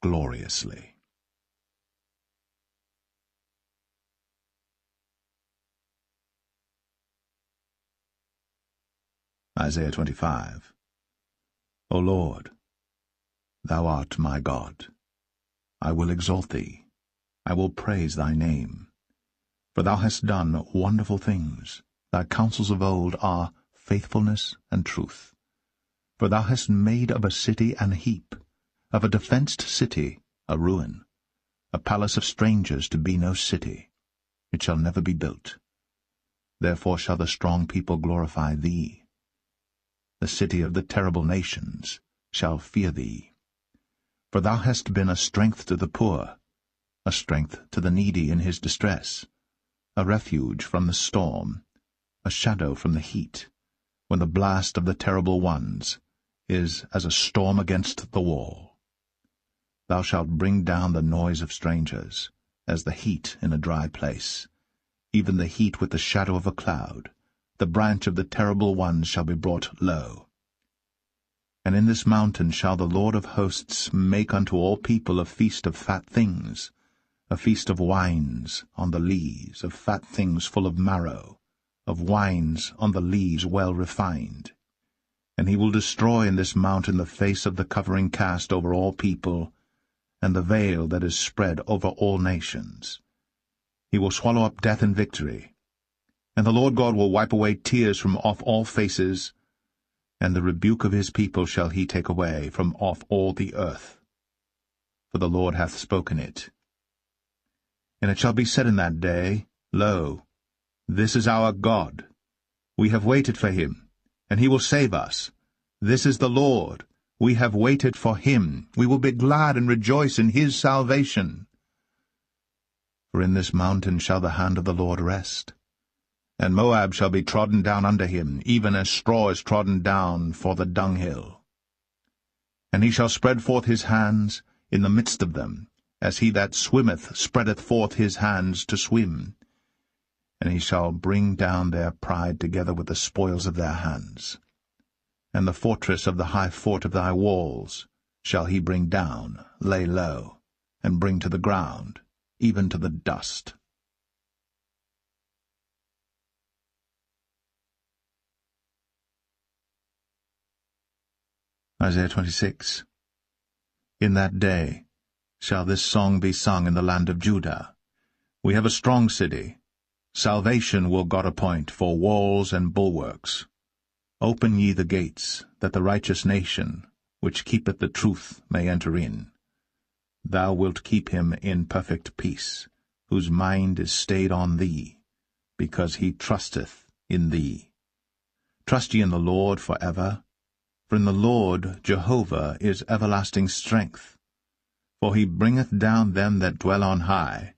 gloriously. Isaiah 25. O Lord, thou art my God. I will exalt thee. I will praise thy name. For thou hast done wonderful things. Thy counsels of old are faithfulness and truth. For thou hast made of a city an heap, of a defenced city a ruin, a palace of strangers to be no city. It shall never be built. Therefore shall the strong people glorify thee. The city of the terrible nations shall fear thee. For thou hast been a strength to the poor, a strength to the needy in his distress, a refuge from the storm, a shadow from the heat, when the blast of the terrible ones is as a storm against the wall. Thou shalt bring down the noise of strangers, as the heat in a dry place, even the heat with the shadow of a cloud. The branch of the terrible ones shall be brought low. And in this mountain shall the Lord of hosts make unto all people a feast of fat things, a feast of wines on the lees, of fat things full of marrow, of wines on the leaves well refined. And he will destroy in this mountain the face of the covering cast over all people, and the veil that is spread over all nations. He will swallow up death in victory. And the Lord God will wipe away tears from off all faces, and the rebuke of his people shall he take away from off all the earth. For the Lord hath spoken it. And it shall be said in that day, Lo, this is our God. We have waited for him, and he will save us. This is the Lord. We have waited for him. We will be glad and rejoice in his salvation. For in this mountain shall the hand of the Lord rest. And Moab shall be trodden down under him, even as straw is trodden down for the dunghill. And he shall spread forth his hands in the midst of them, as he that swimmeth spreadeth forth his hands to swim. And he shall bring down their pride together with the spoils of their hands. And the fortress of the high fort of thy walls shall he bring down, lay low, and bring to the ground, even to the dust. Isaiah 26. In that day shall this song be sung in the land of Judah. We have a strong city. Salvation will God appoint for walls and bulwarks. Open ye the gates, that the righteous nation, which keepeth the truth, may enter in. Thou wilt keep him in perfect peace, whose mind is stayed on thee, because he trusteth in thee. Trust ye in the Lord for ever, for in the Lord Jehovah is everlasting strength. For he bringeth down them that dwell on high.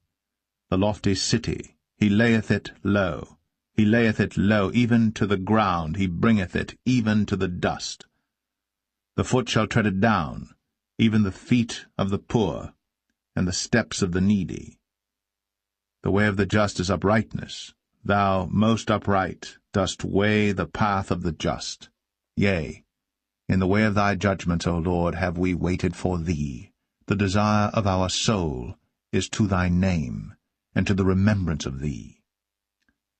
The lofty city, he layeth it low. He layeth it low, even to the ground, he bringeth it even to the dust. The foot shall tread it down, even the feet of the poor, and the steps of the needy. The way of the just is uprightness. Thou, most upright, dost weigh the path of the just. Yea, in the way of thy judgments, O Lord, have we waited for thee. The desire of our soul is to thy name, and to the remembrance of thee.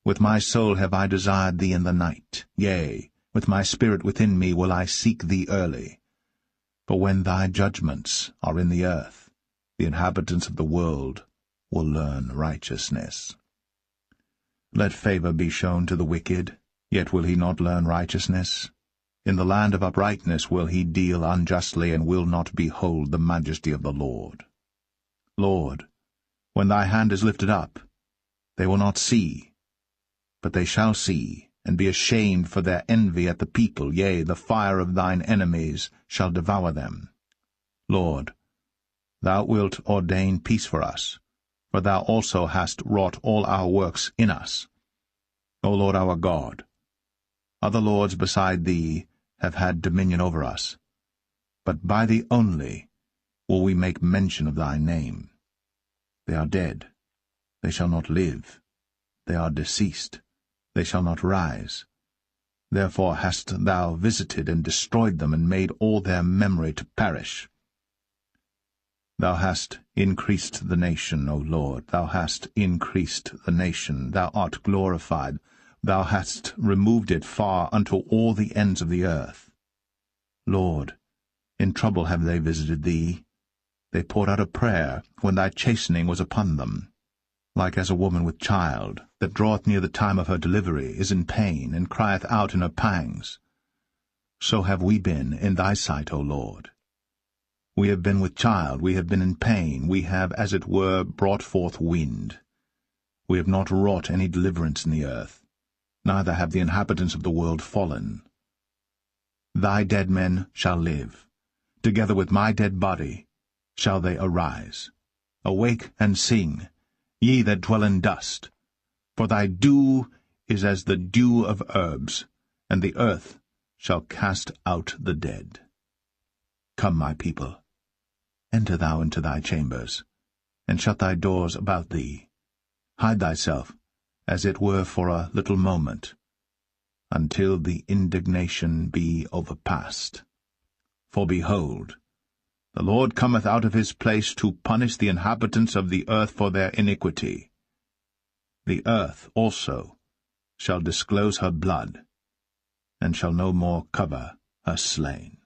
With my soul have I desired thee in the night. Yea, with my spirit within me will I seek thee early. For when thy judgments are in the earth, the inhabitants of the world will learn righteousness. Let favor be shown to the wicked, yet will he not learn righteousness. In the land of uprightness will he deal unjustly, and will not behold the majesty of the Lord. Lord, when thy hand is lifted up, they will not see, but they shall see, and be ashamed for their envy at the people. Yea, the fire of thine enemies shall devour them. Lord, thou wilt ordain peace for us, for thou also hast wrought all our works in us. O Lord our God, other lords beside thee have had dominion over us, but by thee only will we make mention of thy name. They are dead, they shall not live. They are deceased, they shall not rise. Therefore hast thou visited and destroyed them, and made all their memory to perish. Thou hast increased the nation, O Lord, thou hast increased the nation, thou art glorified. Thou hast removed it far unto all the ends of the earth. Lord, in trouble have they visited thee. They poured out a prayer when thy chastening was upon them. Like as a woman with child, that draweth near the time of her delivery, is in pain, and crieth out in her pangs. So have we been in thy sight, O Lord. We have been with child, we have been in pain, we have, as it were, brought forth wind. We have not wrought any deliverance in the earth, neither have the inhabitants of the world fallen. Thy dead men shall live. Together with my dead body shall they arise. Awake and sing, ye that dwell in dust. For thy dew is as the dew of herbs, and the earth shall cast out the dead. Come, my people, enter thou into thy chambers, and shut thy doors about thee. Hide thyself, as it were for a little moment, until the indignation be overpast. For behold, the Lord cometh out of his place to punish the inhabitants of the earth for their iniquity. The earth also shall disclose her blood, and shall no more cover her slain.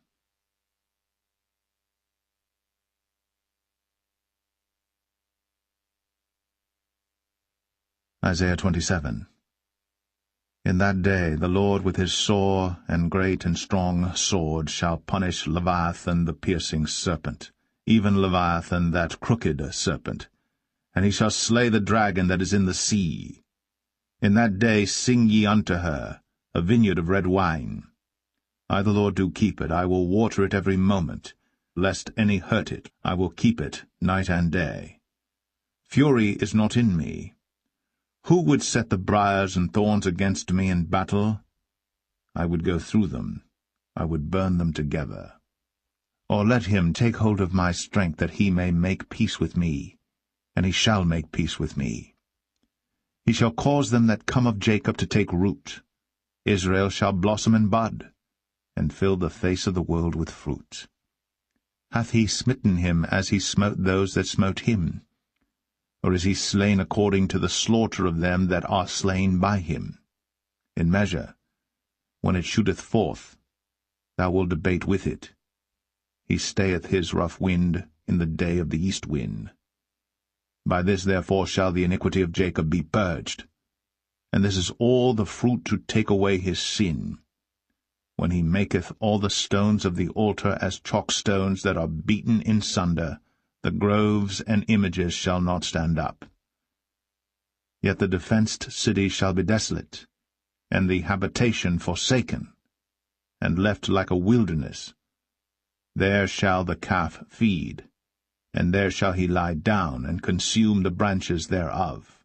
Isaiah 27. In that day the Lord with his sore and great and strong sword shall punish Leviathan the piercing serpent, even Leviathan that crooked serpent, and he shall slay the dragon that is in the sea. In that day sing ye unto her, a vineyard of red wine. I the Lord do keep it, I will water it every moment, lest any hurt it, I will keep it night and day. Fury is not in me. Who would set the briars and thorns against me in battle? I would go through them, I would burn them together. Or let him take hold of my strength, that he may make peace with me, and he shall make peace with me. He shall cause them that come of Jacob to take root. Israel shall blossom and bud, and fill the face of the world with fruit. Hath he smitten him as he smote those that smote him? Or is he slain according to the slaughter of them that are slain by him? In measure, when it shooteth forth, thou wilt debate with it. He stayeth his rough wind in the day of the east wind. By this therefore shall the iniquity of Jacob be purged, and this is all the fruit to take away his sin, when he maketh all the stones of the altar as chalk stones that are beaten in sunder. The groves and images shall not stand up. Yet the defenced city shall be desolate, and the habitation forsaken, and left like a wilderness. There shall the calf feed, and there shall he lie down, and consume the branches thereof.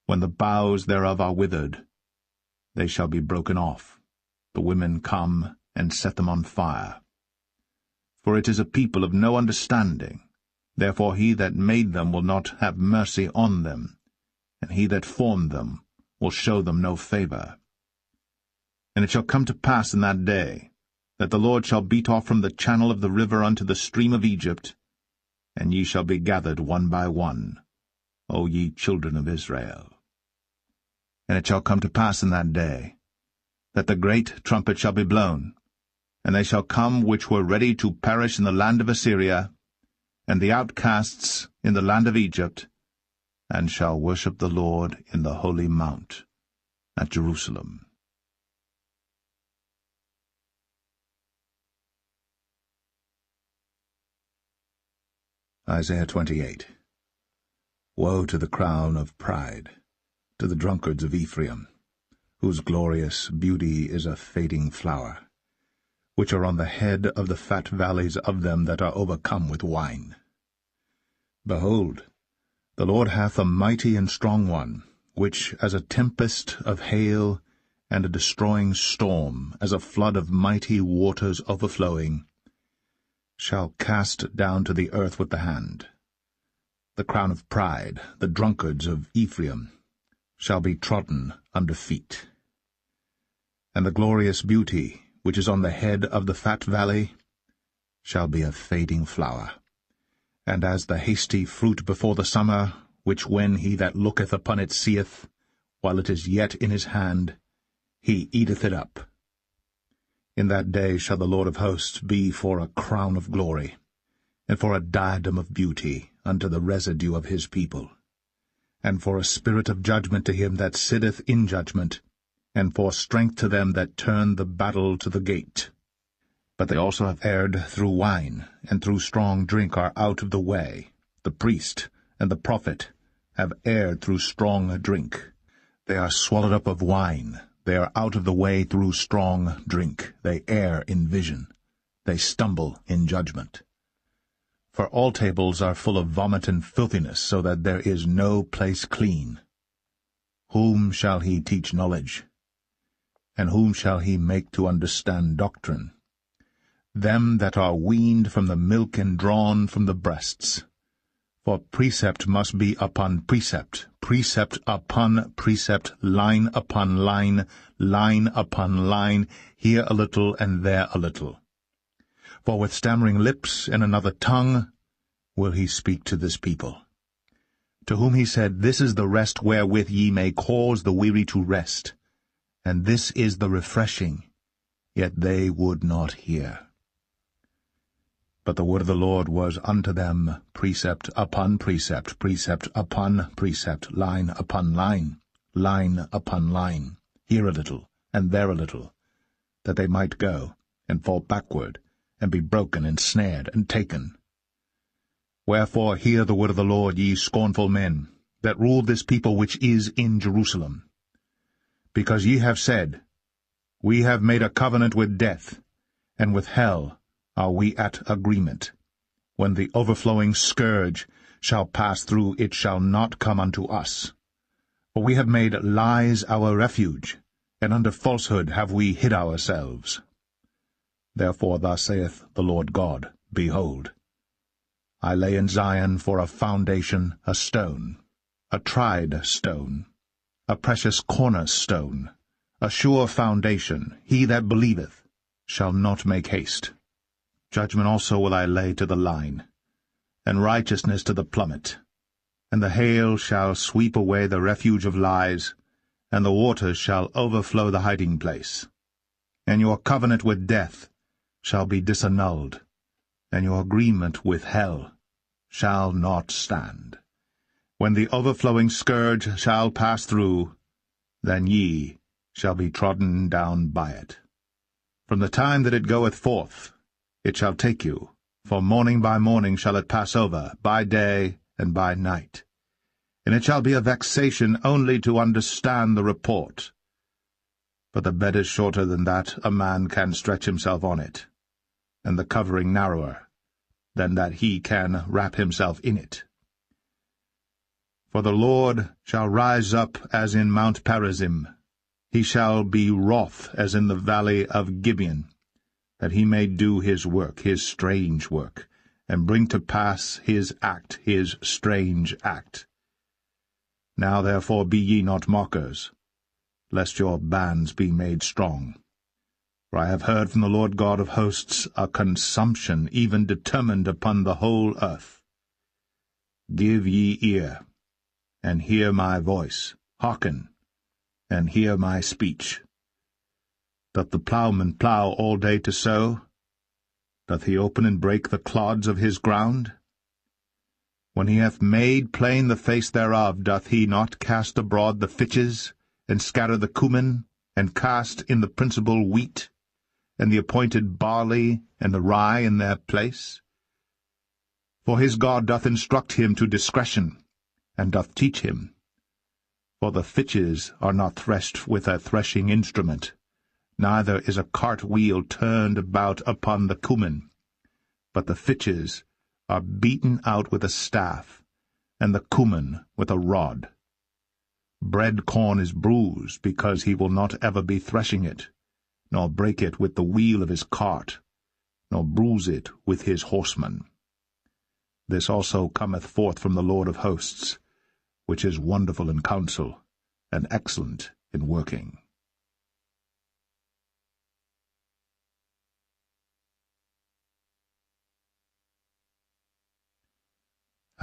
When the boughs thereof are withered, they shall be broken off. The women come and set them on fire. For it is a people of no understanding, therefore he that made them will not have mercy on them, and he that formed them will show them no favor. And it shall come to pass in that day, that the Lord shall beat off from the channel of the river unto the stream of Egypt, and ye shall be gathered one by one, O ye children of Israel. And it shall come to pass in that day, that the great trumpet shall be blown, and they shall come which were ready to perish in the land of Assyria, and the outcasts in the land of Egypt, and shall worship the Lord in the holy mount at Jerusalem. Isaiah 28. Woe to the crown of pride, to the drunkards of Ephraim, whose glorious beauty is a fading flower, which are on the head of the fat valleys of them that are overcome with wine. Behold, the Lord hath a mighty and strong one, which, as a tempest of hail and a destroying storm, as a flood of mighty waters overflowing, shall cast down to the earth with the hand. The crown of pride, the drunkards of Ephraim, shall be trodden under feet. And the glorious beauty, which is on the head of the fat valley, shall be a fading flower, and as the hasty fruit before the summer, which when he that looketh upon it seeth, while it is yet in his hand, he eateth it up. In that day shall the Lord of hosts be for a crown of glory, and for a diadem of beauty unto the residue of his people, and for a spirit of judgment to him that sitteth in judgment, and for strength to them that turn the battle to the gate. But they also have erred through wine, and through strong drink are out of the way. The priest and the prophet have erred through strong drink. They are swallowed up of wine. They are out of the way through strong drink. They err in vision. They stumble in judgment. For all tables are full of vomit and filthiness, so that there is no place clean. Whom shall he teach knowledge? And whom shall he make to understand doctrine? Them that are weaned from the milk and drawn from the breasts. For precept must be upon precept, precept upon precept, line upon line, line upon line, here a little and there a little. For with stammering lips and another tongue will he speak to this people. to whom he said, This is the rest wherewith ye may cause the weary to rest, and this is the refreshing, yet they would not hear. But the word of the Lord was unto them precept upon precept, precept upon precept, line upon line, line upon line, here a little, and there a little, that they might go, and fall backward, and be broken, and snared, and taken. Wherefore hear the word of the Lord, ye scornful men, that rule this people which is in Jerusalem. Because ye have said, We have made a covenant with death, and with hell are we at agreement. When the overflowing scourge shall pass through, it shall not come unto us. For we have made lies our refuge, and under falsehood have we hid ourselves. Therefore thus saith the Lord God, Behold, I lay in Zion for a foundation a stone, a tried stone, a precious cornerstone, a sure foundation. He that believeth shall not make haste. Judgment also will I lay to the line, and righteousness to the plummet. And the hail shall sweep away the refuge of lies, and the waters shall overflow the hiding place. And your covenant with death shall be disannulled, and your agreement with hell shall not stand. When the overflowing scourge shall pass through, then ye shall be trodden down by it. From the time that it goeth forth, it shall take you, for morning by morning shall it pass over, by day and by night. And it shall be a vexation only to understand the report. But the bed is shorter than that a man can stretch himself on it, and the covering narrower than that he can wrap himself in it. For the Lord shall rise up as in Mount Perazim, he shall be wroth as in the valley of Gibeon, that he may do his work, his strange work, and bring to pass his act, his strange act. Now therefore be ye not mockers, lest your bands be made strong. For I have heard from the Lord God of hosts a consumption even determined upon the whole earth. Give ye ear, and hear my voice, hearken, and hear my speech. Doth the plowman plow all day to sow? Doth he open and break the clods of his ground? When he hath made plain the face thereof, doth he not cast abroad the fitches, and scatter the cumin, and cast in the principal wheat, and the appointed barley, and the rye in their place? For his God doth instruct him to discretion, and doth teach him. For the fitches are not threshed with a threshing instrument, neither is a cart wheel turned about upon the cumin, but the fitches are beaten out with a staff, and the cumin with a rod. Bread corn is bruised, because he will not ever be threshing it, nor break it with the wheel of his cart, nor bruise it with his horsemen. This also cometh forth from the Lord of hosts, which is wonderful in counsel, and excellent in working.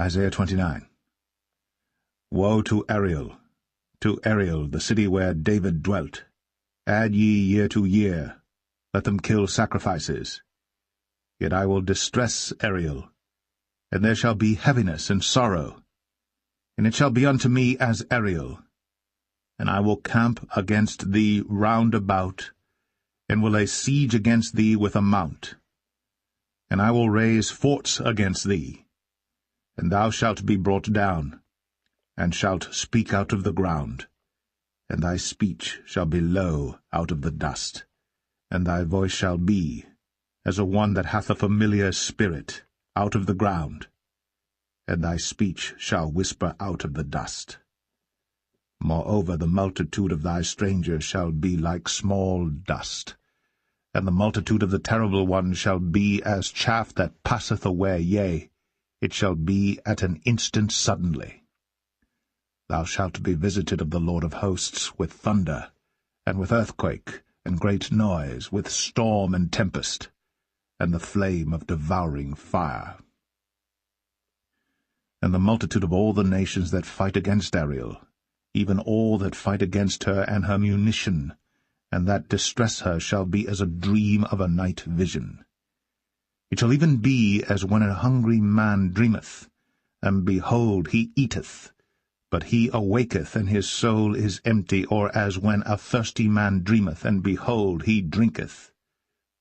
Isaiah 29. Woe to Ariel, the city where David dwelt! Add ye year to year, let them kill sacrifices. Yet I will distress Ariel, and there shall be heaviness and sorrow, and it shall be unto me as Ariel. And I will camp against thee round about, and will lay siege against thee with a mount. And I will raise forts against thee, and thou shalt be brought down, and shalt speak out of the ground, and thy speech shall be low out of the dust, and thy voice shall be as a one that hath a familiar spirit out of the ground, and thy speech shall whisper out of the dust. Moreover, the multitude of thy strangers shall be like small dust, and the multitude of the terrible ones shall be as chaff that passeth away, yea, it shall be at an instant suddenly. Thou shalt be visited of the Lord of hosts with thunder, and with earthquake, and great noise, with storm and tempest, and the flame of devouring fire. and the multitude of all the nations that fight against Ariel, even all that fight against her and her munition, and that distress her shall be as a dream of a night vision. It shall even be as when a hungry man dreameth, and behold, he eateth, but he awaketh, and his soul is empty, or as when a thirsty man dreameth, and behold, he drinketh,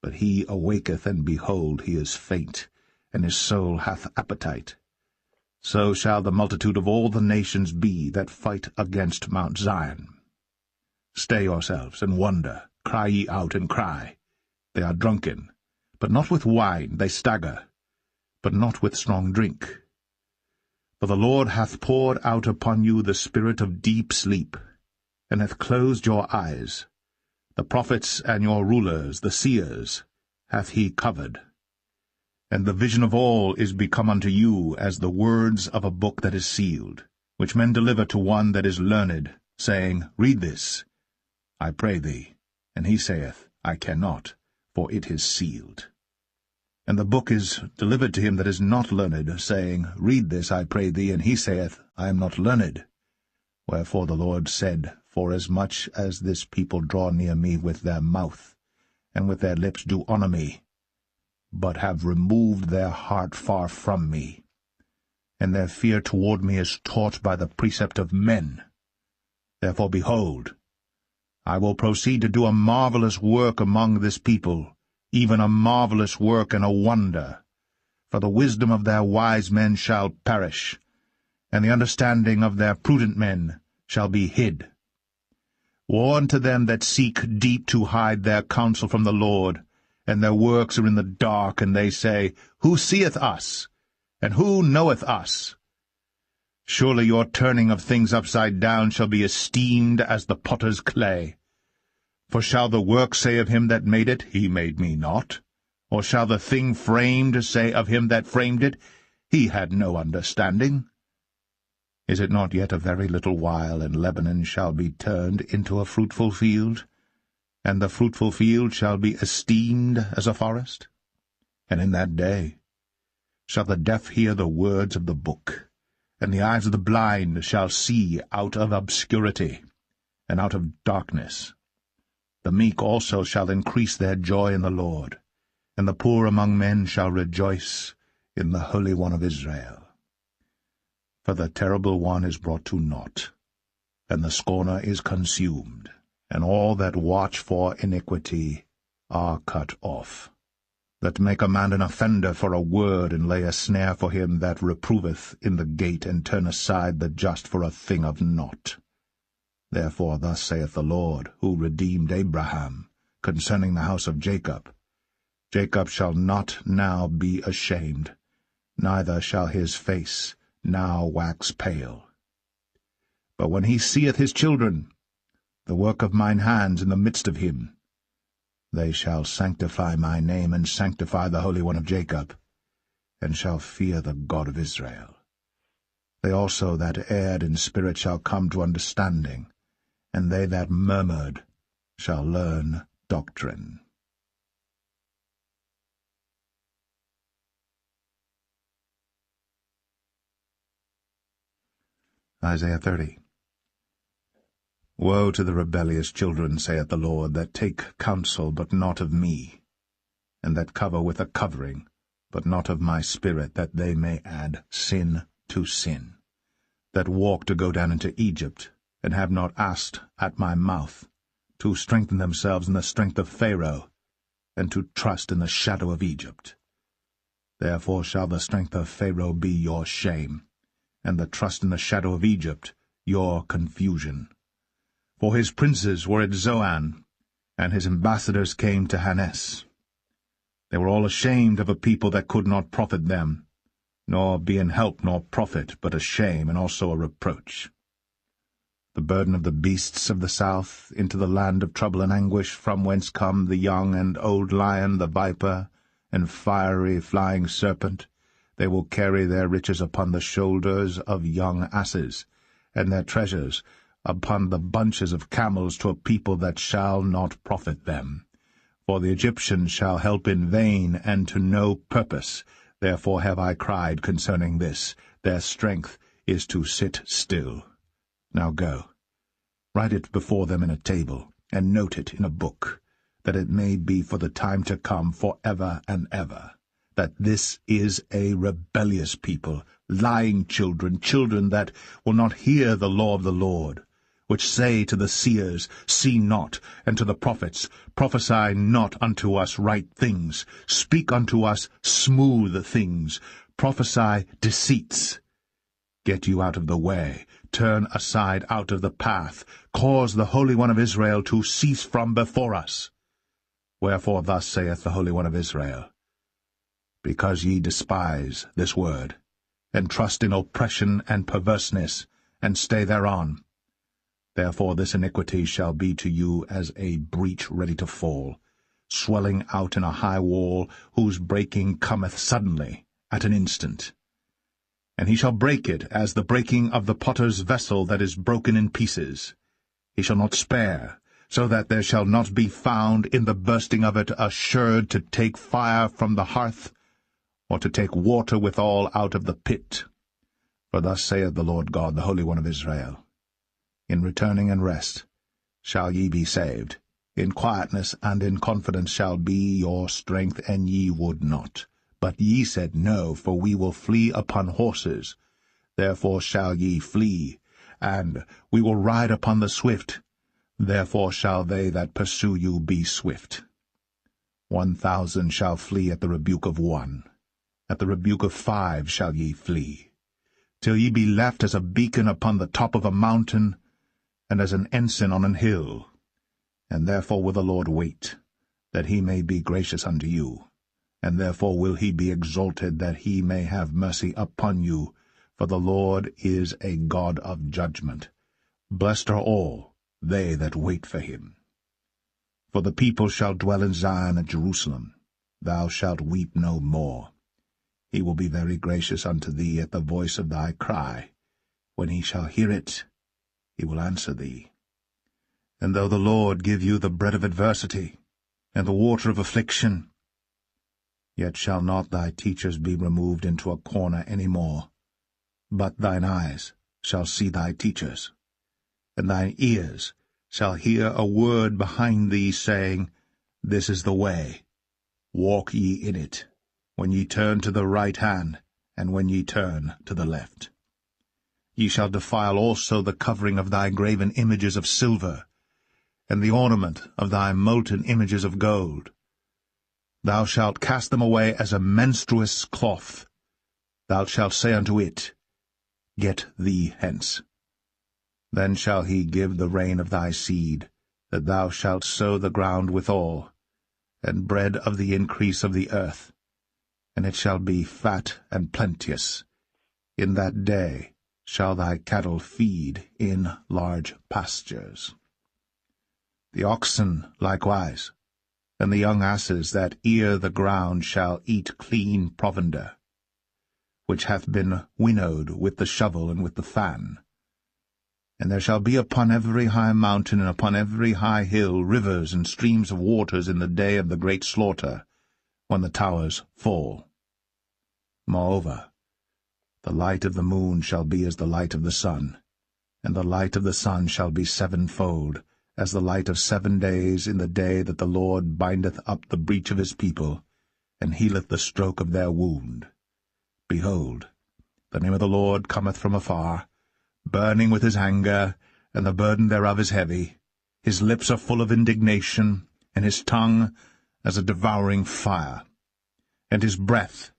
but he awaketh, and behold, he is faint, and his soul hath appetite. So shall the multitude of all the nations be that fight against Mount Zion. Stay yourselves, and wonder, cry ye out, and cry. They are drunken, but not with wine, they stagger, but not with strong drink. For the Lord hath poured out upon you the spirit of deep sleep, and hath closed your eyes. The prophets and your rulers, the seers, hath he covered. And the vision of all is become unto you as the words of a book that is sealed, which men deliver to one that is learned, saying, Read this, I pray thee. And he saith, I cannot, for it is sealed. And the book is delivered to him that is not learned, saying, Read this, I pray thee. And he saith, I am not learned. Wherefore the Lord said, Forasmuch as this people draw near me with their mouth, and with their lips do honour me, but have removed their heart far from me, and their fear toward me is taught by the precept of men. Therefore, behold, I will proceed to do a marvelous work among this people, even a marvelous work and a wonder. For the wisdom of their wise men shall perish, and the understanding of their prudent men shall be hid. Woe unto them that seek deep to hide their counsel from the Lord, and their works are in the dark, and they say, Who seeth us? And who knoweth us? Surely your turning of things upside down shall be esteemed as the potter's clay. For shall the work say of him that made it, He made me not? Or shall the thing framed say of him that framed it, He had no understanding? Is it not yet a very little while, and Lebanon shall be turned into a fruitful field, and the fruitful field shall be esteemed as a forest? And in that day shall the deaf hear the words of the book, and the eyes of the blind shall see out of obscurity, and out of darkness. The meek also shall increase their joy in the Lord, and the poor among men shall rejoice in the Holy One of Israel. For the terrible one is brought to naught, and the scorner is consumed, and all that watch for iniquity are cut off, that make a man an offender for a word, and lay a snare for him that reproveth in the gate, and turn aside the just for a thing of naught. Therefore thus saith the Lord, who redeemed Abraham, concerning the house of Jacob, Jacob shall not now be ashamed, neither shall his face now wax pale. But when he seeth his children, the work of mine hands in the midst of him, they shall sanctify my name, and sanctify the Holy One of Jacob, and shall fear the God of Israel. They also that erred in spirit shall come to understanding, and they that murmured shall learn doctrine. Isaiah 30. Woe to the rebellious children, saith the Lord, that take counsel, but not of me, and that cover with a covering, but not of my spirit, that they may add sin to sin, that walk to go down into Egypt, and have not asked at my mouth, to strengthen themselves in the strength of Pharaoh, and to trust in the shadow of Egypt. Therefore shall the strength of Pharaoh be your shame, and the trust in the shadow of Egypt your confusion. For his princes were at Zoan, and his ambassadors came to Hanes. They were all ashamed of a people that could not profit them, nor be an help nor profit, but a shame and also a reproach. The burden of the beasts of the south into the land of trouble and anguish, from whence come the young and old lion, the viper, and fiery flying serpent. They will carry their riches upon the shoulders of young asses, and their treasures upon the bunches of camels, to a people that shall not profit them. For the Egyptians shall help in vain, and to no purpose. Therefore have I cried concerning this, Their strength is to sit still. Now go. Write it before them in a table, and note it in a book, that it may be for the time to come, for ever and ever, that this is a rebellious people, lying children, children that will not hear the law of the Lord, which say to the seers, See not, and to the prophets, Prophesy not unto us right things, speak unto us smooth things, prophesy deceits. Get you out of the way, turn aside out of the path, cause the Holy One of Israel to cease from before us. Wherefore thus saith the Holy One of Israel, Because ye despise this word, and trust in oppression and perverseness, and stay thereon, therefore this iniquity shall be to you as a breach ready to fall, swelling out in a high wall, whose breaking cometh suddenly, at an instant. And he shall break it as the breaking of the potter's vessel that is broken in pieces. He shall not spare, so that there shall not be found in the bursting of it a sherd to take fire from the hearth, or to take water withal out of the pit. For thus saith the Lord God, the Holy One of Israel, In returning and rest shall ye be saved, in quietness and in confidence shall be your strength, and ye would not. But ye said, No, for we will flee upon horses. Therefore shall ye flee, and we will ride upon the swift. Therefore shall they that pursue you be swift. 1,000 shall flee at the rebuke of one. At the rebuke of 5 shall ye flee, till ye be left as a beacon upon the top of a mountain, and as an ensign on an hill. And therefore will the Lord wait, that he may be gracious unto you. And therefore will he be exalted, that he may have mercy upon you, for the Lord is a God of judgment. Blessed are all they that wait for him. For the people shall dwell in Zion and Jerusalem. Thou shalt weep no more. He will be very gracious unto thee at the voice of thy cry. When he shall hear it, he will answer thee. And though the Lord give you the bread of adversity, and the water of affliction, yet shall not thy teachers be removed into a corner any more, but thine eyes shall see thy teachers, and thine ears shall hear a word behind thee, saying, This is the way, walk ye in it, when ye turn to the right hand, and when ye turn to the left. Ye shall defile also the covering of thy graven images of silver, and the ornament of thy molten images of gold. Thou shalt cast them away as a menstruous cloth. Thou shalt say unto it, Get thee hence. Then shall he give the rain of thy seed, that thou shalt sow the ground withal, and bread of the increase of the earth, and it shall be fat and plenteous. In that day shall thy cattle feed in large pastures. The oxen likewise, and the young asses that ear the ground shall eat clean provender, which hath been winnowed with the shovel and with the fan. And there shall be upon every high mountain and upon every high hill rivers and streams of waters in the day of the great slaughter, when the towers fall. Moreover, the light of the moon shall be as the light of the sun, and the light of the sun shall be sevenfold, as the light of 7 days in the day that the Lord bindeth up the breach of his people, and healeth the stroke of their wound. Behold, the name of the Lord cometh from afar, burning with his anger, and the burden thereof is heavy. His lips are full of indignation, and his tongue as a devouring fire. And his breath,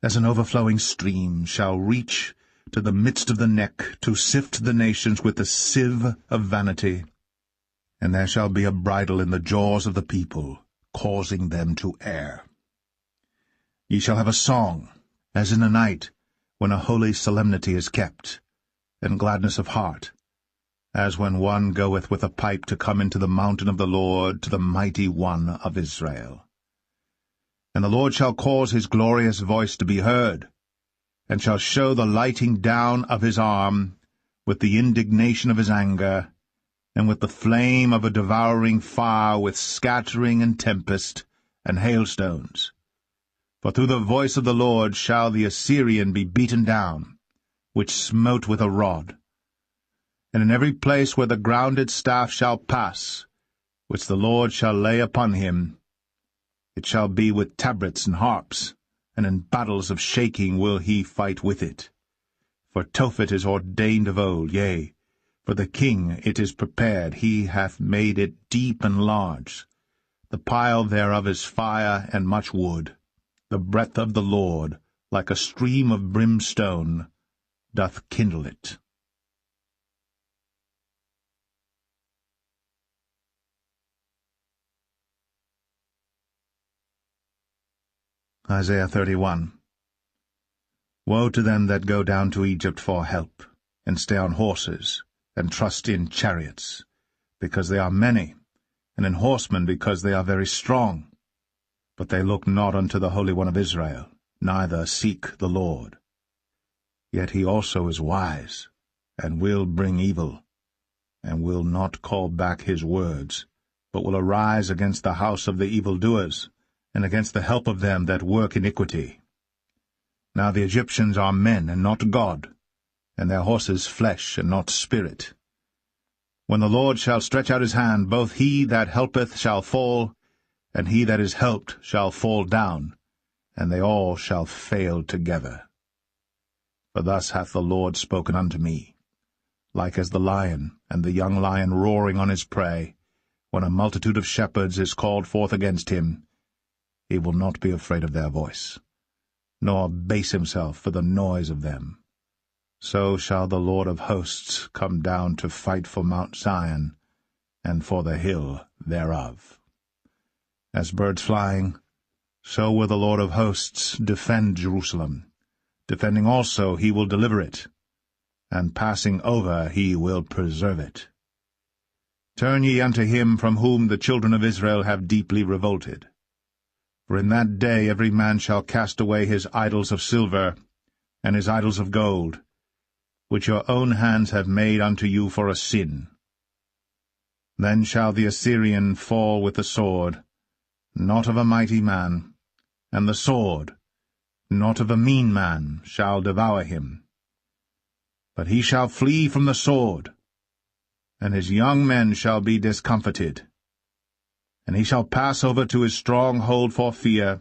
as an overflowing stream, shall reach to the midst of the neck, to sift the nations with the sieve of vanity. And there shall be a bridle in the jaws of the people, causing them to err. Ye shall have a song, as in a night when a holy solemnity is kept, and gladness of heart, as when one goeth with a pipe to come into the mountain of the Lord, to the mighty one of Israel. And the Lord shall cause his glorious voice to be heard, and shall show the lighting down of his arm, with the indignation of his anger, and with the flame of a devouring fire, with scattering and tempest and hailstones. For through the voice of the Lord shall the Assyrian be beaten down, which smote with a rod. And in every place where the grounded staff shall pass, which the Lord shall lay upon him, it shall be with tabrets and harps, and in battles of shaking will he fight with it. For Tophet is ordained of old, yea, for the king it is prepared, he hath made it deep and large. The pile thereof is fire and much wood. The breath of the Lord, like a stream of brimstone, doth kindle it. Isaiah 31. Woe to them that go down to Egypt for help, and stay on horses, and trust in chariots, because they are many, and in horsemen, because they are very strong. But they look not unto the Holy One of Israel, neither seek the Lord. Yet he also is wise, and will bring evil, and will not call back his words, but will arise against the house of the evildoers, and against the help of them that work iniquity. Now the Egyptians are men, and not God, and their horses flesh, and not spirit. When the Lord shall stretch out his hand, both he that helpeth shall fall, and he that is helped shall fall down, and they all shall fail together. For thus hath the Lord spoken unto me, like as the lion and the young lion roaring on his prey, when a multitude of shepherds is called forth against him, he will not be afraid of their voice, nor abase himself for the noise of them. So shall the Lord of hosts come down to fight for Mount Zion, and for the hill thereof. As birds flying, so will the Lord of hosts defend Jerusalem. Defending also he will deliver it, and passing over he will preserve it. Turn ye unto him from whom the children of Israel have deeply revolted. For in that day every man shall cast away his idols of silver, and his idols of gold, which your own hands have made unto you for a sin. Then shall the Assyrian fall with the sword, not of a mighty man, and the sword, not of a mean man, shall devour him. But he shall flee from the sword, and his young men shall be discomfited. And he shall pass over to his stronghold for fear,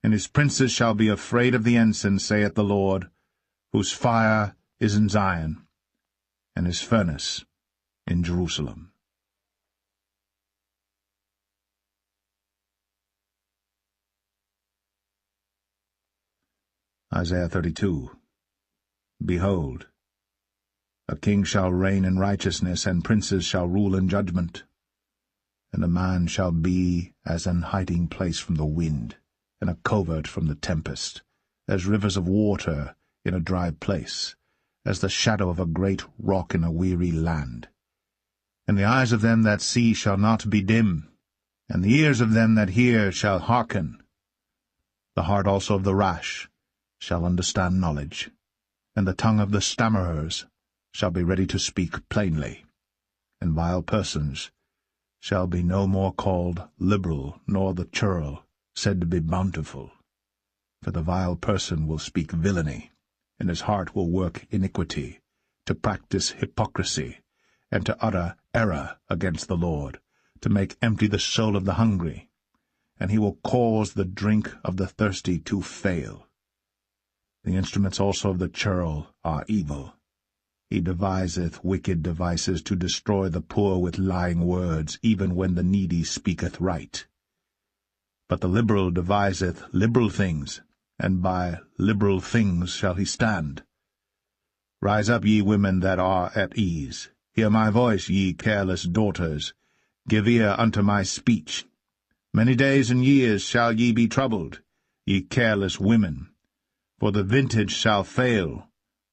and his princes shall be afraid of the ensign, saith the Lord, whose fire is in Zion, and his furnace in Jerusalem. Isaiah 32. Behold, a king shall reign in righteousness, and princes shall rule in judgment. And a man shall be as an hiding place from the wind, and a covert from the tempest, as rivers of water in a dry place, as the shadow of a great rock in a weary land. And the eyes of them that see shall not be dim, and the ears of them that hear shall hearken. The heart also of the rash shall understand knowledge, and the tongue of the stammerers shall be ready to speak plainly. And vile persons shall be no more called liberal, nor the churl said to be bountiful. For the vile person will speak villainy, and his heart will work iniquity, to practice hypocrisy, and to utter error against the Lord, to make empty the soul of the hungry, and he will cause the drink of the thirsty to fail. The instruments also of the churl are evil. He deviseth wicked devices to destroy the poor with lying words, even when the needy speaketh right. But the liberal deviseth liberal things, and by liberal things shall he stand. Rise up, ye women that are at ease. Hear my voice, ye careless daughters. Give ear unto my speech. Many days and years shall ye be troubled, ye careless women. For the vintage shall fail,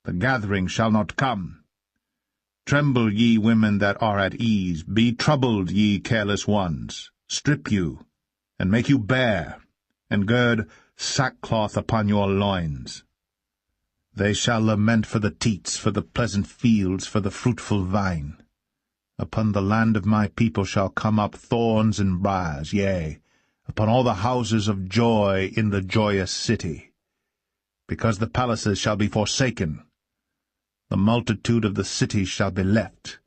the gathering shall not come. Tremble, ye women that are at ease, be troubled, ye careless ones. Strip you, and make you bare, and gird sackcloth upon your loins. They shall lament for the teats, for the pleasant fields, for the fruitful vine. Upon the land of my people shall come up thorns and briars, yea, upon all the houses of joy in the joyous city. Because the palaces shall be forsaken, The multitude of the cities shall be left.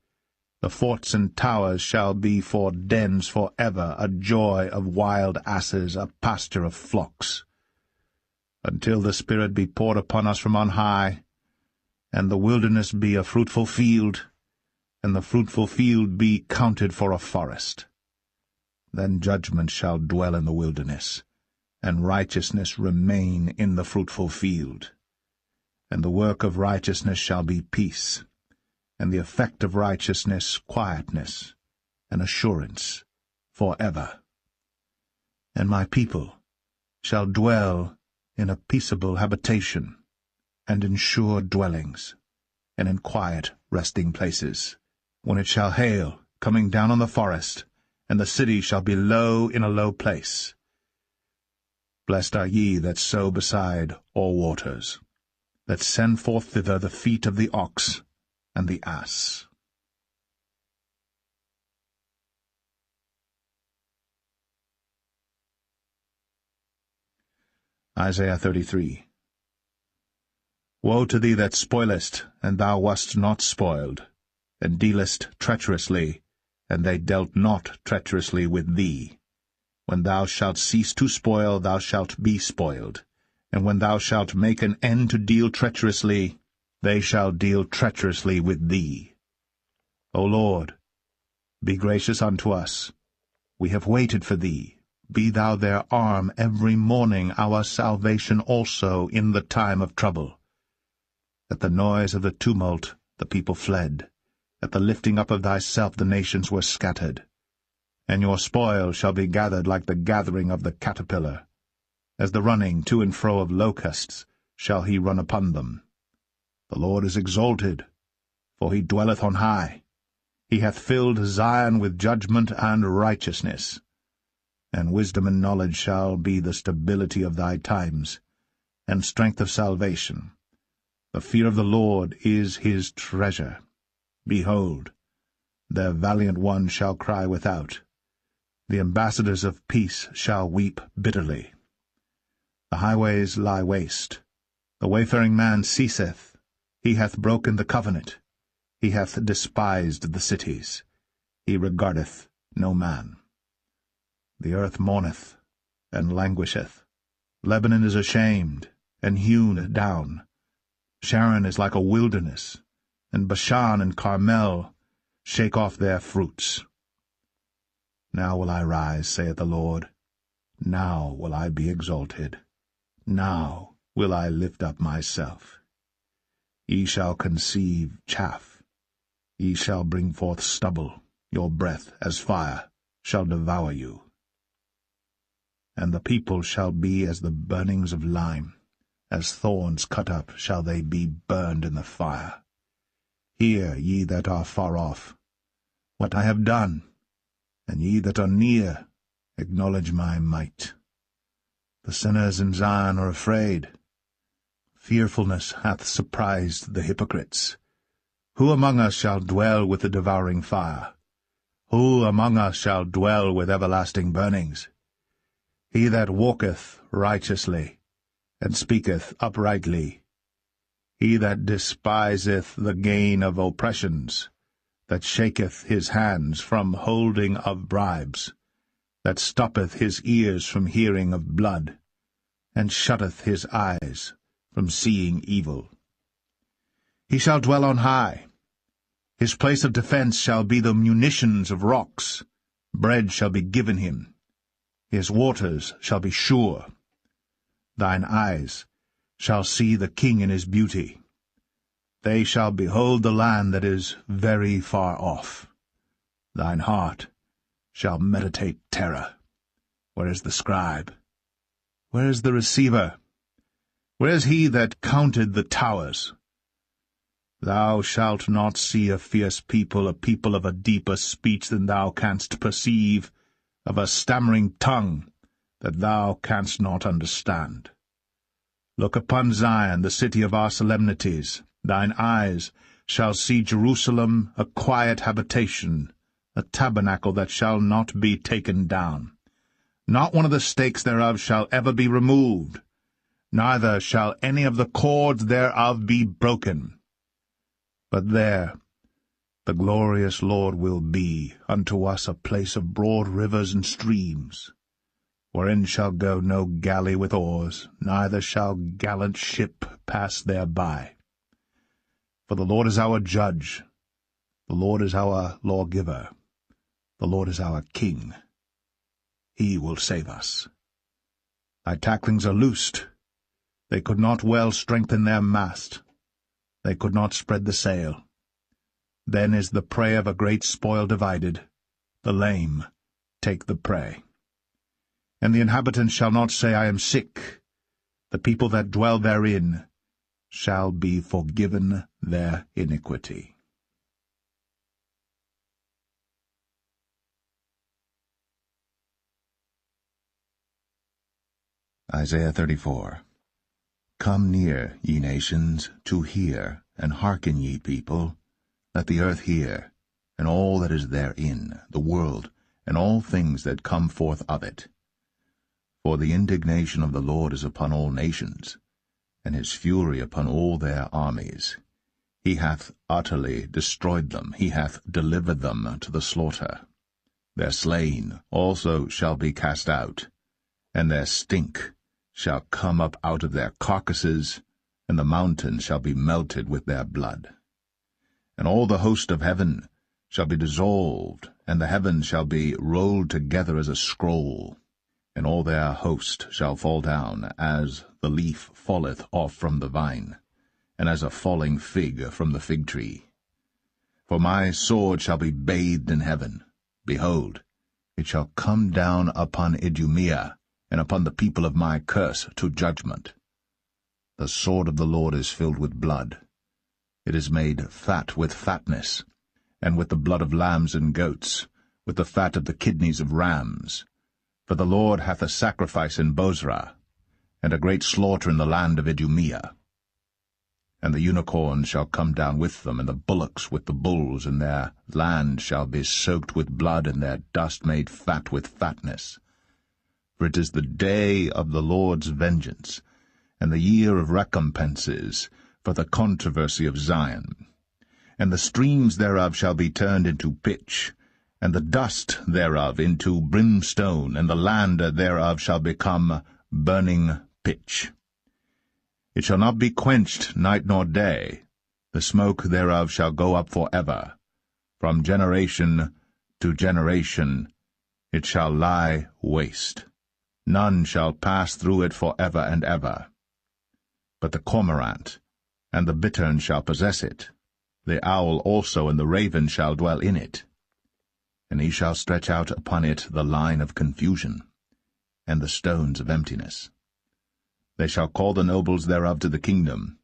The forts and towers shall be for dens for ever, a joy of wild asses, a pasture of flocks. Until the Spirit be poured upon us from on high, and the wilderness be a fruitful field, and the fruitful field be counted for a forest. Then judgment shall dwell in the wilderness, and righteousness remain in the fruitful field. And the work of righteousness shall be peace, and the effect of righteousness quietness, and assurance for ever. And my people shall dwell in a peaceable habitation, and in sure dwellings, and in quiet resting places, when it shall hail, coming down on the forest, and the city shall be low in a low place. Blessed are ye that sow beside all waters, that send forth thither the feet of the ox and the ass. Isaiah 33. Woe to thee that spoilest, and thou wast not spoiled, and dealest treacherously, and they dealt not treacherously with thee. When thou shalt cease to spoil, thou shalt be spoiled, and when thou shalt make an end to deal treacherously, they shall deal treacherously with thee. O Lord, be gracious unto us. We have waited for thee. Be thou their arm every morning, our salvation also in the time of trouble. At the noise of the tumult the people fled. At the lifting up of thyself the nations were scattered. And your spoil shall be gathered like the gathering of the caterpillar. As the running to and fro of locusts shall he run upon them. The Lord is exalted, for he dwelleth on high. He hath filled Zion with judgment and righteousness. And wisdom and knowledge shall be the stability of thy times, and strength of salvation. The fear of the Lord is his treasure. Behold, their valiant ones shall cry without. The ambassadors of peace shall weep bitterly. The highways lie waste. The wayfaring man ceaseth. He hath broken the covenant. He hath despised the cities. He regardeth no man. The earth mourneth, and languisheth. Lebanon is ashamed, and hewn down. Sharon is like a wilderness, and Bashan and Carmel shake off their fruits. Now will I rise, saith the Lord. Now will I be exalted. Now will I lift up myself. Ye shall conceive chaff. Ye shall bring forth stubble. Your breath, as fire, shall devour you. And the people shall be as the burnings of lime. As thorns cut up shall they be burned in the fire. Hear, ye that are far off, what I have done, and ye that are near, acknowledge my might. The sinners in Zion are afraid. Fearfulness hath surprised the hypocrites. Who among us shall dwell with the devouring fire? Who among us shall dwell with everlasting burnings? He that walketh righteously, and speaketh uprightly. He that despiseth the gain of oppressions, that shaketh his hands from holding of bribes, that stoppeth his ears from hearing of blood, and shutteth his eyes from seeing evil. He shall dwell on high. His place of defense shall be the munitions of rocks. Bread shall be given him. His waters shall be sure. Thine eyes shall see the king in his beauty. They shall behold the land that is very far off. Thine heart shall meditate terror. Where is the scribe? Where is the receiver? Where is he that counted the towers? Thou shalt not see a fierce people, a people of a deeper speech than thou canst perceive, of a stammering tongue that thou canst not understand. Look upon Zion, the city of our solemnities. Thine eyes shall see Jerusalem, a quiet habitation, a tabernacle that shall not be taken down. Not one of the stakes thereof shall ever be removed, neither shall any of the cords thereof be broken. But there the glorious Lord will be unto us a place of broad rivers and streams, wherein shall go no galley with oars, neither shall gallant ship pass thereby. For the Lord is our judge, the Lord is our lawgiver, the Lord is our king. He will save us. Thy tacklings are loosed. They could not well strengthen their mast. They could not spread the sail. Then is the prey of a great spoil divided. The lame take the prey. And the inhabitants shall not say, I am sick. The people that dwell therein shall be forgiven their iniquity. Isaiah 34. Come near, ye nations, to hear, and hearken, ye people. Let the earth hear, and all that is therein, the world, and all things that come forth of it. For the indignation of the Lord is upon all nations, and his fury upon all their armies. He hath utterly destroyed them, he hath delivered them to the slaughter. Their slain also shall be cast out, and their stink shall come up out of their carcasses, and the mountains shall be melted with their blood. And all the host of heaven shall be dissolved, and the heavens shall be rolled together as a scroll, and all their host shall fall down, as the leaf falleth off from the vine, and as a falling fig from the fig tree. For my sword shall be bathed in heaven. Behold, it shall come down upon Idumea, and upon the people of my curse to judgment. The sword of the Lord is filled with blood. It is made fat with fatness, and with the blood of lambs and goats, with the fat of the kidneys of rams. For the Lord hath a sacrifice in Bozrah, and a great slaughter in the land of Idumea. And the unicorns shall come down with them, and the bullocks with the bulls, and their land shall be soaked with blood, and their dust made fat with fatness. For it is the day of the Lord's vengeance, and the year of recompenses, for the controversy of Zion. And the streams thereof shall be turned into pitch, and the dust thereof into brimstone, and the land thereof shall become burning pitch. It shall not be quenched night nor day, the smoke thereof shall go up for ever. From generation to generation it shall lie waste. None shall pass through it for ever and ever. But the cormorant and the bittern shall possess it, the owl also and the raven shall dwell in it. And he shall stretch out upon it the line of confusion, and the stones of emptiness. They shall call the nobles thereof to the kingdom,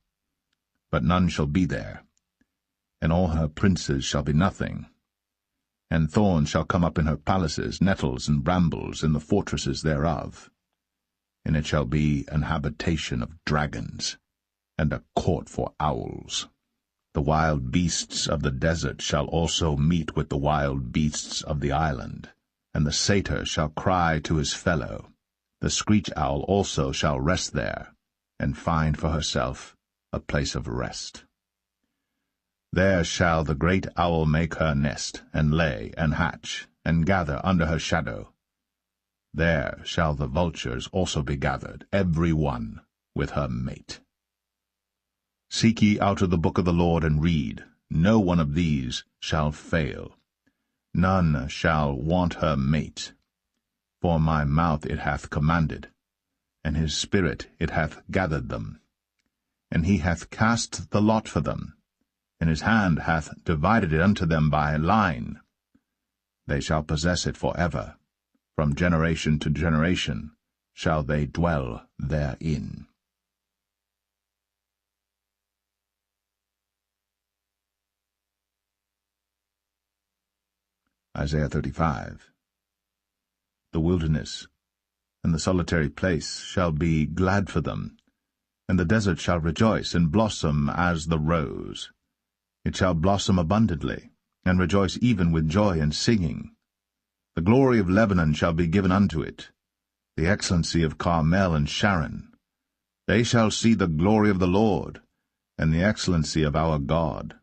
but none shall be there, and all her princes shall be nothing. And thorns shall come up in her palaces, nettles and brambles in the fortresses thereof. And it shall be an habitation of dragons, and a court for owls. The wild beasts of the desert shall also meet with the wild beasts of the island, and the satyr shall cry to his fellow. The screech owl also shall rest there, and find for herself a place of rest. There shall the great owl make her nest, and lay, and hatch, and gather under her shadow. There shall the vultures also be gathered, every one with her mate. Seek ye out of the book of the Lord, and read. No one of these shall fail. None shall want her mate. For my mouth it hath commanded, and his spirit it hath gathered them. And he hath cast the lot for them, and his hand hath divided it unto them by line. They shall possess it for ever. From generation to generation shall they dwell therein. Isaiah 35. The wilderness and the solitary place shall be glad for them, and the desert shall rejoice and blossom as the rose. It shall blossom abundantly, and rejoice even with joy and singing. The glory of Lebanon shall be given unto it, the excellency of Carmel and Sharon. They shall see the glory of the Lord, and the excellency of our God.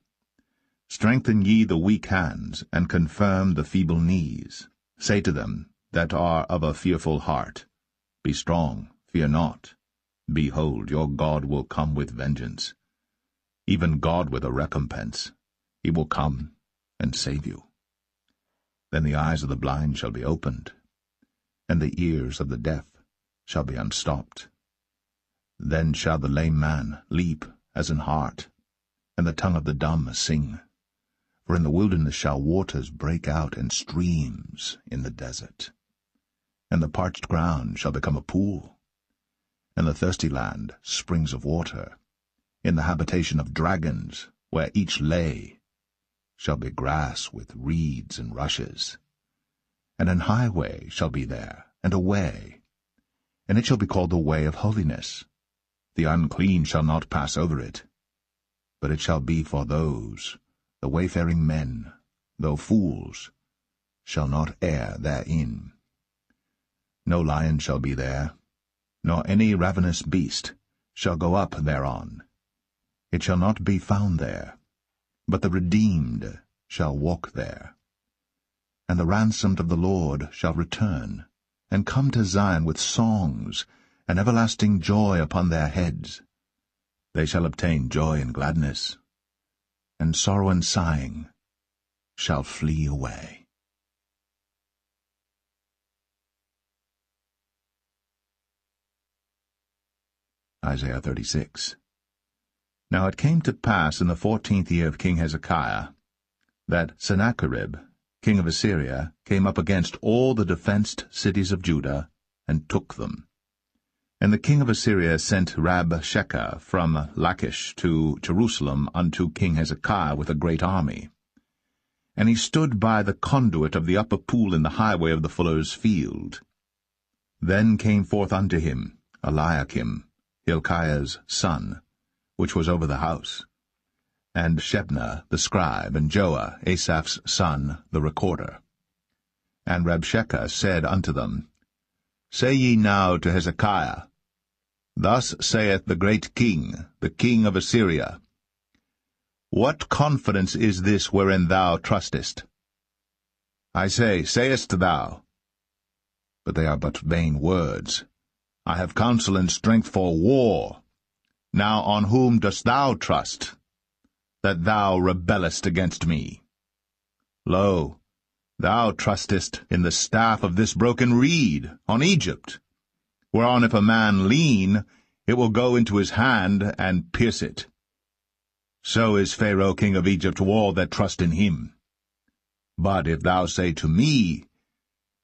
Strengthen ye the weak hands, and confirm the feeble knees. Say to them that are of a fearful heart, Be strong, fear not. Behold, your God will come with vengeance, even God with a recompense. He will come and save you. Then the eyes of the blind shall be opened, and the ears of the deaf shall be unstopped. Then shall the lame man leap as an hart, and the tongue of the dumb sing. For in the wilderness shall waters break out, and streams in the desert. And the parched ground shall become a pool, and the thirsty land springs of water. In the habitation of dragons, where each lay, shall be grass with reeds and rushes. And an highway shall be there, and a way, and it shall be called the way of holiness. The unclean shall not pass over it, but it shall be for those, the wayfaring men, though fools, shall not err therein. No lion shall be there, nor any ravenous beast shall go up thereon. It shall not be found there, but the redeemed shall walk there. And the ransomed of the Lord shall return, and come to Zion with songs, and everlasting joy upon their heads. They shall obtain joy and gladness, and sorrow and sighing shall flee away. Isaiah 36. Now it came to pass in the 14th year of King Hezekiah, that Sennacherib, king of Assyria, came up against all the defenced cities of Judah, and took them. And the king of Assyria sent Rabshakeh from Lachish to Jerusalem unto King Hezekiah with a great army. And he stood by the conduit of the upper pool in the highway of the fuller's field. Then came forth unto him Eliakim, Hilkiah's son, which was over the house, and Shebna the scribe, and Joah, Asaph's son, the recorder. And Rabshakeh said unto them, Say ye now to Hezekiah, Thus saith the great king, the king of Assyria, What confidence is this wherein thou trustest? I say, sayest thou, but they are but vain words. I have counsel and strength for war. Now on whom dost thou trust, that thou rebellest against me? Lo, thou trustest in the staff of this broken reed, on Egypt, whereon if a man lean, it will go into his hand and pierce it. So is Pharaoh king of Egypt to all that trust in him. But if thou say to me,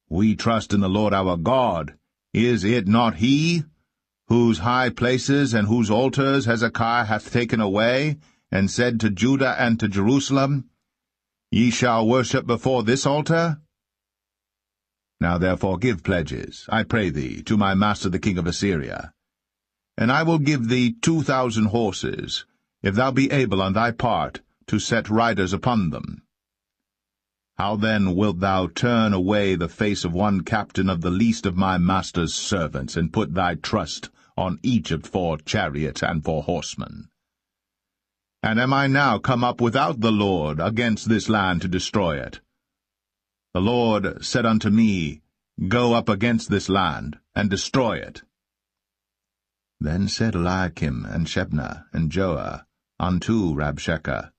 We trust in the Lord our God, is it not he, whose high places and whose altars Hezekiah hath taken away, and said to Judah and to Jerusalem, Ye shall worship before this altar? Now therefore give pledges, I pray thee, to my master the king of Assyria. And I will give thee 2,000 horses, if thou be able on thy part to set riders upon them. How then wilt thou turn away the face of one captain of the least of my master's servants, and put thy trust on Egypt for chariots and for horsemen? And am I now come up without the Lord against this land to destroy it? The Lord said unto me, Go up against this land, and destroy it. Then said Eliakim, and Shebna, and Joah, unto Rabshakeh,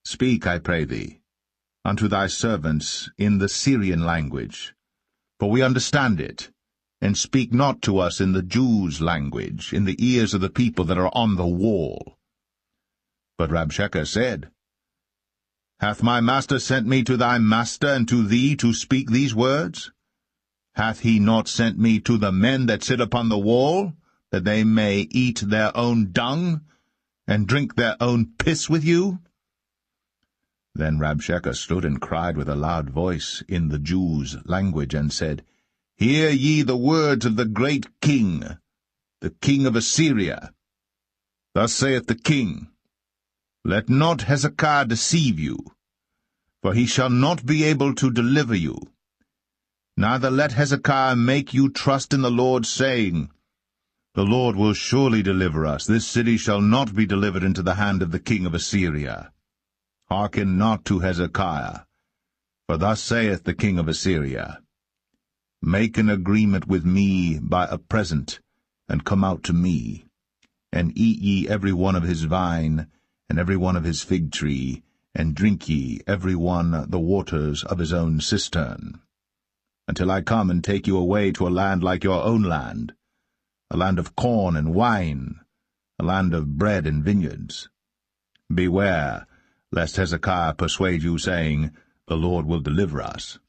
Speak, I pray thee, unto thy servants in the Syrian language, for we understand it, and speak not to us in the Jews' language, in the ears of the people that are on the wall. But Rabshakeh said, Hath my master sent me to thy master and to thee to speak these words? Hath he not sent me to the men that sit upon the wall, that they may eat their own dung, and drink their own piss with you? Then Rabshakeh stood and cried with a loud voice in the Jews' language, and said, Hear ye the words of the great king, the king of Assyria. Thus saith the king, Let not Hezekiah deceive you, for he shall not be able to deliver you. Neither let Hezekiah make you trust in the Lord, saying, The Lord will surely deliver us. This city shall not be delivered into the hand of the king of Assyria. Hearken not to Hezekiah, for thus saith the king of Assyria, Make an agreement with me by a present, and come out to me, and eat ye every one of his vine, and every one of his fig tree, and drink ye every one the waters of his own cistern, until I come and take you away to a land like your own land, a land of corn and wine, a land of bread and vineyards. Beware, lest Hezekiah persuade you, saying, The Lord will deliver us.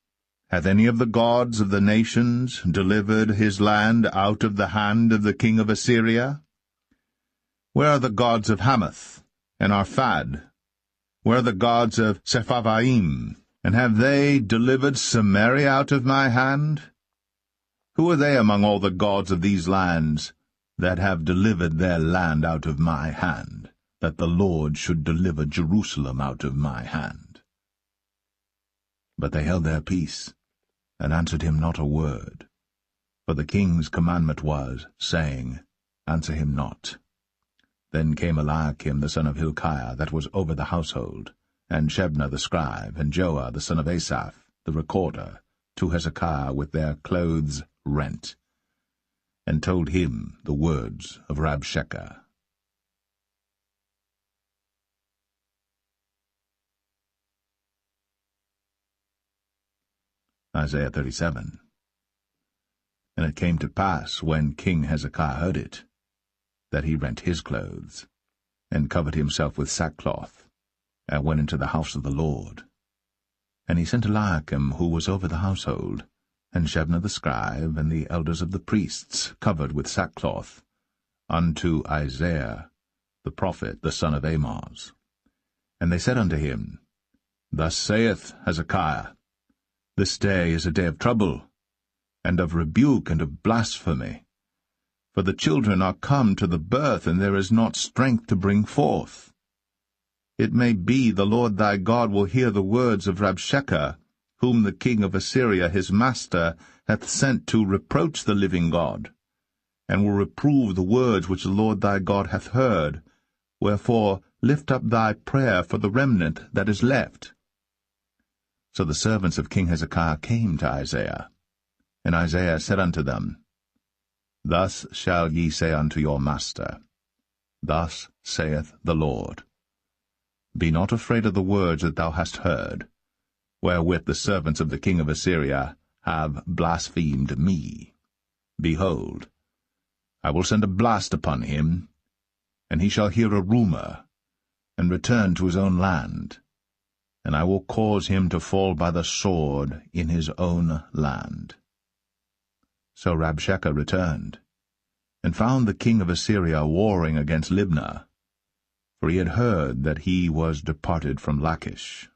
Hath any of the gods of the nations delivered his land out of the hand of the king of Assyria? Where are the gods of Hamath and Arphad? Where are the gods of Sepharvaim? And have they delivered Samaria out of my hand? Who are they among all the gods of these lands that have delivered their land out of my hand, that the Lord should deliver Jerusalem out of my hand? But they held their peace, and answered him not a word. For the king's commandment was, saying, Answer him not. Then came Eliakim the son of Hilkiah, that was over the household, and Shebna the scribe, and Joah the son of Asaph, the recorder, to Hezekiah with their clothes rent, and told him the words of Rabshakeh. Isaiah 37. And it came to pass, when King Hezekiah heard it, that he rent his clothes, and covered himself with sackcloth, and went into the house of the Lord. And he sent Eliakim, who was over the household, and Shebna the scribe, and the elders of the priests, covered with sackcloth, unto Isaiah the prophet, the son of Amoz. And they said unto him, Thus saith Hezekiah, This day is a day of trouble, and of rebuke, and of blasphemy. For the children are come to the birth, and there is not strength to bring forth. It may be the Lord thy God will hear the words of Rabshakeh, whom the king of Assyria his master hath sent to reproach the living God, and will reprove the words which the Lord thy God hath heard. Wherefore lift up thy prayer for the remnant that is left. So the servants of King Hezekiah came to Isaiah, and Isaiah said unto them, Thus shall ye say unto your master, Thus saith the Lord, Be not afraid of the words that thou hast heard, wherewith the servants of the king of Assyria have blasphemed me. Behold, I will send a blast upon him, and he shall hear a rumor, and return to his own land, and I will cause him to fall by the sword in his own land. So Rabshakeh returned, and found the king of Assyria warring against Libnah, for he had heard that he was departed from Lachish.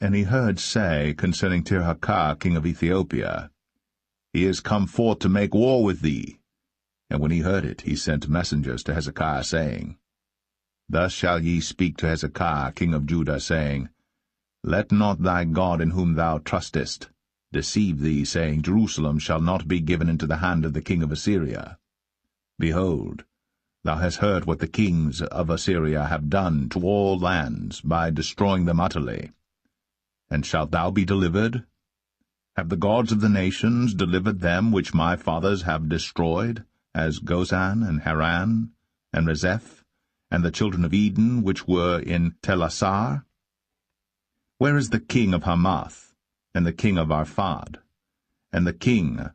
And he heard say concerning Tirhakah king of Ethiopia, He is come forth to make war with thee. And when he heard it, he sent messengers to Hezekiah, saying, Thus shall ye speak to Hezekiah king of Judah, saying, Let not thy God in whom thou trustest deceive thee, saying, Jerusalem shall not be given into the hand of the king of Assyria. Behold, thou hast heard what the kings of Assyria have done to all lands, by destroying them utterly. And shalt thou be delivered? Have the gods of the nations delivered them which my fathers have destroyed, as Gozan and Haran and Rezeph, and the children of Eden which were in Telassar? Where is the king of Hamath, and the king of Arphad, and the king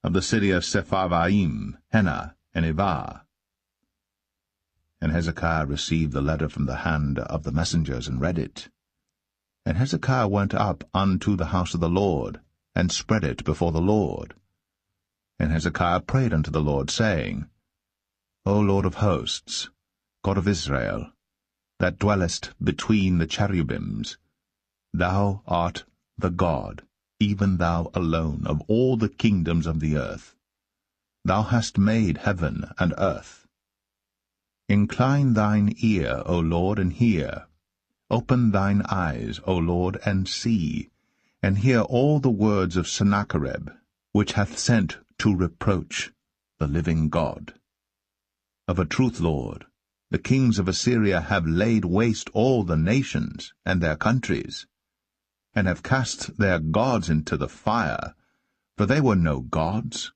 of the city of Sepharvaim, Hena, and Ivah? And Hezekiah received the letter from the hand of the messengers, and read it. And Hezekiah went up unto the house of the Lord, and spread it before the Lord. And Hezekiah prayed unto the Lord, saying, O Lord of hosts, God of Israel, that dwellest between the cherubims, thou art the God, even thou alone, of all the kingdoms of the earth. Thou hast made heaven and earth. Incline thine ear, O Lord, and hear. Open thine eyes, O Lord, and see, and hear all the words of Sennacherib, which hath sent to reproach the living God. Of a truth, Lord, the kings of Assyria have laid waste all the nations and their countries, and have cast their gods into the fire, for they were no gods,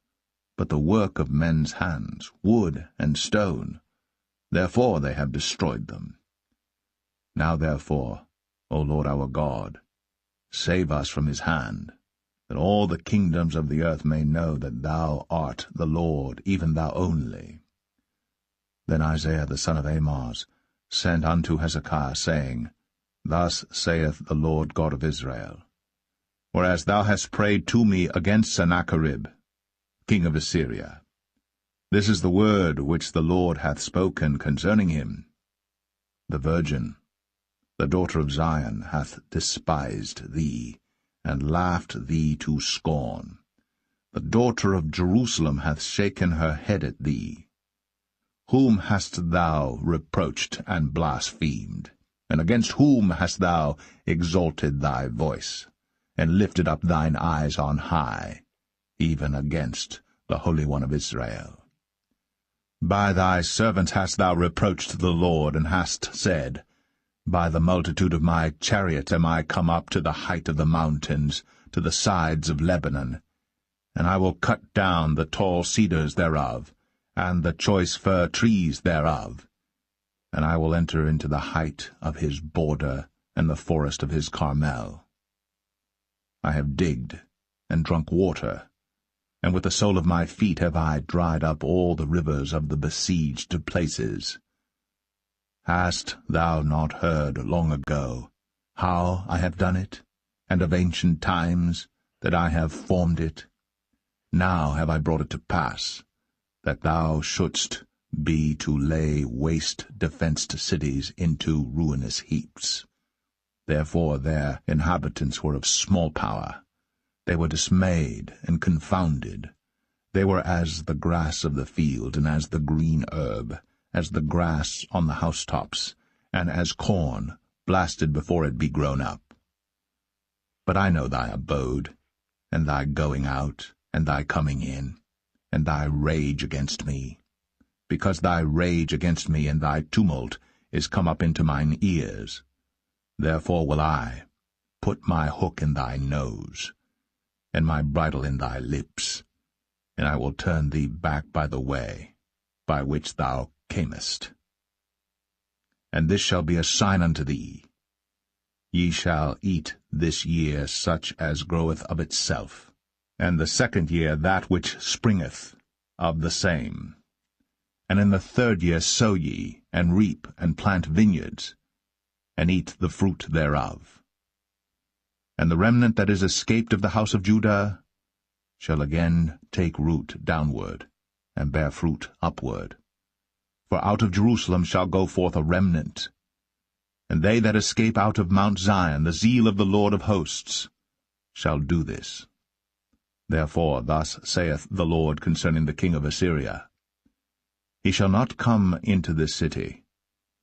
but the work of men's hands, wood and stone. Therefore they have destroyed them. Now therefore, O Lord our God, save us from his hand, that all the kingdoms of the earth may know that thou art the Lord, even thou only. Then Isaiah the son of Amoz sent unto Hezekiah, saying, Thus saith the Lord God of Israel, Whereas thou hast prayed to me against Sennacherib, king of Assyria, this is the word which the Lord hath spoken concerning him. The virgin, the daughter of Zion, hath despised thee, and laughed thee to scorn. The daughter of Jerusalem hath shaken her head at thee. Whom hast thou reproached and blasphemed? And against whom hast thou exalted thy voice, and lifted up thine eyes on high, even against the Holy One of Israel? By thy servants hast thou reproached the Lord, and hast said, By the multitude of my chariot am I come up to the height of the mountains, to the sides of Lebanon, and I will cut down the tall cedars thereof, and the choice fir trees thereof, and I will enter into the height of his border, and the forest of his Carmel. I have digged, and drunk water, and with the sole of my feet have I dried up all the rivers of the besieged places. Hast thou not heard long ago how I have done it, and of ancient times that I have formed it? Now have I brought it to pass, that thou shouldst be to lay waste defenced cities into ruinous heaps. Therefore their inhabitants were of small power. They were dismayed and confounded. They were as the grass of the field, and as the green herb, as the grass on the housetops, and as corn blasted before it be grown up. But I know thy abode, and thy going out, and thy coming in, and thy rage against me, because thy rage against me and thy tumult is come up into mine ears. Therefore will I put my hook in thy nose, and my bridle in thy lips, and I will turn thee back by the way by which thou camest. And this shall be a sign unto thee. Ye shall eat this year such as groweth of itself, and the second year that which springeth of the same. And in the third year sow ye, and reap, and plant vineyards, and eat the fruit thereof. And the remnant that is escaped of the house of Judah shall again take root downward, and bear fruit upward. For out of Jerusalem shall go forth a remnant, and they that escape out of Mount Zion, the zeal of the Lord of hosts, shall do this. Therefore thus saith the Lord concerning the king of Assyria, He shall not come into this city,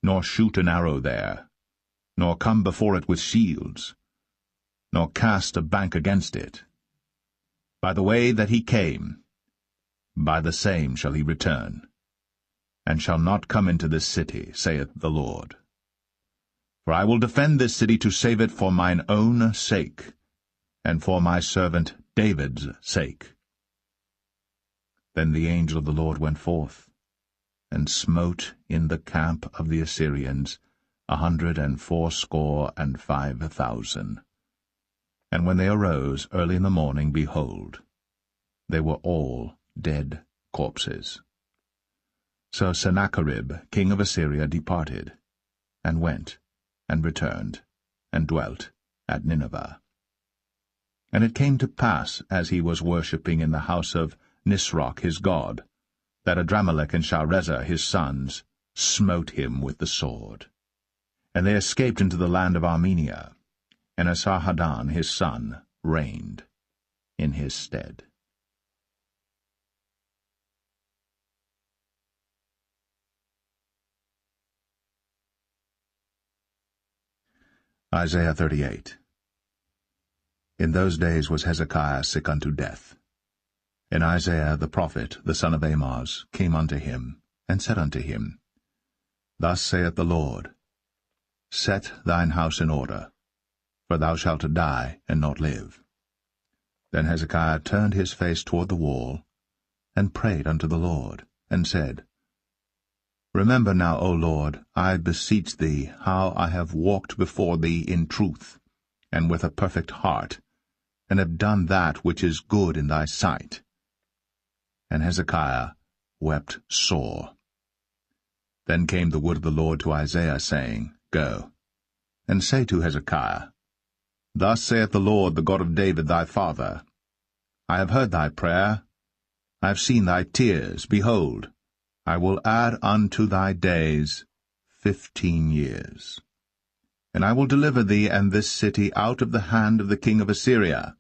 nor shoot an arrow there, nor come before it with shields, nor cast a bank against it. By the way that he came, by the same shall he return, and shall not come into this city, saith the Lord. For I will defend this city to save it for mine own sake, and for my servant David's sake. Then the angel of the Lord went forth, and smote in the camp of the Assyrians 185,000. And when they arose early in the morning, behold, they were all dead corpses. So Sennacherib king of Assyria departed, and went, and returned, and dwelt at Nineveh. And it came to pass, as he was worshipping in the house of Nisroch his god, that Adramelech and Sharezer his sons smote him with the sword. And they escaped into the land of Armenia, and Esarhaddon his son reigned in his stead. Isaiah 38. In those days was Hezekiah sick unto death. And Isaiah the prophet, the son of Amoz, came unto him, and said unto him, Thus saith the Lord, Set thine house in order, for thou shalt die and not live. Then Hezekiah turned his face toward the wall, and prayed unto the Lord, and said, Remember now, O Lord, I beseech thee, how I have walked before thee in truth, and with a perfect heart, and have done that which is good in thy sight. And Hezekiah wept sore. Then came the word of the Lord to Isaiah, saying, Go, and say to Hezekiah, Thus saith the Lord, the God of David thy father, I have heard thy prayer, I have seen thy tears. Behold, I will add unto thy days 15 years. And I will deliver thee and this city out of the hand of the king of Assyria,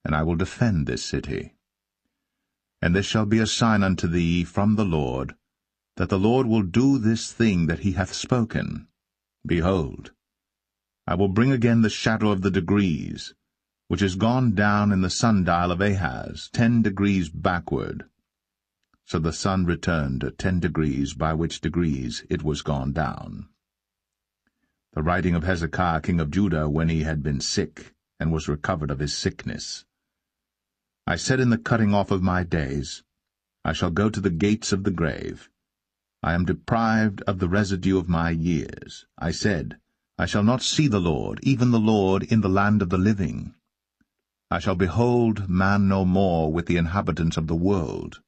and I will defend this city. And this shall be a sign unto thee from the Lord, that the Lord will do this thing that he hath spoken. Behold, I will bring again the shadow of the degrees, which is gone down in the sundial of Ahaz, 10 degrees backward. So the sun returned 10 degrees, by which degrees it was gone down. The writing of Hezekiah king of Judah, when he had been sick, and was recovered of his sickness. I said in the cutting off of my days, I shall go to the gates of the grave. I am deprived of the residue of my years. I said, I shall not see the Lord, even the Lord, in the land of the living. I shall behold man no more with the inhabitants of the world.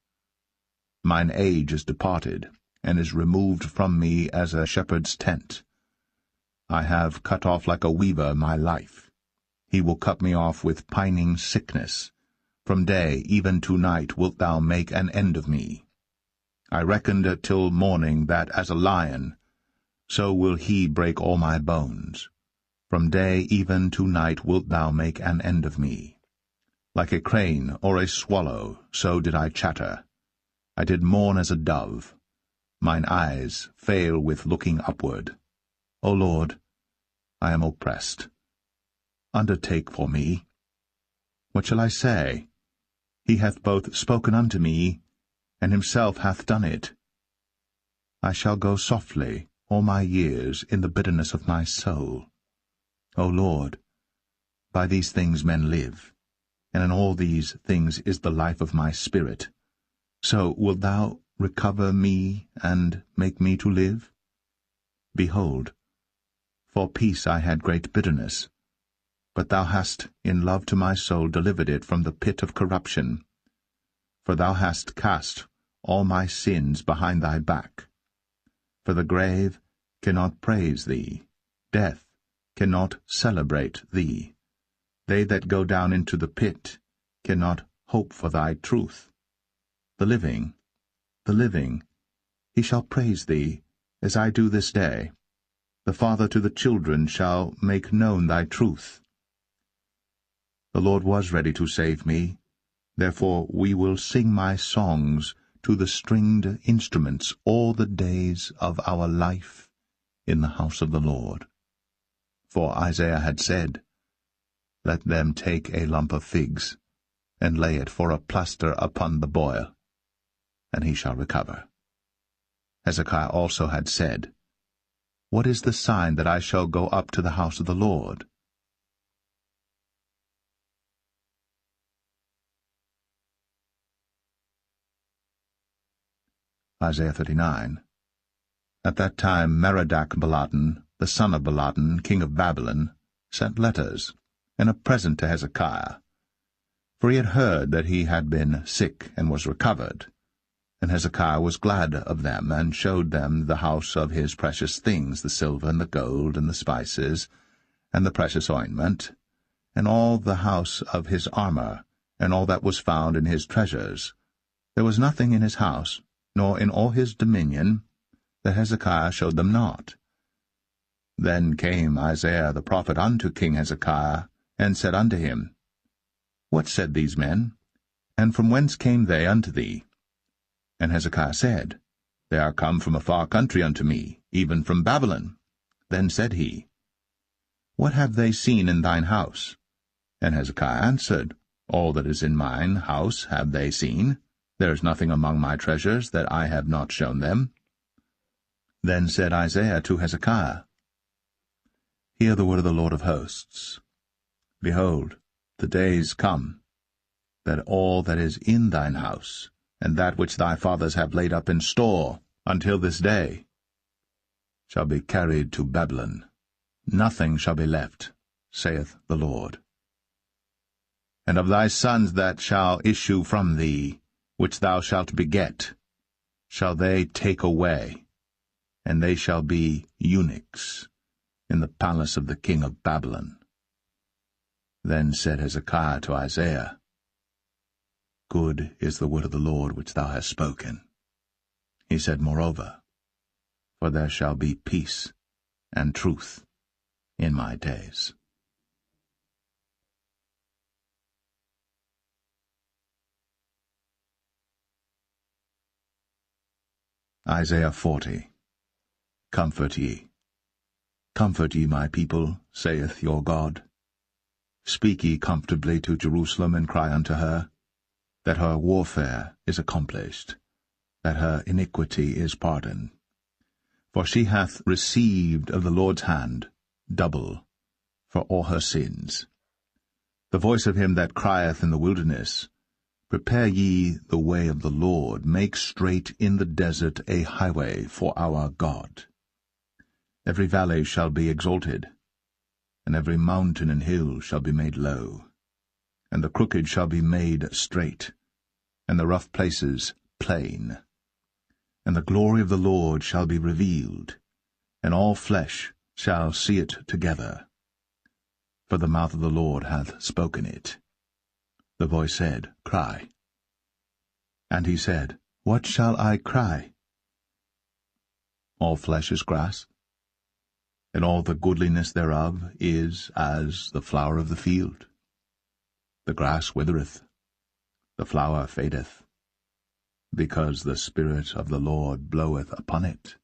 Mine age is departed, and is removed from me as a shepherd's tent. I have cut off like a weaver my life. He will cut me off with pining sickness. From day even to night wilt thou make an end of me. I reckoned till morning that as a lion, so will he break all my bones. From day even to night wilt thou make an end of me. Like a crane or a swallow, so did I chatter. I did mourn as a dove. Mine eyes fail with looking upward. O Lord, I am oppressed. Undertake for me. What shall I say? He hath both spoken unto me, and himself hath done it. I shall go softly all my years in the bitterness of my soul. O Lord, by these things men live, and in all these things is the life of my spirit. So wilt thou recover me, and make me to live? Behold, for peace I had great bitterness, but thou hast in love to my soul delivered it from the pit of corruption. For thou hast cast all my sins behind thy back. For the grave cannot praise thee, death cannot celebrate thee. They that go down into the pit cannot hope for thy truth. The living, he shall praise thee, as I do this day. The father to the children shall make known thy truth. The Lord was ready to save me, therefore we will sing my songs to the stringed instruments all the days of our life in the house of the Lord. For Isaiah had said, Let them take a lump of figs, and lay it for a plaster upon the boil, and he shall recover. Hezekiah also had said, What is the sign that I shall go up to the house of the Lord? Isaiah 39. At that time Merodach-Baladan, the son of Baladan, king of Babylon, sent letters, and a present to Hezekiah. For he had heard that he had been sick and was recovered. And Hezekiah was glad of them, and showed them the house of his precious things, the silver and the gold and the spices, and the precious ointment, and all the house of his armor, and all that was found in his treasures. There was nothing in his house, nor in all his dominion, that Hezekiah showed them not. Then came Isaiah the prophet unto King Hezekiah, and said unto him, What said these men? And from whence came they unto thee? And Hezekiah said, They are come from a far country unto me, even from Babylon. Then said he, What have they seen in thine house? And Hezekiah answered, All that is in mine house have they seen. There is nothing among my treasures that I have not shown them. Then said Isaiah to Hezekiah, Hear the word of the Lord of hosts. Behold, the days come, that all that is in thine house, and that which thy fathers have laid up in store until this day, shall be carried to Babylon. Nothing shall be left, saith the Lord. And of thy sons that shall issue from thee, which thou shalt beget, shall they take away, and they shall be eunuchs in the palace of the king of Babylon. Then said Hezekiah to Isaiah, Good is the word of the Lord which thou hast spoken. He said, Moreover, for there shall be peace and truth in my days. Isaiah 40. Comfort ye. Comfort ye, my people, saith your God. Speak ye comfortably to Jerusalem, and cry unto her, that her warfare is accomplished, that her iniquity is pardoned. For she hath received of the Lord's hand double for all her sins. The voice of him that crieth in the wilderness, Prepare ye the way of the Lord, make straight in the desert a highway for our God. Every valley shall be exalted, and every mountain and hill shall be made low, and the crooked shall be made straight, and the rough places plain. And the glory of the Lord shall be revealed, and all flesh shall see it together. For the mouth of the Lord hath spoken it. The voice said, Cry. And he said, What shall I cry? All flesh is grass, and all the goodliness thereof is as the flower of the field. The grass withereth, the flower fadeth, because the Spirit of the Lord bloweth upon it.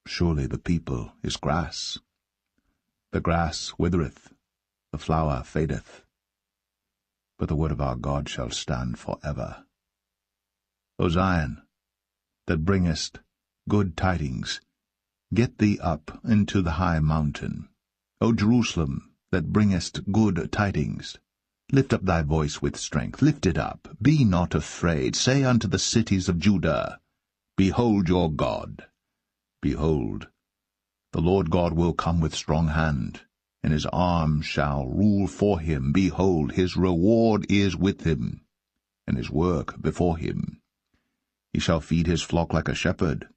Surely the people is grass. The grass withereth, the flower fadeth, but the word of our God shall stand for ever. O Zion, that bringest good tidings, get thee up into the high mountain. O Jerusalem, that bringest good tidings, lift up thy voice with strength, lift it up, be not afraid. Say unto the cities of Judah, Behold your God. Behold, the Lord God will come with strong hand, and his arm shall rule for him. Behold, his reward is with him, and his work before him. He shall feed his flock like a shepherd.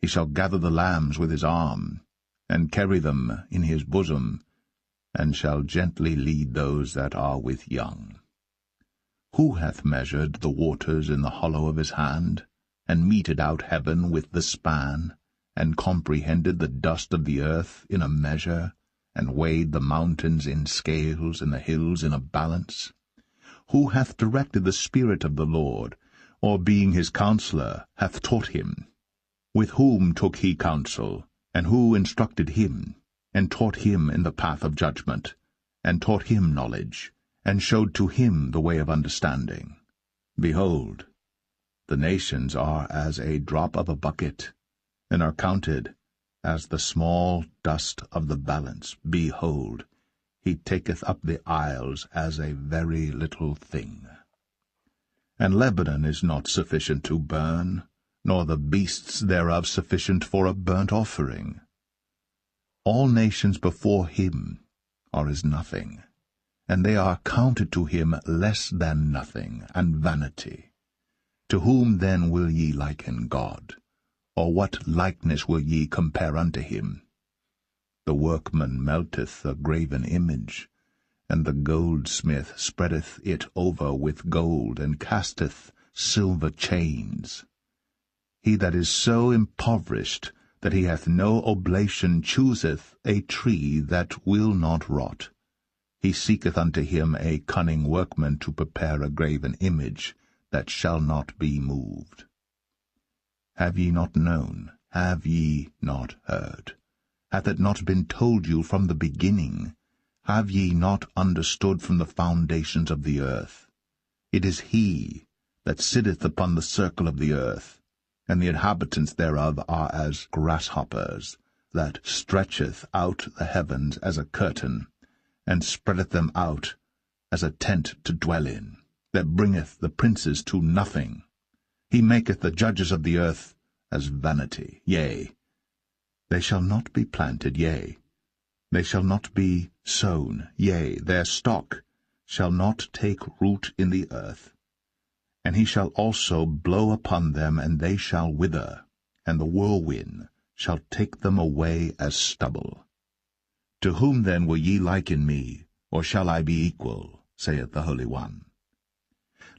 He shall gather the lambs with his arm, and carry them in his bosom, and shall gently lead those that are with young. Who hath measured the waters in the hollow of his hand, and meted out heaven with the span, and comprehended the dust of the earth in a measure, and weighed the mountains in scales, and the hills in a balance? Who hath directed the Spirit of the Lord, or being his counselor hath taught him? With whom took he counsel, and who instructed him, and taught him in the path of judgment, and taught him knowledge, and showed to him the way of understanding? Behold, the nations are as a drop of a bucket, and are counted as the small dust of the balance. Behold, he taketh up the isles as a very little thing. And Lebanon is not sufficient to burn, nor the beasts thereof sufficient for a burnt offering. All nations before him are as nothing, and they are counted to him less than nothing, and vanity. To whom then will ye liken God? Or what likeness will ye compare unto him? The workman melteth a graven image, and the goldsmith spreadeth it over with gold, and casteth silver chains. He that is so impoverished that he hath no oblation chooseth a tree that will not rot. He seeketh unto him a cunning workman to prepare a graven image that shall not be moved. Have ye not known? Have ye not heard? Hath it not been told you from the beginning? Have ye not understood from the foundations of the earth? It is he that sitteth upon the circle of the earth, and the inhabitants thereof are as grasshoppers, that stretcheth out the heavens as a curtain, and spreadeth them out as a tent to dwell in, that bringeth the princes to nothing. He maketh the judges of the earth as vanity. Yea, they shall not be planted, yea, they shall not be sown, yea, their stock shall not take root in the earth. And he shall also blow upon them, and they shall wither, and the whirlwind shall take them away as stubble. To whom then will ye liken me, or shall I be equal, saith the Holy One?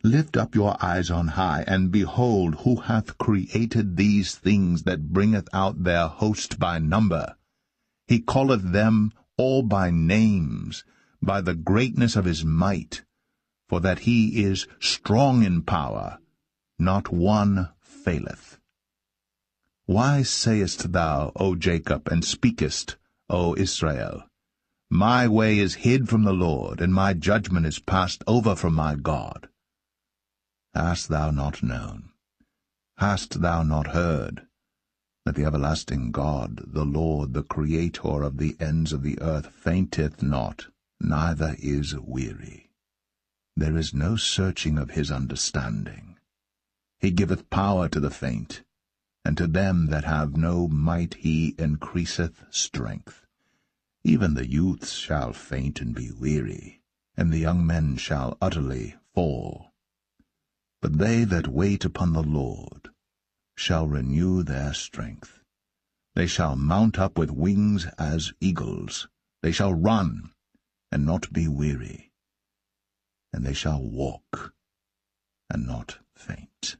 Lift up your eyes on high, and behold who hath created these things, that bringeth out their host by number. He calleth them all by names, by the greatness of his might, for that he is strong in power, not one faileth. Why sayest thou, O Jacob, and speakest, O Israel, My way is hid from the Lord, and my judgment is passed over from my God? Hast thou not known? Hast thou not heard? That the everlasting God, the Lord, the Creator of the ends of the earth, fainteth not, neither is weary. There is no searching of his understanding. He giveth power to the faint, and to them that have no might he increaseth strength. Even the youths shall faint and be weary, and the young men shall utterly fall. But they that wait upon the Lord shall renew their strength. They shall mount up with wings as eagles. They shall run, and not be weary, and they shall walk, and not faint.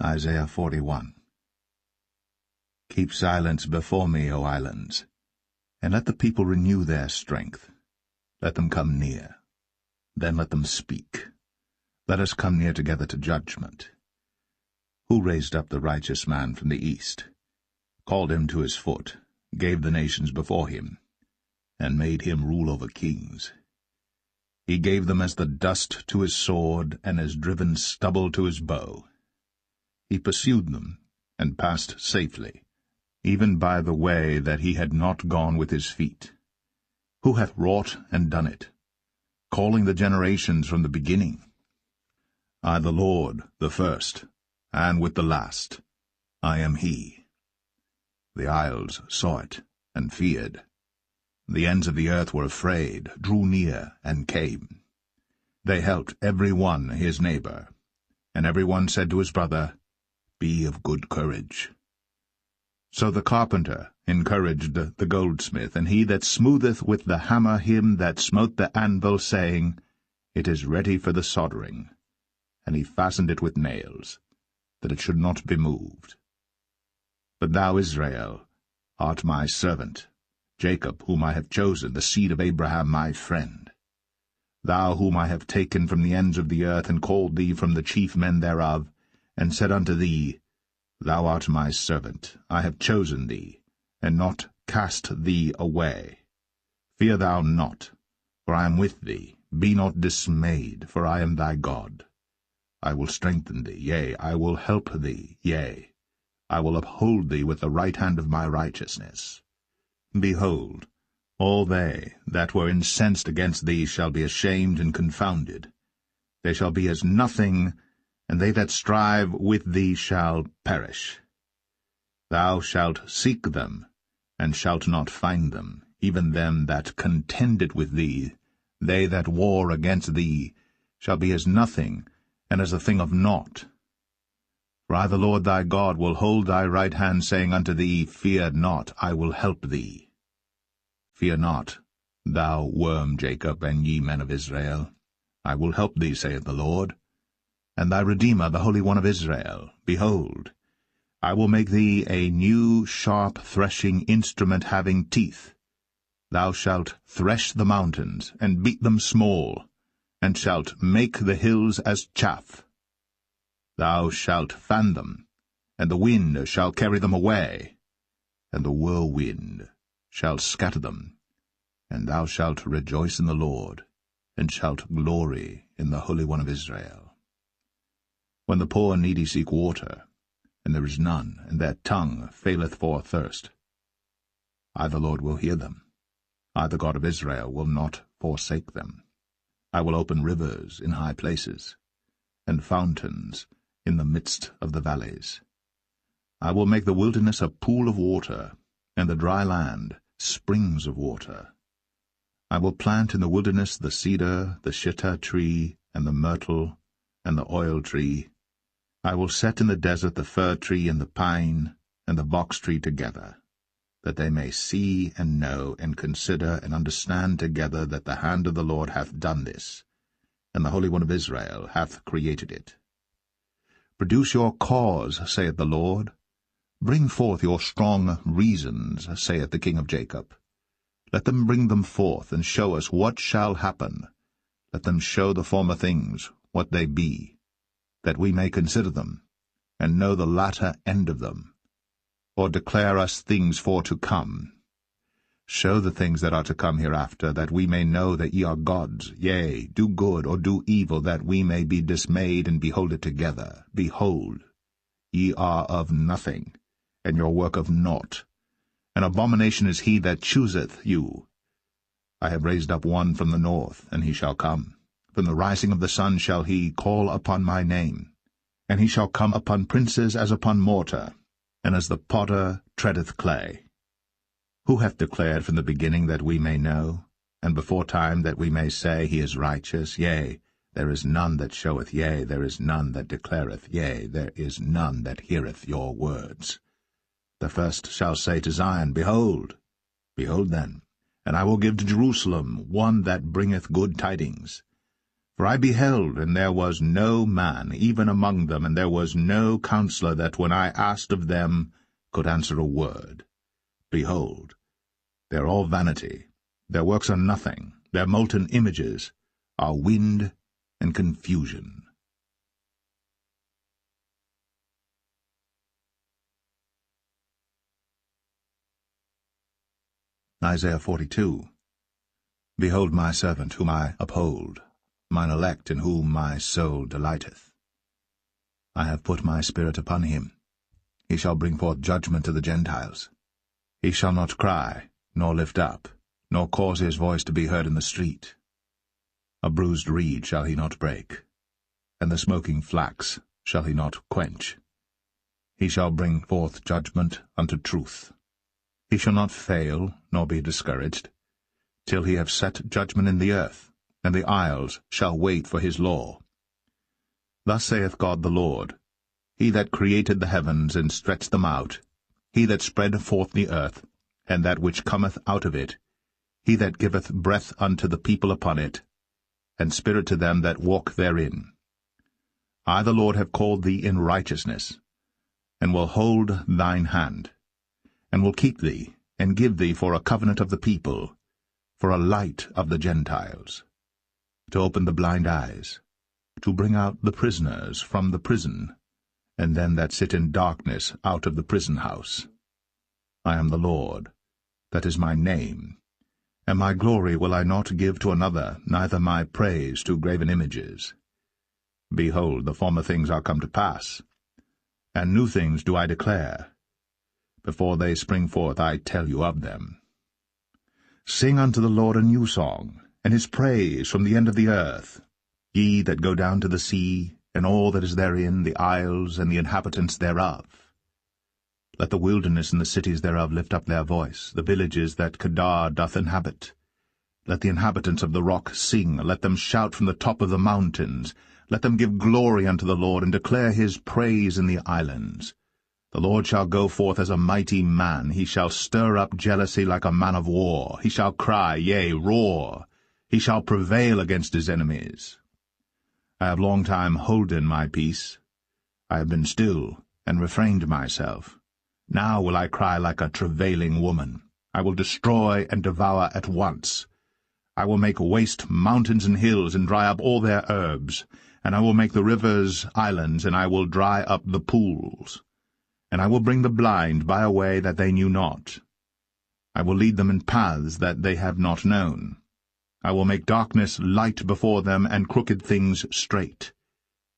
Isaiah 41. Keep silence before me, O islands, and let the people renew their strength. Let them come near, then let them speak. Let us come near together to judgment. Who raised up the righteous man from the east, called him to his foot, gave the nations before him, and made him rule over kings? He gave them as the dust to his sword, and as driven stubble to his bow. He pursued them, and passed safely, even by the way that he had not gone with his feet. Who hath wrought and done it, calling the generations from the beginning? I, the Lord, the first, and with the last, I am he. The isles saw it, and feared. The ends of the earth were afraid, drew near, and came. They helped every one his neighbor, and every one said to his brother, Be of good courage. So the carpenter encouraged the goldsmith, and he that smootheth with the hammer him that smote the anvil, saying, It is ready for the soldering. And he fastened it with nails, that it should not be moved. But thou, Israel, art my servant, Jacob, whom I have chosen, the seed of Abraham my friend. Thou whom I have taken from the ends of the earth, and called thee from the chief men thereof, and said unto thee, Thou art my servant, I have chosen thee, and not cast thee away. Fear thou not, for I am with thee. Be not dismayed, for I am thy God. I will strengthen thee, yea, I will help thee, yea, I will uphold thee with the right hand of my righteousness. Behold, all they that were incensed against thee shall be ashamed and confounded. They shall be as nothing, and they that strive with thee shall perish. Thou shalt seek them, and shalt not find them, even them that contended with thee. They that war against thee shall be as nothing, and as a thing of naught. For I, the Lord thy God, will hold thy right hand, saying unto thee, Fear not, I will help thee. Fear not, thou worm Jacob, and ye men of Israel. I will help thee, saith the Lord. And thy Redeemer, the Holy One of Israel, behold, I will make thee a new sharp threshing instrument having teeth. Thou shalt thresh the mountains, and beat them small, and shalt make the hills as chaff. Thou shalt fan them, and the wind shall carry them away, and the whirlwind shall scatter them, And thou shalt rejoice in the Lord, and shalt glory in the Holy One of Israel. When the poor and needy seek water, and there is none, and their tongue faileth for thirst, I the Lord will hear them. I the God of Israel will not forsake them. I will open rivers in high places, and fountains in the midst of the valleys. I will make the wilderness a pool of water, and the dry land springs of water. I will plant in the wilderness the cedar, the shittah tree, and the myrtle, and the oil tree. I will set in the desert the fir tree and the pine, and the box tree together, that they may see and know and consider and understand together that the hand of the Lord hath done this, and the Holy One of Israel hath created it. Produce your cause, saith the Lord. Bring forth your strong reasons, saith the King of Jacob. Let them bring them forth, and show us what shall happen. Let them show the former things, what they be, that we may consider them, and know the latter end of them, or declare us things for to come. Show the things that are to come hereafter, that we may know that ye are gods, yea, do good or do evil, that we may be dismayed and behold it together. Behold, ye are of nothing, and your work of naught. An abomination is he that chooseth you. I have raised up one from the north, and he shall come. From the rising of the sun shall he call upon my name. And he shall come upon princes as upon mortar, and as the potter treadeth clay. Who hath declared from the beginning that we may know, and before time that we may say he is righteous? Yea, there is none that showeth, yea, there is none that declareth, yea, there is none that heareth your words. The first shall say to Zion, Behold, behold then, and I will give to Jerusalem one that bringeth good tidings. For I beheld, and there was no man, even among them, and there was no counselor that, when I asked of them, could answer a word. Behold, they are all vanity, their works are nothing, their molten images are wind and confusion. Isaiah 42. Behold my servant, whom I uphold, mine elect, in whom my soul delighteth. I have put my spirit upon him. He shall bring forth judgment to the Gentiles. He shall not cry, nor lift up, nor cause his voice to be heard in the street. A bruised reed shall he not break, and the smoking flax shall he not quench. He shall bring forth judgment unto truth. He shall not fail, nor be discouraged, till he have set judgment in the earth, and the isles shall wait for his law. Thus saith God the Lord, He that created the heavens and stretched them out, He that spread forth the earth, and that which cometh out of it, He that giveth breath unto the people upon it, and spirit to them that walk therein. I the Lord have called thee in righteousness, and will hold thine hand, and will keep thee, and give thee for a covenant of the people, for a light of the Gentiles, to open the blind eyes, to bring out the prisoners from the prison, and them that sit in darkness out of the prison house. I am the Lord, that is my name, and my glory will I not give to another, neither my praise to graven images. Behold, the former things are come to pass, and new things do I declare. Before they spring forth I tell you of them. Sing unto the Lord a new song, and his praise from the end of the earth. Ye that go down to the sea, and all that is therein, the isles and the inhabitants thereof. Let the wilderness and the cities thereof lift up their voice, the villages that Kedar doth inhabit. Let the inhabitants of the rock sing, let them shout from the top of the mountains. Let them give glory unto the Lord, and declare his praise in the islands. The Lord shall go forth as a mighty man, he shall stir up jealousy like a man of war. He shall cry, yea, roar. He shall prevail against his enemies. I have long time holden my peace. I have been still, and refrained myself. Now will I cry like a travailing woman. I will destroy and devour at once. I will make waste mountains and hills, and dry up all their herbs. And I will make the rivers islands, and I will dry up the pools. And I will bring the blind by a way that they knew not. I will lead them in paths that they have not known. I will make darkness light before them, and crooked things straight.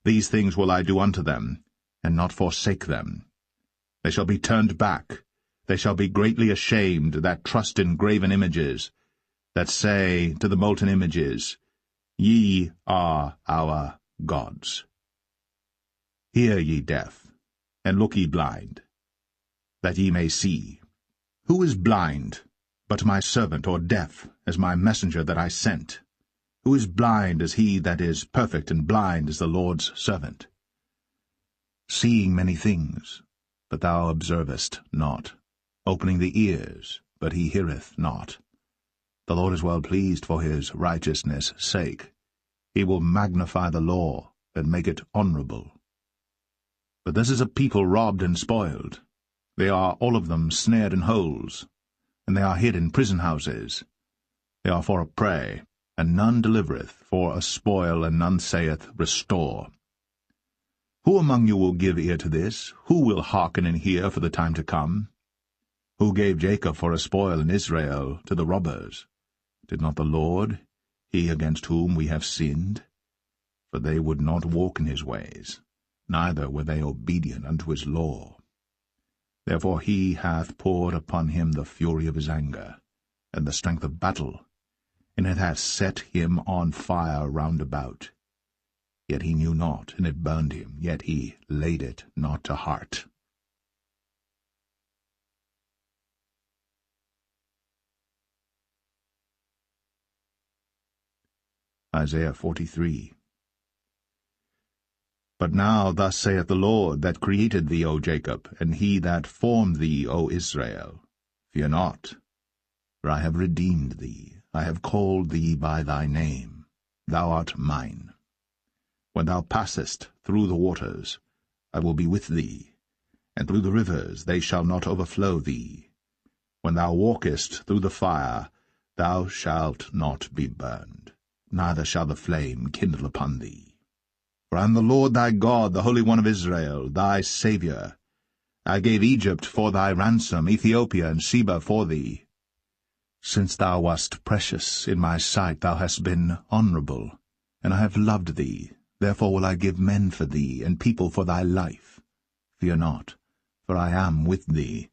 These things will I do unto them, and not forsake them. They shall be turned back. They shall be greatly ashamed that trust in graven images, that say to the molten images, Ye are our gods. Hear ye deaf, and look ye blind, that ye may see. Who is blind but my servant, or deaf as my messenger that I sent? Who is blind as he that is perfect, and blind as the Lord's servant? Seeing many things, but thou observest not. Opening the ears, but he heareth not. The Lord is well pleased for his righteousness' sake. He will magnify the law, and make it honorable. But this is a people robbed and spoiled. They are all of them snared in holes, and they are hid in prison houses. They are for a prey, and none delivereth, for a spoil, and none saith, Restore. Who among you will give ear to this? Who will hearken and hear for the time to come? Who gave Jacob for a spoil, and Israel to the robbers? Did not the Lord, he against whom we have sinned? For they would not walk in his ways, neither were they obedient unto his law. Therefore he hath poured upon him the fury of his anger, and the strength of battle, and it hath set him on fire round about. Yet he knew not, and it burned him, yet he laid it not to heart. Isaiah 43. But now thus saith the Lord, that created thee, O Jacob, and he that formed thee, O Israel, Fear not, for I have redeemed thee, I have called thee by thy name, thou art mine. When thou passest through the waters, I will be with thee, and through the rivers they shall not overflow thee. When thou walkest through the fire, thou shalt not be burned, neither shall the flame kindle upon thee. For I am the Lord thy God, the Holy One of Israel, thy Saviour. I gave Egypt for thy ransom, Ethiopia and Seba for thee. Since thou wast precious in my sight, thou hast been honourable, and I have loved thee. Therefore will I give men for thee, and people for thy life. Fear not, for I am with thee.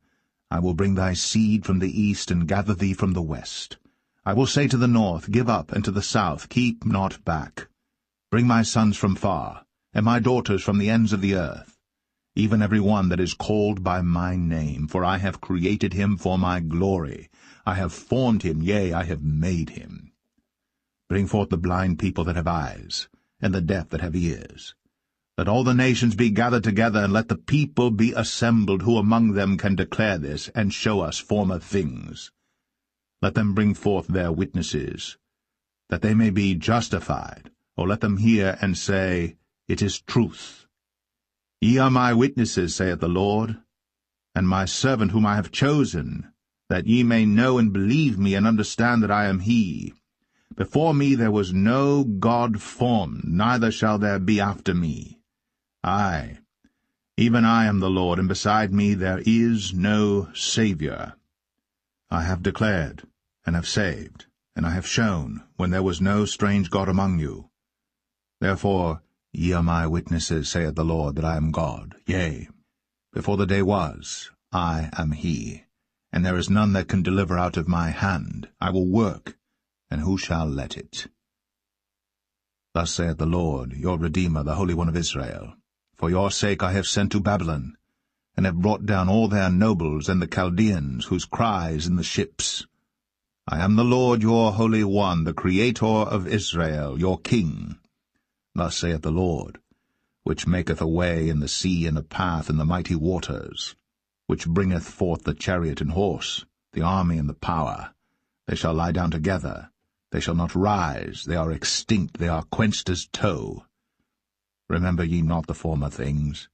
I will bring thy seed from the east, and gather thee from the west. I will say to the north, Give up, and to the south, Keep not back. Bring my sons from far, and my daughters from the ends of the earth, even every one that is called by my name, for I have created him for my glory. I have formed him, yea, I have made him. Bring forth the blind people that have eyes, and the deaf that have ears. Let all the nations be gathered together, and let the people be assembled, who among them can declare this, and show us former things. Let them bring forth their witnesses, that they may be justified, or let them hear and say, It is truth. Ye are my witnesses, saith the Lord, and my servant whom I have chosen, that ye may know and believe me, and understand that I am he. Before me there was no God formed, neither shall there be after me. I, even I am the Lord, and beside me there is no Saviour. I have declared, and have saved, and I have shown, when there was no strange God among you. Therefore ye are my witnesses, saith the Lord, that I am God. Yea, before the day was, I am he, and there is none that can deliver out of my hand. I will work, and who shall let it? Thus saith the Lord, your Redeemer, the Holy One of Israel, For your sake I have sent to Babylon, and have brought down all their nobles and the Chaldeans, whose cry is in the ships. I am the Lord your Holy One, the Creator of Israel, your King. Thus saith the Lord, which maketh a way in the sea and a path in the mighty waters, which bringeth forth the chariot and horse, the army and the power. They shall lie down together, they shall not rise, they are extinct, they are quenched as tow. Remember ye not the former things,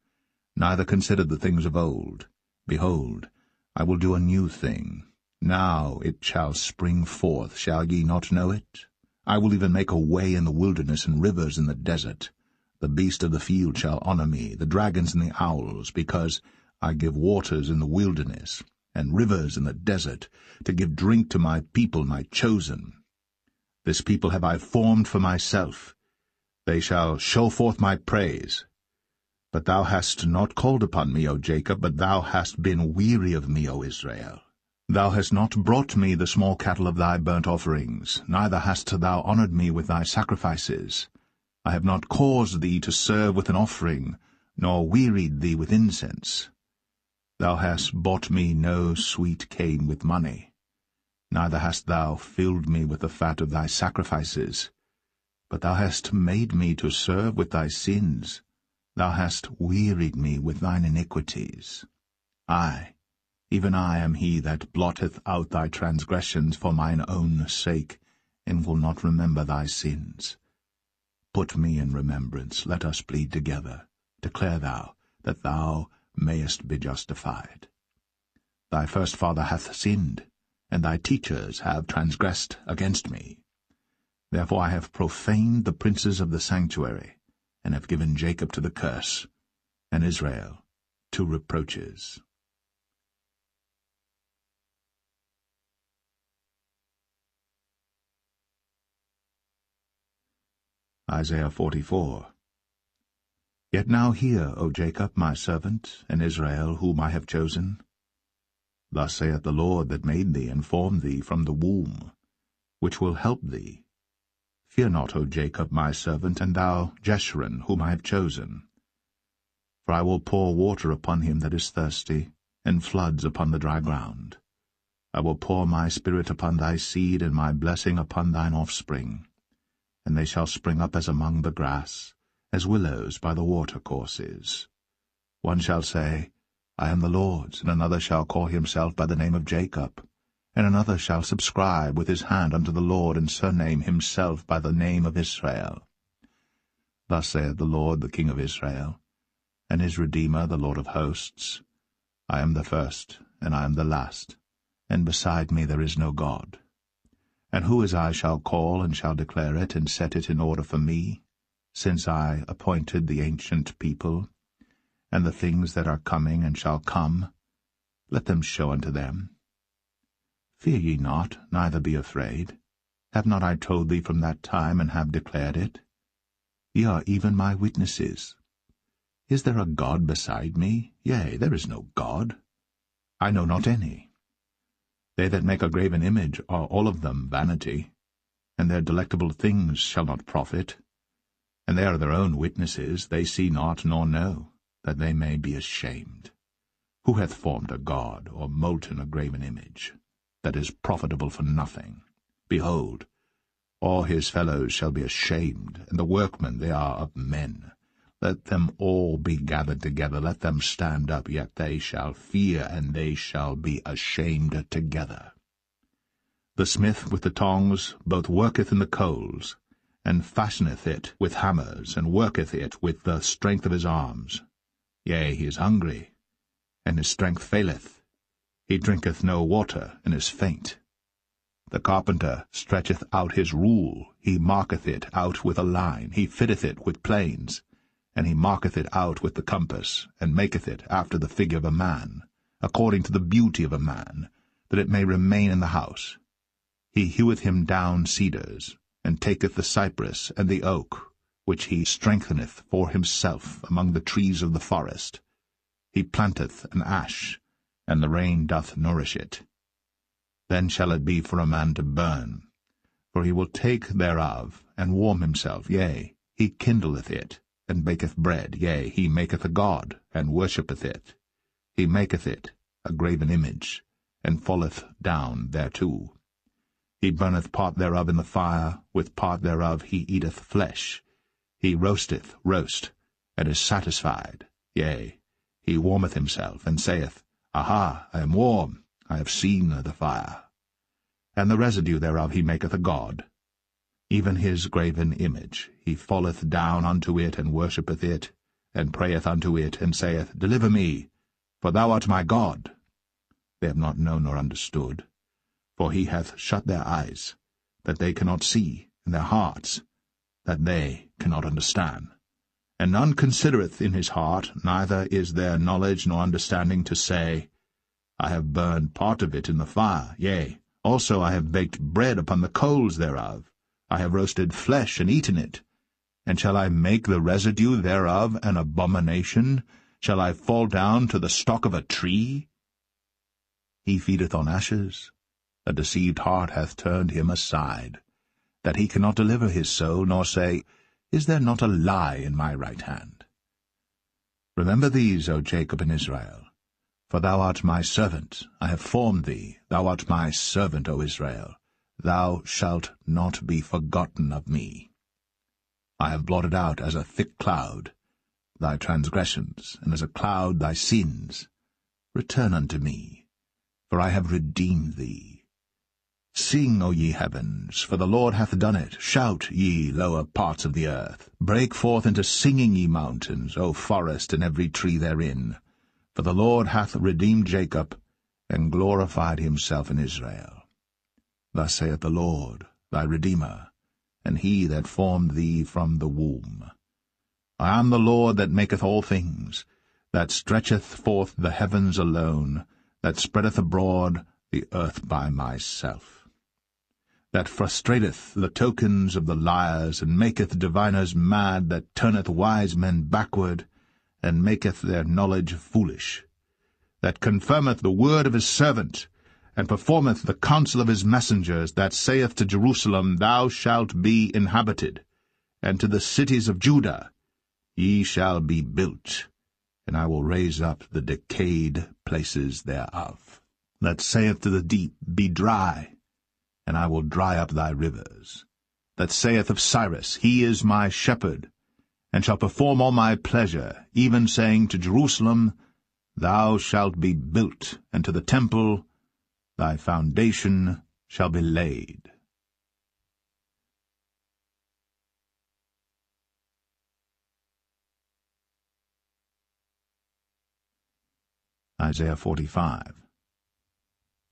neither consider the things of old. Behold, I will do a new thing. Now it shall spring forth, shall ye not know it? I will even make a way in the wilderness and rivers in the desert. The beast of the field shall honour me, the dragons and the owls, because I give waters in the wilderness, and rivers in the desert, to give drink to my people, my chosen. This people have I formed for myself. They shall show forth my praise. But thou hast not called upon me, O Jacob, but thou hast been weary of me, O Israel. Thou hast not brought me the small cattle of thy burnt offerings, neither hast thou honoured me with thy sacrifices. I have not caused thee to serve with an offering, nor wearied thee with incense. Thou hast bought me no sweet cane with money, neither hast thou filled me with the fat of thy sacrifices. But thou hast made me to serve with thy sins. Thou hast wearied me with thine iniquities. I, even I, am he that blotteth out thy transgressions for mine own sake, and will not remember thy sins. Put me in remembrance, let us plead together. Declare thou, that thou mayest be justified. Thy first father hath sinned, and thy teachers have transgressed against me. Therefore I have profaned the princes of the sanctuary, and have given Jacob to the curse, and Israel to reproaches. Isaiah 44. Yet now hear, O Jacob, my servant, and Israel, whom I have chosen. Thus saith the Lord that made thee and formed thee from the womb, which will help thee. Fear not, O Jacob, my servant, and thou, Jeshurun, whom I have chosen. For I will pour water upon him that is thirsty, and floods upon the dry ground. I will pour my spirit upon thy seed, and my blessing upon thine offspring. And they shall spring up as among the grass, as willows by the watercourses. One shall say, I am the Lord's, and another shall call himself by the name of Jacob, and another shall subscribe with his hand unto the Lord, and surname himself by the name of Israel. Thus saith the Lord, the King of Israel, and his Redeemer, the Lord of hosts, I am the first, and I am the last, and beside me there is no God. And who as I shall call, and shall declare it, and set it in order for me, since I appointed the ancient people, and the things that are coming and shall come, let them show unto them. Fear ye not, neither be afraid. Have not I told thee from that time, and have declared it? Ye are even my witnesses. Is there a God beside me? Yea, there is no God. I know not any. They that make a graven image are all of them vanity, and their delectable things shall not profit. And they are their own witnesses, they see not nor know, that they may be ashamed. Who hath formed a god, or molten a graven image, that is profitable for nothing? Behold, all his fellows shall be ashamed, and the workmen they are of men. Let them all be gathered together, let them stand up, yet they shall fear, and they shall be ashamed together. The smith with the tongs both worketh in the coals, and fashioneth it with hammers, and worketh it with the strength of his arms. Yea, he is hungry, and his strength faileth. He drinketh no water, and is faint. The carpenter stretcheth out his rule, he marketh it out with a line, he fitteth it with planes, and he marketh it out with the compass, and maketh it after the figure of a man, according to the beauty of a man, that it may remain in the house. He heweth him down cedars, and taketh the cypress and the oak, which he strengtheneth for himself among the trees of the forest. He planteth an ash, and the rain doth nourish it. Then shall it be for a man to burn, for he will take thereof, and warm himself, yea, he kindleth it, and baketh bread, yea, he maketh a god, and worshippeth it. He maketh it a graven image, and falleth down thereto. He burneth part thereof in the fire, with part thereof he eateth flesh. He roasteth roast, and is satisfied, yea, he warmeth himself, and saith, Aha, I am warm, I have seen the fire. And the residue thereof he maketh a god. Even his graven image, he falleth down unto it, and worshippeth it, and prayeth unto it, and saith, Deliver me, for thou art my God. They have not known nor understood, for he hath shut their eyes, that they cannot see, and their hearts, that they cannot understand. And none considereth in his heart, neither is there knowledge nor understanding to say, I have burned part of it in the fire, yea, also I have baked bread upon the coals thereof. I have roasted flesh and eaten it. And shall I make the residue thereof an abomination? Shall I fall down to the stalk of a tree? He feedeth on ashes. A deceived heart hath turned him aside, that he cannot deliver his soul, nor say, Is there not a lie in my right hand? Remember these, O Jacob and Israel, for thou art my servant. I have formed thee. Thou art my servant, O Israel. Thou shalt not be forgotten of me. I have blotted out as a thick cloud thy transgressions, and as a cloud thy sins. Return unto me, for I have redeemed thee. Sing, O ye heavens, for the Lord hath done it. Shout, ye lower parts of the earth. Break forth into singing, ye mountains, O forest, and every tree therein. For the Lord hath redeemed Jacob, and glorified himself in Israel. Thus saith the Lord, thy Redeemer, and he that formed thee from the womb. I am the Lord that maketh all things, that stretcheth forth the heavens alone, that spreadeth abroad the earth by myself, that frustrateth the tokens of the liars, and maketh diviners mad, that turneth wise men backward, and maketh their knowledge foolish, that confirmeth the word of his servant, and performeth the counsel of his messengers, that saith to Jerusalem, Thou shalt be inhabited, and to the cities of Judah, Ye shall be built, and I will raise up the decayed places thereof, that saith to the deep, Be dry, and I will dry up thy rivers, that saith of Cyrus, He is my shepherd, and shall perform all my pleasure, even saying to Jerusalem, Thou shalt be built, and to the temple, Thy foundation shall be laid. Isaiah 45.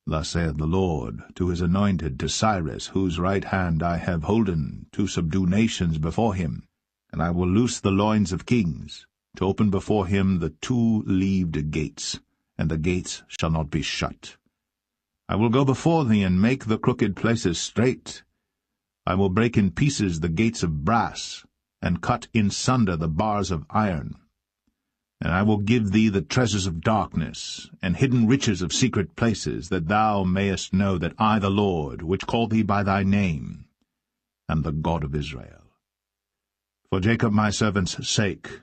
Thus saith the Lord to his anointed, to Cyrus, whose right hand I have holden, to subdue nations before him. And I will loose the loins of kings, to open before him the two-leaved gates, and the gates shall not be shut. I will go before thee, and make the crooked places straight. I will break in pieces the gates of brass, and cut in sunder the bars of iron. And I will give thee the treasures of darkness, and hidden riches of secret places, that thou mayest know that I, the Lord, which call thee by thy name, am the God of Israel. For Jacob my servant's sake,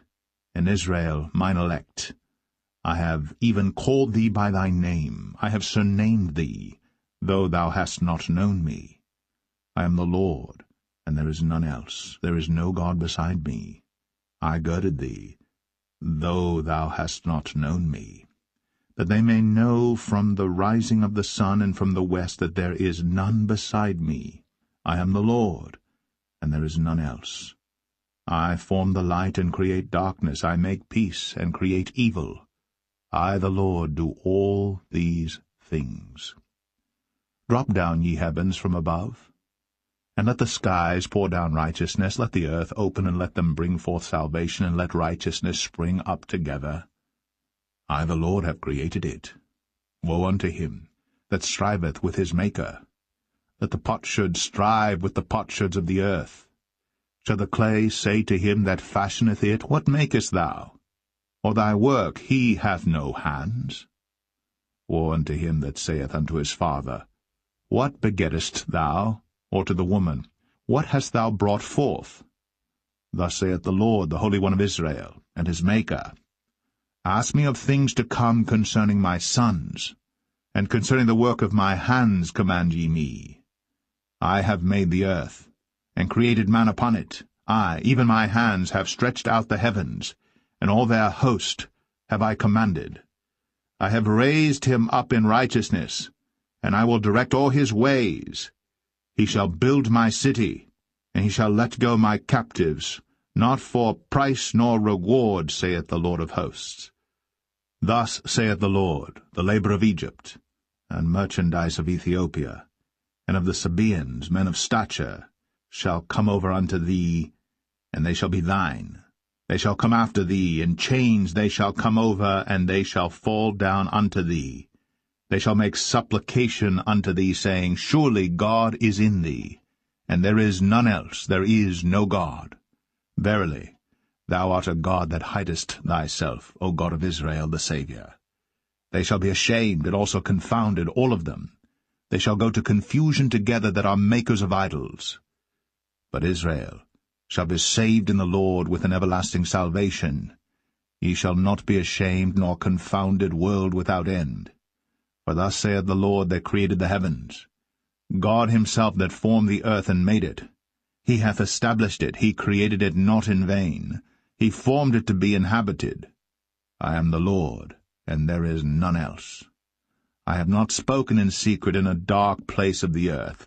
and Israel mine elect, I have even called thee by thy name, I have surnamed thee, though thou hast not known me. I am the Lord, and there is none else, there is no God beside me. I girded thee, though thou hast not known me, that they may know from the rising of the sun and from the west that there is none beside me. I am the Lord, and there is none else. I form the light and create darkness, I make peace and create evil. I, the Lord, do all these things. Drop down, ye heavens, from above, and let the skies pour down righteousness. Let the earth open, and let them bring forth salvation, and let righteousness spring up together. I, the Lord, have created it. Woe unto him that striveth with his Maker. Let the potsherd strive with the potsherds of the earth. Shall the clay say to him that fashioneth it, What makest thou? Or thy work, he hath no hands? Woe unto him that saith unto his father, What begettest thou? Or to the woman, What hast thou brought forth? Thus saith the Lord, the Holy One of Israel, and his Maker, Ask me of things to come concerning my sons, and concerning the work of my hands command ye me. I have made the earth, and created man upon it. I, even my hands, have stretched out the heavens, and all their host have I commanded. I have raised him up in righteousness, and I will direct all his ways. He shall build my city, and he shall let go my captives, not for price nor reward, saith the Lord of hosts. Thus saith the Lord, the labor of Egypt, and merchandise of Ethiopia, and of the Sabaeans, men of stature, shall come over unto thee, and they shall be thine. They shall come after thee, in chains they shall come over, and they shall fall down unto thee. They shall make supplication unto thee, saying, Surely God is in thee, and there is none else, there is no God. Verily, thou art a God that hidest thyself, O God of Israel, the Saviour. They shall be ashamed and also confounded, all of them. They shall go to confusion together that are makers of idols. But Israel shall be saved in the Lord with an everlasting salvation. Ye shall not be ashamed nor confounded, world without end. For thus saith the Lord that created the heavens, God himself that formed the earth and made it. He hath established it, he created it not in vain. He formed it to be inhabited. I am the Lord, and there is none else. I have not spoken in secret in a dark place of the earth.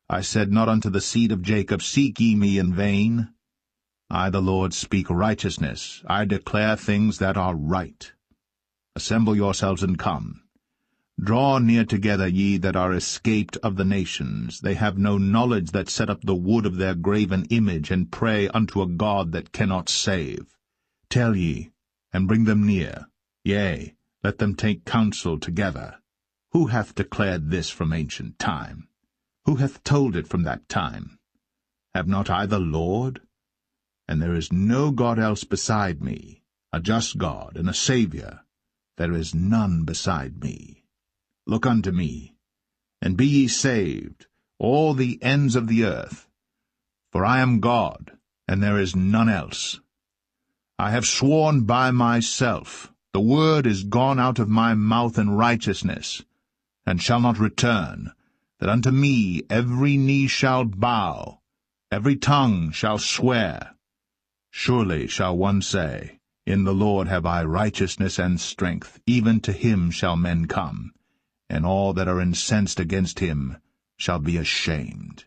I said not unto the seed of Jacob, Seek ye me in vain. I, the Lord, speak righteousness. I declare things that are right. Assemble yourselves and come. Draw near together, ye that are escaped of the nations. They have no knowledge that set up the wood of their graven image, and pray unto a God that cannot save. Tell ye, and bring them near. Yea, let them take counsel together. Who hath declared this from ancient time? Who hath told it from that time? Have not I the Lord? And there is no God else beside me, a just God and a Saviour. There is none beside me. Look unto me, and be ye saved, all the ends of the earth. For I am God, and there is none else. I have sworn by myself, the word is gone out of my mouth in righteousness, and shall not return, that unto me every knee shall bow, every tongue shall swear. Surely shall one say, In the Lord have I righteousness and strength, even to him shall men come, and all that are incensed against him shall be ashamed.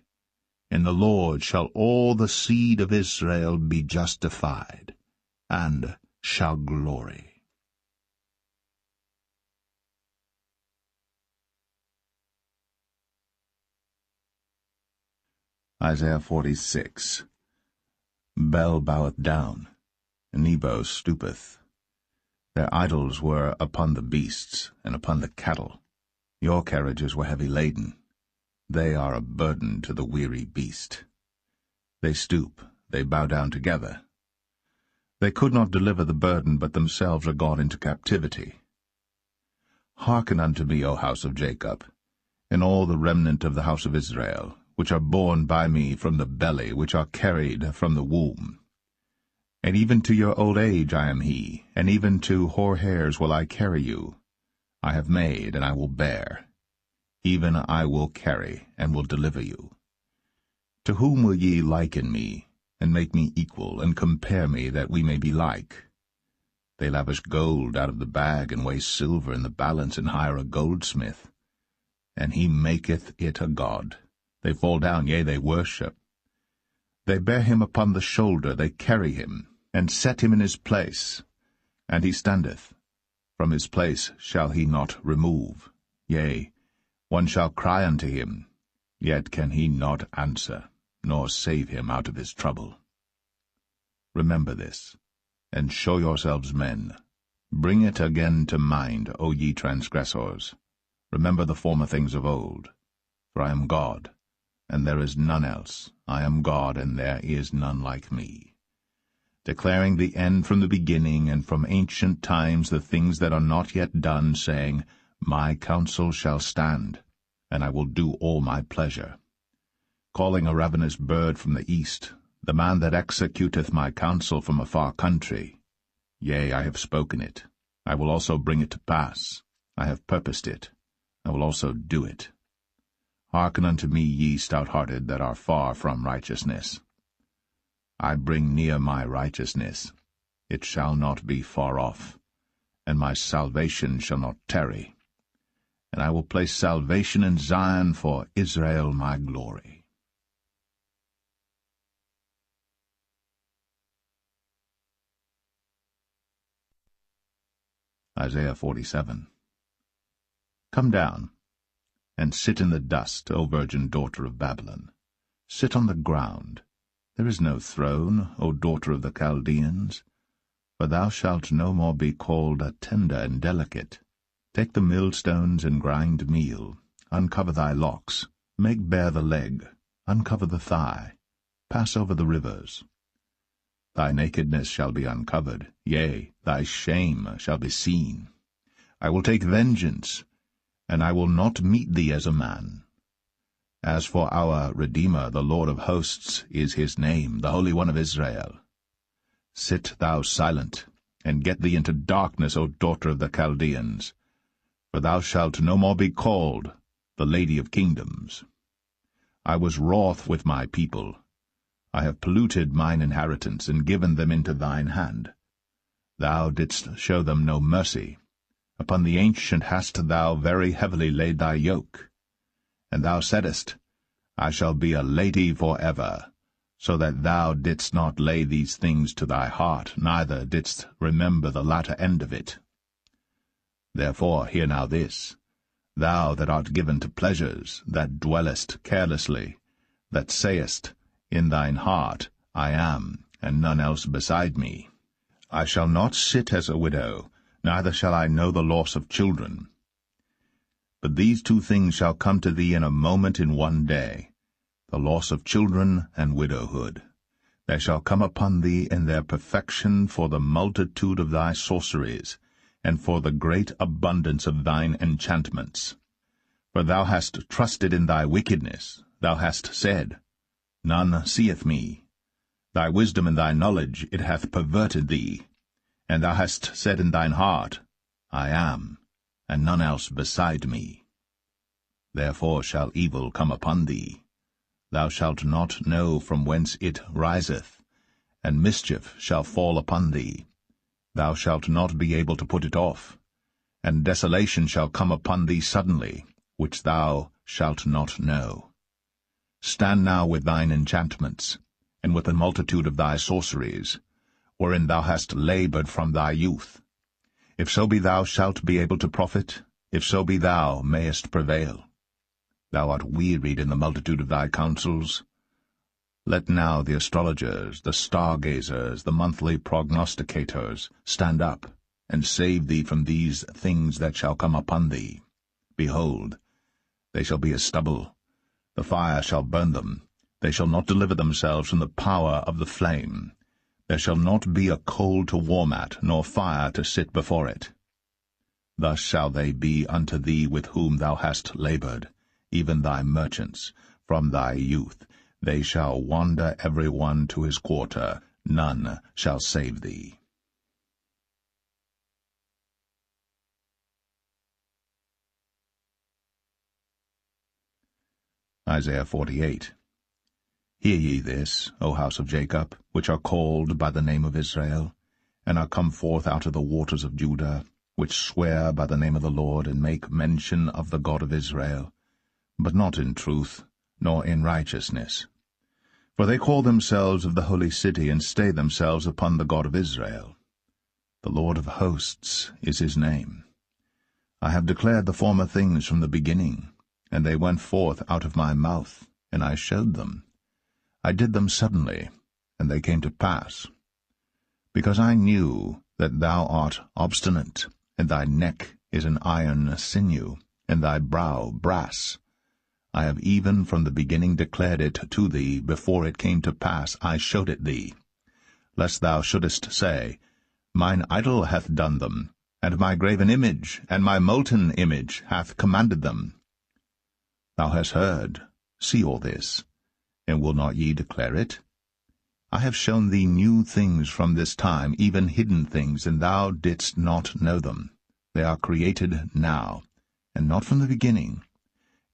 In the Lord shall all the seed of Israel be justified, and shall glory. Isaiah 46. Bel boweth down, Nebo stoopeth. Their idols were upon the beasts, and upon the cattle. Your carriages were heavy laden. They are a burden to the weary beast. They stoop, they bow down together. They could not deliver the burden, but themselves are gone into captivity. Hearken unto me, O house of Jacob, and all the remnant of the house of Israel, which are born by me from the belly, which are carried from the womb. And even to your old age I am he, and even to hoar hairs will I carry you. I have made, and I will bear. Even I will carry, and will deliver you. To whom will ye liken me, and make me equal, and compare me, that we may be like? They lavish gold out of the bag, and weigh silver in the balance, and hire a goldsmith. And he maketh it a god. They fall down, yea, they worship. They bear him upon the shoulder, they carry him, and set him in his place. And he standeth. From his place shall he not remove. Yea, one shall cry unto him, yet can he not answer, nor save him out of his trouble. Remember this, and show yourselves men. Bring it again to mind, O ye transgressors. Remember the former things of old. For I am God, and there is none else. I am God, and there is none like me. Declaring the end from the beginning, and from ancient times the things that are not yet done, saying, My counsel shall stand, and I will do all my pleasure. Calling a ravenous bird from the east, the man that executeth my counsel from a far country. Yea, I have spoken it. I will also bring it to pass. I have purposed it. I will also do it. Hearken unto me, ye stout-hearted that are far from righteousness. I bring near my righteousness. It shall not be far off, and my salvation shall not tarry. And I will place salvation in Zion for Israel my glory. Isaiah 47. Come down, and sit in the dust, O virgin daughter of Babylon. Sit on the ground. There is no throne, O daughter of the Chaldeans, for thou shalt no more be called a tender and delicate. Take the millstones and grind meal. Uncover thy locks. Make bare the leg. Uncover the thigh. Pass over the rivers. Thy nakedness shall be uncovered, yea, thy shame shall be seen. I will take vengeance, and I will not meet thee as a man. As for our Redeemer, the Lord of hosts is his name, the Holy One of Israel. Sit thou silent, and get thee into darkness, O daughter of the Chaldeans, for thou shalt no more be called the Lady of Kingdoms. I was wroth with my people. I have polluted mine inheritance, and given them into thine hand. Thou didst show them no mercy. Upon the ancient hast thou very heavily laid thy yoke. And thou saidst, I shall be a lady for ever, so that thou didst not lay these things to thy heart, neither didst remember the latter end of it. Therefore hear now this, thou that art given to pleasures, that dwellest carelessly, that sayest in thine heart, I am, and none else beside me. I shall not sit as a widow, neither shall I know the loss of children. But these two things shall come to thee in a moment, in one day, the loss of children and widowhood. They shall come upon thee in their perfection for the multitude of thy sorceries, and for the great abundance of thine enchantments. For thou hast trusted in thy wickedness, thou hast said, None seeth me. Thy wisdom and thy knowledge it hath perverted thee. And thou hast said in thine heart, I am, and none else beside me. Therefore shall evil come upon thee. Thou shalt not know from whence it riseth, and mischief shall fall upon thee. Thou shalt not be able to put it off, and desolation shall come upon thee suddenly, which thou shalt not know. Stand now with thine enchantments, and with the multitude of thy sorceries, wherein thou hast laboured from thy youth. If so be thou shalt be able to profit, if so be thou mayest prevail. Thou art wearied in the multitude of thy counsels. Let now the astrologers, the stargazers, the monthly prognosticators stand up, and save thee from these things that shall come upon thee. Behold, they shall be as stubble. The fire shall burn them. They shall not deliver themselves from the power of the flame. There shall not be a coal to warm at, nor fire to sit before it. Thus shall they be unto thee with whom thou hast laboured, even thy merchants, from thy youth. They shall wander every one to his quarter. None shall save thee. Isaiah 48. Hear ye this, O house of Jacob, which are called by the name of Israel, and are come forth out of the waters of Judah, which swear by the name of the Lord, and make mention of the God of Israel, but not in truth, nor in righteousness. For they call themselves of the holy city, and stay themselves upon the God of Israel. The Lord of hosts is his name. I have declared the former things from the beginning, and they went forth out of my mouth, and I showed them. I did them suddenly, and they came to pass. Because I knew that thou art obstinate, and thy neck is an iron sinew, and thy brow brass, I have even from the beginning declared it to thee. Before it came to pass I showed it thee, lest thou shouldest say, Mine idol hath done them, and my graven image, and my molten image hath commanded them. Thou hast heard, see all this, and will not ye declare it? I have shown thee new things from this time, even hidden things, and thou didst not know them. They are created now, and not from the beginning,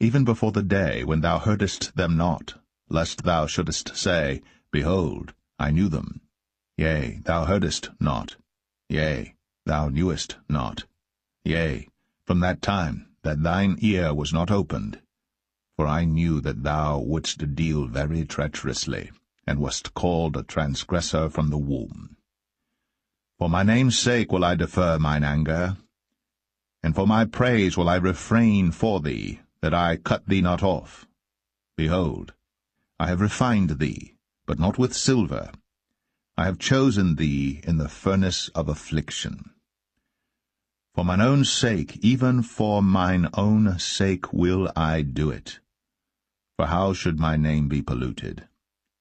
even before the day when thou heardest them not, lest thou shouldest say, Behold, I knew them. Yea, thou heardest not. Yea, thou knewest not. Yea, from that time that thine ear was not opened. For I knew that thou wouldst deal very treacherously, and wast called a transgressor from the womb. For my name's sake will I defer mine anger, and for my praise will I refrain for thee, that I cut thee not off. Behold, I have refined thee, but not with silver. I have chosen thee in the furnace of affliction. For mine own sake, even for mine own sake will I do it. For how should my name be polluted?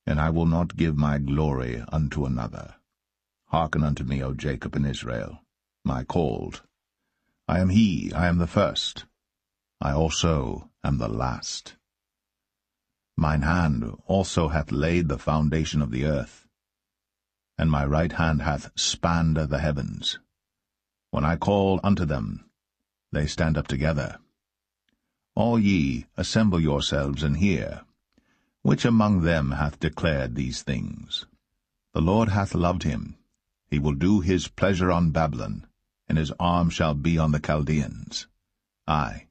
And I will not give my glory unto another. Hearken unto me, O Jacob and Israel, my called. I am he, I am the first. I also am the last. Mine hand also hath laid the foundation of the earth, and my right hand hath spanned the heavens. When I call unto them, they stand up together. All ye, assemble yourselves and hear. Which among them hath declared these things? The Lord hath loved him. He will do his pleasure on Babylon, and his arm shall be on the Chaldeans. I,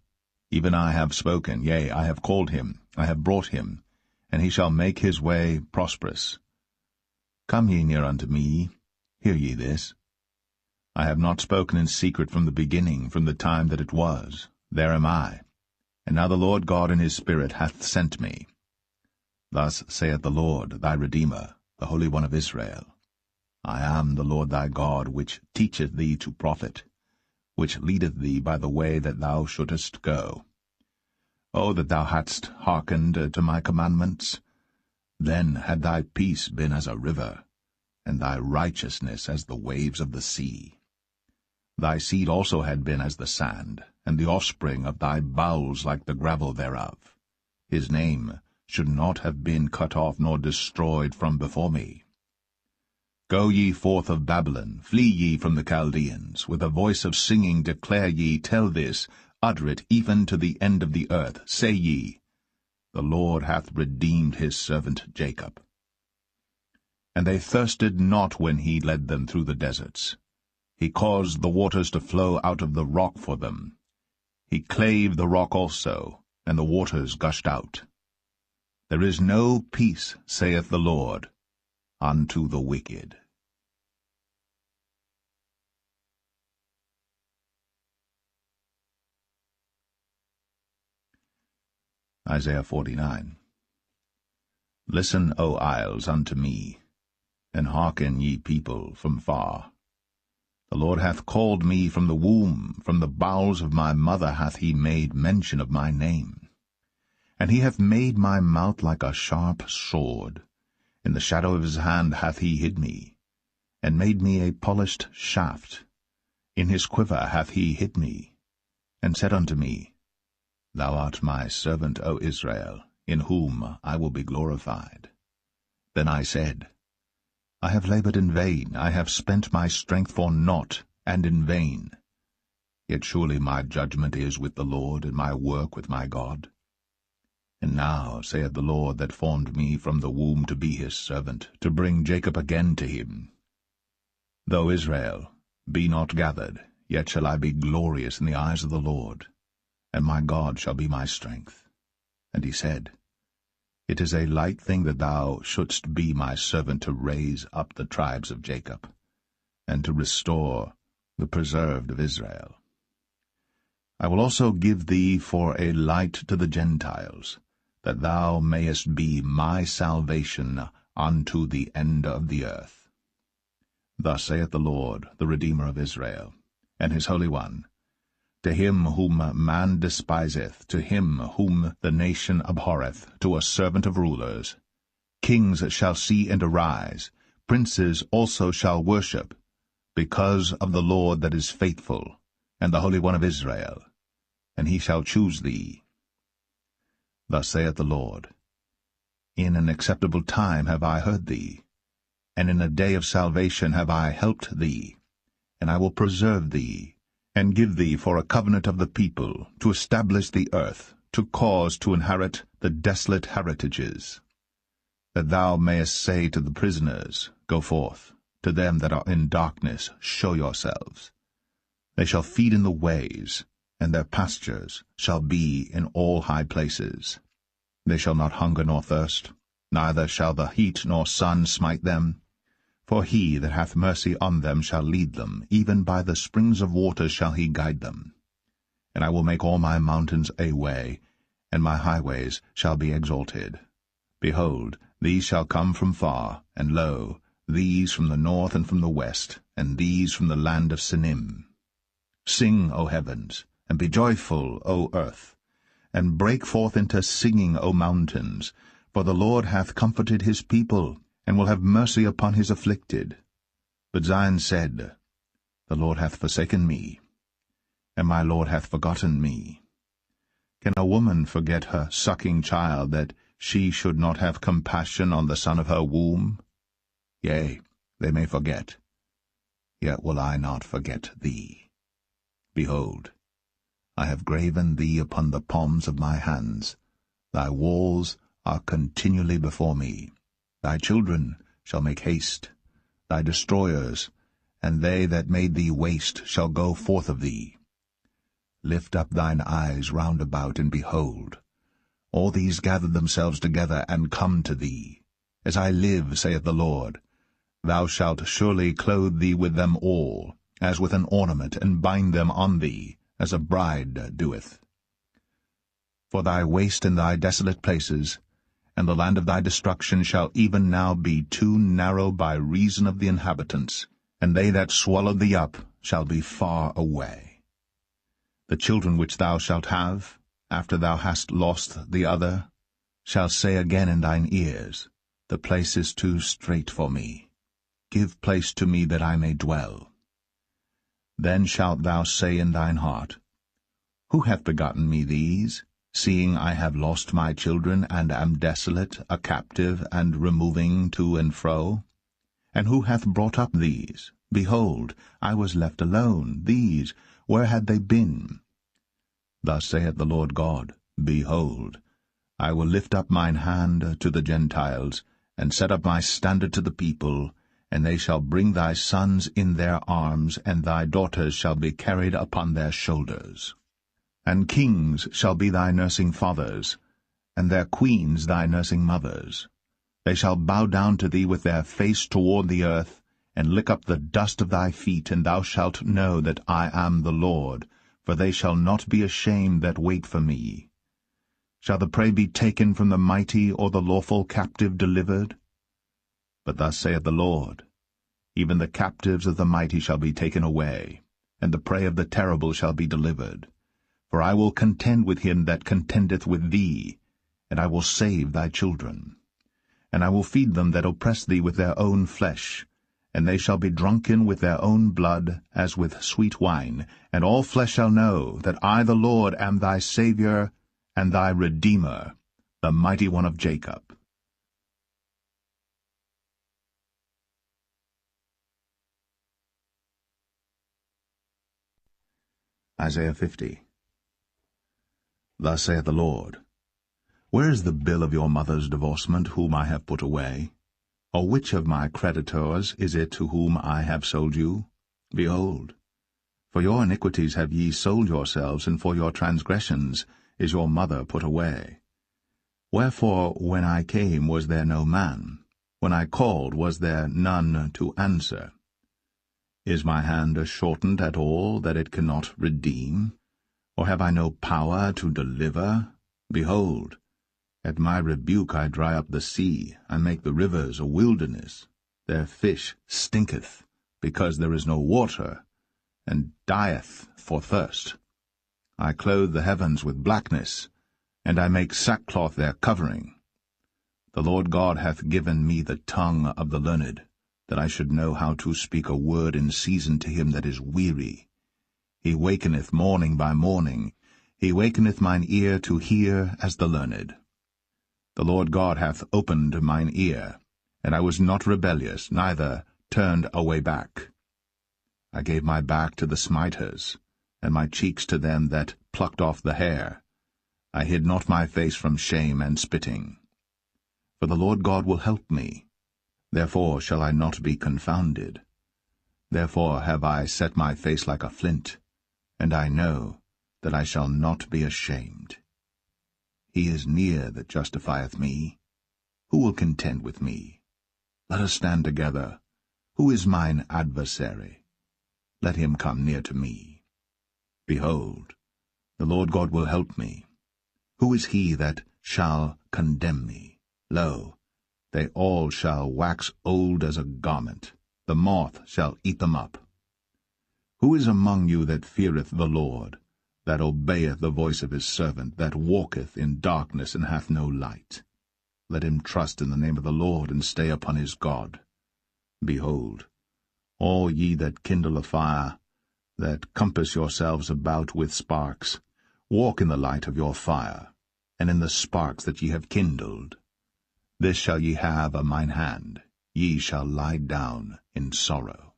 even I have spoken, yea, I have called him, I have brought him, and he shall make his way prosperous. Come ye near unto me, hear ye this. I have not spoken in secret from the beginning, from the time that it was. There am I. And now the Lord God in his Spirit hath sent me. Thus saith the Lord thy Redeemer, the Holy One of Israel. I am the Lord thy God, which teacheth thee to profit, which leadeth thee by the way that thou shouldest go. O that thou hadst hearkened to my commandments! Then had thy peace been as a river, and thy righteousness as the waves of the sea. Thy seed also had been as the sand, and the offspring of thy bowels like the gravel thereof. His name should not have been cut off nor destroyed from before me. Go ye forth of Babylon, flee ye from the Chaldeans. With a voice of singing declare ye, tell this, utter it even to the end of the earth. Say ye, the Lord hath redeemed his servant Jacob. And they thirsted not when he led them through the deserts. He caused the waters to flow out of the rock for them. He clave the rock also, and the waters gushed out. There is no peace, saith the Lord, unto the wicked. Isaiah 49. Listen, O isles, unto me, and hearken, ye people, from far. The Lord hath called me from the womb, from the bowels of my mother hath he made mention of my name. And he hath made my mouth like a sharp sword. In the shadow of his hand hath he hid me, and made me a polished shaft. In his quiver hath he hid me, and said unto me, Thou art my servant, O Israel, in whom I will be glorified. Then I said, I have labored in vain, I have spent my strength for naught, and in vain. Yet surely my judgment is with the Lord, and my work with my God. And now, saith the Lord that formed me from the womb to be his servant, to bring Jacob again to him. Though Israel be not gathered, yet shall I be glorious in the eyes of the Lord, and my God shall be my strength. And he said, It is a light thing that thou shouldst be my servant to raise up the tribes of Jacob, and to restore the preserved of Israel. I will also give thee for a light to the Gentiles, that thou mayest be my salvation unto the end of the earth. Thus saith the Lord, the Redeemer of Israel, and his Holy One, to him whom man despiseth, to him whom the nation abhorreth, to a servant of rulers. Kings shall see and arise, princes also shall worship, because of the Lord that is faithful, and the Holy One of Israel, and he shall choose thee. Thus saith the Lord, In an acceptable time have I heard thee, and in a day of salvation have I helped thee, and I will preserve thee, and give thee for a covenant of the people, to establish the earth, to cause to inherit the desolate heritages, that thou mayest say to the prisoners, Go forth, to them that are in darkness, show yourselves. They shall feed in the ways, and their pastures shall be in all high places. They shall not hunger nor thirst, neither shall the heat nor sun smite them. For he that hath mercy on them shall lead them, even by the springs of water shall he guide them. And I will make all my mountains a way, and my highways shall be exalted. Behold, these shall come from far, and lo, these from the north and from the west, and these from the land of Sinim. Sing, O heavens, and be joyful, O earth, and break forth into singing, O mountains, for the Lord hath comforted his people, and will have mercy upon his afflicted. But Zion said, The Lord hath forsaken me, and my Lord hath forgotten me. Can a woman forget her sucking child, that she should not have compassion on the son of her womb? Yea, they may forget, yet will I not forget thee. Behold, I have graven thee upon the palms of my hands. Thy walls are continually before me. Thy children shall make haste. Thy destroyers, and they that made thee waste, shall go forth of thee. Lift up thine eyes round about, and behold, all these gather themselves together, and come to thee. As I live, saith the Lord, thou shalt surely clothe thee with them all, as with an ornament, and bind them on thee, as a bride doeth. For thy waste and thy desolate places, and the land of thy destruction shall even now be too narrow by reason of the inhabitants, and they that swallowed thee up shall be far away. The children which thou shalt have, after thou hast lost the other, shall say again in thine ears, The place is too strait for me. Give place to me that I may dwell. Then shalt thou say in thine heart, Who hath begotten me these, seeing I have lost my children, and am desolate, a captive, and removing to and fro? And who hath brought up these? Behold, I was left alone. These, where had they been? Thus saith the Lord God, Behold, I will lift up mine hand to the Gentiles, and set up my standard to the people, and they shall bring thy sons in their arms, and thy daughters shall be carried upon their shoulders. And kings shall be thy nursing fathers, and their queens thy nursing mothers. They shall bow down to thee with their face toward the earth, and lick up the dust of thy feet, and thou shalt know that I am the Lord, for they shall not be ashamed that wait for me. Shall the prey be taken from the mighty, or the lawful captive delivered? But thus saith the Lord, Even the captives of the mighty shall be taken away, and the prey of the terrible shall be delivered. For I will contend with him that contendeth with thee, and I will save thy children. And I will feed them that oppress thee with their own flesh, and they shall be drunken with their own blood, as with sweet wine, and all flesh shall know that I the Lord am thy Saviour, and thy Redeemer, the mighty one of Jacob. Isaiah 50. Thus saith the Lord, Where is the bill of your mother's divorcement, whom I have put away? Or which of my creditors is it to whom I have sold you? Behold, for your iniquities have ye sold yourselves, and for your transgressions is your mother put away. Wherefore, when I came, was there no man? When I called, was there none to answer? Is my hand shortened at all, that it cannot redeem? Or have I no power to deliver? Behold, at my rebuke I dry up the sea, I make the rivers a wilderness. Their fish stinketh, because there is no water, and dieth for thirst. I clothe the heavens with blackness, and I make sackcloth their covering. The Lord God hath given me the tongue of the learned, that I should know how to speak a word in season to him that is weary. He wakeneth morning by morning, he wakeneth mine ear to hear as the learned. The Lord God hath opened mine ear, and I was not rebellious, neither turned away back. I gave my back to the smiters, and my cheeks to them that plucked off the hair. I hid not my face from shame and spitting. For the Lord God will help me, therefore shall I not be confounded. Therefore have I set my face like a flint, and I know that I shall not be ashamed. He is near that justifieth me. Who will contend with me? Let us stand together. Who is mine adversary? Let him come near to me. Behold, the Lord God will help me. Who is he that shall condemn me? Lo, they all shall wax old as a garment. The moth shall eat them up. Who is among you that feareth the Lord, that obeyeth the voice of his servant, that walketh in darkness and hath no light? Let him trust in the name of the Lord, and stay upon his God. Behold, all ye that kindle a fire, that compass yourselves about with sparks, walk in the light of your fire, and in the sparks that ye have kindled. This shall ye have of mine hand, ye shall lie down in sorrow.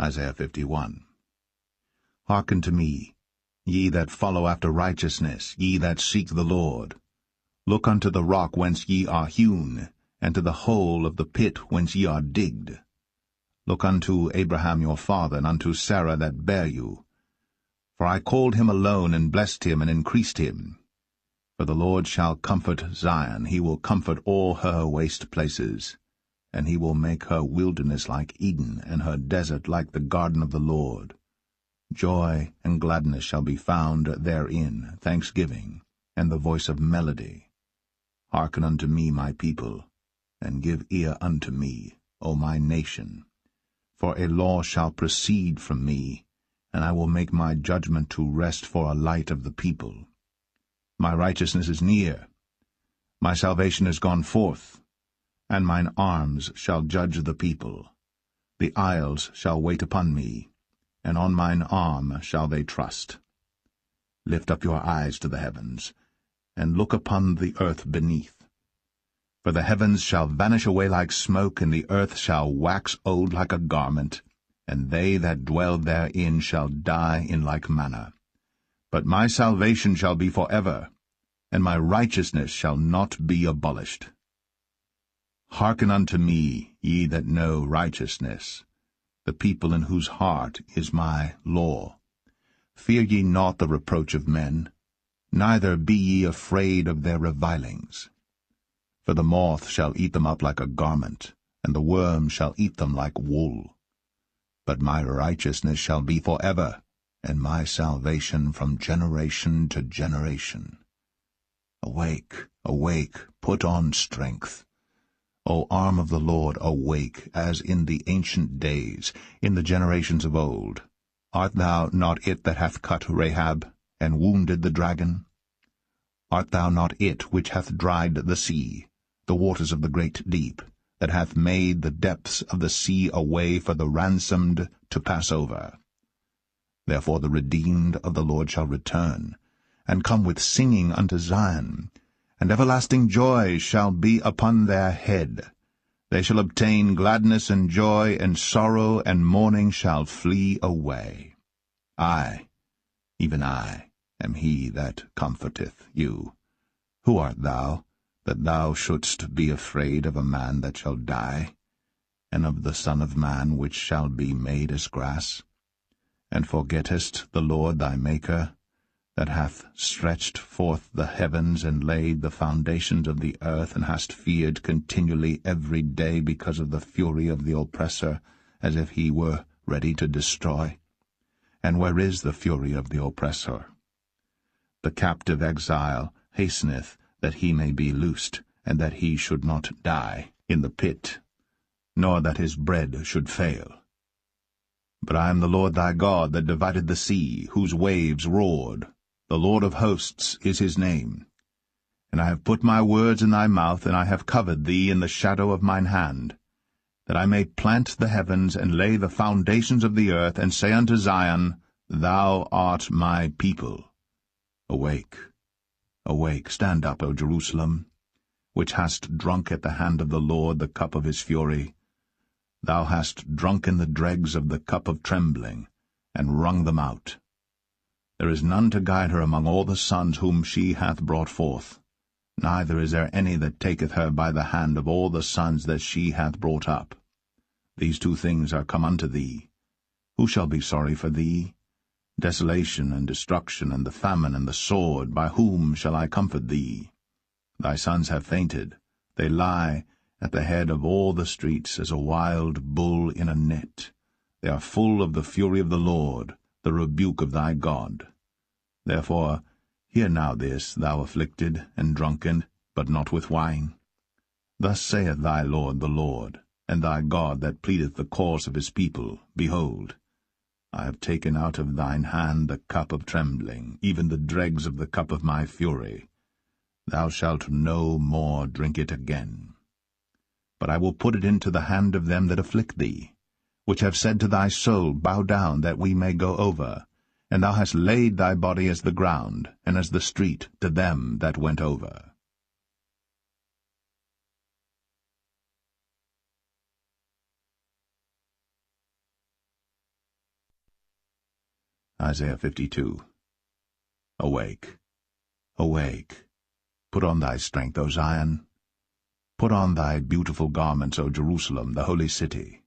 Isaiah 51. Hearken to me, ye that follow after righteousness, ye that seek the Lord. Look unto the rock whence ye are hewn, and to the hole of the pit whence ye are digged. Look unto Abraham your father, and unto Sarah that bare you. For I called him alone, and blessed him, and increased him. For the Lord shall comfort Zion, he will comfort all her waste places. And he will make her wilderness like Eden, and her desert like the garden of the Lord. Joy and gladness shall be found therein, thanksgiving, and the voice of melody. Hearken unto me, my people, and give ear unto me, O my nation. For a law shall proceed from me, and I will make my judgment to rest for a light of the people. My righteousness is near, my salvation is gone forth, and mine arms shall judge the people. The isles shall wait upon me, and on mine arm shall they trust. Lift up your eyes to the heavens, and look upon the earth beneath. For the heavens shall vanish away like smoke, and the earth shall wax old like a garment, and they that dwell therein shall die in like manner. But my salvation shall be forever, and my righteousness shall not be abolished. Hearken unto me, ye that know righteousness, the people in whose heart is my law. Fear ye not the reproach of men, neither be ye afraid of their revilings. For the moth shall eat them up like a garment, and the worm shall eat them like wool. But my righteousness shall be forever, and my salvation from generation to generation. Awake, awake, put on strength. O arm of the Lord, awake, as in the ancient days, in the generations of old. Art thou not it that hath cut Rahab, and wounded the dragon? Art thou not it which hath dried the sea, the waters of the great deep, that hath made the depths of the sea a way for the ransomed to pass over? Therefore the redeemed of the Lord shall return, and come with singing unto Zion, and everlasting joy shall be upon their head. They shall obtain gladness and joy, and sorrow and mourning shall flee away. I, even I, am he that comforteth you. Who art thou, that thou shouldst be afraid of a man that shall die, and of the Son of Man which shall be made as grass? And forgettest the Lord thy Maker, that hath stretched forth the heavens, and laid the foundations of the earth, and hast feared continually every day because of the fury of the oppressor, as if he were ready to destroy? And where is the fury of the oppressor? The captive exile hasteneth that he may be loosed, and that he should not die in the pit, nor that his bread should fail. But I am the Lord thy God, that divided the sea, whose waves roared. The Lord of hosts is his name. And I have put my words in thy mouth, and I have covered thee in the shadow of mine hand, that I may plant the heavens, and lay the foundations of the earth, and say unto Zion, Thou art my people. Awake, awake, stand up, O Jerusalem, which hast drunk at the hand of the Lord the cup of his fury. Thou hast drunken the dregs of the cup of trembling, and wrung them out. There is none to guide her among all the sons whom she hath brought forth, neither is there any that taketh her by the hand of all the sons that she hath brought up. These two things are come unto thee. Who shall be sorry for thee? Desolation and destruction, and the famine and the sword. By whom shall I comfort thee? Thy sons have fainted. They lie at the head of all the streets as a wild bull in a net. They are full of the fury of the Lord, the rebuke of thy God. Therefore hear now this, thou afflicted and drunken, but not with wine. Thus saith thy Lord the Lord, and thy God that pleadeth the cause of his people, Behold, I have taken out of thine hand the cup of trembling, even the dregs of the cup of my fury. Thou shalt no more drink it again. But I will put it into the hand of them that afflict thee, which have said to thy soul, Bow down, that we may go over. And thou hast laid thy body as the ground, and as the street to them that went over. Isaiah 52. Awake, awake, put on thy strength, O Zion. Put on thy beautiful garments, O Jerusalem, the holy city.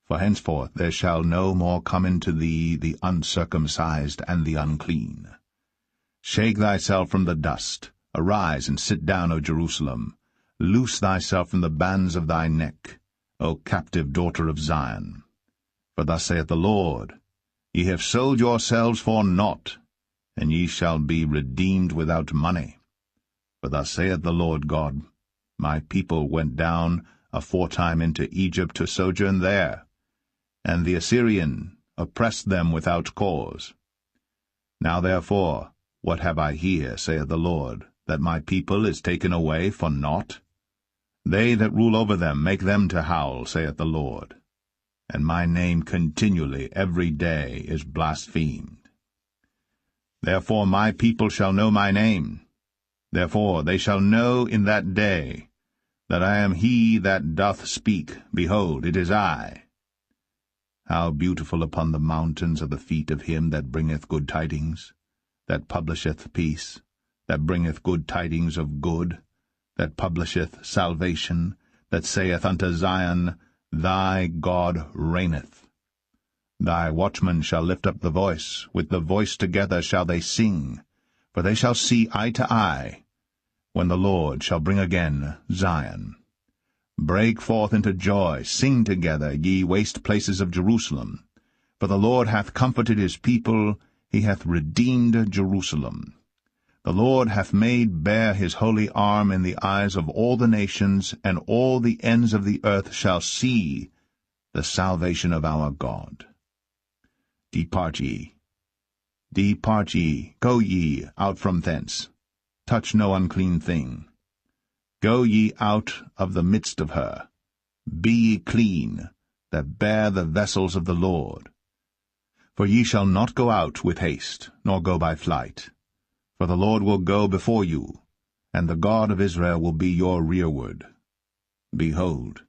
For henceforth there shall no more come into thee the uncircumcised and the unclean. Shake thyself from the dust, arise and sit down, O Jerusalem. Loose thyself from the bands of thy neck, O captive daughter of Zion. For thus saith the Lord, Ye have sold yourselves for naught, and ye shall be redeemed without money. For thus saith the Lord God, My people went down aforetime into Egypt to sojourn there, and the Assyrian oppressed them without cause. Now therefore, what have I here, saith the Lord, that my people is taken away for naught? They that rule over them make them to howl, saith the Lord. And my name continually every day is blasphemed. Therefore my people shall know my name. Therefore they shall know in that day that I am he that doth speak. Behold, it is I. How beautiful upon the mountains are the feet of him that bringeth good tidings, that publisheth peace, that bringeth good tidings of good, that publisheth salvation, that saith unto Zion, Thy God reigneth. Thy watchmen shall lift up the voice, with the voice together shall they sing, for they shall see eye to eye, when the Lord shall bring again Zion. Break forth into joy, sing together, ye waste places of Jerusalem. For the Lord hath comforted his people, he hath redeemed Jerusalem. The Lord hath made bare his holy arm in the eyes of all the nations, and all the ends of the earth shall see the salvation of our God. Depart ye, go ye out from thence. Touch no unclean thing. Go ye out of the midst of her. Be ye clean, that bear the vessels of the Lord. For ye shall not go out with haste, nor go by flight. For the Lord will go before you, and the God of Israel will be your rearward. Behold,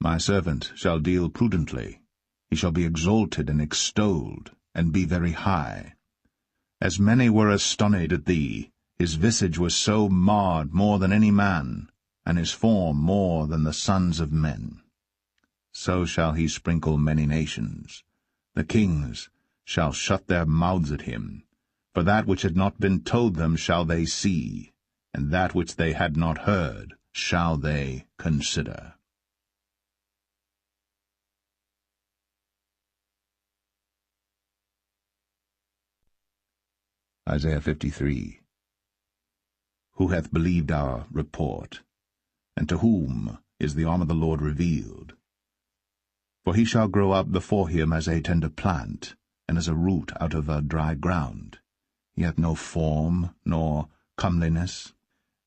my servant shall deal prudently. He shall be exalted and extolled, and be very high. As many were astonished at thee, his visage was so marred more than any man, and his form more than the sons of men. So shall he sprinkle many nations. The kings shall shut their mouths at him. For that which had not been told them shall they see, and that which they had not heard shall they consider. Isaiah 53. Who hath believed our report? And to whom is the arm of the Lord revealed? For he shall grow up before him as a tender plant, and as a root out of a dry ground. He hath no form, nor comeliness,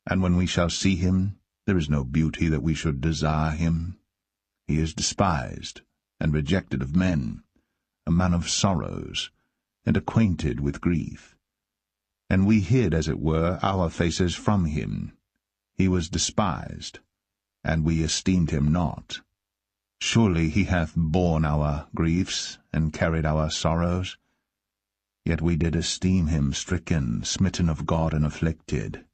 and when we shall see him, there is no beauty that we should desire him. He is despised, and rejected of men, a man of sorrows, and acquainted with grief. And we hid, as it were, our faces from him. He was despised, and we esteemed him not. Surely he hath borne our griefs, and carried our sorrows. Yet we did esteem him stricken, smitten of God, and afflicted.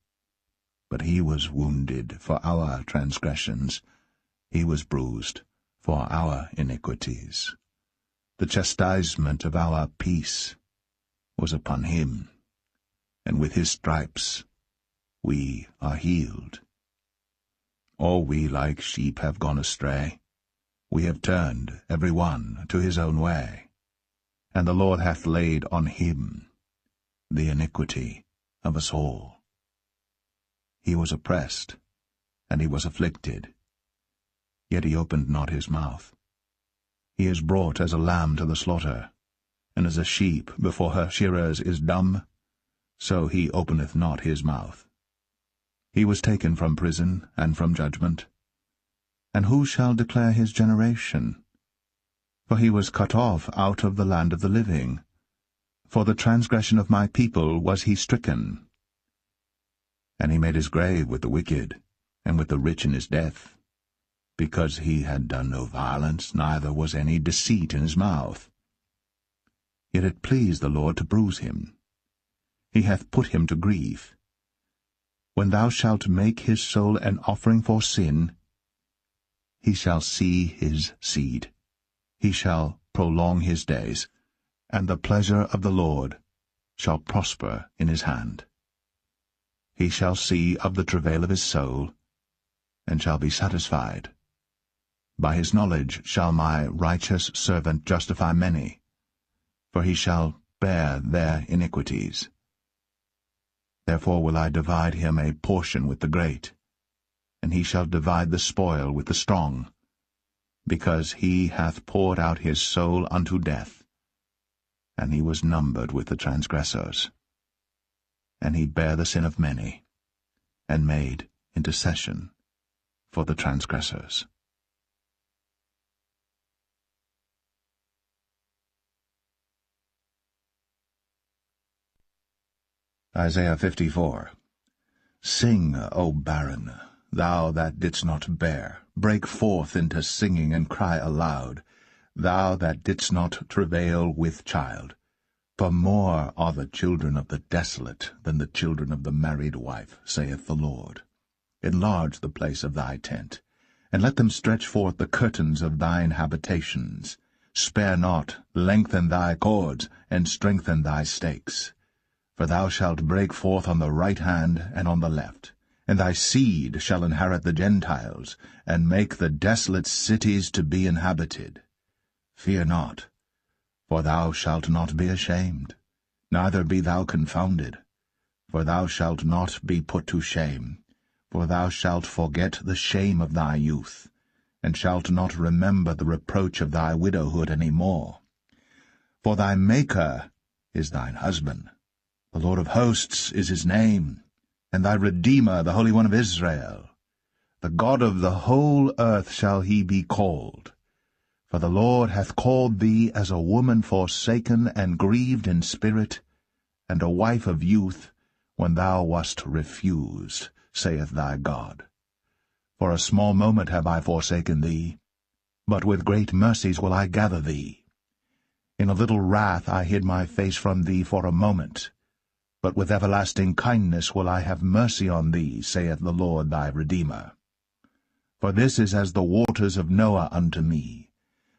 But he was wounded for our transgressions, he was bruised for our iniquities. The chastisement of our peace was upon him, and with his stripes we are healed. All we like sheep have gone astray. We have turned every one to his own way. And the Lord hath laid on him the iniquity of us all. He was oppressed, and he was afflicted, yet he opened not his mouth. He is brought as a lamb to the slaughter, and as a sheep before her shearers is dumb, so he openeth not his mouth. He was taken from prison and from judgment. And who shall declare his generation? For he was cut off out of the land of the living. For the transgression of my people was he stricken. And he made his grave with the wicked, and with the rich in his death, because he had done no violence, neither was any deceit in his mouth. Yet it pleased the Lord to bruise him. He hath put him to grief. When thou shalt make his soul an offering for sin, he shall see his seed. He shall prolong his days, and the pleasure of the Lord shall prosper in his hand. He shall see of the travail of his soul, and shall be satisfied. By his knowledge shall my righteous servant justify many, for he shall bear their iniquities. Therefore will I divide him a portion with the great, and he shall divide the spoil with the strong, because he hath poured out his soul unto death, and he was numbered with the transgressors. And he bare the sin of many, and made intercession for the transgressors. Isaiah 54. Sing, O barren, thou that didst not bear, break forth into singing and cry aloud, thou that didst not travail with child. For more are the children of the desolate than the children of the married wife, saith the Lord. Enlarge the place of thy tent, and let them stretch forth the curtains of thine habitations. Spare not, lengthen thy cords, and strengthen thy stakes. For thou shalt break forth on the right hand and on the left, and thy seed shall inherit the Gentiles, and make the desolate cities to be inhabited. Fear not, for thou shalt not be ashamed, neither be thou confounded. For thou shalt not be put to shame, for thou shalt forget the shame of thy youth, and shalt not remember the reproach of thy widowhood any more. For thy Maker is thine husband, the Lord of hosts is his name, and thy Redeemer, the Holy One of Israel. The God of the whole earth shall he be called. For the Lord hath called thee as a woman forsaken and grieved in spirit, and a wife of youth, when thou wast refused, saith thy God. For a small moment have I forsaken thee, but with great mercies will I gather thee. In a little wrath I hid my face from thee for a moment, but with everlasting kindness will I have mercy on thee, saith the Lord thy Redeemer. For this is as the waters of Noah unto me.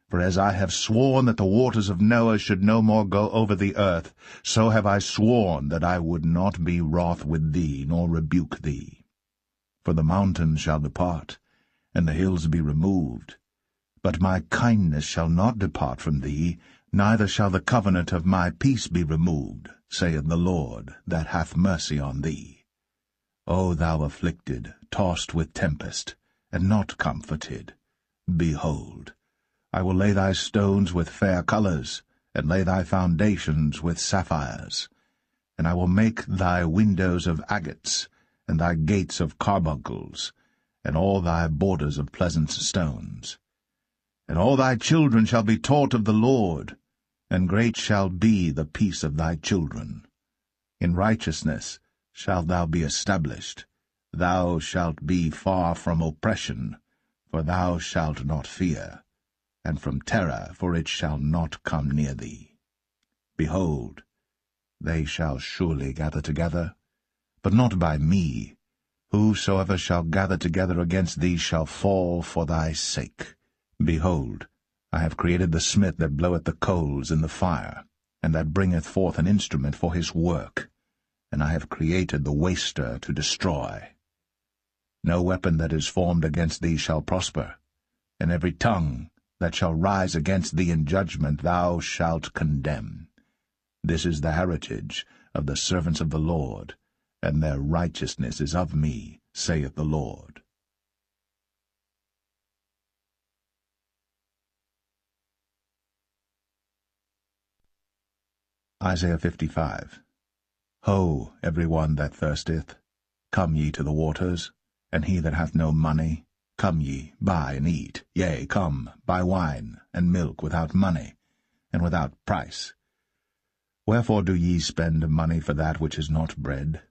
For as I have sworn that the waters of Noah should no more go over the earth, so have I sworn that I would not be wroth with thee, nor rebuke thee. For the mountains shall depart, and the hills be removed. But my kindness shall not depart from thee, neither shall the covenant of my peace be removed, saith the Lord, that hath mercy on thee. O thou afflicted, tossed with tempest, and not comforted, behold, I will lay thy stones with fair colours, and lay thy foundations with sapphires. And I will make thy windows of agates, and thy gates of carbuncles, and all thy borders of pleasant stones. And all thy children shall be taught of the Lord, and great shall be the peace of thy children. In righteousness shalt thou be established. Thou shalt be far from oppression, for thou shalt not fear, and from terror, for it shall not come near thee. Behold, they shall surely gather together, but not by me. Whosoever shall gather together against thee shall fall for thy sake. Behold, I have created the smith that bloweth the coals in the fire, and that bringeth forth an instrument for his work, and I have created the waster to destroy. No weapon that is formed against thee shall prosper, and every tongue that shall rise against thee in judgment thou shalt condemn. This is the heritage of the servants of the Lord, and their righteousness is of me, saith the Lord. Isaiah 55. Ho, every one that thirsteth, come ye to the waters, and he that hath no money, come ye, buy and eat. Yea, come, buy wine and milk without money, and without price. Wherefore do ye spend money for that which is not bread,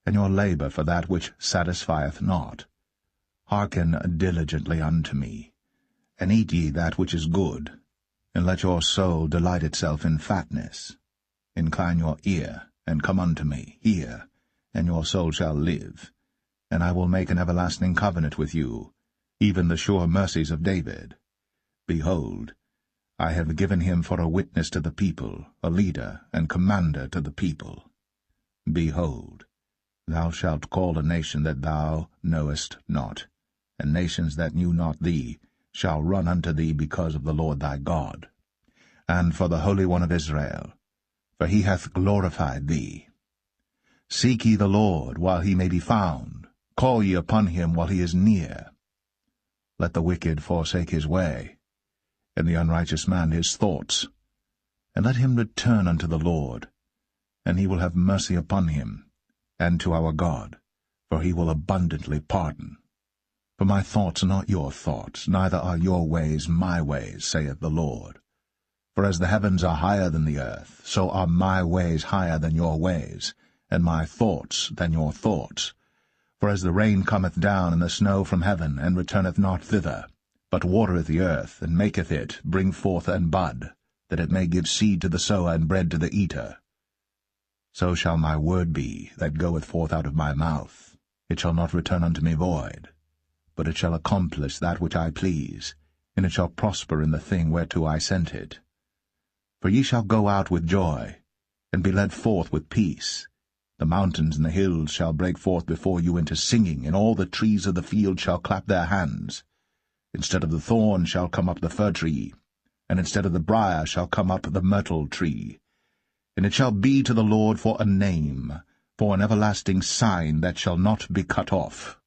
and your labour for that which satisfieth not? Hearken diligently unto me, and eat ye that which is good, and let your soul delight itself in fatness. Incline your ear, and come unto me, hear, and your soul shall live. And I will make an everlasting covenant with you, even the sure mercies of David. Behold, I have given him for a witness to the people, a leader and commander to the people. Behold, thou shalt call a nation that thou knowest not, and nations that knew not thee shall run unto thee because of the Lord thy God, and for the Holy One of Israel, for he hath glorified thee. Seek ye the Lord while he may be found, call ye upon him while he is near. Let the wicked forsake his way, and the unrighteous man his thoughts, and let him return unto the Lord, and he will have mercy upon him, and to our God, for he will abundantly pardon. For my thoughts are not your thoughts, neither are your ways my ways, saith the Lord. For as the heavens are higher than the earth, so are my ways higher than your ways, and my thoughts than your thoughts. For as the rain cometh down and the snow from heaven, and returneth not thither, but watereth the earth, and maketh it bring forth and bud, that it may give seed to the sower and bread to the eater, so shall my word be that goeth forth out of my mouth. It shall not return unto me void, but it shall accomplish that which I please, and it shall prosper in the thing whereto I sent it. For ye shall go out with joy, and be led forth with peace. The mountains and the hills shall break forth before you into singing, and all the trees of the field shall clap their hands. Instead of the thorn shall come up the fir tree, and instead of the briar shall come up the myrtle tree. And it shall be to the Lord for a name, for an everlasting sign that shall not be cut off.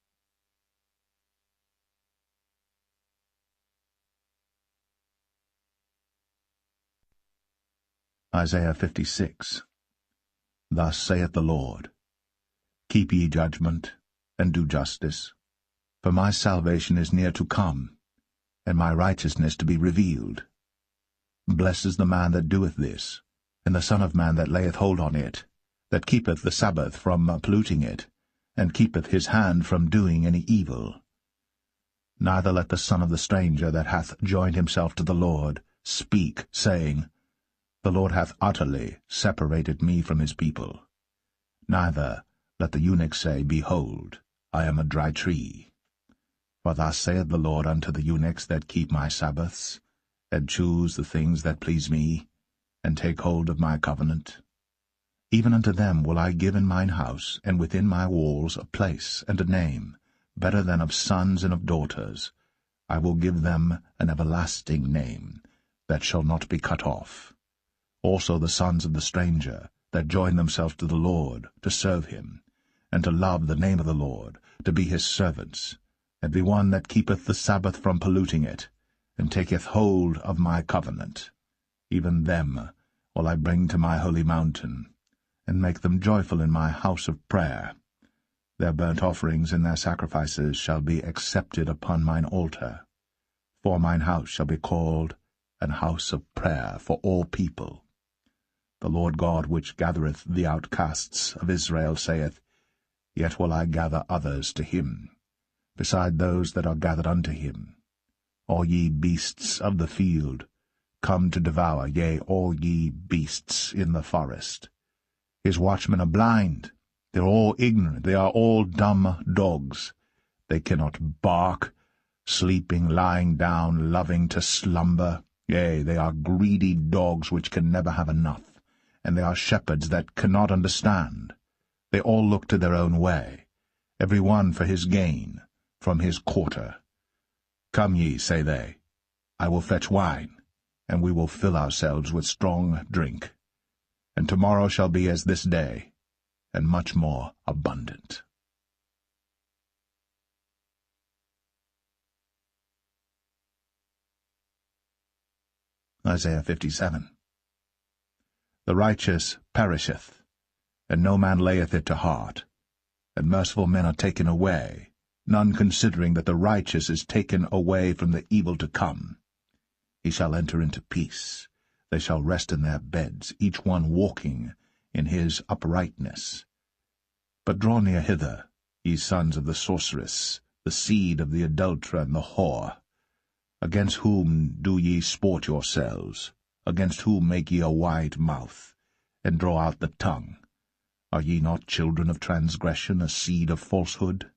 Isaiah 56. Thus saith the Lord, Keep ye judgment, and do justice, for my salvation is near to come, and my righteousness to be revealed. Blessed is the man that doeth this, and the Son of Man that layeth hold on it, that keepeth the Sabbath from polluting it, and keepeth his hand from doing any evil. Neither let the son of the stranger that hath joined himself to the Lord speak, saying, The Lord hath utterly separated me from his people. Neither let the eunuch say, Behold, I am a dry tree. For thus saith the Lord unto the eunuchs that keep my Sabbaths, and choose the things that please me, and take hold of my covenant. Even unto them will I give in mine house, and within my walls, a place and a name, better than of sons and of daughters. I will give them an everlasting name, that shall not be cut off. Also the sons of the stranger, that join themselves to the Lord, to serve him, and to love the name of the Lord, to be his servants, every one that keepeth the Sabbath from polluting it, and taketh hold of my covenant. Even them will I bring to my holy mountain, and make them joyful in my house of prayer. Their burnt offerings and their sacrifices shall be accepted upon mine altar. For mine house shall be called an house of prayer for all people. The Lord God which gathereth the outcasts of Israel saith, Yet will I gather others to him, beside those that are gathered unto him. All ye beasts of the field, come to devour, yea, all ye beasts in the forest. His watchmen are blind, they are all ignorant, they are all dumb dogs. They cannot bark, sleeping, lying down, loving to slumber. Yea, they are greedy dogs which can never have enough, and they are shepherds that cannot understand. They all look to their own way, every one for his gain, from his quarter. Come ye, say they, I will fetch wine, and we will fill ourselves with strong drink. And tomorrow shall be as this day, and much more abundant. Isaiah 57. The righteous perisheth, and no man layeth it to heart. And merciful men are taken away, none considering that the righteous is taken away from the evil to come. He shall enter into peace. They shall rest in their beds, each one walking in his uprightness. But draw near hither, ye sons of the sorceress, the seed of the adulterer and the whore. Against whom do ye sport yourselves? Against whom make ye a wide mouth, and draw out the tongue? Are ye not children of transgression, a seed of falsehood?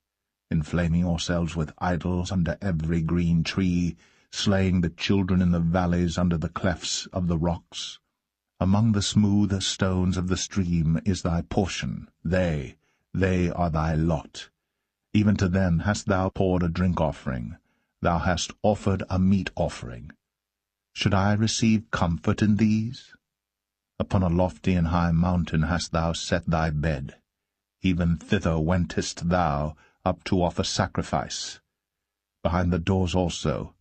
Inflaming yourselves with idols under every green tree, slaying the children in the valleys under the clefts of the rocks. Among the smooth stones of the stream is thy portion, they are thy lot. Even to them hast thou poured a drink offering, thou hast offered a meat offering. Should I receive comfort in these? Upon a lofty and high mountain hast thou set thy bed. Even thither wentest thou up to offer sacrifice. Behind the doors also,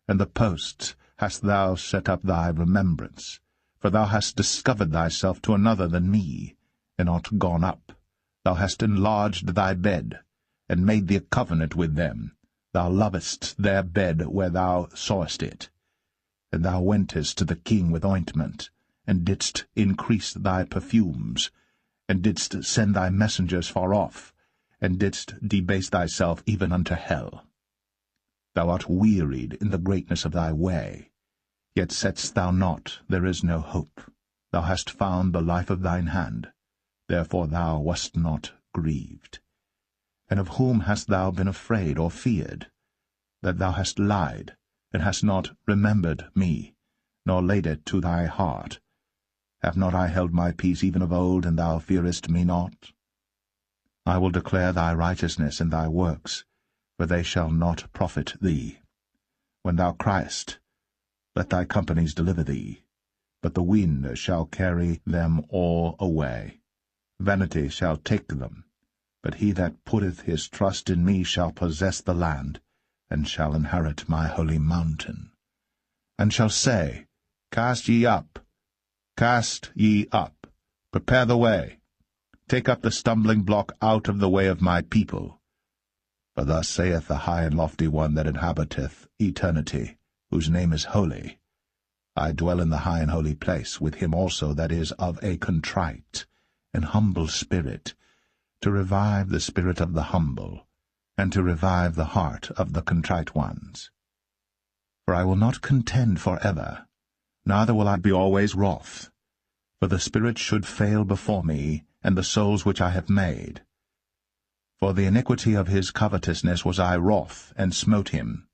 and the posts, hast thou set up thy remembrance. For thou hast discovered thyself to another than me, and art gone up. Thou hast enlarged thy bed, and made thee a covenant with them. Thou lovest their bed where thou sawest it. And thou wentest to the king with ointment, and didst increase thy perfumes, and didst send thy messengers far off, and didst debase thyself even unto hell. Thou art wearied in the greatness of thy way, yet saidst thou not, there is no hope. Thou hast found the life of thine hand, therefore thou wast not grieved. And of whom hast thou been afraid or feared? That thou hast lied, and hast not remembered me, nor laid it to thy heart. Have not I held my peace even of old, and thou fearest me not? I will declare thy righteousness and thy works, for they shall not profit thee. When thou criest, let thy companies deliver thee, but the wind shall carry them all away. Vanity shall take them, but he that putteth his trust in me shall possess the land, and shall inherit my holy mountain. And shall say, Cast ye up, prepare the way, take up the stumbling block out of the way of my people. For thus saith the high and lofty one that inhabiteth eternity, whose name is holy. I dwell in the high and holy place, with him also that is of a contrite and humble spirit, to revive the spirit of the humble, and to revive the heart of the contrite ones. For I will not contend for ever, neither will I be always wroth. For the spirit should fail before me, and the souls which I have made. For the iniquity of his covetousness was I wroth, and smote him.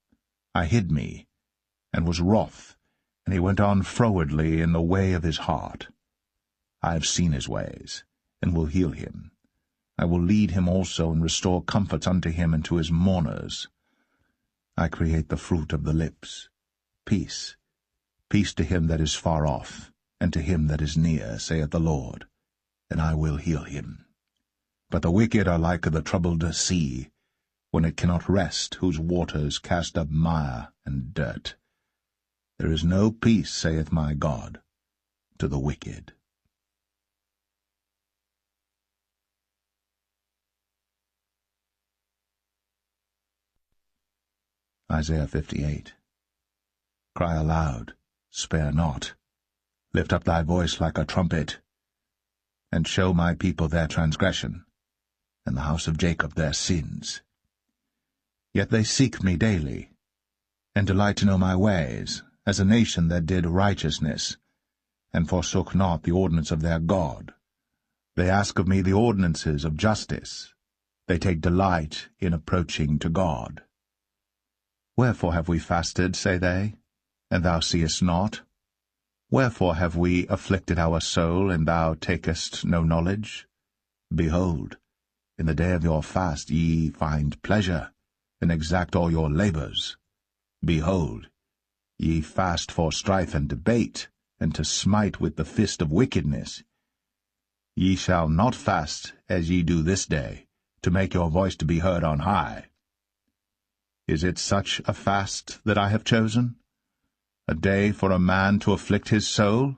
I hid me, and was wroth, and he went on frowardly in the way of his heart. I have seen his ways, and will heal him. I will lead him also, and restore comforts unto him and to his mourners. I create the fruit of the lips. Peace, peace to him that is far off, and to him that is near, saith the Lord, and I will heal him. But the wicked are like the troubled sea, when it cannot rest, whose waters cast up mire and dirt. There is no peace, saith my God, to the wicked. Isaiah 58. Cry aloud, spare not. Lift up thy voice like a trumpet, and show my people their transgression, and the house of Jacob their sins. Yet they seek me daily, and delight to know my ways, as a nation that did righteousness, and forsook not the ordinance of their God. They ask of me the ordinances of justice. They take delight in approaching to God. Wherefore have we fasted, say they, and thou seest not? Wherefore have we afflicted our soul, and thou takest no knowledge? Behold, in the day of your fast ye find pleasure, and exact all your labors. Behold, ye fast for strife and debate, and to smite with the fist of wickedness. Ye shall not fast as ye do this day, to make your voice to be heard on high. Is it such a fast that I have chosen? A day for a man to afflict his soul?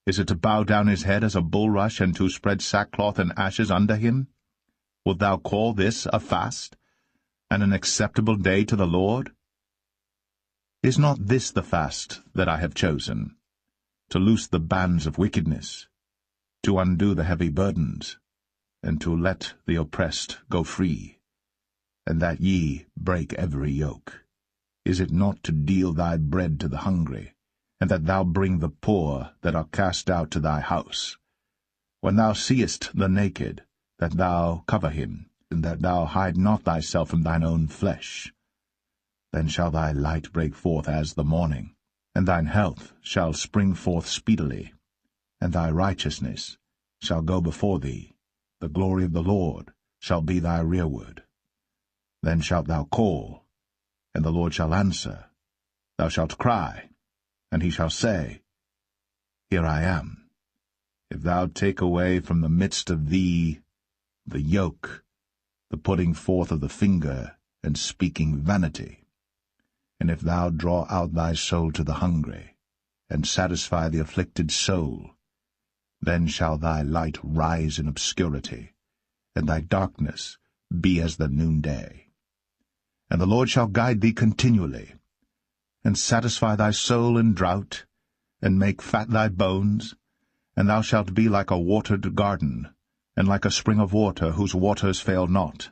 Is it to bow down his head as a bulrush, and to spread sackcloth and ashes under him? Wilt thou call this a fast, and an acceptable day to the Lord? Is not this the fast that I have chosen, to loose the bands of wickedness, to undo the heavy burdens, and to let the oppressed go free, and that ye break every yoke? Is it not to deal thy bread to the hungry, and that thou bring the poor that are cast out to thy house? When thou seest the naked, that thou cover him, and that thou hide not thyself from thine own flesh. Then shall thy light break forth as the morning, and thine health shall spring forth speedily, and thy righteousness shall go before thee. The glory of the Lord shall be thy rearward. Then shalt thou call, and the Lord shall answer. Thou shalt cry, and he shall say, Here I am. If thou take away from the midst of thee the yoke, the putting forth of the finger, and speaking vanity, and if thou draw out thy soul to the hungry, and satisfy the afflicted soul, then shall thy light rise in obscurity, and thy darkness be as the noonday. And the Lord shall guide thee continually, and satisfy thy soul in drought, and make fat thy bones, and thou shalt be like a watered garden, and like a spring of water whose waters fail not.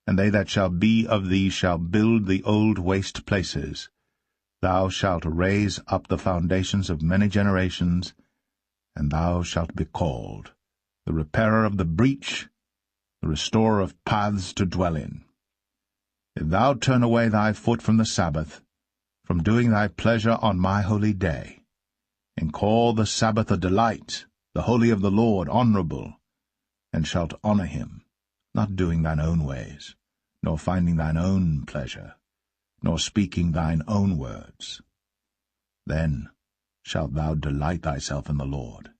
And they that shall be of thee shall build the old waste places. Thou shalt raise up the foundations of many generations, and thou shalt be called the repairer of the breach, the restorer of paths to dwell in. If thou turn away thy foot from the Sabbath, from doing thy pleasure on my holy day, and call the Sabbath a delight, the holy of the Lord honorable, and shalt honor him, not doing thine own ways, nor finding thine own pleasure, nor speaking thine own words, then shalt thou delight thyself in the Lord,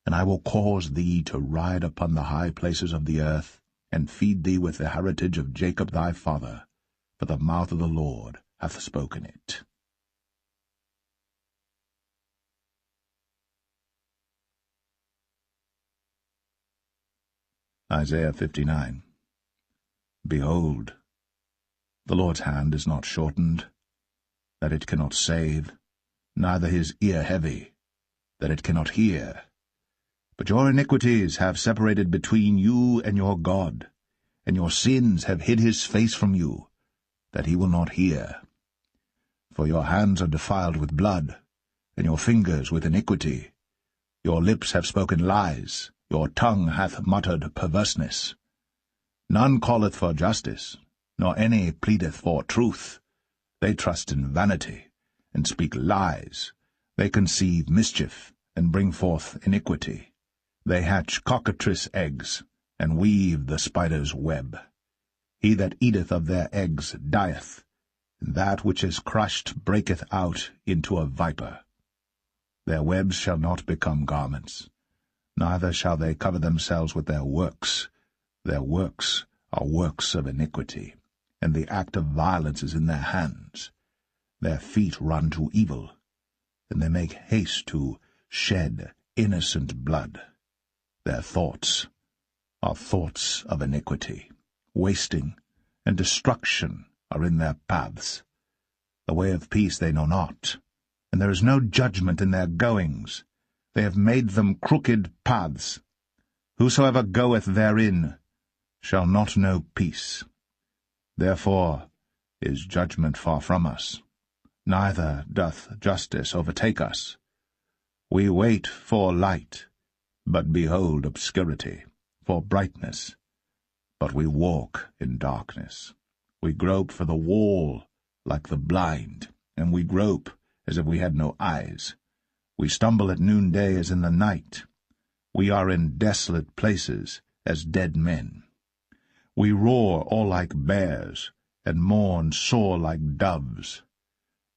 and I will cause thee to ride upon the high places of the earth, and feed thee with the heritage of Jacob thy father, for the mouth of the Lord hath spoken it. Isaiah 59. Behold, the Lord's hand is not shortened, that it cannot save, neither his ear heavy, that it cannot hear. But your iniquities have separated between you and your God, and your sins have hid his face from you, that he will not hear. For your hands are defiled with blood, and your fingers with iniquity. Your lips have spoken lies, your tongue hath muttered perverseness. None calleth for justice, nor any pleadeth for truth. They trust in vanity, and speak lies. They conceive mischief, and bring forth iniquity. They hatch cockatrice eggs, and weave the spider's web. He that eateth of their eggs dieth, and that which is crushed breaketh out into a viper. Their webs shall not become garments, neither shall they cover themselves with their works. Their works are works of iniquity, and the act of violence is in their hands. Their feet run to evil, and they make haste to shed innocent blood. Their thoughts are thoughts of iniquity. Wasting and destruction are in their paths. The way of peace they know not, and there is no judgment in their goings. They have made them crooked paths. Whosoever goeth therein shall not know peace. Therefore is judgment far from us, neither doth justice overtake us. We wait for light, but behold obscurity, for brightness, but we walk in darkness. We grope for the wall like the blind, and we grope as if we had no eyes. We stumble at noonday as in the night. We are in desolate places as dead men. We roar all like bears, and mourn sore like doves.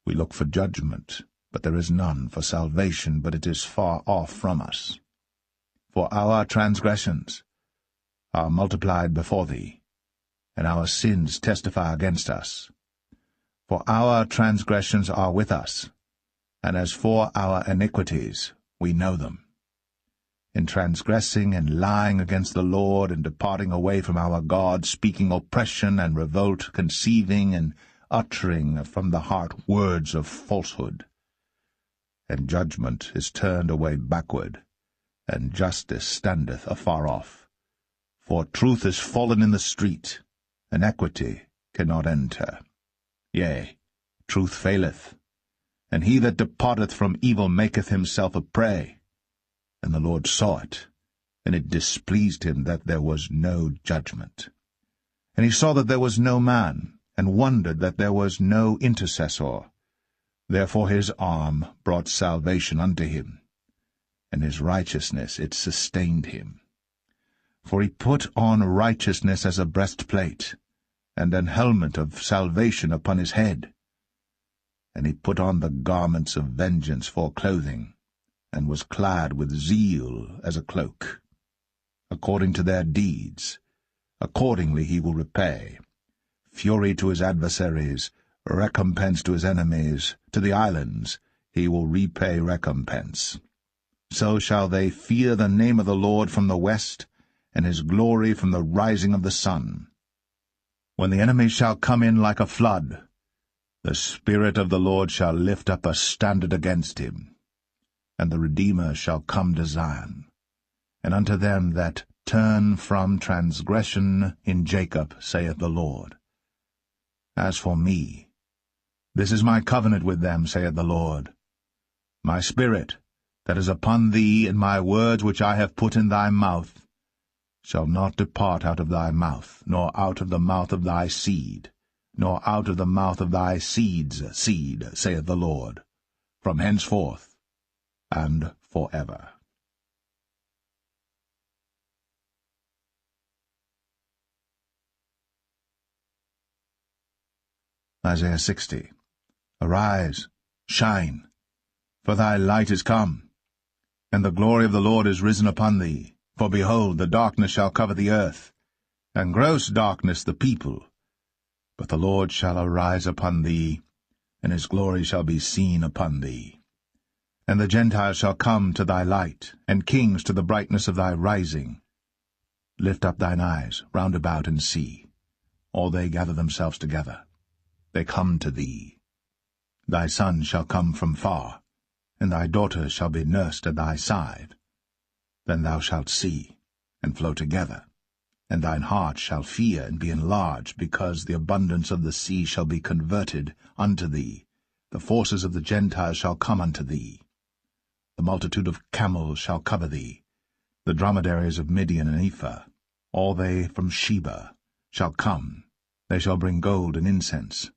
We look for judgment, but there is none, for salvation, but it is far off from us. For our transgressions are multiplied before thee, and our sins testify against us. For our transgressions are with us, and as for our iniquities, we know them. In transgressing and lying against the Lord, and departing away from our God, speaking oppression and revolt, conceiving and uttering from the heart words of falsehood. And judgment is turned away backward, and justice standeth afar off. For truth is fallen in the street, and equity cannot enter. Yea, truth faileth, and he that departeth from evil maketh himself a prey. And the Lord saw it, and it displeased him that there was no judgment. And he saw that there was no man, and wondered that there was no intercessor. Therefore his arm brought salvation unto him, and his righteousness it sustained him. For he put on righteousness as a breastplate, and an helmet of salvation upon his head. And he put on the garments of vengeance for clothing, and was clad with zeal as a cloak. According to their deeds, accordingly he will repay. Fury to his adversaries, recompense to his enemies, to the islands he will repay recompense. So shall they fear the name of the Lord from the west, and his glory from the rising of the sun. When the enemy shall come in like a flood, the Spirit of the Lord shall lift up a standard against him. And the Redeemer shall come to Zion, and unto them that turn from transgression in Jacob, saith the Lord. As for me, this is my covenant with them, saith the Lord. My spirit that is upon thee, and my words which I have put in thy mouth, shall not depart out of thy mouth, nor out of the mouth of thy seed, nor out of the mouth of thy seed's seed, saith the Lord, from henceforth and forever. Isaiah 60. Arise, shine, for thy light is come, and the glory of the Lord is risen upon thee. For behold, the darkness shall cover the earth, and gross darkness the people. But the Lord shall arise upon thee, and his glory shall be seen upon thee. And the Gentiles shall come to thy light, and kings to the brightness of thy rising. Lift up thine eyes round about and see. All they gather themselves together. They come to thee. Thy son shall come from far, and thy daughter shall be nursed at thy side. Then thou shalt see, and flow together, and thine heart shall fear and be enlarged, because the abundance of the sea shall be converted unto thee. The forces of the Gentiles shall come unto thee. The multitude of camels shall cover thee, the dromedaries of Midian and Ephah. All they from Sheba shall come. They shall bring gold and incense,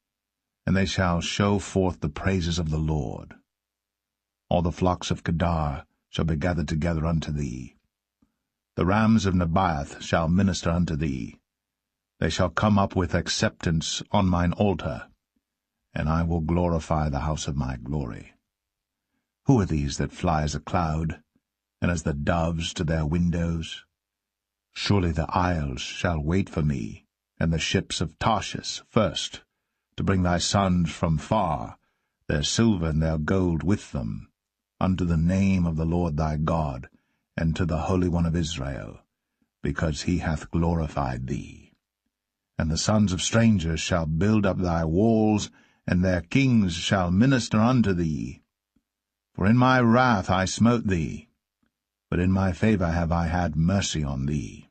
and they shall show forth the praises of the Lord. All the flocks of Kedar shall be gathered together unto thee. The rams of Nebaioth shall minister unto thee. They shall come up with acceptance on mine altar, and I will glorify the house of my glory. Who are these that fly as a cloud, and as the doves to their windows? Surely the isles shall wait for me, and the ships of Tarshish first, to bring thy sons from far, their silver and their gold with them, unto the name of the Lord thy God, and to the Holy One of Israel, because he hath glorified thee. And the sons of strangers shall build up thy walls, and their kings shall minister unto thee. For in my wrath I smote thee, but in my favour have I had mercy on thee.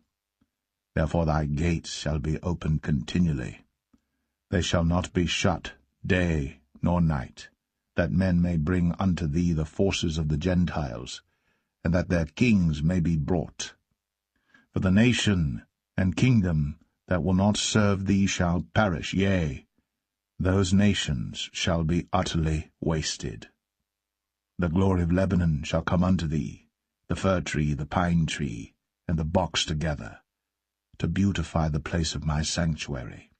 Therefore thy gates shall be opened continually. They shall not be shut day nor night, that men may bring unto thee the forces of the Gentiles, and that their kings may be brought. For the nation and kingdom that will not serve thee shall perish, yea, those nations shall be utterly wasted. The glory of Lebanon shall come unto thee, the fir tree, the pine tree, and the box together, to beautify the place of my sanctuary,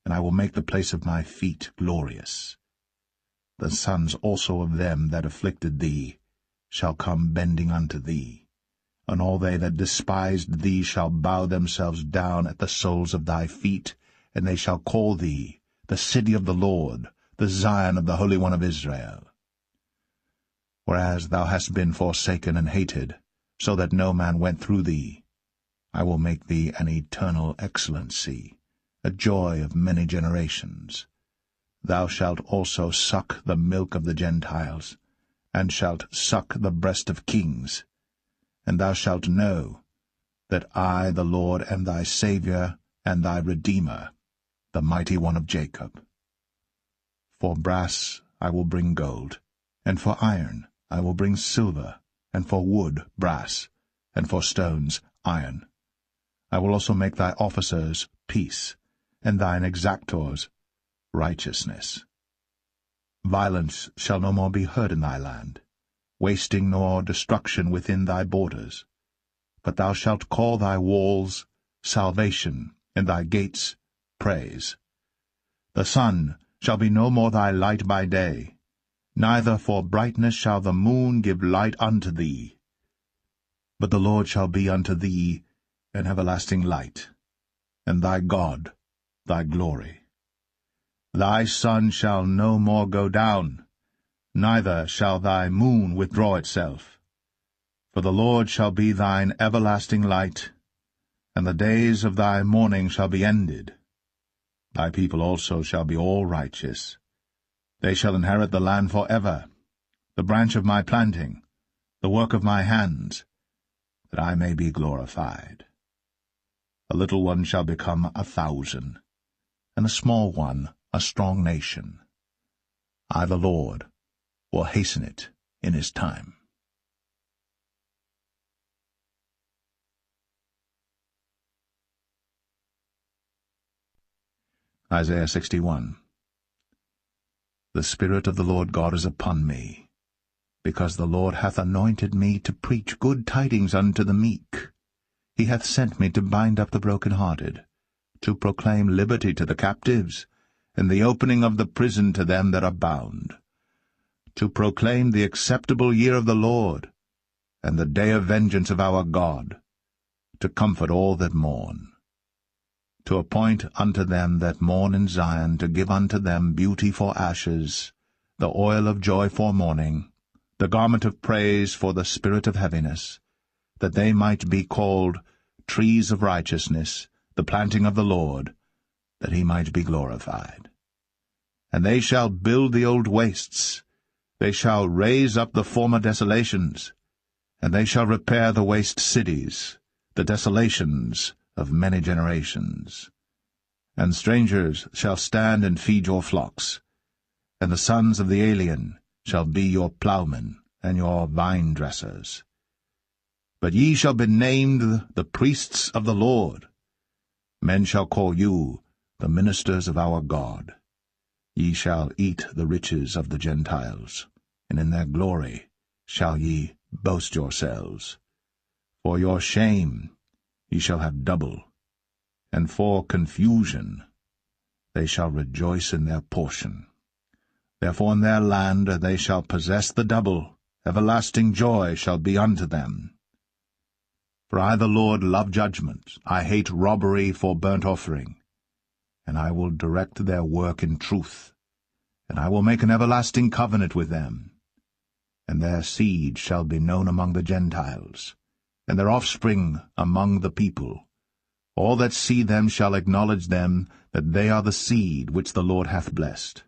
and I will make the place of my feet glorious. The sons also of them that afflicted thee shall come bending unto thee, and all they that despised thee shall bow themselves down at the soles of thy feet, and they shall call thee the city of the Lord, the Zion of the Holy One of Israel. Whereas thou hast been forsaken and hated, so that no man went through thee, I will make thee an eternal excellency, a joy of many generations. Thou shalt also suck the milk of the Gentiles, and shalt suck the breast of kings. And thou shalt know that I, the Lord, am thy Saviour and thy Redeemer, the mighty one of Jacob. For brass I will bring gold, and for iron I will bring silver, and for wood brass, and for stones iron. I will also make thy officers peace, and thine exactors righteousness. Violence shall no more be heard in thy land, wasting nor destruction within thy borders. But thou shalt call thy walls salvation, and thy gates praise. The sun shall be no more thy light by day, neither for brightness shall the moon give light unto thee. But the Lord shall be unto thee an everlasting light, and thy God thy glory. Thy sun shall no more go down, neither shall thy moon withdraw itself. For the Lord shall be thine everlasting light, and the days of thy mourning shall be ended. Thy people also shall be all righteous. They shall inherit the land for ever, the branch of my planting, the work of my hands, that I may be glorified. A little one shall become 1,000, and a small one a strong nation. I, the Lord, will hasten it in his time. Isaiah 61. The Spirit of the Lord God is upon me, because the Lord hath anointed me to preach good tidings unto the meek. He hath sent me to bind up the brokenhearted, to proclaim liberty to the captives, and the opening of the prison to them that are bound, to proclaim the acceptable year of the Lord, and the day of vengeance of our God, to comfort all that mourn, to appoint unto them that mourn in Zion, to give unto them beauty for ashes, the oil of joy for mourning, the garment of praise for the spirit of heaviness, that they might be called trees of righteousness, the planting of the Lord, that he might be glorified. And they shall build the old wastes, they shall raise up the former desolations, and they shall repair the waste cities, the desolations of many generations. And strangers shall stand and feed your flocks, and the sons of the alien shall be your ploughmen and your vine-dressers. But ye shall be named the priests of the Lord. Men shall call you the ministers of our God. Ye shall eat the riches of the Gentiles, and in their glory shall ye boast yourselves. For your shame ye shall have double, and for confusion they shall rejoice in their portion. Therefore in their land they shall possess the double, everlasting joy shall be unto them. For I the Lord love judgment, I hate robbery for burnt offering, and I will direct their work in truth, and I will make an everlasting covenant with them. And their seed shall be known among the Gentiles, and their offspring among the people. All that see them shall acknowledge them, that they are the seed which the Lord hath blessed.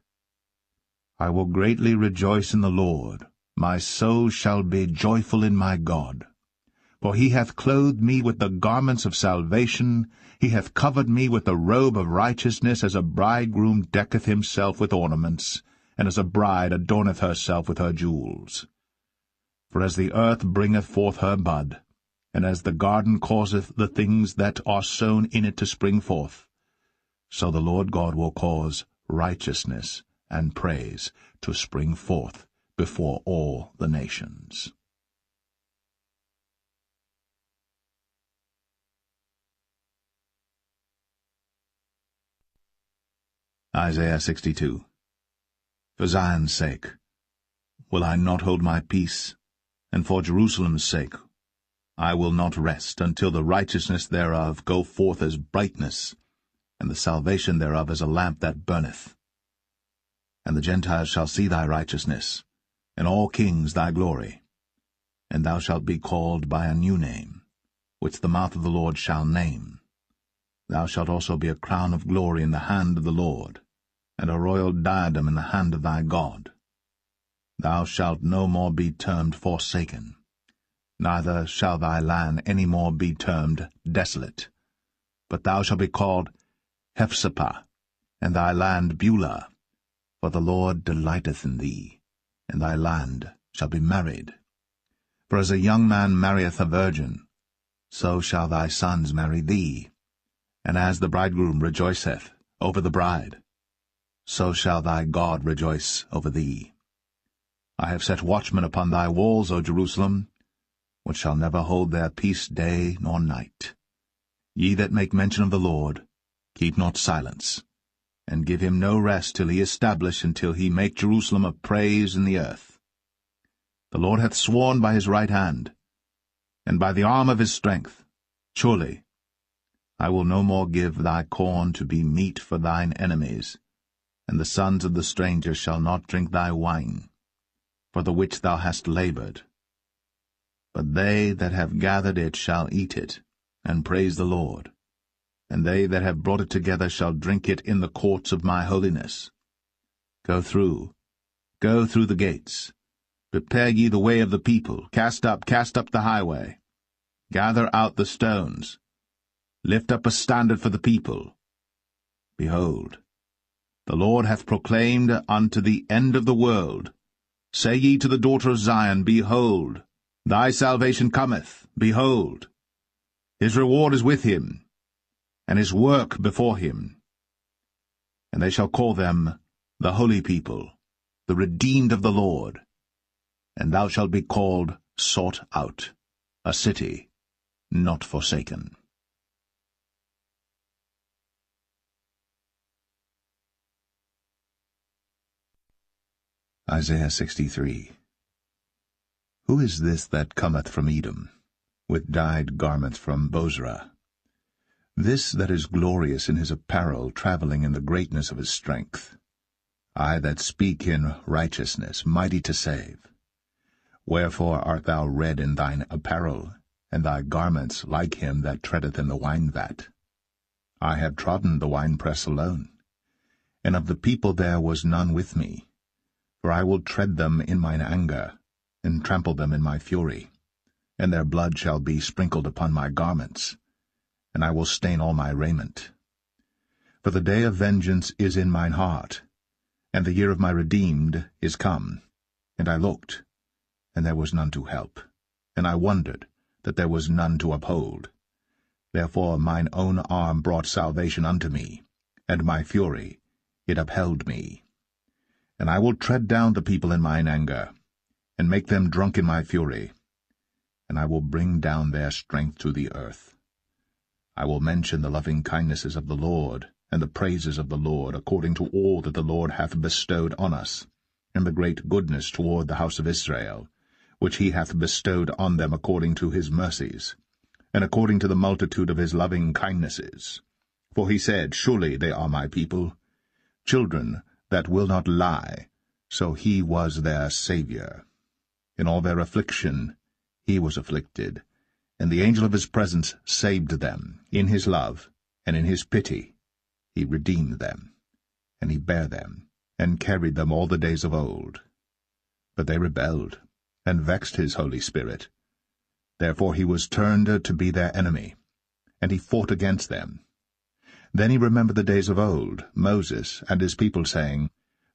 I will greatly rejoice in the Lord, my soul shall be joyful in my God. For he hath clothed me with the garments of salvation, he hath covered me with the robe of righteousness, as a bridegroom decketh himself with ornaments, and as a bride adorneth herself with her jewels. For as the earth bringeth forth her bud, and as the garden causeth the things that are sown in it to spring forth, so the Lord God will cause righteousness and praise to spring forth before all the nations. Isaiah 62. For Zion's sake will I not hold my peace, and for Jerusalem's sake I will not rest, until the righteousness thereof go forth as brightness, and the salvation thereof as a lamp that burneth. And the Gentiles shall see thy righteousness, and all kings thy glory. And thou shalt be called by a new name, which the mouth of the Lord shall name. Thou shalt also be a crown of glory in the hand of the Lord, and a royal diadem in the hand of thy God. Thou shalt no more be termed forsaken, neither shall thy land any more be termed desolate, but thou shalt be called Hephzibah, and thy land Beulah, for the Lord delighteth in thee, and thy land shall be married. For as a young man marrieth a virgin, so shall thy sons marry thee, and as the bridegroom rejoiceth over the bride, so shall thy God rejoice over thee. I have set watchmen upon thy walls, O Jerusalem, which shall never hold their peace day nor night. Ye that make mention of the Lord, keep not silence, and give him no rest till he establish and till he make Jerusalem a praise in the earth. The Lord hath sworn by his right hand, and by the arm of his strength, surely I will no more give thy corn to be meat for thine enemies, and the sons of the stranger shall not drink thy wine, for the which thou hast laboured. But they that have gathered it shall eat it, and praise the Lord. And they that have brought it together shall drink it in the courts of my holiness. Go through the gates. Prepare ye the way of the people. Cast up the highway. Gather out the stones. Lift up a standard for the people. Behold, the Lord hath proclaimed unto the end of the world. Say ye to the daughter of Zion, Behold, thy salvation cometh, behold. His reward is with him, and his work before him. And they shall call them the holy people, the redeemed of the Lord. And thou shalt be called Sought Out, a city not forsaken. Isaiah 63. Who is this that cometh from Edom, with dyed garments from Bozrah? This that is glorious in his apparel, travelling in the greatness of his strength. I that speak in righteousness, mighty to save. Wherefore art thou red in thine apparel, and thy garments like him that treadeth in the wine-vat? I have trodden the winepress alone, and of the people there was none with me. For I will tread them in mine anger, and trample them in my fury, and their blood shall be sprinkled upon my garments, and I will stain all my raiment. For the day of vengeance is in mine heart, and the year of my redeemed is come. And I looked, and there was none to help, and I wondered that there was none to uphold. Therefore mine own arm brought salvation unto me, and my fury, it upheld me. And I will tread down the people in mine anger, and make them drunk in my fury, and I will bring down their strength to the earth. I will mention the loving kindnesses of the Lord, and the praises of the Lord, according to all that the Lord hath bestowed on us, and the great goodness toward the house of Israel, which he hath bestowed on them according to his mercies, and according to the multitude of his loving kindnesses. For he said, Surely they are my people, children that will not lie, so he was their Saviour. In all their affliction he was afflicted, and the angel of his presence saved them. In his love and in his pity he redeemed them, and he bare them, and carried them all the days of old. But they rebelled, and vexed his Holy Spirit. Therefore he was turned to be their enemy, and he fought against them. Then he remembered the days of old, Moses and his people, saying,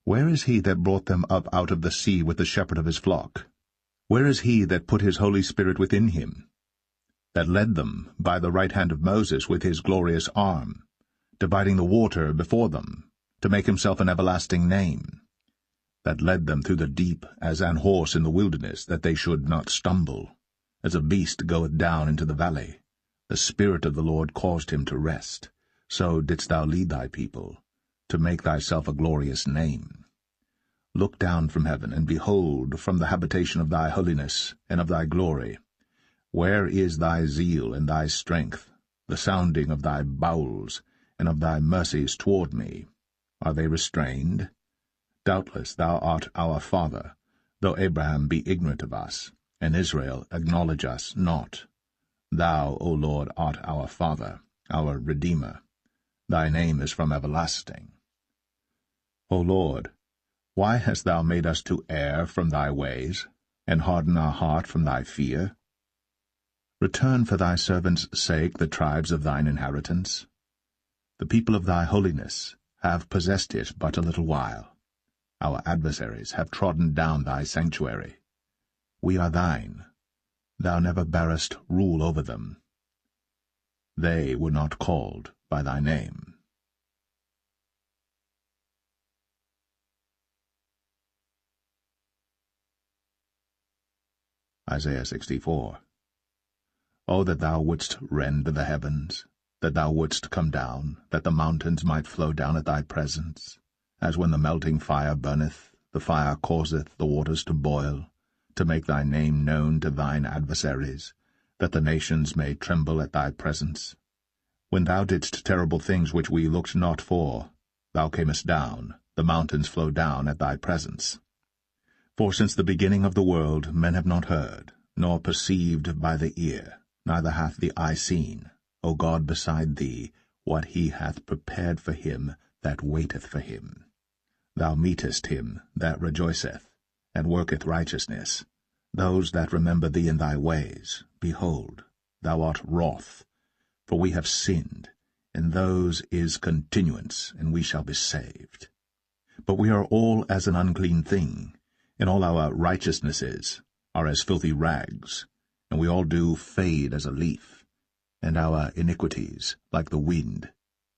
Where is he that brought them up out of the sea with the shepherd of his flock? Where is he that put his Holy Spirit within him? That led them by the right hand of Moses with his glorious arm, dividing the water before them, to make himself an everlasting name? That led them through the deep as an horse in the wilderness, that they should not stumble, as a beast goeth down into the valley. The Spirit of the Lord caused him to rest. So didst thou lead thy people, to make thyself a glorious name. Look down from heaven, and behold from the habitation of thy holiness and of thy glory. Where is thy zeal and thy strength, the sounding of thy bowels, and of thy mercies toward me? Are they restrained? Doubtless thou art our Father. though Abraham be ignorant of us, and Israel acknowledge us not. Thou, O Lord, art our Father, our Redeemer. Thy name is from everlasting. O Lord, why hast thou made us to err from thy ways, and harden our heart from thy fear? Return for thy servants' sake the tribes of thine inheritance. The people of thy holiness have possessed it but a little while. Our adversaries have trodden down thy sanctuary. We are thine. Thou never barest rule over them. They were not called by thy name. Isaiah 64. O that thou wouldst rend the heavens, that thou wouldst come down, that the mountains might flow down at thy presence, as when the melting fire burneth, the fire causeth the waters to boil, to make thy name known to thine adversaries, that the nations may tremble at thy presence. When thou didst terrible things which we looked not for, thou camest down, the mountains flow down at thy presence. For since the beginning of the world men have not heard, nor perceived by the ear, neither hath the eye seen, O God, beside thee, what he hath prepared for him that waiteth for him. Thou meetest him that rejoiceth, and worketh righteousness, those that remember thee in thy ways. Behold, thou art wroth, for we have sinned, in those is continuance, and we shall be saved. But we are all as an unclean thing, and all our righteousnesses are as filthy rags, and we all do fade as a leaf, and our iniquities, like the wind,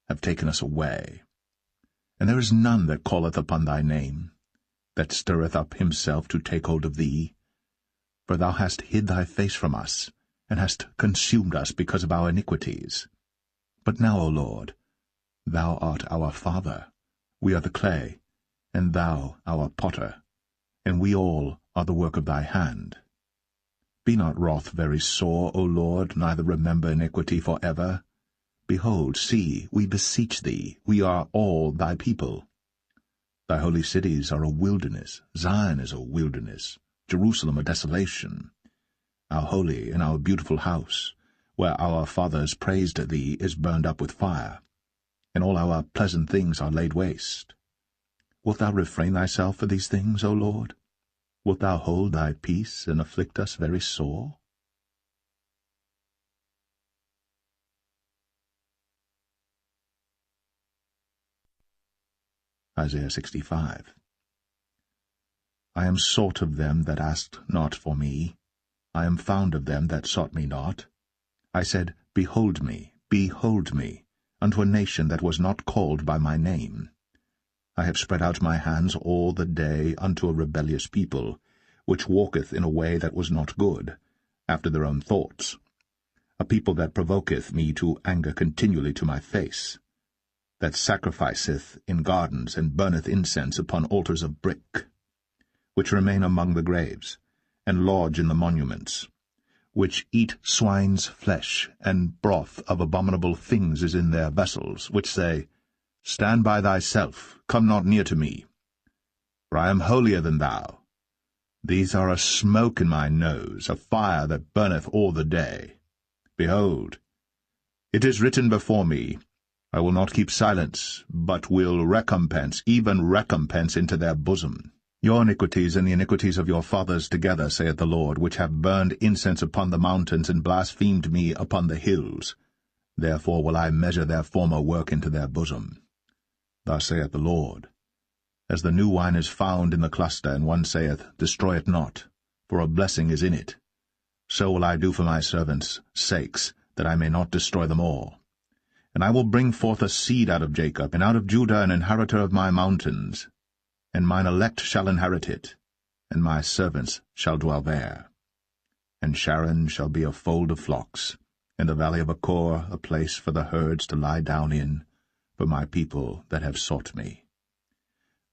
have taken us away. And there is none that calleth upon thy name, that stirreth up himself to take hold of thee. For thou hast hid thy face from us, and hast consumed us because of our iniquities. But now, O Lord, thou art our Father, we are the clay, and thou our potter, and we all are the work of thy hand. Be not wroth very sore, O Lord, neither remember iniquity for ever. Behold, see, we beseech thee, we are all thy people. Thy holy cities are a wilderness, Zion is a wilderness, Jerusalem a desolation. Our holy and our beautiful house, where our fathers praised thee, is burned up with fire, and all our pleasant things are laid waste. Wilt thou refrain thyself for these things, O Lord? Wilt thou hold thy peace, and afflict us very sore? Isaiah 65. I am sought of them that asked not for me. I am found of them that sought me not. I said, behold me, unto a nation that was not called by my name. I have spread out my hands all the day unto a rebellious people, which walketh in a way that was not good, after their own thoughts, a people that provoketh me to anger continually to my face, that sacrificeth in gardens, and burneth incense upon altars of brick, which remain among the graves, and lodge in the monuments, which eat swine's flesh, and broth of abominable things is in their vessels, which say, Stand by thyself, come not near to me, for I am holier than thou. These are a smoke in my nose, a fire that burneth all the day. Behold, it is written before me, I will not keep silence, but will recompense, even recompense into their bosom. Your iniquities and the iniquities of your fathers together, saith the Lord, which have burned incense upon the mountains, and blasphemed me upon the hills. Therefore will I measure their former work into their bosom. Thus saith the Lord, As the new wine is found in the cluster, and one saith, Destroy it not, for a blessing is in it, so will I do for my servants' sakes, that I may not destroy them all. And I will bring forth a seed out of Jacob, and out of Judah an inheritor of my mountains. And mine elect shall inherit it, and my servants shall dwell there. And Sharon shall be a fold of flocks, and the valley of Achor a place for the herds to lie down in, for my people that have sought me.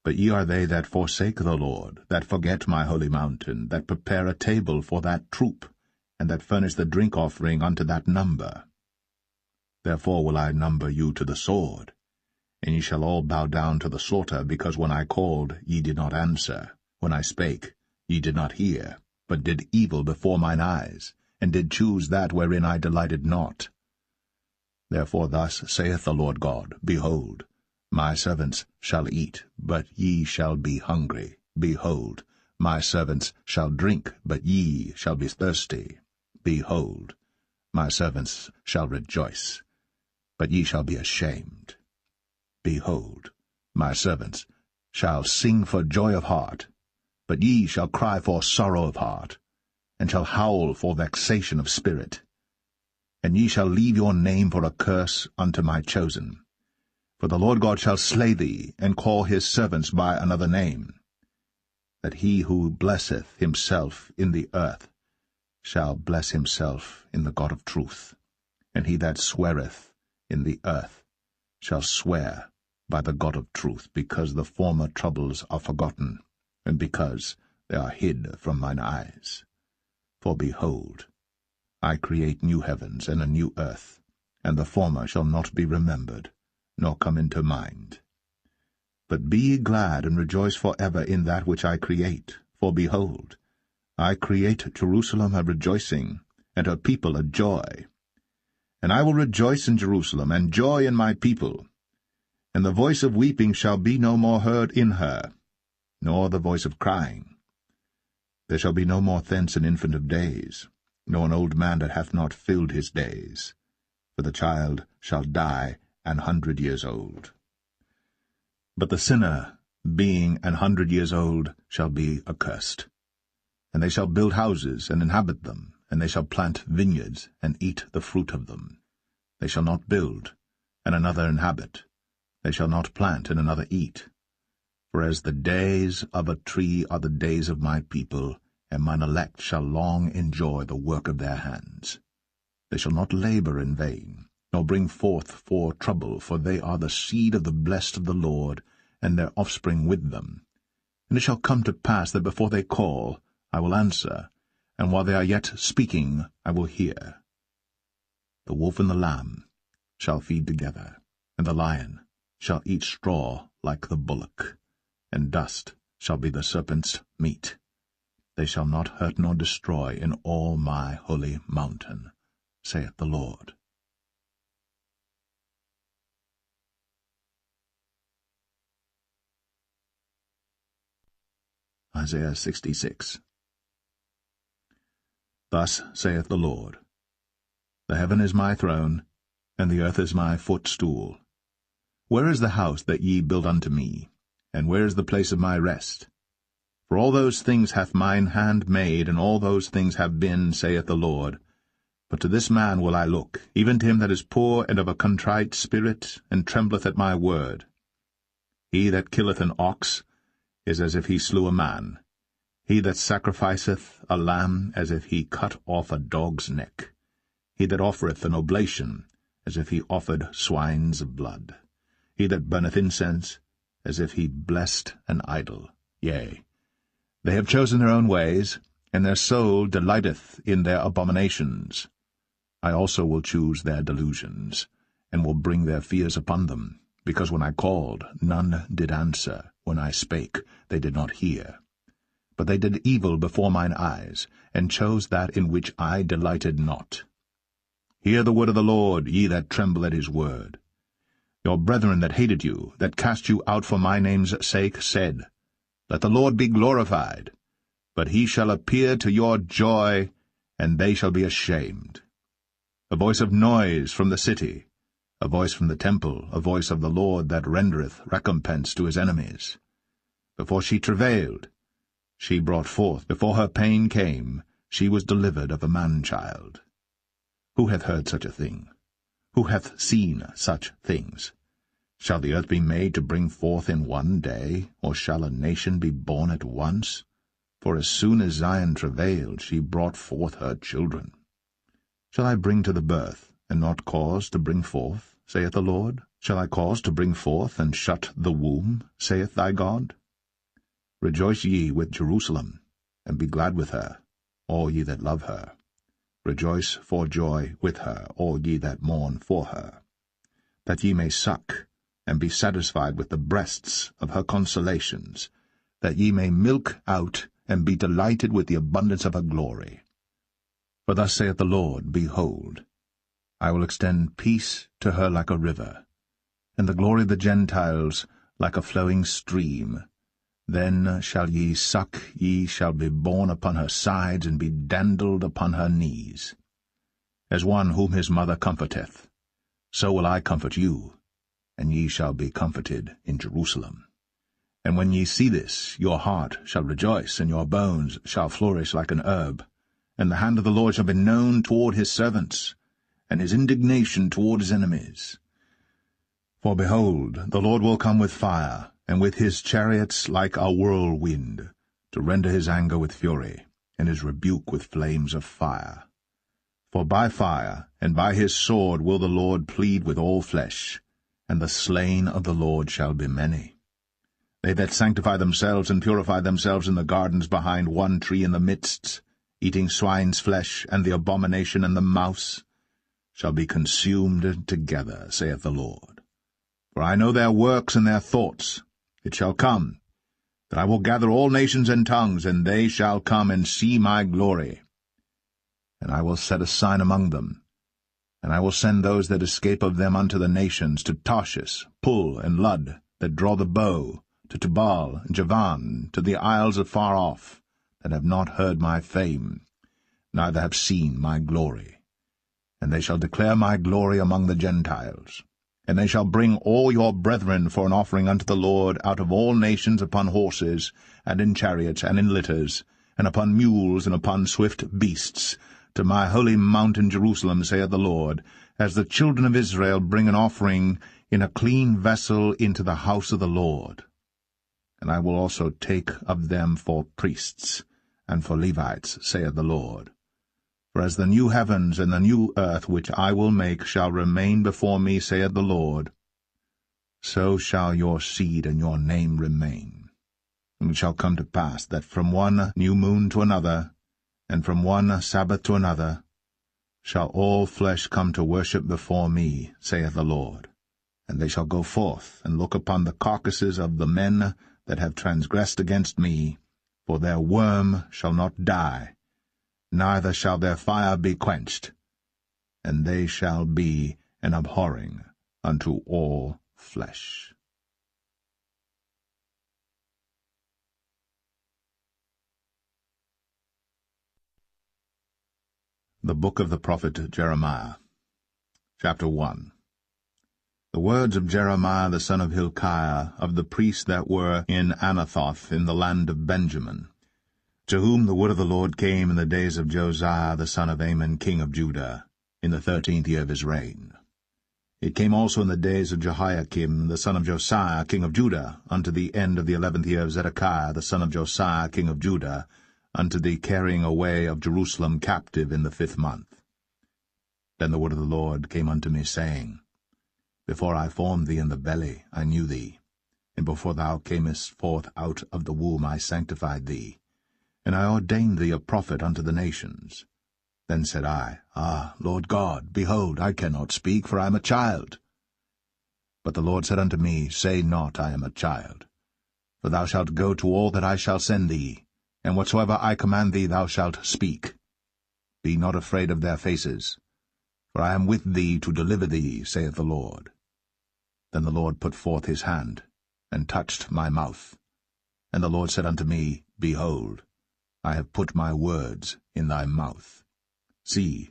But ye are they that forsake the Lord, that forget my holy mountain, that prepare a table for that troop, and that furnish the drink offering unto that number. Therefore will I number you to the sword, and ye shall all bow down to the slaughter, because when I called ye did not answer, when I spake Ye did not hear, but did evil before mine eyes, and did choose that wherein I delighted not. Therefore thus saith the Lord God, Behold, my servants shall eat, but ye shall be hungry. Behold, my servants shall drink, but ye shall be thirsty. Behold, my servants shall rejoice, but ye shall be ashamed. Behold, my servants shall sing for joy of heart, but ye shall cry for sorrow of heart, and shall howl for vexation of spirit. And ye shall leave your name for a curse unto my chosen. For the Lord God shall slay thee, and call his servants by another name, that he who blesseth himself in the earth shall bless himself in the God of truth, and he that sweareth in the earth shall swear by the God of truth, because the former troubles are forgotten, and because they are hid from mine eyes. For behold, I create new heavens and a new earth, and the former shall not be remembered, nor come into mind. But be ye glad and rejoice for ever in that which I create, for behold, I create Jerusalem a rejoicing, and her people a joy. And I will rejoice in Jerusalem, and joy in my people. And the voice of weeping shall be no more heard in her, nor the voice of crying. There shall be no more thence an infant of days, nor an old man that hath not filled his days. For the child shall die 100 years old. But the sinner, being 100 years old, shall be accursed. And they shall build houses, and inhabit them, and they shall plant vineyards, and eat the fruit of them. They shall not build, and another inhabit. They shall not plant, and another eat. For as the days of a tree are the days of my people, and mine elect shall long enjoy the work of their hands. They shall not labor in vain, nor bring forth for trouble, for they are the seed of the blessed of the Lord, and their offspring with them. And it shall come to pass that before they call, I will answer, and while they are yet speaking, I will hear. The wolf and the lamb shall feed together, and the lion shall eat straw like the bullock, and dust shall be the serpent's meat. They shall not hurt nor destroy in all my holy mountain, saith the Lord. Isaiah 66. Thus saith the Lord, The heaven is my throne, and the earth is my footstool. Where is the house that ye built unto me, and where is the place of my rest? For all those things hath mine hand made, and all those things have been, saith the Lord. But to this man will I look, even to him that is poor and of a contrite spirit, and trembleth at my word. He that killeth an ox is as if he slew a man. He that sacrificeth a lamb, as if he cut off a dog's neck. He that offereth an oblation, as if he offered swine's blood. He that burneth incense, as if he blessed an idol. Yea, they have chosen their own ways, and their soul delighteth in their abominations. I also will choose their delusions, and will bring their fears upon them, because when I called, none did answer. When I spake, they did not hear. But they did evil before mine eyes, and chose that in which I delighted not. Hear the word of the Lord, ye that tremble at his word. Your brethren that hated you, that cast you out for my name's sake, said, Let the Lord be glorified. But he shall appear to your joy, and they shall be ashamed. A voice of noise from the city, a voice from the temple, a voice of the Lord that rendereth recompense to his enemies. Before she travailed, she brought forth. Before her pain came, she was delivered of a man-child. Who hath heard such a thing? Who hath seen such things? Shall the earth be made to bring forth in one day, or shall a nation be born at once? For as soon as Zion travailed, she brought forth her children. Shall I bring to the birth, and not cause to bring forth, saith the Lord? Shall I cause to bring forth, and shut the womb, saith thy God? Rejoice ye with Jerusalem, and be glad with her, all ye that love her. Rejoice for joy with her, all ye that mourn for her, that ye may suck, and be satisfied with the breasts of her consolations, that ye may milk out and be delighted with the abundance of her glory. For thus saith the Lord, Behold, I will extend peace to her like a river, and the glory of the Gentiles like a flowing stream. Then shall ye suck, ye shall be borne upon her sides, and be dandled upon her knees. As one whom his mother comforteth, so will I comfort you, and ye shall be comforted in Jerusalem. And when ye see this, your heart shall rejoice, and your bones shall flourish like an herb. And the hand of the Lord shall be known toward his servants, and his indignation toward his enemies. For behold, the Lord will come with fire, and with his chariots like a whirlwind, to render his anger with fury, and his rebuke with flames of fire. For by fire and by his sword will the Lord plead with all flesh, and the slain of the Lord shall be many. They that sanctify themselves and purify themselves in the gardens behind one tree in the midst, eating swine's flesh, and the abomination and the mouse, shall be consumed together, saith the Lord. For I know their works and their thoughts. It shall come, that I will gather all nations and tongues, and they shall come and see my glory. And I will set a sign among them, and I will send those that escape of them unto the nations, to Tarshish, Pul, and Lud, that draw the bow, to Tubal and Javan, to the isles afar off, that have not heard my fame, neither have seen my glory. And they shall declare my glory among the Gentiles. And they shall bring all your brethren for an offering unto the Lord out of all nations upon horses, and in chariots, and in litters, and upon mules, and upon swift beasts, to my holy mountain Jerusalem, saith the Lord, as the children of Israel bring an offering in a clean vessel into the house of the Lord. And I will also take of them for priests, and for Levites, saith the Lord. For as the new heavens and the new earth which I will make shall remain before me, saith the Lord, so shall your seed and your name remain. And it shall come to pass that from one new moon to another, and from one Sabbath to another, shall all flesh come to worship before me, saith the Lord. And they shall go forth, and look upon the carcasses of the men that have transgressed against me, for their worm shall not die, neither shall their fire be quenched, and they shall be an abhorring unto all flesh. The Book of the Prophet Jeremiah, Chapter 1. The words of Jeremiah the son of Hilkiah, of the priests that were in Anathoth in the land of Benjamin, to whom the word of the Lord came in the days of Josiah the son of Amon king of Judah, in the 13th year of his reign. It came also in the days of Jehoiakim the son of Josiah king of Judah, unto the end of the 11th year of Zedekiah the son of Josiah king of Judah, unto the carrying away of Jerusalem captive in the 5th month. Then the word of the Lord came unto me, saying, Before I formed thee in the belly I knew thee, and before thou camest forth out of the womb I sanctified thee, and I ordained thee a prophet unto the nations. Then said I, Ah, Lord God, behold, I cannot speak, for I am a child. But the Lord said unto me, Say not, I am a child. For thou shalt go to all that I shall send thee, and whatsoever I command thee thou shalt speak. Be not afraid of their faces, for I am with thee to deliver thee, saith the Lord. Then the Lord put forth his hand, and touched my mouth. And the Lord said unto me, Behold, I have put my words in thy mouth. See,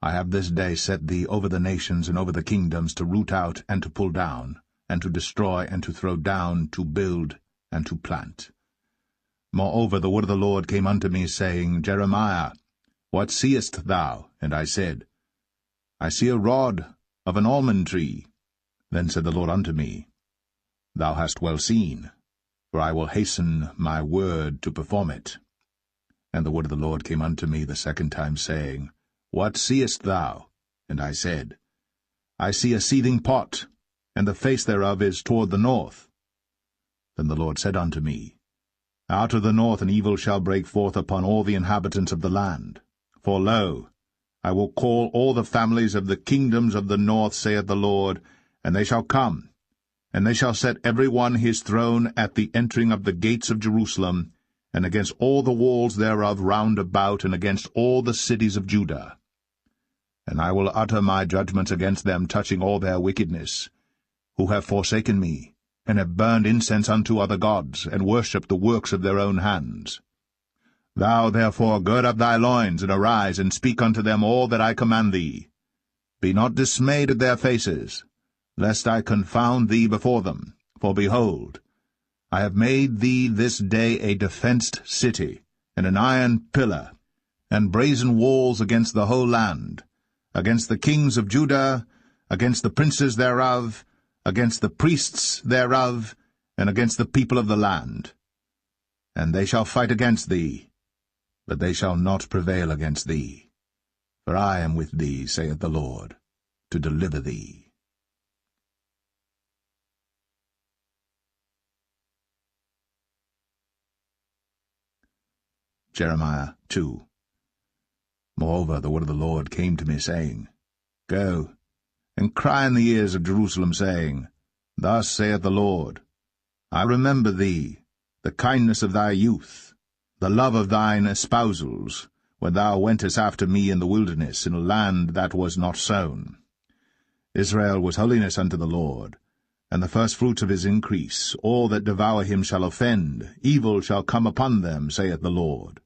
I have this day set thee over the nations and over the kingdoms, to root out and to pull down, and to destroy and to throw down, to build and to plant. Moreover the word of the Lord came unto me, saying, Jeremiah, what seest thou? And I said, I see a rod of an almond tree. Then said the Lord unto me, Thou hast well seen, for I will hasten my word to perform it. And the word of the Lord came unto me the second time, saying, What seest thou? And I said, I see a seething pot, and the face thereof is toward the north. Then the Lord said unto me, Out of the north an evil shall break forth upon all the inhabitants of the land. For lo, I will call all the families of the kingdoms of the north, saith the Lord, and they shall come, and they shall set every one his throne at the entering of the gates of Jerusalem, and against all the walls thereof round about, and against all the cities of Judah. And I will utter my judgments against them touching all their wickedness, who have forsaken me, and have burned incense unto other gods, and worshipped the works of their own hands. Thou therefore gird up thy loins, and arise, and speak unto them all that I command thee. Be not dismayed at their faces, lest I confound thee before them. For behold, I have made thee this day a defenced city, and an iron pillar, and brazen walls against the whole land, against the kings of Judah, against the princes thereof, against the priests thereof, and against the people of the land. And they shall fight against thee, but they shall not prevail against thee. For I am with thee, saith the Lord, to deliver thee. Jeremiah 2. Moreover, the word of the Lord came to me, saying, Go, and cry in the ears of Jerusalem, saying, Thus saith the Lord, I remember thee, the kindness of thy youth, the love of thine espousals, when thou wentest after me in the wilderness, in a land that was not sown. Israel was holiness unto the Lord, and the firstfruits of his increase. All that devour him shall offend, evil shall come upon them, saith the Lord.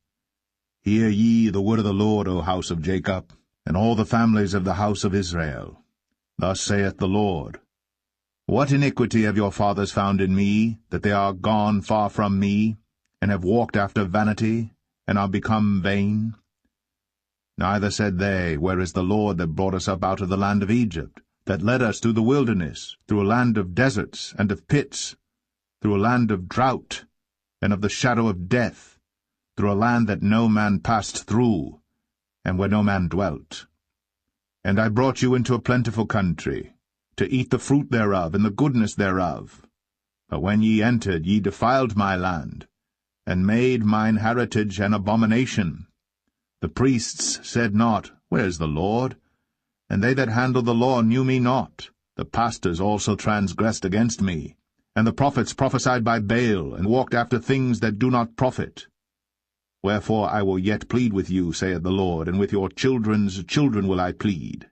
Hear ye the word of the Lord, O house of Jacob, and all the families of the house of Israel. Thus saith the Lord, What iniquity have your fathers found in me, that they are gone far from me, and have walked after vanity, and are become vain? Neither said they, Where is the Lord that brought us up out of the land of Egypt, that led us through the wilderness, through a land of deserts and of pits, through a land of drought and of the shadow of death, through a land that no man passed through, and where no man dwelt? And I brought you into a plentiful country, to eat the fruit thereof and the goodness thereof. But when ye entered, ye defiled my land, and made mine heritage an abomination. The priests said not, Where is the Lord? And they that handled the law knew me not. The pastors also transgressed against me, and the prophets prophesied by Baal, and walked after things that do not profit. Wherefore I will yet plead with you, saith the Lord, and with your children's children will I plead.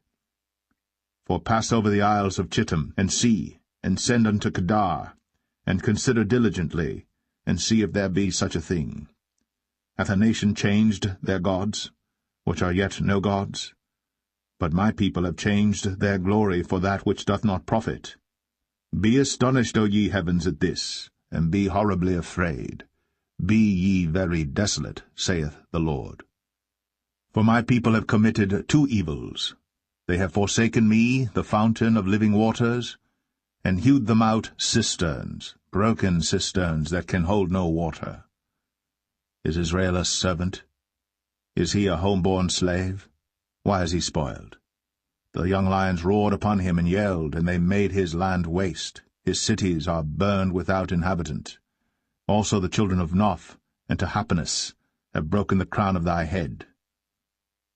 For pass over the isles of Chittim, and see, and send unto Kedar, and consider diligently, and see if there be such a thing. Hath a nation changed their gods, which are yet no gods? But my people have changed their glory for that which doth not profit. Be astonished, O ye heavens, at this, and be horribly afraid. Be ye very desolate, saith the Lord. For my people have committed two evils. They have forsaken me, the fountain of living waters, and hewed them out cisterns, broken cisterns that can hold no water. Is Israel a servant? Is he a home-born slave? Why is he spoiled? The young lions roared upon him and yelled, and they made his land waste. His cities are burned without inhabitant. Also the children of Noph and Tahpanhes have broken the crown of thy head.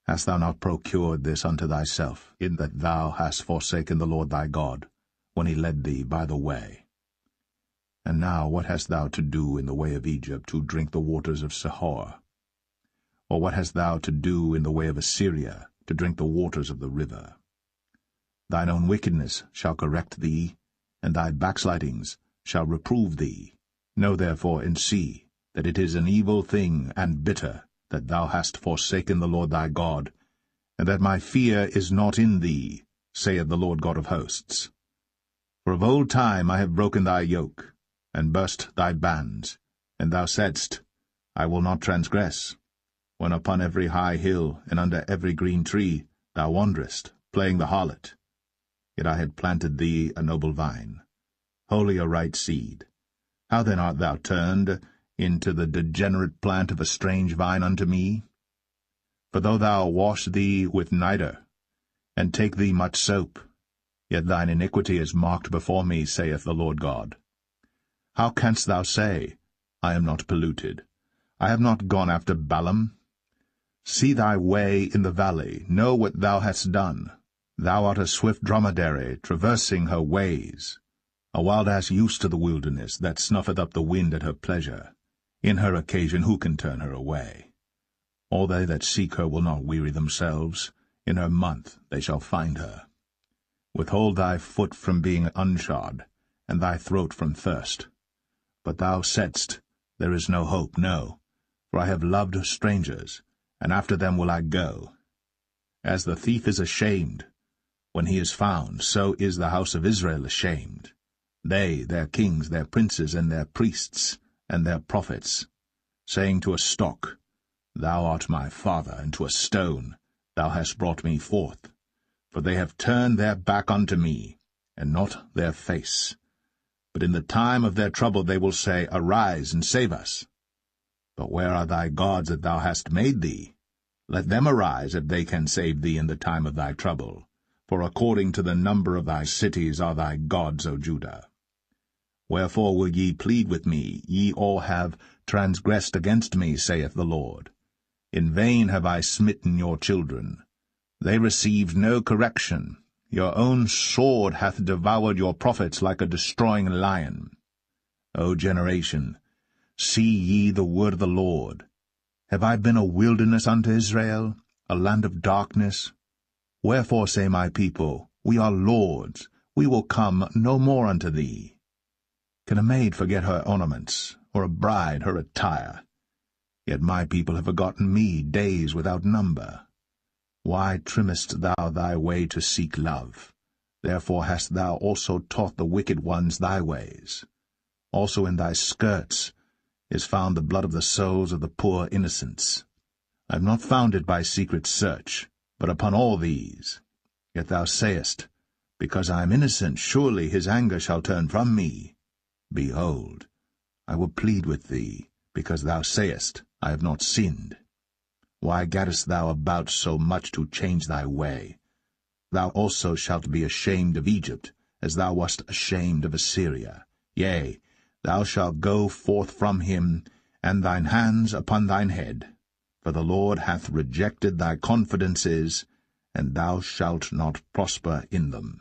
Hast thou not procured this unto thyself, in that thou hast forsaken the Lord thy God, when he led thee by the way? And now what hast thou to do in the way of Egypt, to drink the waters of Sihor? Or what hast thou to do in the way of Assyria, to drink the waters of the river? Thine own wickedness shall correct thee, and thy backslidings shall reprove thee. Know therefore and see that it is an evil thing and bitter, that thou hast forsaken the Lord thy God, and that my fear is not in thee, saith the Lord God of hosts. For of old time I have broken thy yoke, and burst thy bands, and thou saidst, I will not transgress, when upon every high hill and under every green tree thou wanderest, playing the harlot. Yet I had planted thee a noble vine, wholly a right seed. How then art thou turned into the degenerate plant of a strange vine unto me? For though thou wash thee with nitre, and take thee much soap, yet thine iniquity is marked before me, saith the Lord God. How canst thou say, I am not polluted? I have not gone after Balaam. See thy way in the valley, know what thou hast done. Thou art a swift dromedary, traversing her ways, a wild ass used to the wilderness, that snuffeth up the wind at her pleasure. In her occasion who can turn her away? All they that seek her will not weary themselves. In her month they shall find her. Withhold thy foot from being unshod, and thy throat from thirst. But thou saidst, There is no hope, no, for I have loved strangers, and after them will I go. As the thief is ashamed when he is found, so is the house of Israel ashamed. They, their kings, their princes, and their priests, and their prophets, saying to a stock, Thou art my father, and to a stone, Thou hast brought me forth. For they have turned their back unto me, and not their face. But in the time of their trouble they will say, Arise, and save us. But where are thy gods that thou hast made thee? Let them arise, if they can save thee in the time of thy trouble. For according to the number of thy cities are thy gods, O Judah. Wherefore will ye plead with me? Ye all have transgressed against me, saith the Lord. In vain have I smitten your children. They received no correction. Your own sword hath devoured your prophets like a destroying lion. O generation, see ye the word of the Lord. Have I been a wilderness unto Israel, a land of darkness? Wherefore say my people, We are lords, we will come no more unto thee. Can a maid forget her ornaments, or a bride her attire? Yet my people have forgotten me days without number. Why trimmest thou thy way to seek love? Therefore hast thou also taught the wicked ones thy ways. Also in thy skirts is found the blood of the souls of the poor innocents. I have not found it by secret search, but upon all these. Yet thou sayest, Because I am innocent, surely his anger shall turn from me. Behold, I will plead with thee, because thou sayest, I have not sinned. Why gaddest thou about so much to change thy way? Thou also shalt be ashamed of Egypt, as thou wast ashamed of Assyria. Yea, thou shalt go forth from him, and thine hands upon thine head. For the Lord hath rejected thy confidences, and thou shalt not prosper in them.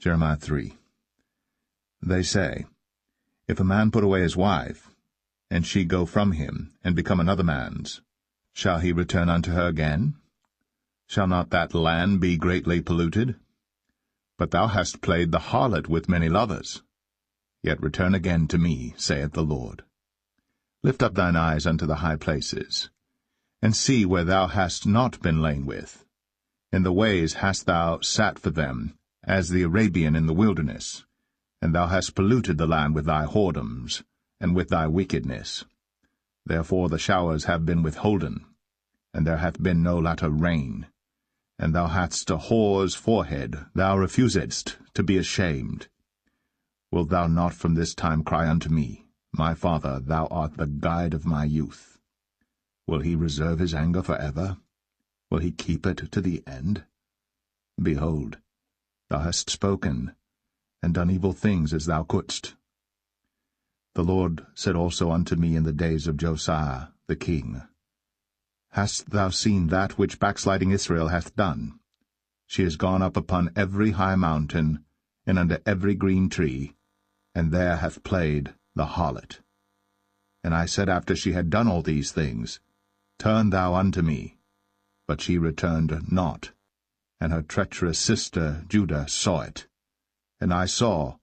Jeremiah 3. They say, If a man put away his wife, and she go from him, and become another man's, shall he return unto her again? Shall not that land be greatly polluted? But thou hast played the harlot with many lovers. Yet return again to me, saith the Lord. Lift up thine eyes unto the high places, and see where thou hast not been lain with. In the ways hast thou sat for them, as the Arabian in the wilderness, and thou hast polluted the land with thy whoredoms, and with thy wickedness. Therefore the showers have been withholden, and there hath been no latter rain. And thou hadst a whore's forehead, thou refusedst to be ashamed. Wilt thou not from this time cry unto me, My Father, thou art the guide of my youth? Will he reserve his anger for ever? Will he keep it to the end? Behold, thou hast spoken, and done evil things as thou couldst. The Lord said also unto me in the days of Josiah the king, Hast thou seen that which backsliding Israel hath done? She is gone up upon every high mountain, and under every green tree, and there hath played the harlot. And I said after she had done all these things, Turn thou unto me. But she returned not, and her treacherous sister Judah saw it. And I saw,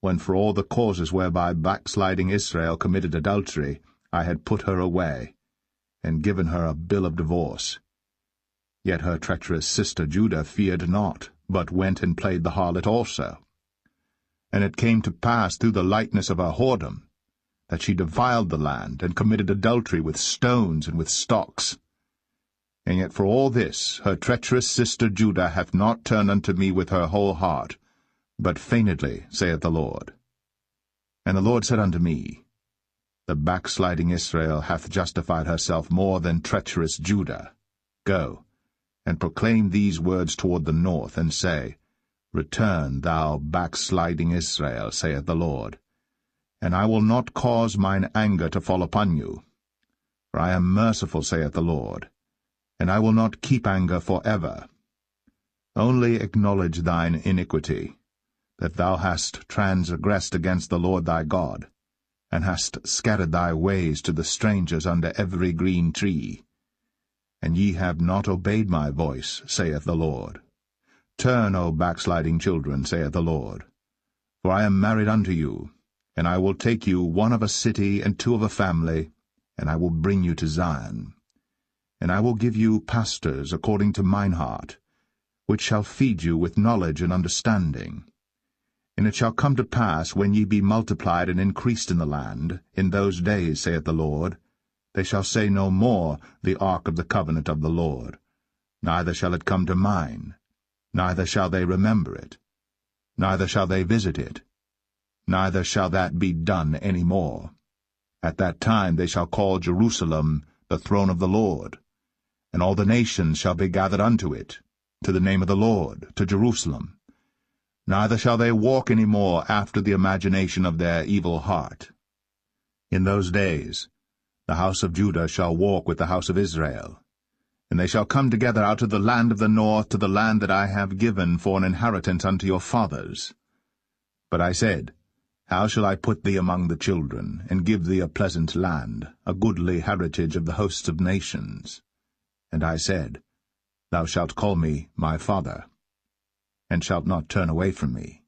when for all the causes whereby backsliding Israel committed adultery, I had put her away, and given her a bill of divorce. Yet her treacherous sister Judah feared not, but went and played the harlot also. And it came to pass through the lightness of her whoredom, that she defiled the land, and committed adultery with stones and with stocks. And yet for all this her treacherous sister Judah hath not turned unto me with her whole heart, but feignedly, saith the Lord. And the Lord said unto me, The backsliding Israel hath justified herself more than treacherous Judah. Go, and proclaim these words toward the north, and say, Return, thou backsliding Israel, saith the Lord, and I will not cause mine anger to fall upon you. For I am merciful, saith the Lord, and I will not keep anger for ever. Only acknowledge thine iniquity, that thou hast transgressed against the Lord thy God, and hast scattered thy ways to the strangers under every green tree. And ye have not obeyed my voice, saith the Lord. Turn, O backsliding children, saith the Lord. For I am married unto you, and I will take you, one of a city and two of a family, and I will bring you to Zion. And I will give you pastors according to mine heart, which shall feed you with knowledge and understanding. And it shall come to pass, when ye be multiplied and increased in the land, in those days, saith the Lord, they shall say no more, the ark of the covenant of the Lord. Neither shall it come to mind, neither shall they remember it, neither shall they visit it, neither shall that be done any more. At that time they shall call Jerusalem the throne of the Lord, and all the nations shall be gathered unto it, to the name of the Lord, to Jerusalem. Neither shall they walk any more after the imagination of their evil heart. In those days the house of Judah shall walk with the house of Israel, and they shall come together out of the land of the north to the land that I have given for an inheritance unto your fathers. But I said, How shall I put thee among the children, and give thee a pleasant land, a goodly heritage of the hosts of nations? And I said, Thou shalt call me my father, and shalt not turn away from me.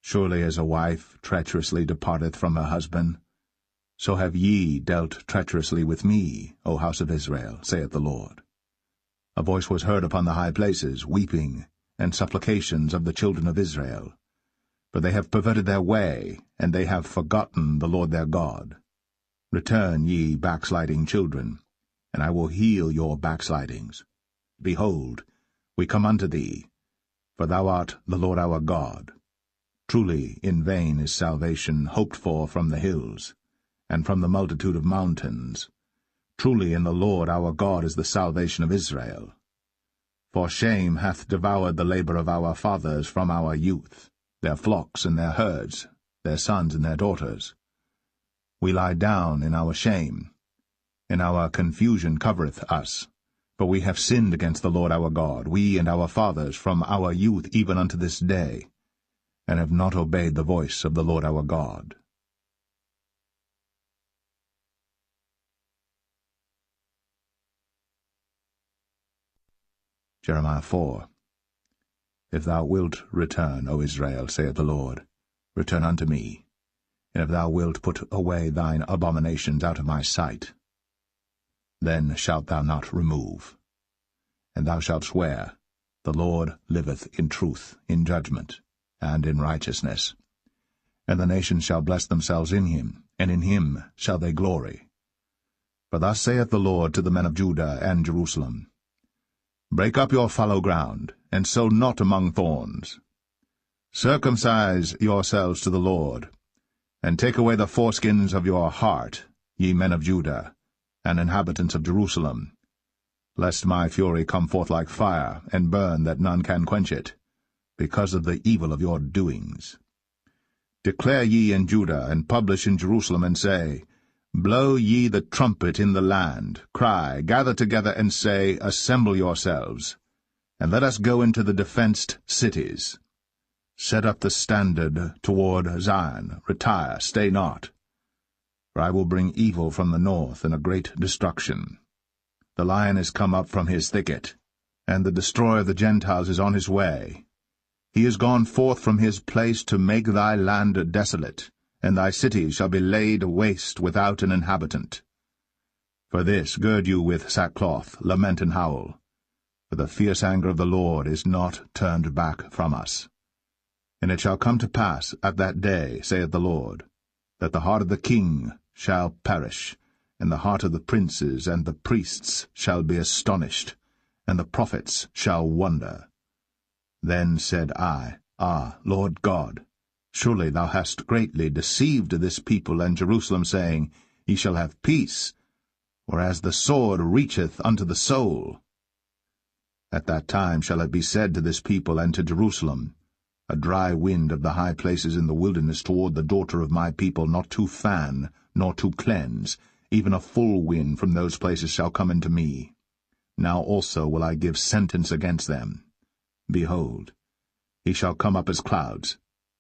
Surely as a wife treacherously departeth from her husband, so have ye dealt treacherously with me, O house of Israel, saith the Lord. A voice was heard upon the high places, weeping, and supplications of the children of Israel. For they have perverted their way, and they have forgotten the Lord their God. Return, ye backsliding children, and I will heal your backslidings. Behold, we come unto thee, for thou art the Lord our God. Truly in vain is salvation hoped for from the hills, and from the multitude of mountains. Truly in the Lord our God is the salvation of Israel. For shame hath devoured the labor of our fathers from our youth, their flocks and their herds, their sons and their daughters. We lie down in our shame, and our confusion covereth us. For we have sinned against the Lord our God, we and our fathers, from our youth even unto this day, and have not obeyed the voice of the Lord our God. Jeremiah 4. If thou wilt return, O Israel, saith the Lord, return unto me. And if thou wilt put away thine abominations out of my sight, then shalt thou not remove. And thou shalt swear, The Lord liveth in truth, in judgment, and in righteousness. And the nations shall bless themselves in him, and in him shall they glory. For thus saith the Lord to the men of Judah and Jerusalem, Break up your fallow ground, and sow not among thorns. Circumcise yourselves to the Lord, and take away the foreskins of your heart, ye men of Judah, and inhabitants of Jerusalem, lest my fury come forth like fire, and burn that none can quench it, because of the evil of your doings. Declare ye in Judah, and publish in Jerusalem, and say, Blow ye the trumpet in the land, cry, gather together, and say, Assemble yourselves, and let us go into the defenced cities. Set up the standard toward Zion, retire, stay not. For I will bring evil from the north, and a great destruction. The lion is come up from his thicket, and the destroyer of the Gentiles is on his way. He is gone forth from his place to make thy land desolate, and thy cities shall be laid waste without an inhabitant. For this gird you with sackcloth, lament and howl, for the fierce anger of the Lord is not turned back from us. And it shall come to pass at that day, saith the Lord, that the heart of the king shall perish, and the heart of the princes and the priests shall be astonished, and the prophets shall wonder. Then said I, Ah, Lord God, surely thou hast greatly deceived this people and Jerusalem, saying, Ye shall have peace, whereas the sword reacheth unto the soul. At that time shall it be said to this people and to Jerusalem, A dry wind of the high places in the wilderness toward the daughter of my people, not to fan, nor to cleanse, even a full wind from those places shall come into me. Now also will I give sentence against them. Behold, he shall come up as clouds,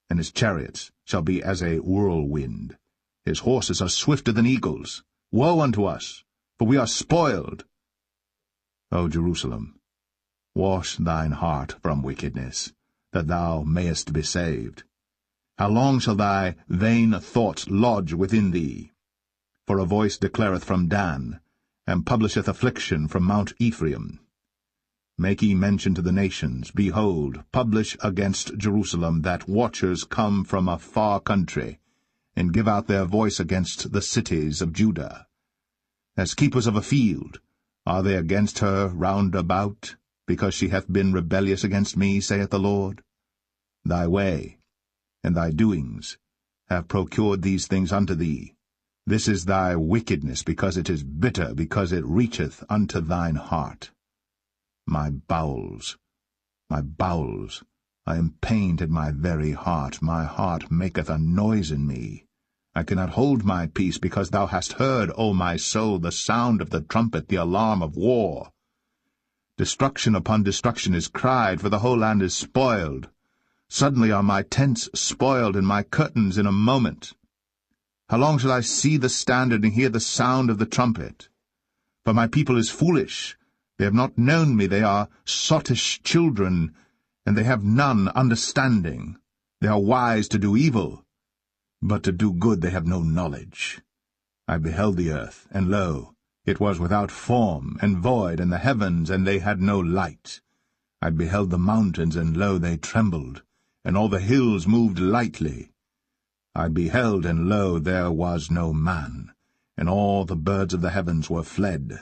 and his chariots shall be as a whirlwind. His horses are swifter than eagles. Woe unto us, for we are spoiled. O Jerusalem, wash thine heart from wickedness, that thou mayest be saved. How long shall thy vain thoughts lodge within thee? For a voice declareth from Dan, and publisheth affliction from Mount Ephraim. Make ye mention to the nations, behold, publish against Jerusalem, that watchers come from a far country, and give out their voice against the cities of Judah. As keepers of a field are they against her round about, because she hath been rebellious against me, saith the Lord. Thy way and thy doings have procured these things unto thee. This is thy wickedness, because it is bitter, because it reacheth unto thine heart. My bowels, I am pained in my very heart. My heart maketh a noise in me. I cannot hold my peace, because thou hast heard, O my soul, the sound of the trumpet, the alarm of war. Destruction upon destruction is cried, for the whole land is spoiled. Suddenly are my tents spoiled, and my curtains in a moment. How long shall I see the standard and hear the sound of the trumpet? For my people is foolish. They have not known me. They are sottish children, and they have none understanding. They are wise to do evil, but to do good they have no knowledge. I beheld the earth, and lo, it was without form and void, and the heavens, and they had no light. I beheld the mountains, and lo, they trembled, and all the hills moved lightly. I beheld, and lo, there was no man, and all the birds of the heavens were fled.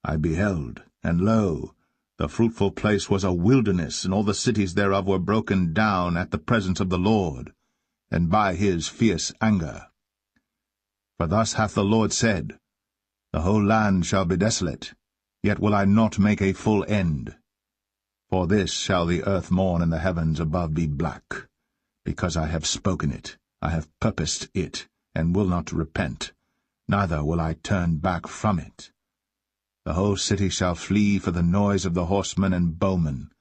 I beheld, and lo, the fruitful place was a wilderness, and all the cities thereof were broken down at the presence of the Lord, and by his fierce anger. For thus hath the Lord said, The whole land shall be desolate, yet will I not make a full end. For this shall the earth mourn, and the heavens above be black, because I have spoken it, I have purposed it, and will not repent, neither will I turn back from it. The whole city shall flee for the noise of the horsemen and bowmen.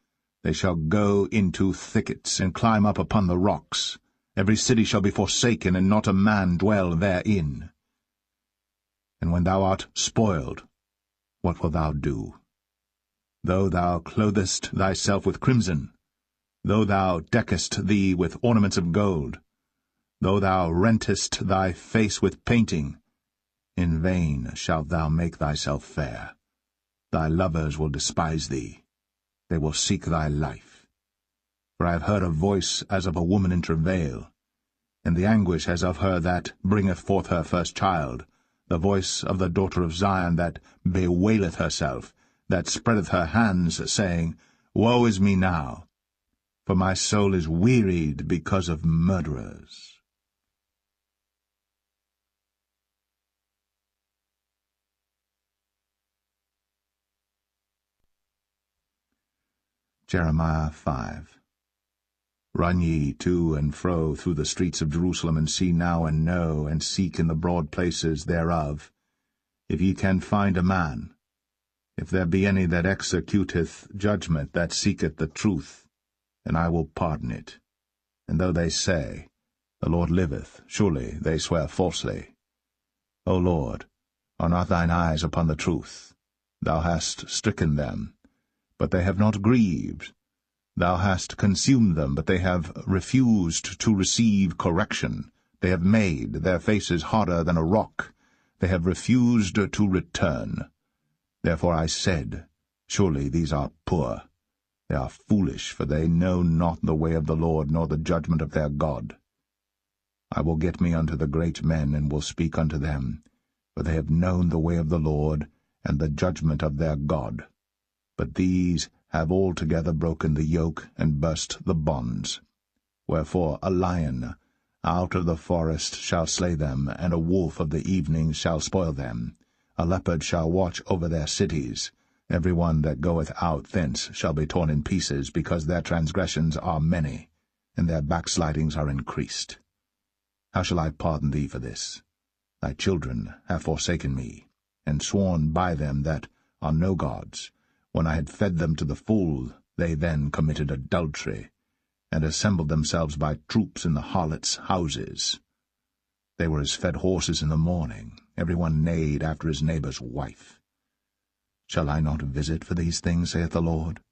They shall go into thickets, and climb up upon the rocks. Every city shall be forsaken, and not a man dwell therein. And when thou art spoiled, what wilt thou do? Though thou clothest thyself with crimson, though thou deckest thee with ornaments of gold, though thou rentest thy face with painting, in vain shalt thou make thyself fair. Thy lovers will despise thee. They will seek thy life. For I have heard a voice as of a woman in travail, and the anguish as of her that bringeth forth her first child, the voice of the daughter of Zion that bewaileth herself, that spreadeth her hands, saying, Woe is me now, for my soul is wearied because of murderers. Jeremiah 5. Run ye to and fro through the streets of Jerusalem, and see now and know, and seek in the broad places thereof, if ye can find a man, if there be any that executeth judgment, that seeketh the truth, and I will pardon it. And though they say, The Lord liveth, surely they swear falsely. O Lord, are not thine eyes upon the truth? Thou hast stricken them, but they have not grieved. Thou hast consumed them, but they have refused to receive correction. They have made their faces harder than a rock. They have refused to return. Therefore I said, Surely these are poor. They are foolish, for they know not the way of the Lord, nor the judgment of their God. I will get me unto the great men, and will speak unto them, for they have known the way of the Lord, and the judgment of their God. But these have altogether broken the yoke, and burst the bonds. Wherefore a lion out of the forest shall slay them, and a wolf of the evening shall spoil them. A leopard shall watch over their cities. Every one that goeth out thence shall be torn in pieces, because their transgressions are many, and their backslidings are increased. How shall I pardon thee for this? Thy children have forsaken me, and sworn by them that are no gods. When I had fed them to the full, They then committed adultery, and assembled themselves by troops in the harlots' houses. They were as fed horses in the morning, every one neighed after his neighbour's wife. Shall I not visit for these things, saith the Lord?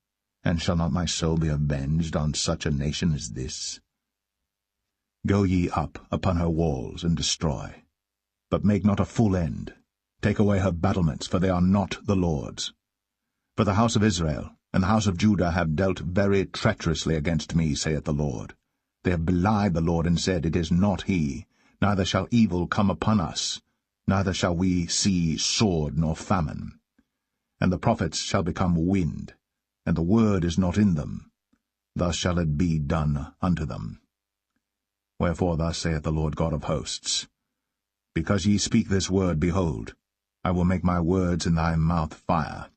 And shall not my soul be avenged on such a nation as this? Go ye up upon her walls, and destroy. But make not a full end. Take away her battlements, for they are not the Lord's. For the house of Israel and the house of Judah have dealt very treacherously against me, saith the Lord. They have belied the Lord, and said, It is not he, neither shall evil come upon us, neither shall we see sword nor famine. And the prophets shall become wind, and the word is not in them. Thus shall it be done unto them. Wherefore thus saith the Lord God of hosts, Because ye speak this word, behold, I will make my words in thy mouth fire,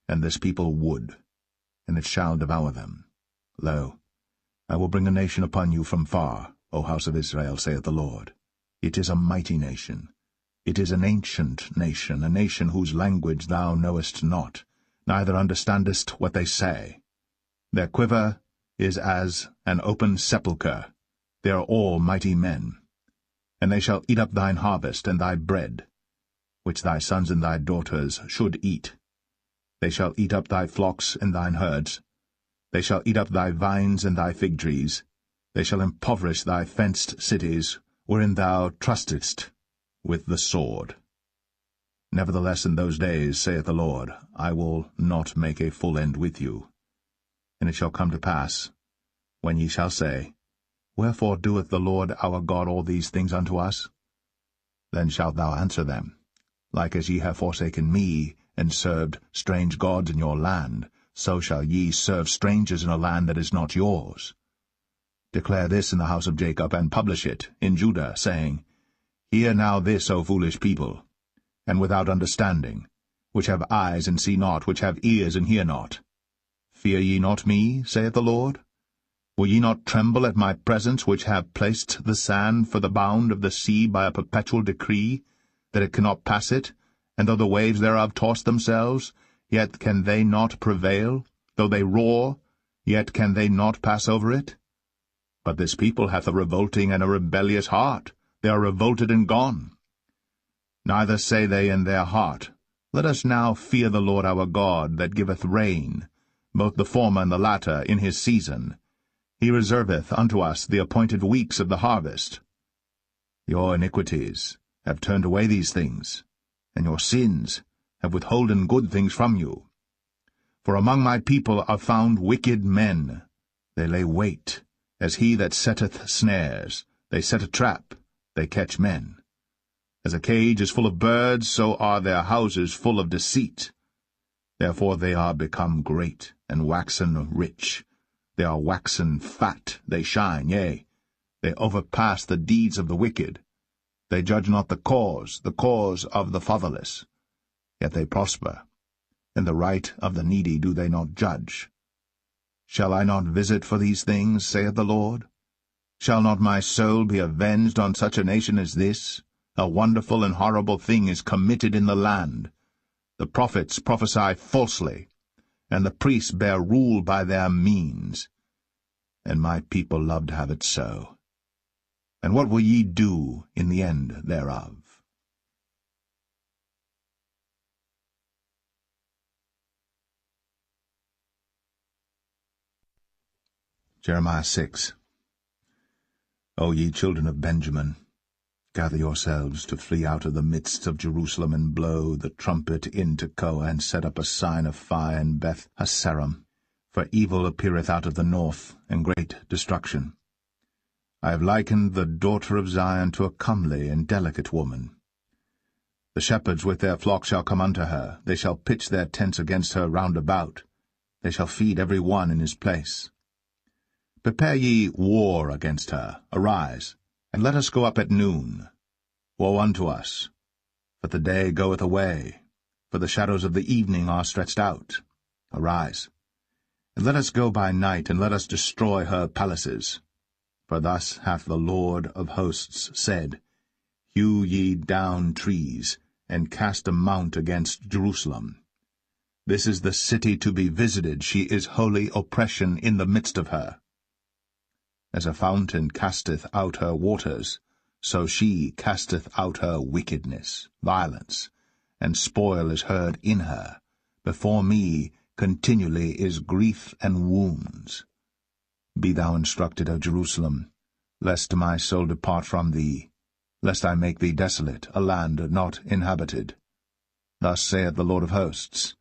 and this people wood, and it shall devour them. Lo, I will bring a nation upon you from far, O house of Israel, saith the Lord. It is a mighty nation. It is an ancient nation, a nation whose language thou knowest not, neither understandest what they say. Their quiver is as an open sepulchre. They are all mighty men. And they shall eat up thine harvest and thy bread, which thy sons and thy daughters should eat. They shall eat up thy flocks and thine herds. They shall eat up thy vines and thy fig trees. They shall impoverish thy fenced cities, wherein thou trustedst, with the sword. Nevertheless in those days, saith the Lord, I will not make a full end with you. And it shall come to pass, when ye shall say, Wherefore doeth the Lord our God all these things unto us? Then shalt thou answer them, Like as ye have forsaken me, and served strange gods in your land, so shall ye serve strangers in a land that is not yours. Declare this in the house of Jacob, and publish it in Judah, saying, Hear now this, O foolish people, and without understanding, which have eyes and see not, which have ears and hear not. Fear ye not me, saith the Lord? Will ye not tremble at my presence, which have placed the sand for the bound of the sea by a perpetual decree, that it cannot pass it, and though the waves thereof toss themselves, yet can they not prevail? Though they roar, yet can they not pass over it? But this people hath a revolting and a rebellious heart. They are revolted and gone. Neither say they in their heart, Let us now fear the Lord our God, that giveth rain, both the former and the latter, in his season. He reserveth unto us the appointed weeks of the harvest. Your iniquities have turned away these things, and your sins have withholden good things from you. For among my people are found wicked men. They lay wait, as he that setteth snares. They set a trap, they catch men. As a cage is full of birds, so are their houses full of deceit. Therefore they are become great, and waxen rich. They are waxen fat, they shine, yea, they overpass the deeds of the wicked. They judge not the cause of the fatherless. Yet they prosper, and the right of the needy do they not judge. Shall I not visit for these things, saith the Lord? Shall not my soul be avenged on such a nation as this? A wonderful and horrible thing is committed in the land. The prophets prophesy falsely, and the priests bear rule by their means. And my people love to have it so. And what will ye do in the end thereof? Jeremiah 6. O ye children of Benjamin, gather yourselves to flee out of the midst of Jerusalem, and blow the trumpet in Tekoa, and set up a sign of fire in Beth Hassaram. For evil appeareth out of the north, and great destruction. I have likened the daughter of Zion to a comely and delicate woman. The shepherds with their flocks shall come unto her. They shall pitch their tents against her round about. They shall feed every one in his place. Prepare ye war against her. Arise, and let us go up at noon. Woe unto us! For the day goeth away, for the shadows of the evening are stretched out. Arise, and let us go by night, and let us destroy her palaces. For thus hath the Lord of hosts said, Hew ye down trees, and cast a mount against Jerusalem. This is the city to be visited. She is holy oppression in the midst of her. As a fountain casteth out her waters, so she casteth out her wickedness, violence, and spoil is heard in her. Before me continually is grief and wounds. Be thou instructed, O Jerusalem, lest my soul depart from thee, lest I make thee desolate, a land not inhabited. Thus saith the Lord of hosts,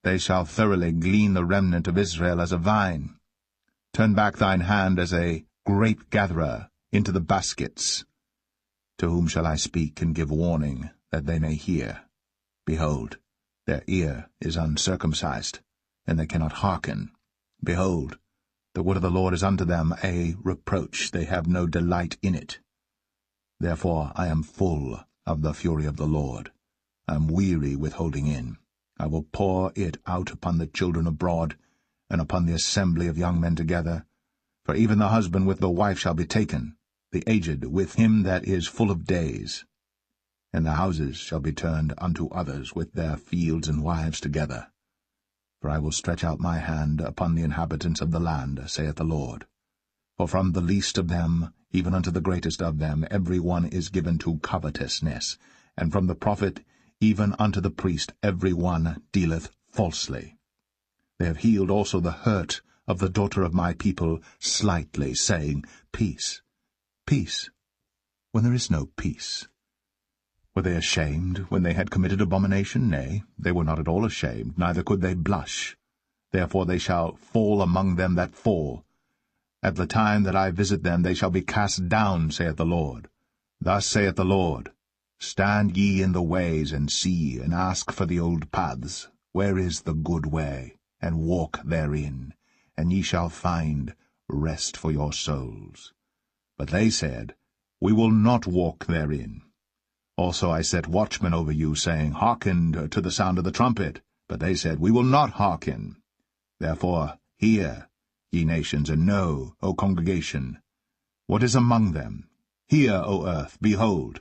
They shall thoroughly glean the remnant of Israel as a vine. Turn back thine hand as a grape-gatherer into the baskets. To whom shall I speak and give warning, that they may hear? Behold, their ear is uncircumcised, and they cannot hearken. Behold, the word of the Lord is unto them a reproach, they have no delight in it. Therefore I am full of the fury of the Lord. I am weary with holding in. I will pour it out upon the children abroad, and upon the assembly of young men together. For even the husband with the wife shall be taken, the aged with him that is full of days. And the houses shall be turned unto others with their fields and wives together. For I will stretch out my hand upon the inhabitants of the land, saith the Lord. For from the least of them, even unto the greatest of them, every one is given to covetousness, and from the prophet even unto the priest every one dealeth falsely. They have healed also the hurt of the daughter of my people slightly, saying, Peace, peace, when there is no peace. Were they ashamed when they had committed abomination? Nay, they were not at all ashamed, neither could they blush. Therefore they shall fall among them that fall. At the time that I visit them they shall be cast down, saith the Lord. Thus saith the Lord, Stand ye in the ways, and see, and ask for the old paths, where is the good way, and walk therein, and ye shall find rest for your souls. But they said, We will not walk therein. Also I set watchmen over you, saying, Hearken to the sound of the trumpet. But they said, We will not hearken. Therefore hear, ye nations, and know, O congregation, what is among them. Hear, O earth, behold.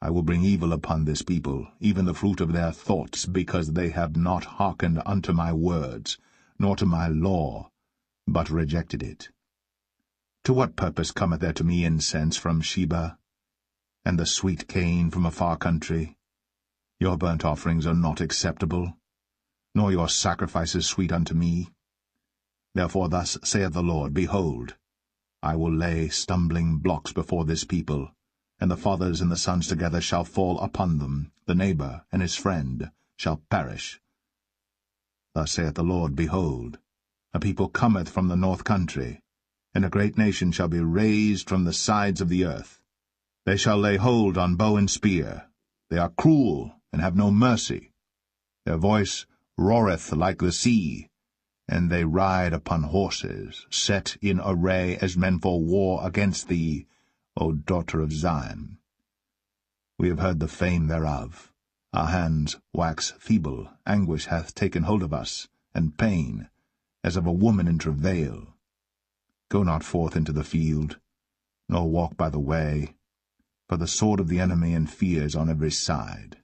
I will bring evil upon this people, even the fruit of their thoughts, because they have not hearkened unto my words, nor to my law, but rejected it. To what purpose cometh there to me incense from Sheba, and the sweet cane from a far country? Your burnt offerings are not acceptable, nor your sacrifices sweet unto me. Therefore thus saith the Lord, Behold, I will lay stumbling blocks before this people, and the fathers and the sons together shall fall upon them, the neighbor and his friend shall perish. Thus saith the Lord, Behold, a people cometh from the north country, and a great nation shall be raised from the sides of the earth. They shall lay hold on bow and spear. They are cruel, and have no mercy. Their voice roareth like the sea, and they ride upon horses, set in array as men for war against thee, O daughter of Zion. We have heard the fame thereof. Our hands wax feeble, anguish hath taken hold of us, and pain, as of a woman in travail. Go not forth into the field, nor walk by the way, for the sword of the enemy and fears on every side.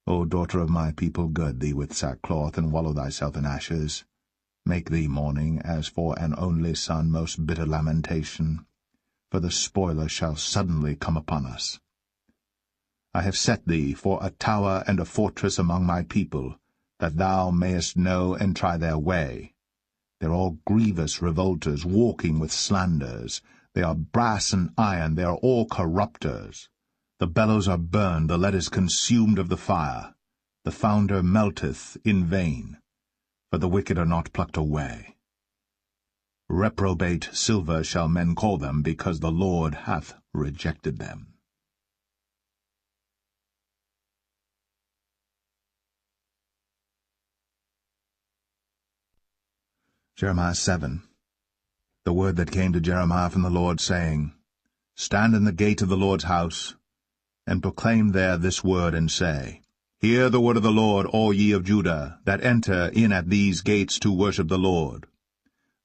O daughter of my people, gird thee with sackcloth, and wallow thyself in ashes. Make thee mourning, as for an only son, most bitter lamentation, for the spoiler shall suddenly come upon us. I have set thee for a tower and a fortress among my people, that thou mayest know and try their way. They are all grievous revolters, walking with slanders. They are brass and iron, they are all corrupters. The bellows are burned, the lead is consumed of the fire. The founder melteth in vain, for the wicked are not plucked away. Reprobate silver shall men call them, because the Lord hath rejected them. Jeremiah 7. The word that came to Jeremiah from the Lord, saying, Stand in the gate of the Lord's house, and proclaim there this word, and say, Hear the word of the Lord, all ye of Judah, that enter in at these gates to worship the Lord.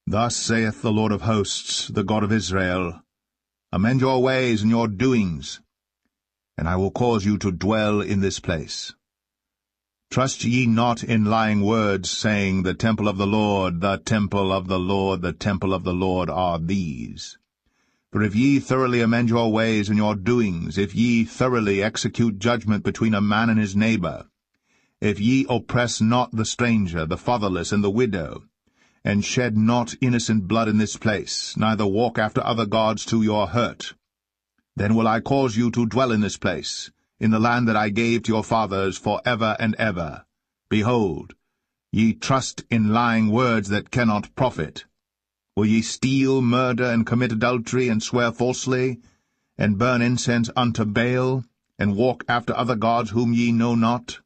Thus saith the Lord of hosts, the God of Israel, Amend your ways and your doings, and I will cause you to dwell in this place. Trust ye not in lying words, saying, The temple of the Lord, the temple of the Lord, the temple of the Lord are these. For if ye thoroughly amend your ways and your doings, if ye thoroughly execute judgment between a man and his neighbor, if ye oppress not the stranger, the fatherless, and the widow, and shed not innocent blood in this place, neither walk after other gods to your hurt, then will I cause you to dwell in this place, in the land that I gave to your fathers for ever and ever. Behold, ye trust in lying words that cannot profit. Will ye steal, murder, and commit adultery, and swear falsely, and burn incense unto Baal, and walk after other gods whom ye know not?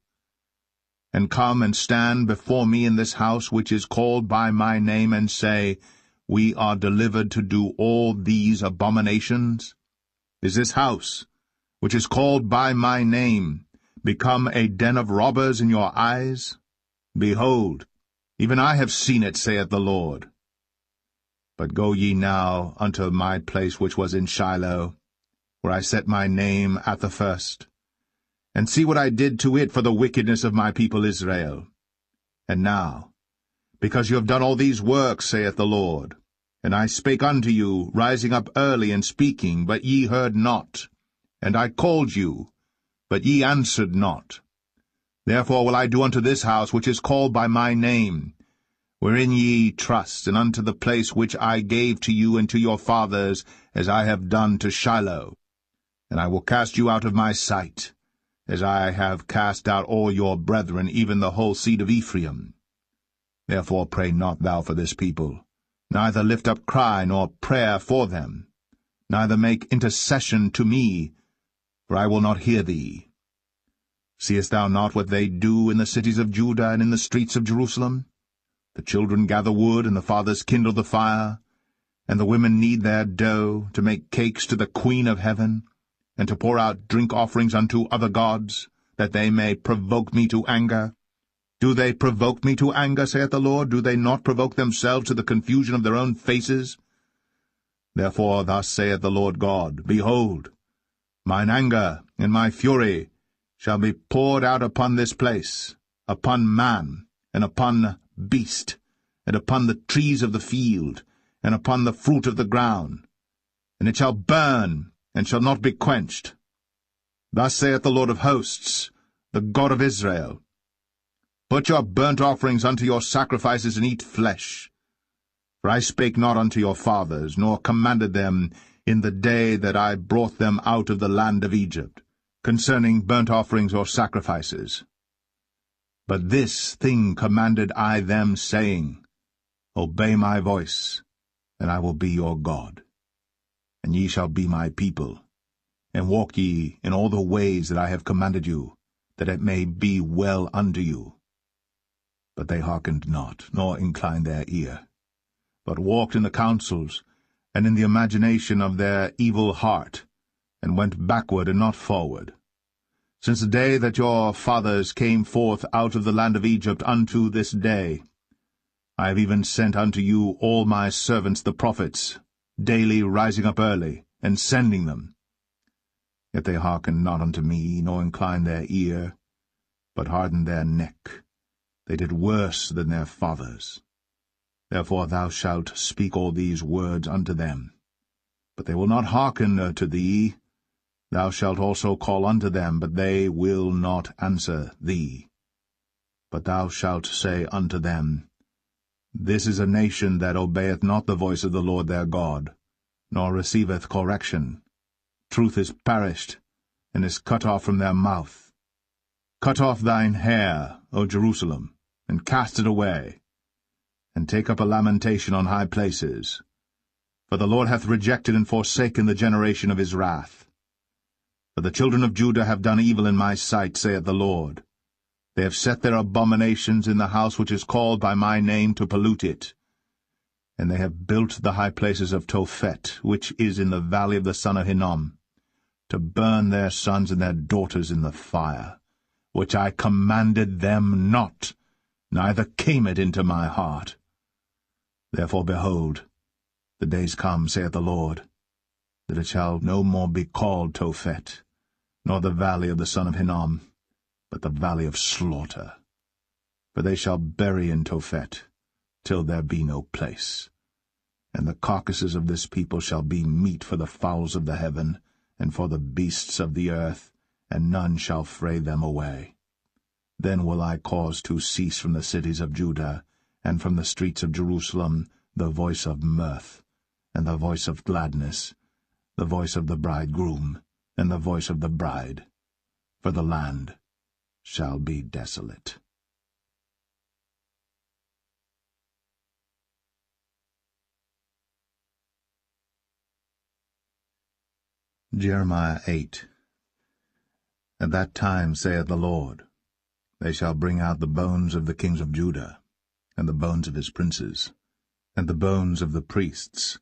And come and stand before me in this house which is called by my name, and say, We are delivered to do all these abominations? Is this house, which is called by my name, become a den of robbers in your eyes? Behold, even I have seen it, saith the Lord. But go ye now unto my place which was in Shiloh, where I set my name at the first, and see what I did to it for the wickedness of my people Israel. And now, because you have done all these works, saith the Lord, and I spake unto you, rising up early and speaking, but ye heard not, and I called you, but ye answered not. Therefore will I do unto this house which is called by my name, wherein ye trust, and unto the place which I gave to you and to your fathers, as I have done to Shiloh. And I will cast you out of my sight, as I have cast out all your brethren, even the whole seed of Ephraim. Therefore pray not thou for this people, neither lift up cry nor prayer for them, neither make intercession to me, for I will not hear thee. Seest thou not what they do in the cities of Judah and in the streets of Jerusalem? The children gather wood, and the fathers kindle the fire, and the women knead their dough, to make cakes to the Queen of heaven, and to pour out drink offerings unto other gods, that they may provoke me to anger. Do they provoke me to anger, saith the Lord? Do they not provoke themselves to the confusion of their own faces? Therefore thus saith the Lord God, Behold, mine anger and my fury shall be poured out upon this place, upon man, and upon beast, and upon the trees of the field, and upon the fruit of the ground, and it shall burn, and shall not be quenched. Thus saith the Lord of hosts, the God of Israel, Put your burnt offerings unto your sacrifices, and eat flesh. For I spake not unto your fathers, nor commanded them in the day that I brought them out of the land of Egypt, concerning burnt offerings or sacrifices. But this thing commanded I them, saying, Obey my voice, and I will be your God. And ye shall be my people, and walk ye in all the ways that I have commanded you, that it may be well unto you. But they hearkened not, nor inclined their ear, but walked in the counsels, and in the imagination of their evil heart, and went backward and not forward. Since the day that your fathers came forth out of the land of Egypt unto this day, I have even sent unto you all my servants the prophets, daily rising up early, and sending them. Yet they hearkened not unto me, nor inclined their ear, but hardened their neck. They did worse than their fathers. Therefore thou shalt speak all these words unto them. But they will not hearken to thee. Thou shalt also call unto them, but they will not answer thee. But thou shalt say unto them, This is a nation that obeyeth not the voice of the Lord their God, nor receiveth correction. Truth is perished, and is cut off from their mouth. Cut off thine hair, O Jerusalem, and cast it away, and take up a lamentation on high places. For the Lord hath rejected and forsaken the generation of his wrath. For the children of Judah have done evil in my sight, saith the Lord. They have set their abominations in the house which is called by my name, to pollute it. And they have built the high places of Tophet, which is in the valley of the son of Hinnom, to burn their sons and their daughters in the fire, which I commanded them not, neither came it into my heart. Therefore, behold, the days come, saith the Lord, that it shall no more be called Tophet, nor the valley of the son of Hinnom, but the valley of slaughter. For they shall bury in Tophet, till there be no place. And the carcasses of this people shall be meat for the fowls of the heaven, and for the beasts of the earth, and none shall fray them away. Then will I cause to cease from the cities of Judah, and from the streets of Jerusalem, the voice of mirth, and the voice of gladness, the voice of the bridegroom, and the voice of the bride, for the land shall be desolate. Jeremiah 8. At that time, saith the Lord, they shall bring out the bones of the kings of Judah, and the bones of his princes, and the bones of the priests,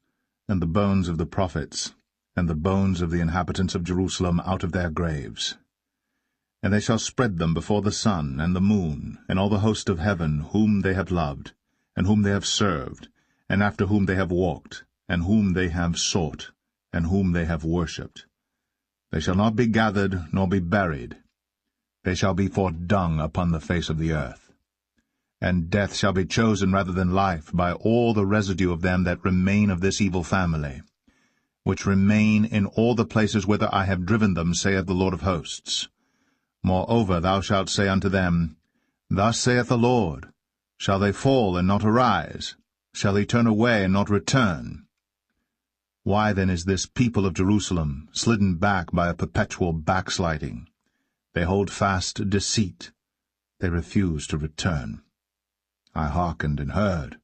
and the bones of the prophets, and the bones of the inhabitants of Jerusalem out of their graves. And they shall spread them before the sun, and the moon, and all the host of heaven, whom they have loved, and whom they have served, and after whom they have walked, and whom they have sought, and whom they have worshipped. They shall not be gathered, nor be buried. They shall be for dung upon the face of the earth. And death shall be chosen rather than life by all the residue of them that remain of this evil family, which remain in all the places whither I have driven them, saith the Lord of hosts. Moreover thou shalt say unto them, Thus saith the Lord, Shall they fall and not arise? Shall he turn away and not return? Why then is this people of Jerusalem slidden back by a perpetual backsliding? They hold fast deceit. They refuse to return. I hearkened and heard,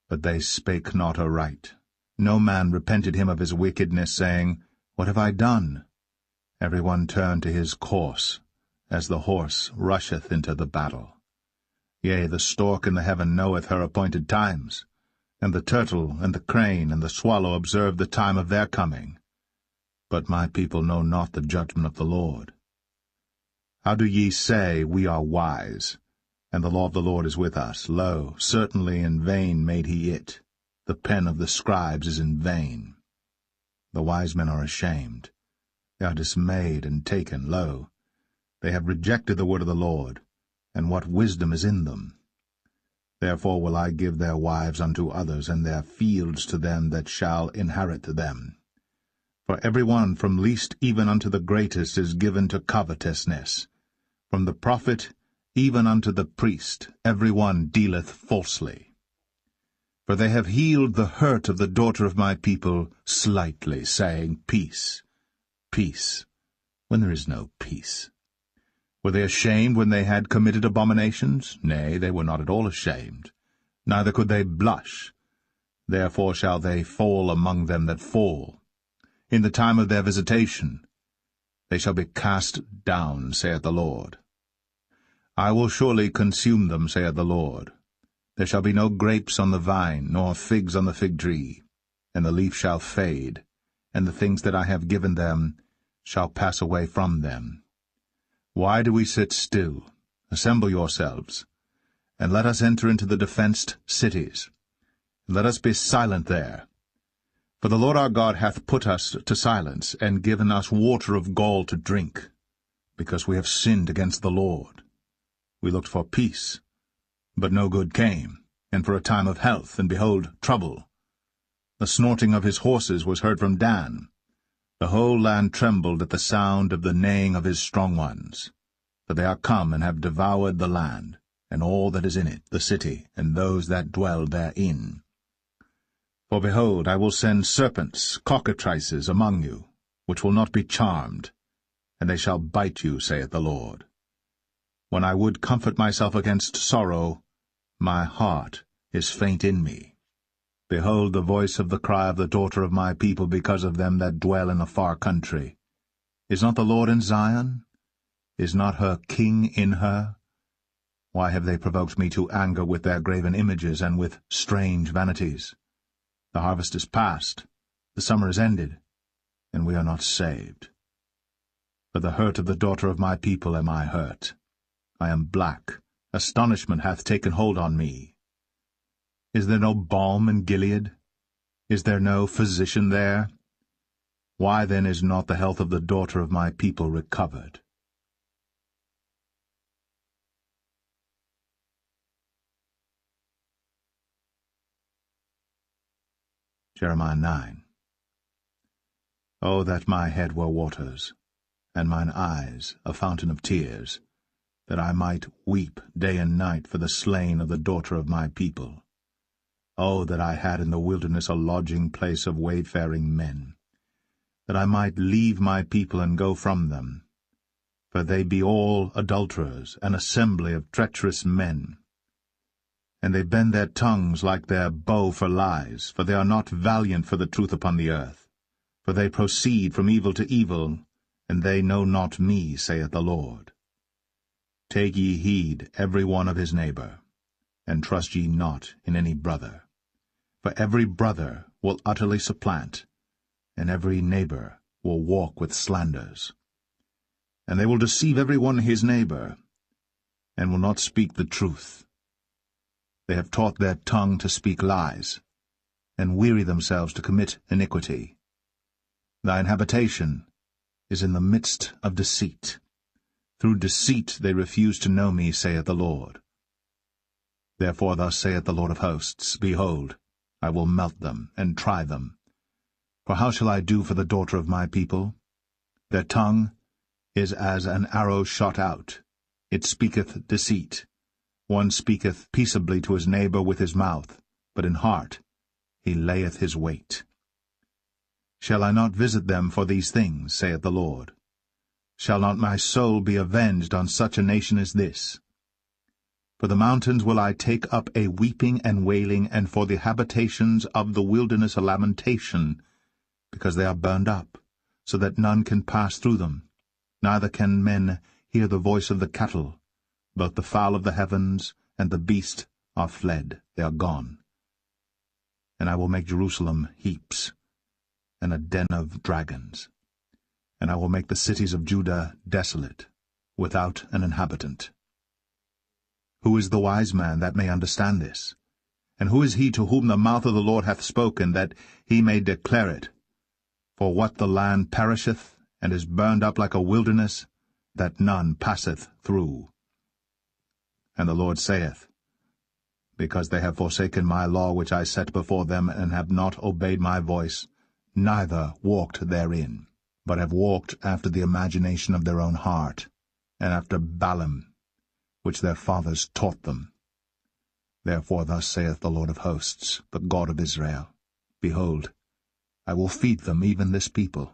but they spake not aright. No man repented him of his wickedness, saying, What have I done? Every one turned to his course, as the horse rusheth into the battle. Yea, the stork in the heaven knoweth her appointed times, and the turtle, and the crane, and the swallow observe the time of their coming. But my people know not the judgment of the Lord. How do ye say, We are wise, and the law of the Lord is with us? Lo, certainly in vain made he it. The pen of the scribes is in vain. The wise men are ashamed. They are dismayed and taken. Lo, they have rejected the word of the Lord, and what wisdom is in them? Therefore will I give their wives unto others, and their fields to them that shall inherit them. For every one from least even unto the greatest is given to covetousness. From the prophet even unto the priest every one dealeth falsely. For they have healed the hurt of the daughter of my people slightly, saying, Peace, peace, when there is no peace. Were they ashamed when they had committed abominations? Nay, they were not at all ashamed, neither could they blush. Therefore shall they fall among them that fall. In the time of their visitation they shall be cast down, saith the Lord. I will surely consume them, saith the Lord. There shall be no grapes on the vine, nor figs on the fig tree, and the leaf shall fade, and the things that I have given them shall pass away from them. Why do we sit still? Assemble yourselves, and let us enter into the defenced cities. Let us be silent there. For the Lord our God hath put us to silence, and given us water of gall to drink, because we have sinned against the Lord. We looked for peace, but no good came, and for a time of health, and behold, trouble. The snorting of his horses was heard from Dan. The whole land trembled at the sound of the neighing of his strong ones. For they are come and have devoured the land, and all that is in it, the city, and those that dwell therein. For behold, I will send serpents, cockatrices, among you, which will not be charmed, and they shall bite you, saith the Lord. When I would comfort myself against sorrow, my heart is faint in me. Behold the voice of the cry of the daughter of my people because of them that dwell in a far country. Is not the Lord in Zion? Is not her king in her? Why have they provoked me to anger with their graven images and with strange vanities? The harvest is past, the summer is ended, and we are not saved. For the hurt of the daughter of my people am I hurt. I am black, astonishment hath taken hold on me. Is there no balm in Gilead? Is there no physician there? Why then is not the health of the daughter of my people recovered? Jeremiah 9. O that my head were waters, and mine eyes a fountain of tears, that I might weep day and night for the slain of the daughter of my people. O that I had in the wilderness a lodging place of wayfaring men, that I might leave my people and go from them. For they be all adulterers, an assembly of treacherous men. And they bend their tongues like their bow for lies, for they are not valiant for the truth upon the earth. For they proceed from evil to evil, and they know not me, saith the Lord. Take ye heed every one of his neighbor, and trust ye not in any brother. For every brother will utterly supplant, and every neighbor will walk with slanders. And they will deceive every one his neighbor, and will not speak the truth. They have taught their tongue to speak lies, and weary themselves to commit iniquity. Thine habitation is in the midst of deceit. Through deceit they refuse to know me, saith the Lord. Therefore thus saith the Lord of hosts, Behold, I will melt them, and try them. For how shall I do for the daughter of my people? Their tongue is as an arrow shot out. It speaketh deceit. One speaketh peaceably to his neighbor with his mouth, but in heart he layeth his wait. Shall I not visit them for these things, saith the Lord? Shall not my soul be avenged on such a nation as this? For the mountains will I take up a weeping and wailing, and for the habitations of the wilderness a lamentation, because they are burned up, so that none can pass through them, neither can men hear the voice of the cattle. Both the fowl of the heavens and the beast are fled, they are gone. And I will make Jerusalem heaps, and a den of dragons. And I will make the cities of Judah desolate, without an inhabitant. Who is the wise man that may understand this? And who is he to whom the mouth of the Lord hath spoken, that he may declare it? For what the land perisheth, and is burned up like a wilderness, that none passeth through. And the Lord saith, Because they have forsaken my law which I set before them, and have not obeyed my voice, neither walked therein, but have walked after the imagination of their own heart, and after Balaam, which their fathers taught them. Therefore thus saith the Lord of hosts, the God of Israel, Behold, I will feed them, even this people,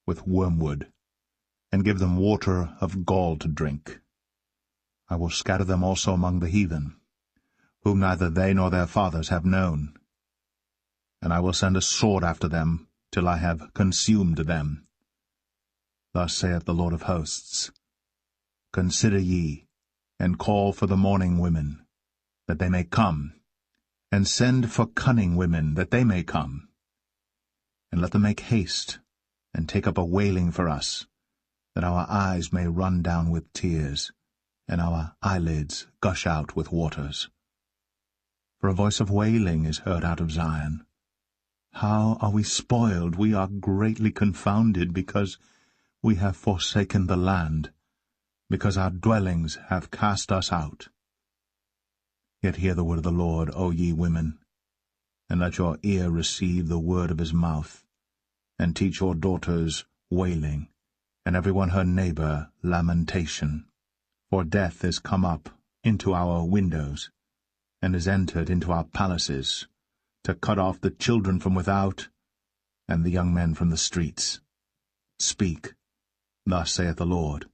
with wormwood, and give them water of gall to drink. I will scatter them also among the heathen, whom neither they nor their fathers have known. And I will send a sword after them, till I have consumed them. Thus saith the Lord of hosts, Consider ye, and call for the mourning women, that they may come, and send for cunning women, that they may come. And let them make haste, and take up a wailing for us, that our eyes may run down with tears, and our eyelids gush out with waters. For a voice of wailing is heard out of Zion. How are we spoiled, we are greatly confounded, because we have forsaken the land, because our dwellings have cast us out. Yet hear the word of the Lord, O ye women, and let your ear receive the word of his mouth, and teach your daughters wailing, and every one her neighbor lamentation. For death is come up into our windows, and is entered into our palaces, to cut off the children from without, and the young men from the streets. Speak, thus saith the Lord,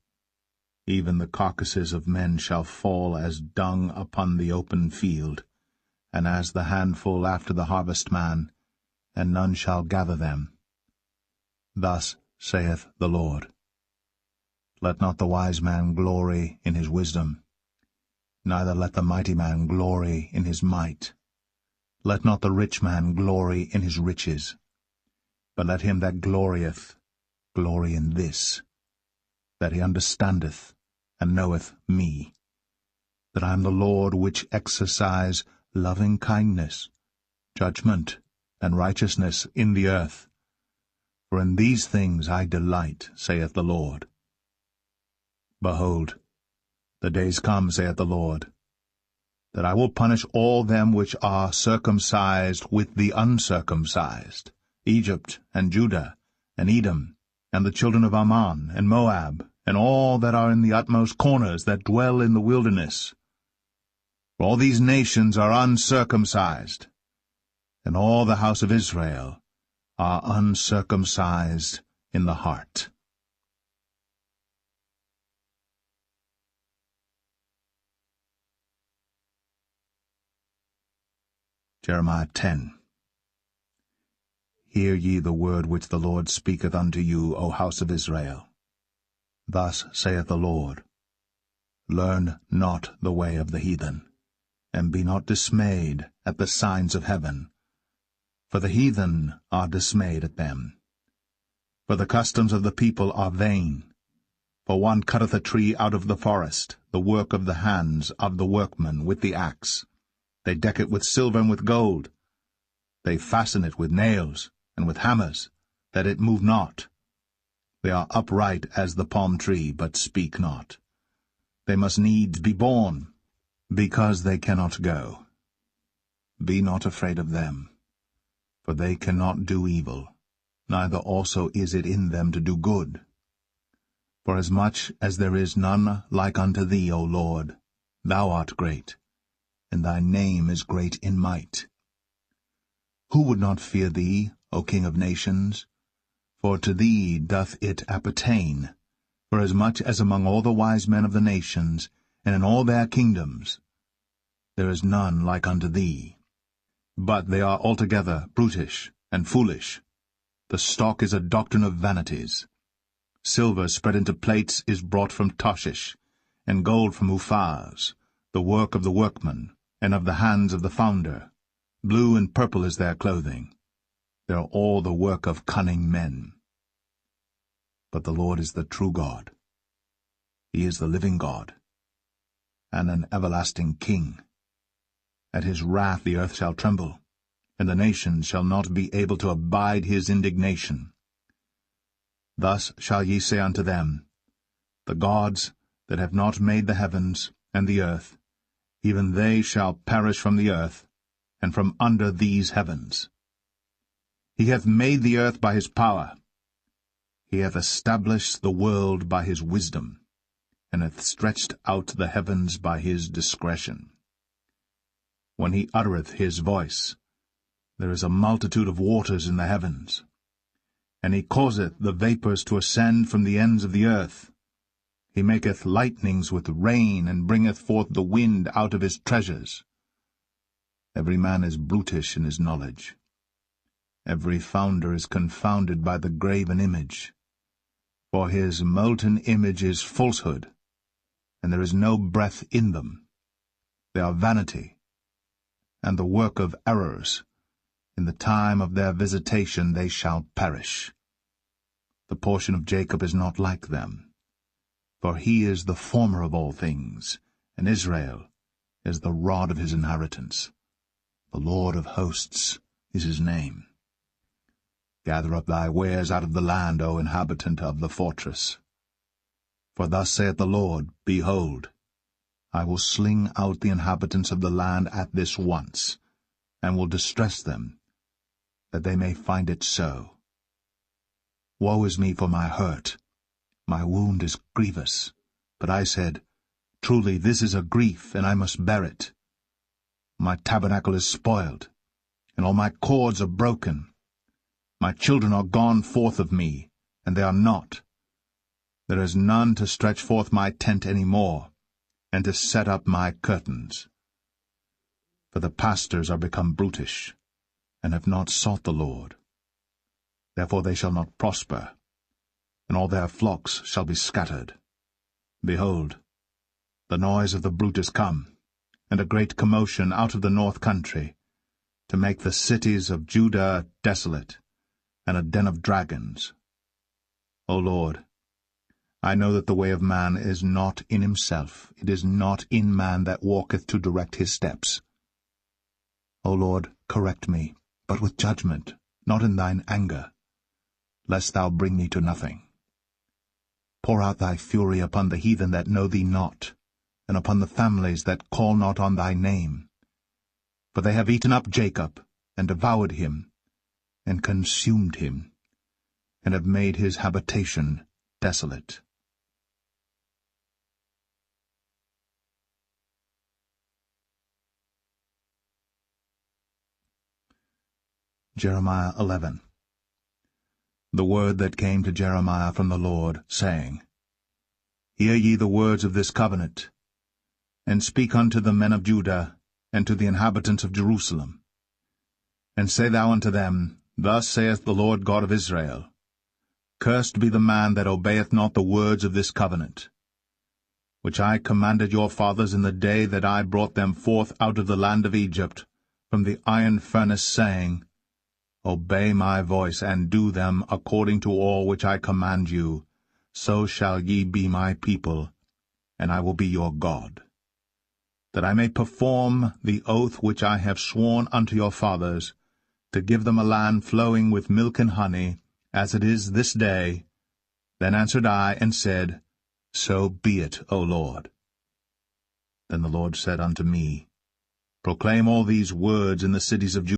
Even the carcasses of men shall fall as dung upon the open field, and as the handful after the harvestman, and none shall gather them. Thus saith the Lord. Let not the wise man glory in his wisdom, neither let the mighty man glory in his might. Let not the rich man glory in his riches, but let him that glorieth glory in this, that he understandeth and knoweth me, that I am the Lord which exercise loving-kindness, judgment, and righteousness in the earth. For in these things I delight, saith the Lord. Behold, the days come, saith the Lord, that I will punish all them which are circumcised with the uncircumcised, Egypt, and Judah, and Edom, and the children of Ammon, and Moab, and all that are in the utmost corners that dwell in the wilderness. For all these nations are uncircumcised, and all the house of Israel are uncircumcised in the heart. Jeremiah 10. Hear ye the word which the Lord speaketh unto you, O house of Israel. Thus saith the Lord, Learn not the way of the heathen, and be not dismayed at the signs of heaven. For the heathen are dismayed at them. For the customs of the people are vain. For one cutteth a tree out of the forest, the work of the hands of the workman with the axe. They deck it with silver and with gold. They fasten it with nails and with hammers, that it move not. They are upright as the palm tree, but speak not. They must needs be born, because they cannot go. Be not afraid of them, for they cannot do evil, neither also is it in them to do good. Forasmuch as there is none like unto thee, O Lord, thou art great, and thy name is great in might. Who would not fear thee, O King of nations? For to thee doth it appertain, forasmuch as among all the wise men of the nations, and in all their kingdoms, there is none like unto thee. But they are altogether brutish and foolish. The stock is a doctrine of vanities. Silver spread into plates is brought from Tarshish, and gold from Uphaz, the work of the workman, and of the hands of the founder. Blue and purple is their clothing. They are all the work of cunning men. But the Lord is the true God. He is the living God, and an everlasting King. At his wrath the earth shall tremble, and the nations shall not be able to abide his indignation. Thus shall ye say unto them, The gods that have not made the heavens and the earth, even they shall perish from the earth, and from under these heavens. He hath made the earth by his power. He hath established the world by his wisdom, and hath stretched out the heavens by his discretion. When he uttereth his voice, there is a multitude of waters in the heavens. And he causeth the vapours to ascend from the ends of the earth. He maketh lightnings with rain, and bringeth forth the wind out of his treasures. Every man is brutish in his knowledge. Every founder is confounded by the graven image. For his molten image is falsehood, and there is no breath in them. They are vanity, and the work of errors. In the time of their visitation they shall perish. The portion of Jacob is not like them, for he is the former of all things, and Israel is the rod of his inheritance. The Lord of hosts is his name. Gather up thy wares out of the land, O inhabitant of the fortress. For thus saith the Lord, Behold, I will sling out the inhabitants of the land at this once, and will distress them, that they may find it so. Woe is me for my hurt! My wound is grievous. But I said, Truly this is a grief, and I must bear it. My tabernacle is spoiled, and all my cords are broken. My children are gone forth of me, and they are not. There is none to stretch forth my tent any more, and to set up my curtains. For the pastors are become brutish, and have not sought the Lord. Therefore they shall not prosper, and all their flocks shall be scattered. Behold, the noise of the brute is come, and a great commotion out of the north country, to make the cities of Judah desolate, and a den of dragons. O Lord, I know that the way of man is not in himself, it is not in man that walketh to direct his steps. O Lord, correct me, but with judgment, not in thine anger, lest thou bring me to nothing. Pour out thy fury upon the heathen that know thee not, and upon the families that call not on thy name. For they have eaten up Jacob, and devoured him, and consumed him, and have made his habitation desolate. Jeremiah 11. The word that came to Jeremiah from the Lord, saying, Hear ye the words of this covenant, and speak unto the men of Judah, and to the inhabitants of Jerusalem. And say thou unto them, Thus saith the Lord God of Israel, Cursed be the man that obeyeth not the words of this covenant, which I commanded your fathers in the day that I brought them forth out of the land of Egypt, from the iron furnace, saying, Obey my voice, and do them according to all which I command you, so shall ye be my people, and I will be your God. That I may perform the oath which I have sworn unto your fathers, to give them a land flowing with milk and honey, as it is this day. Then answered I, and said, So be it, O Lord. Then the Lord said unto me, Proclaim all these words in the cities of Judah,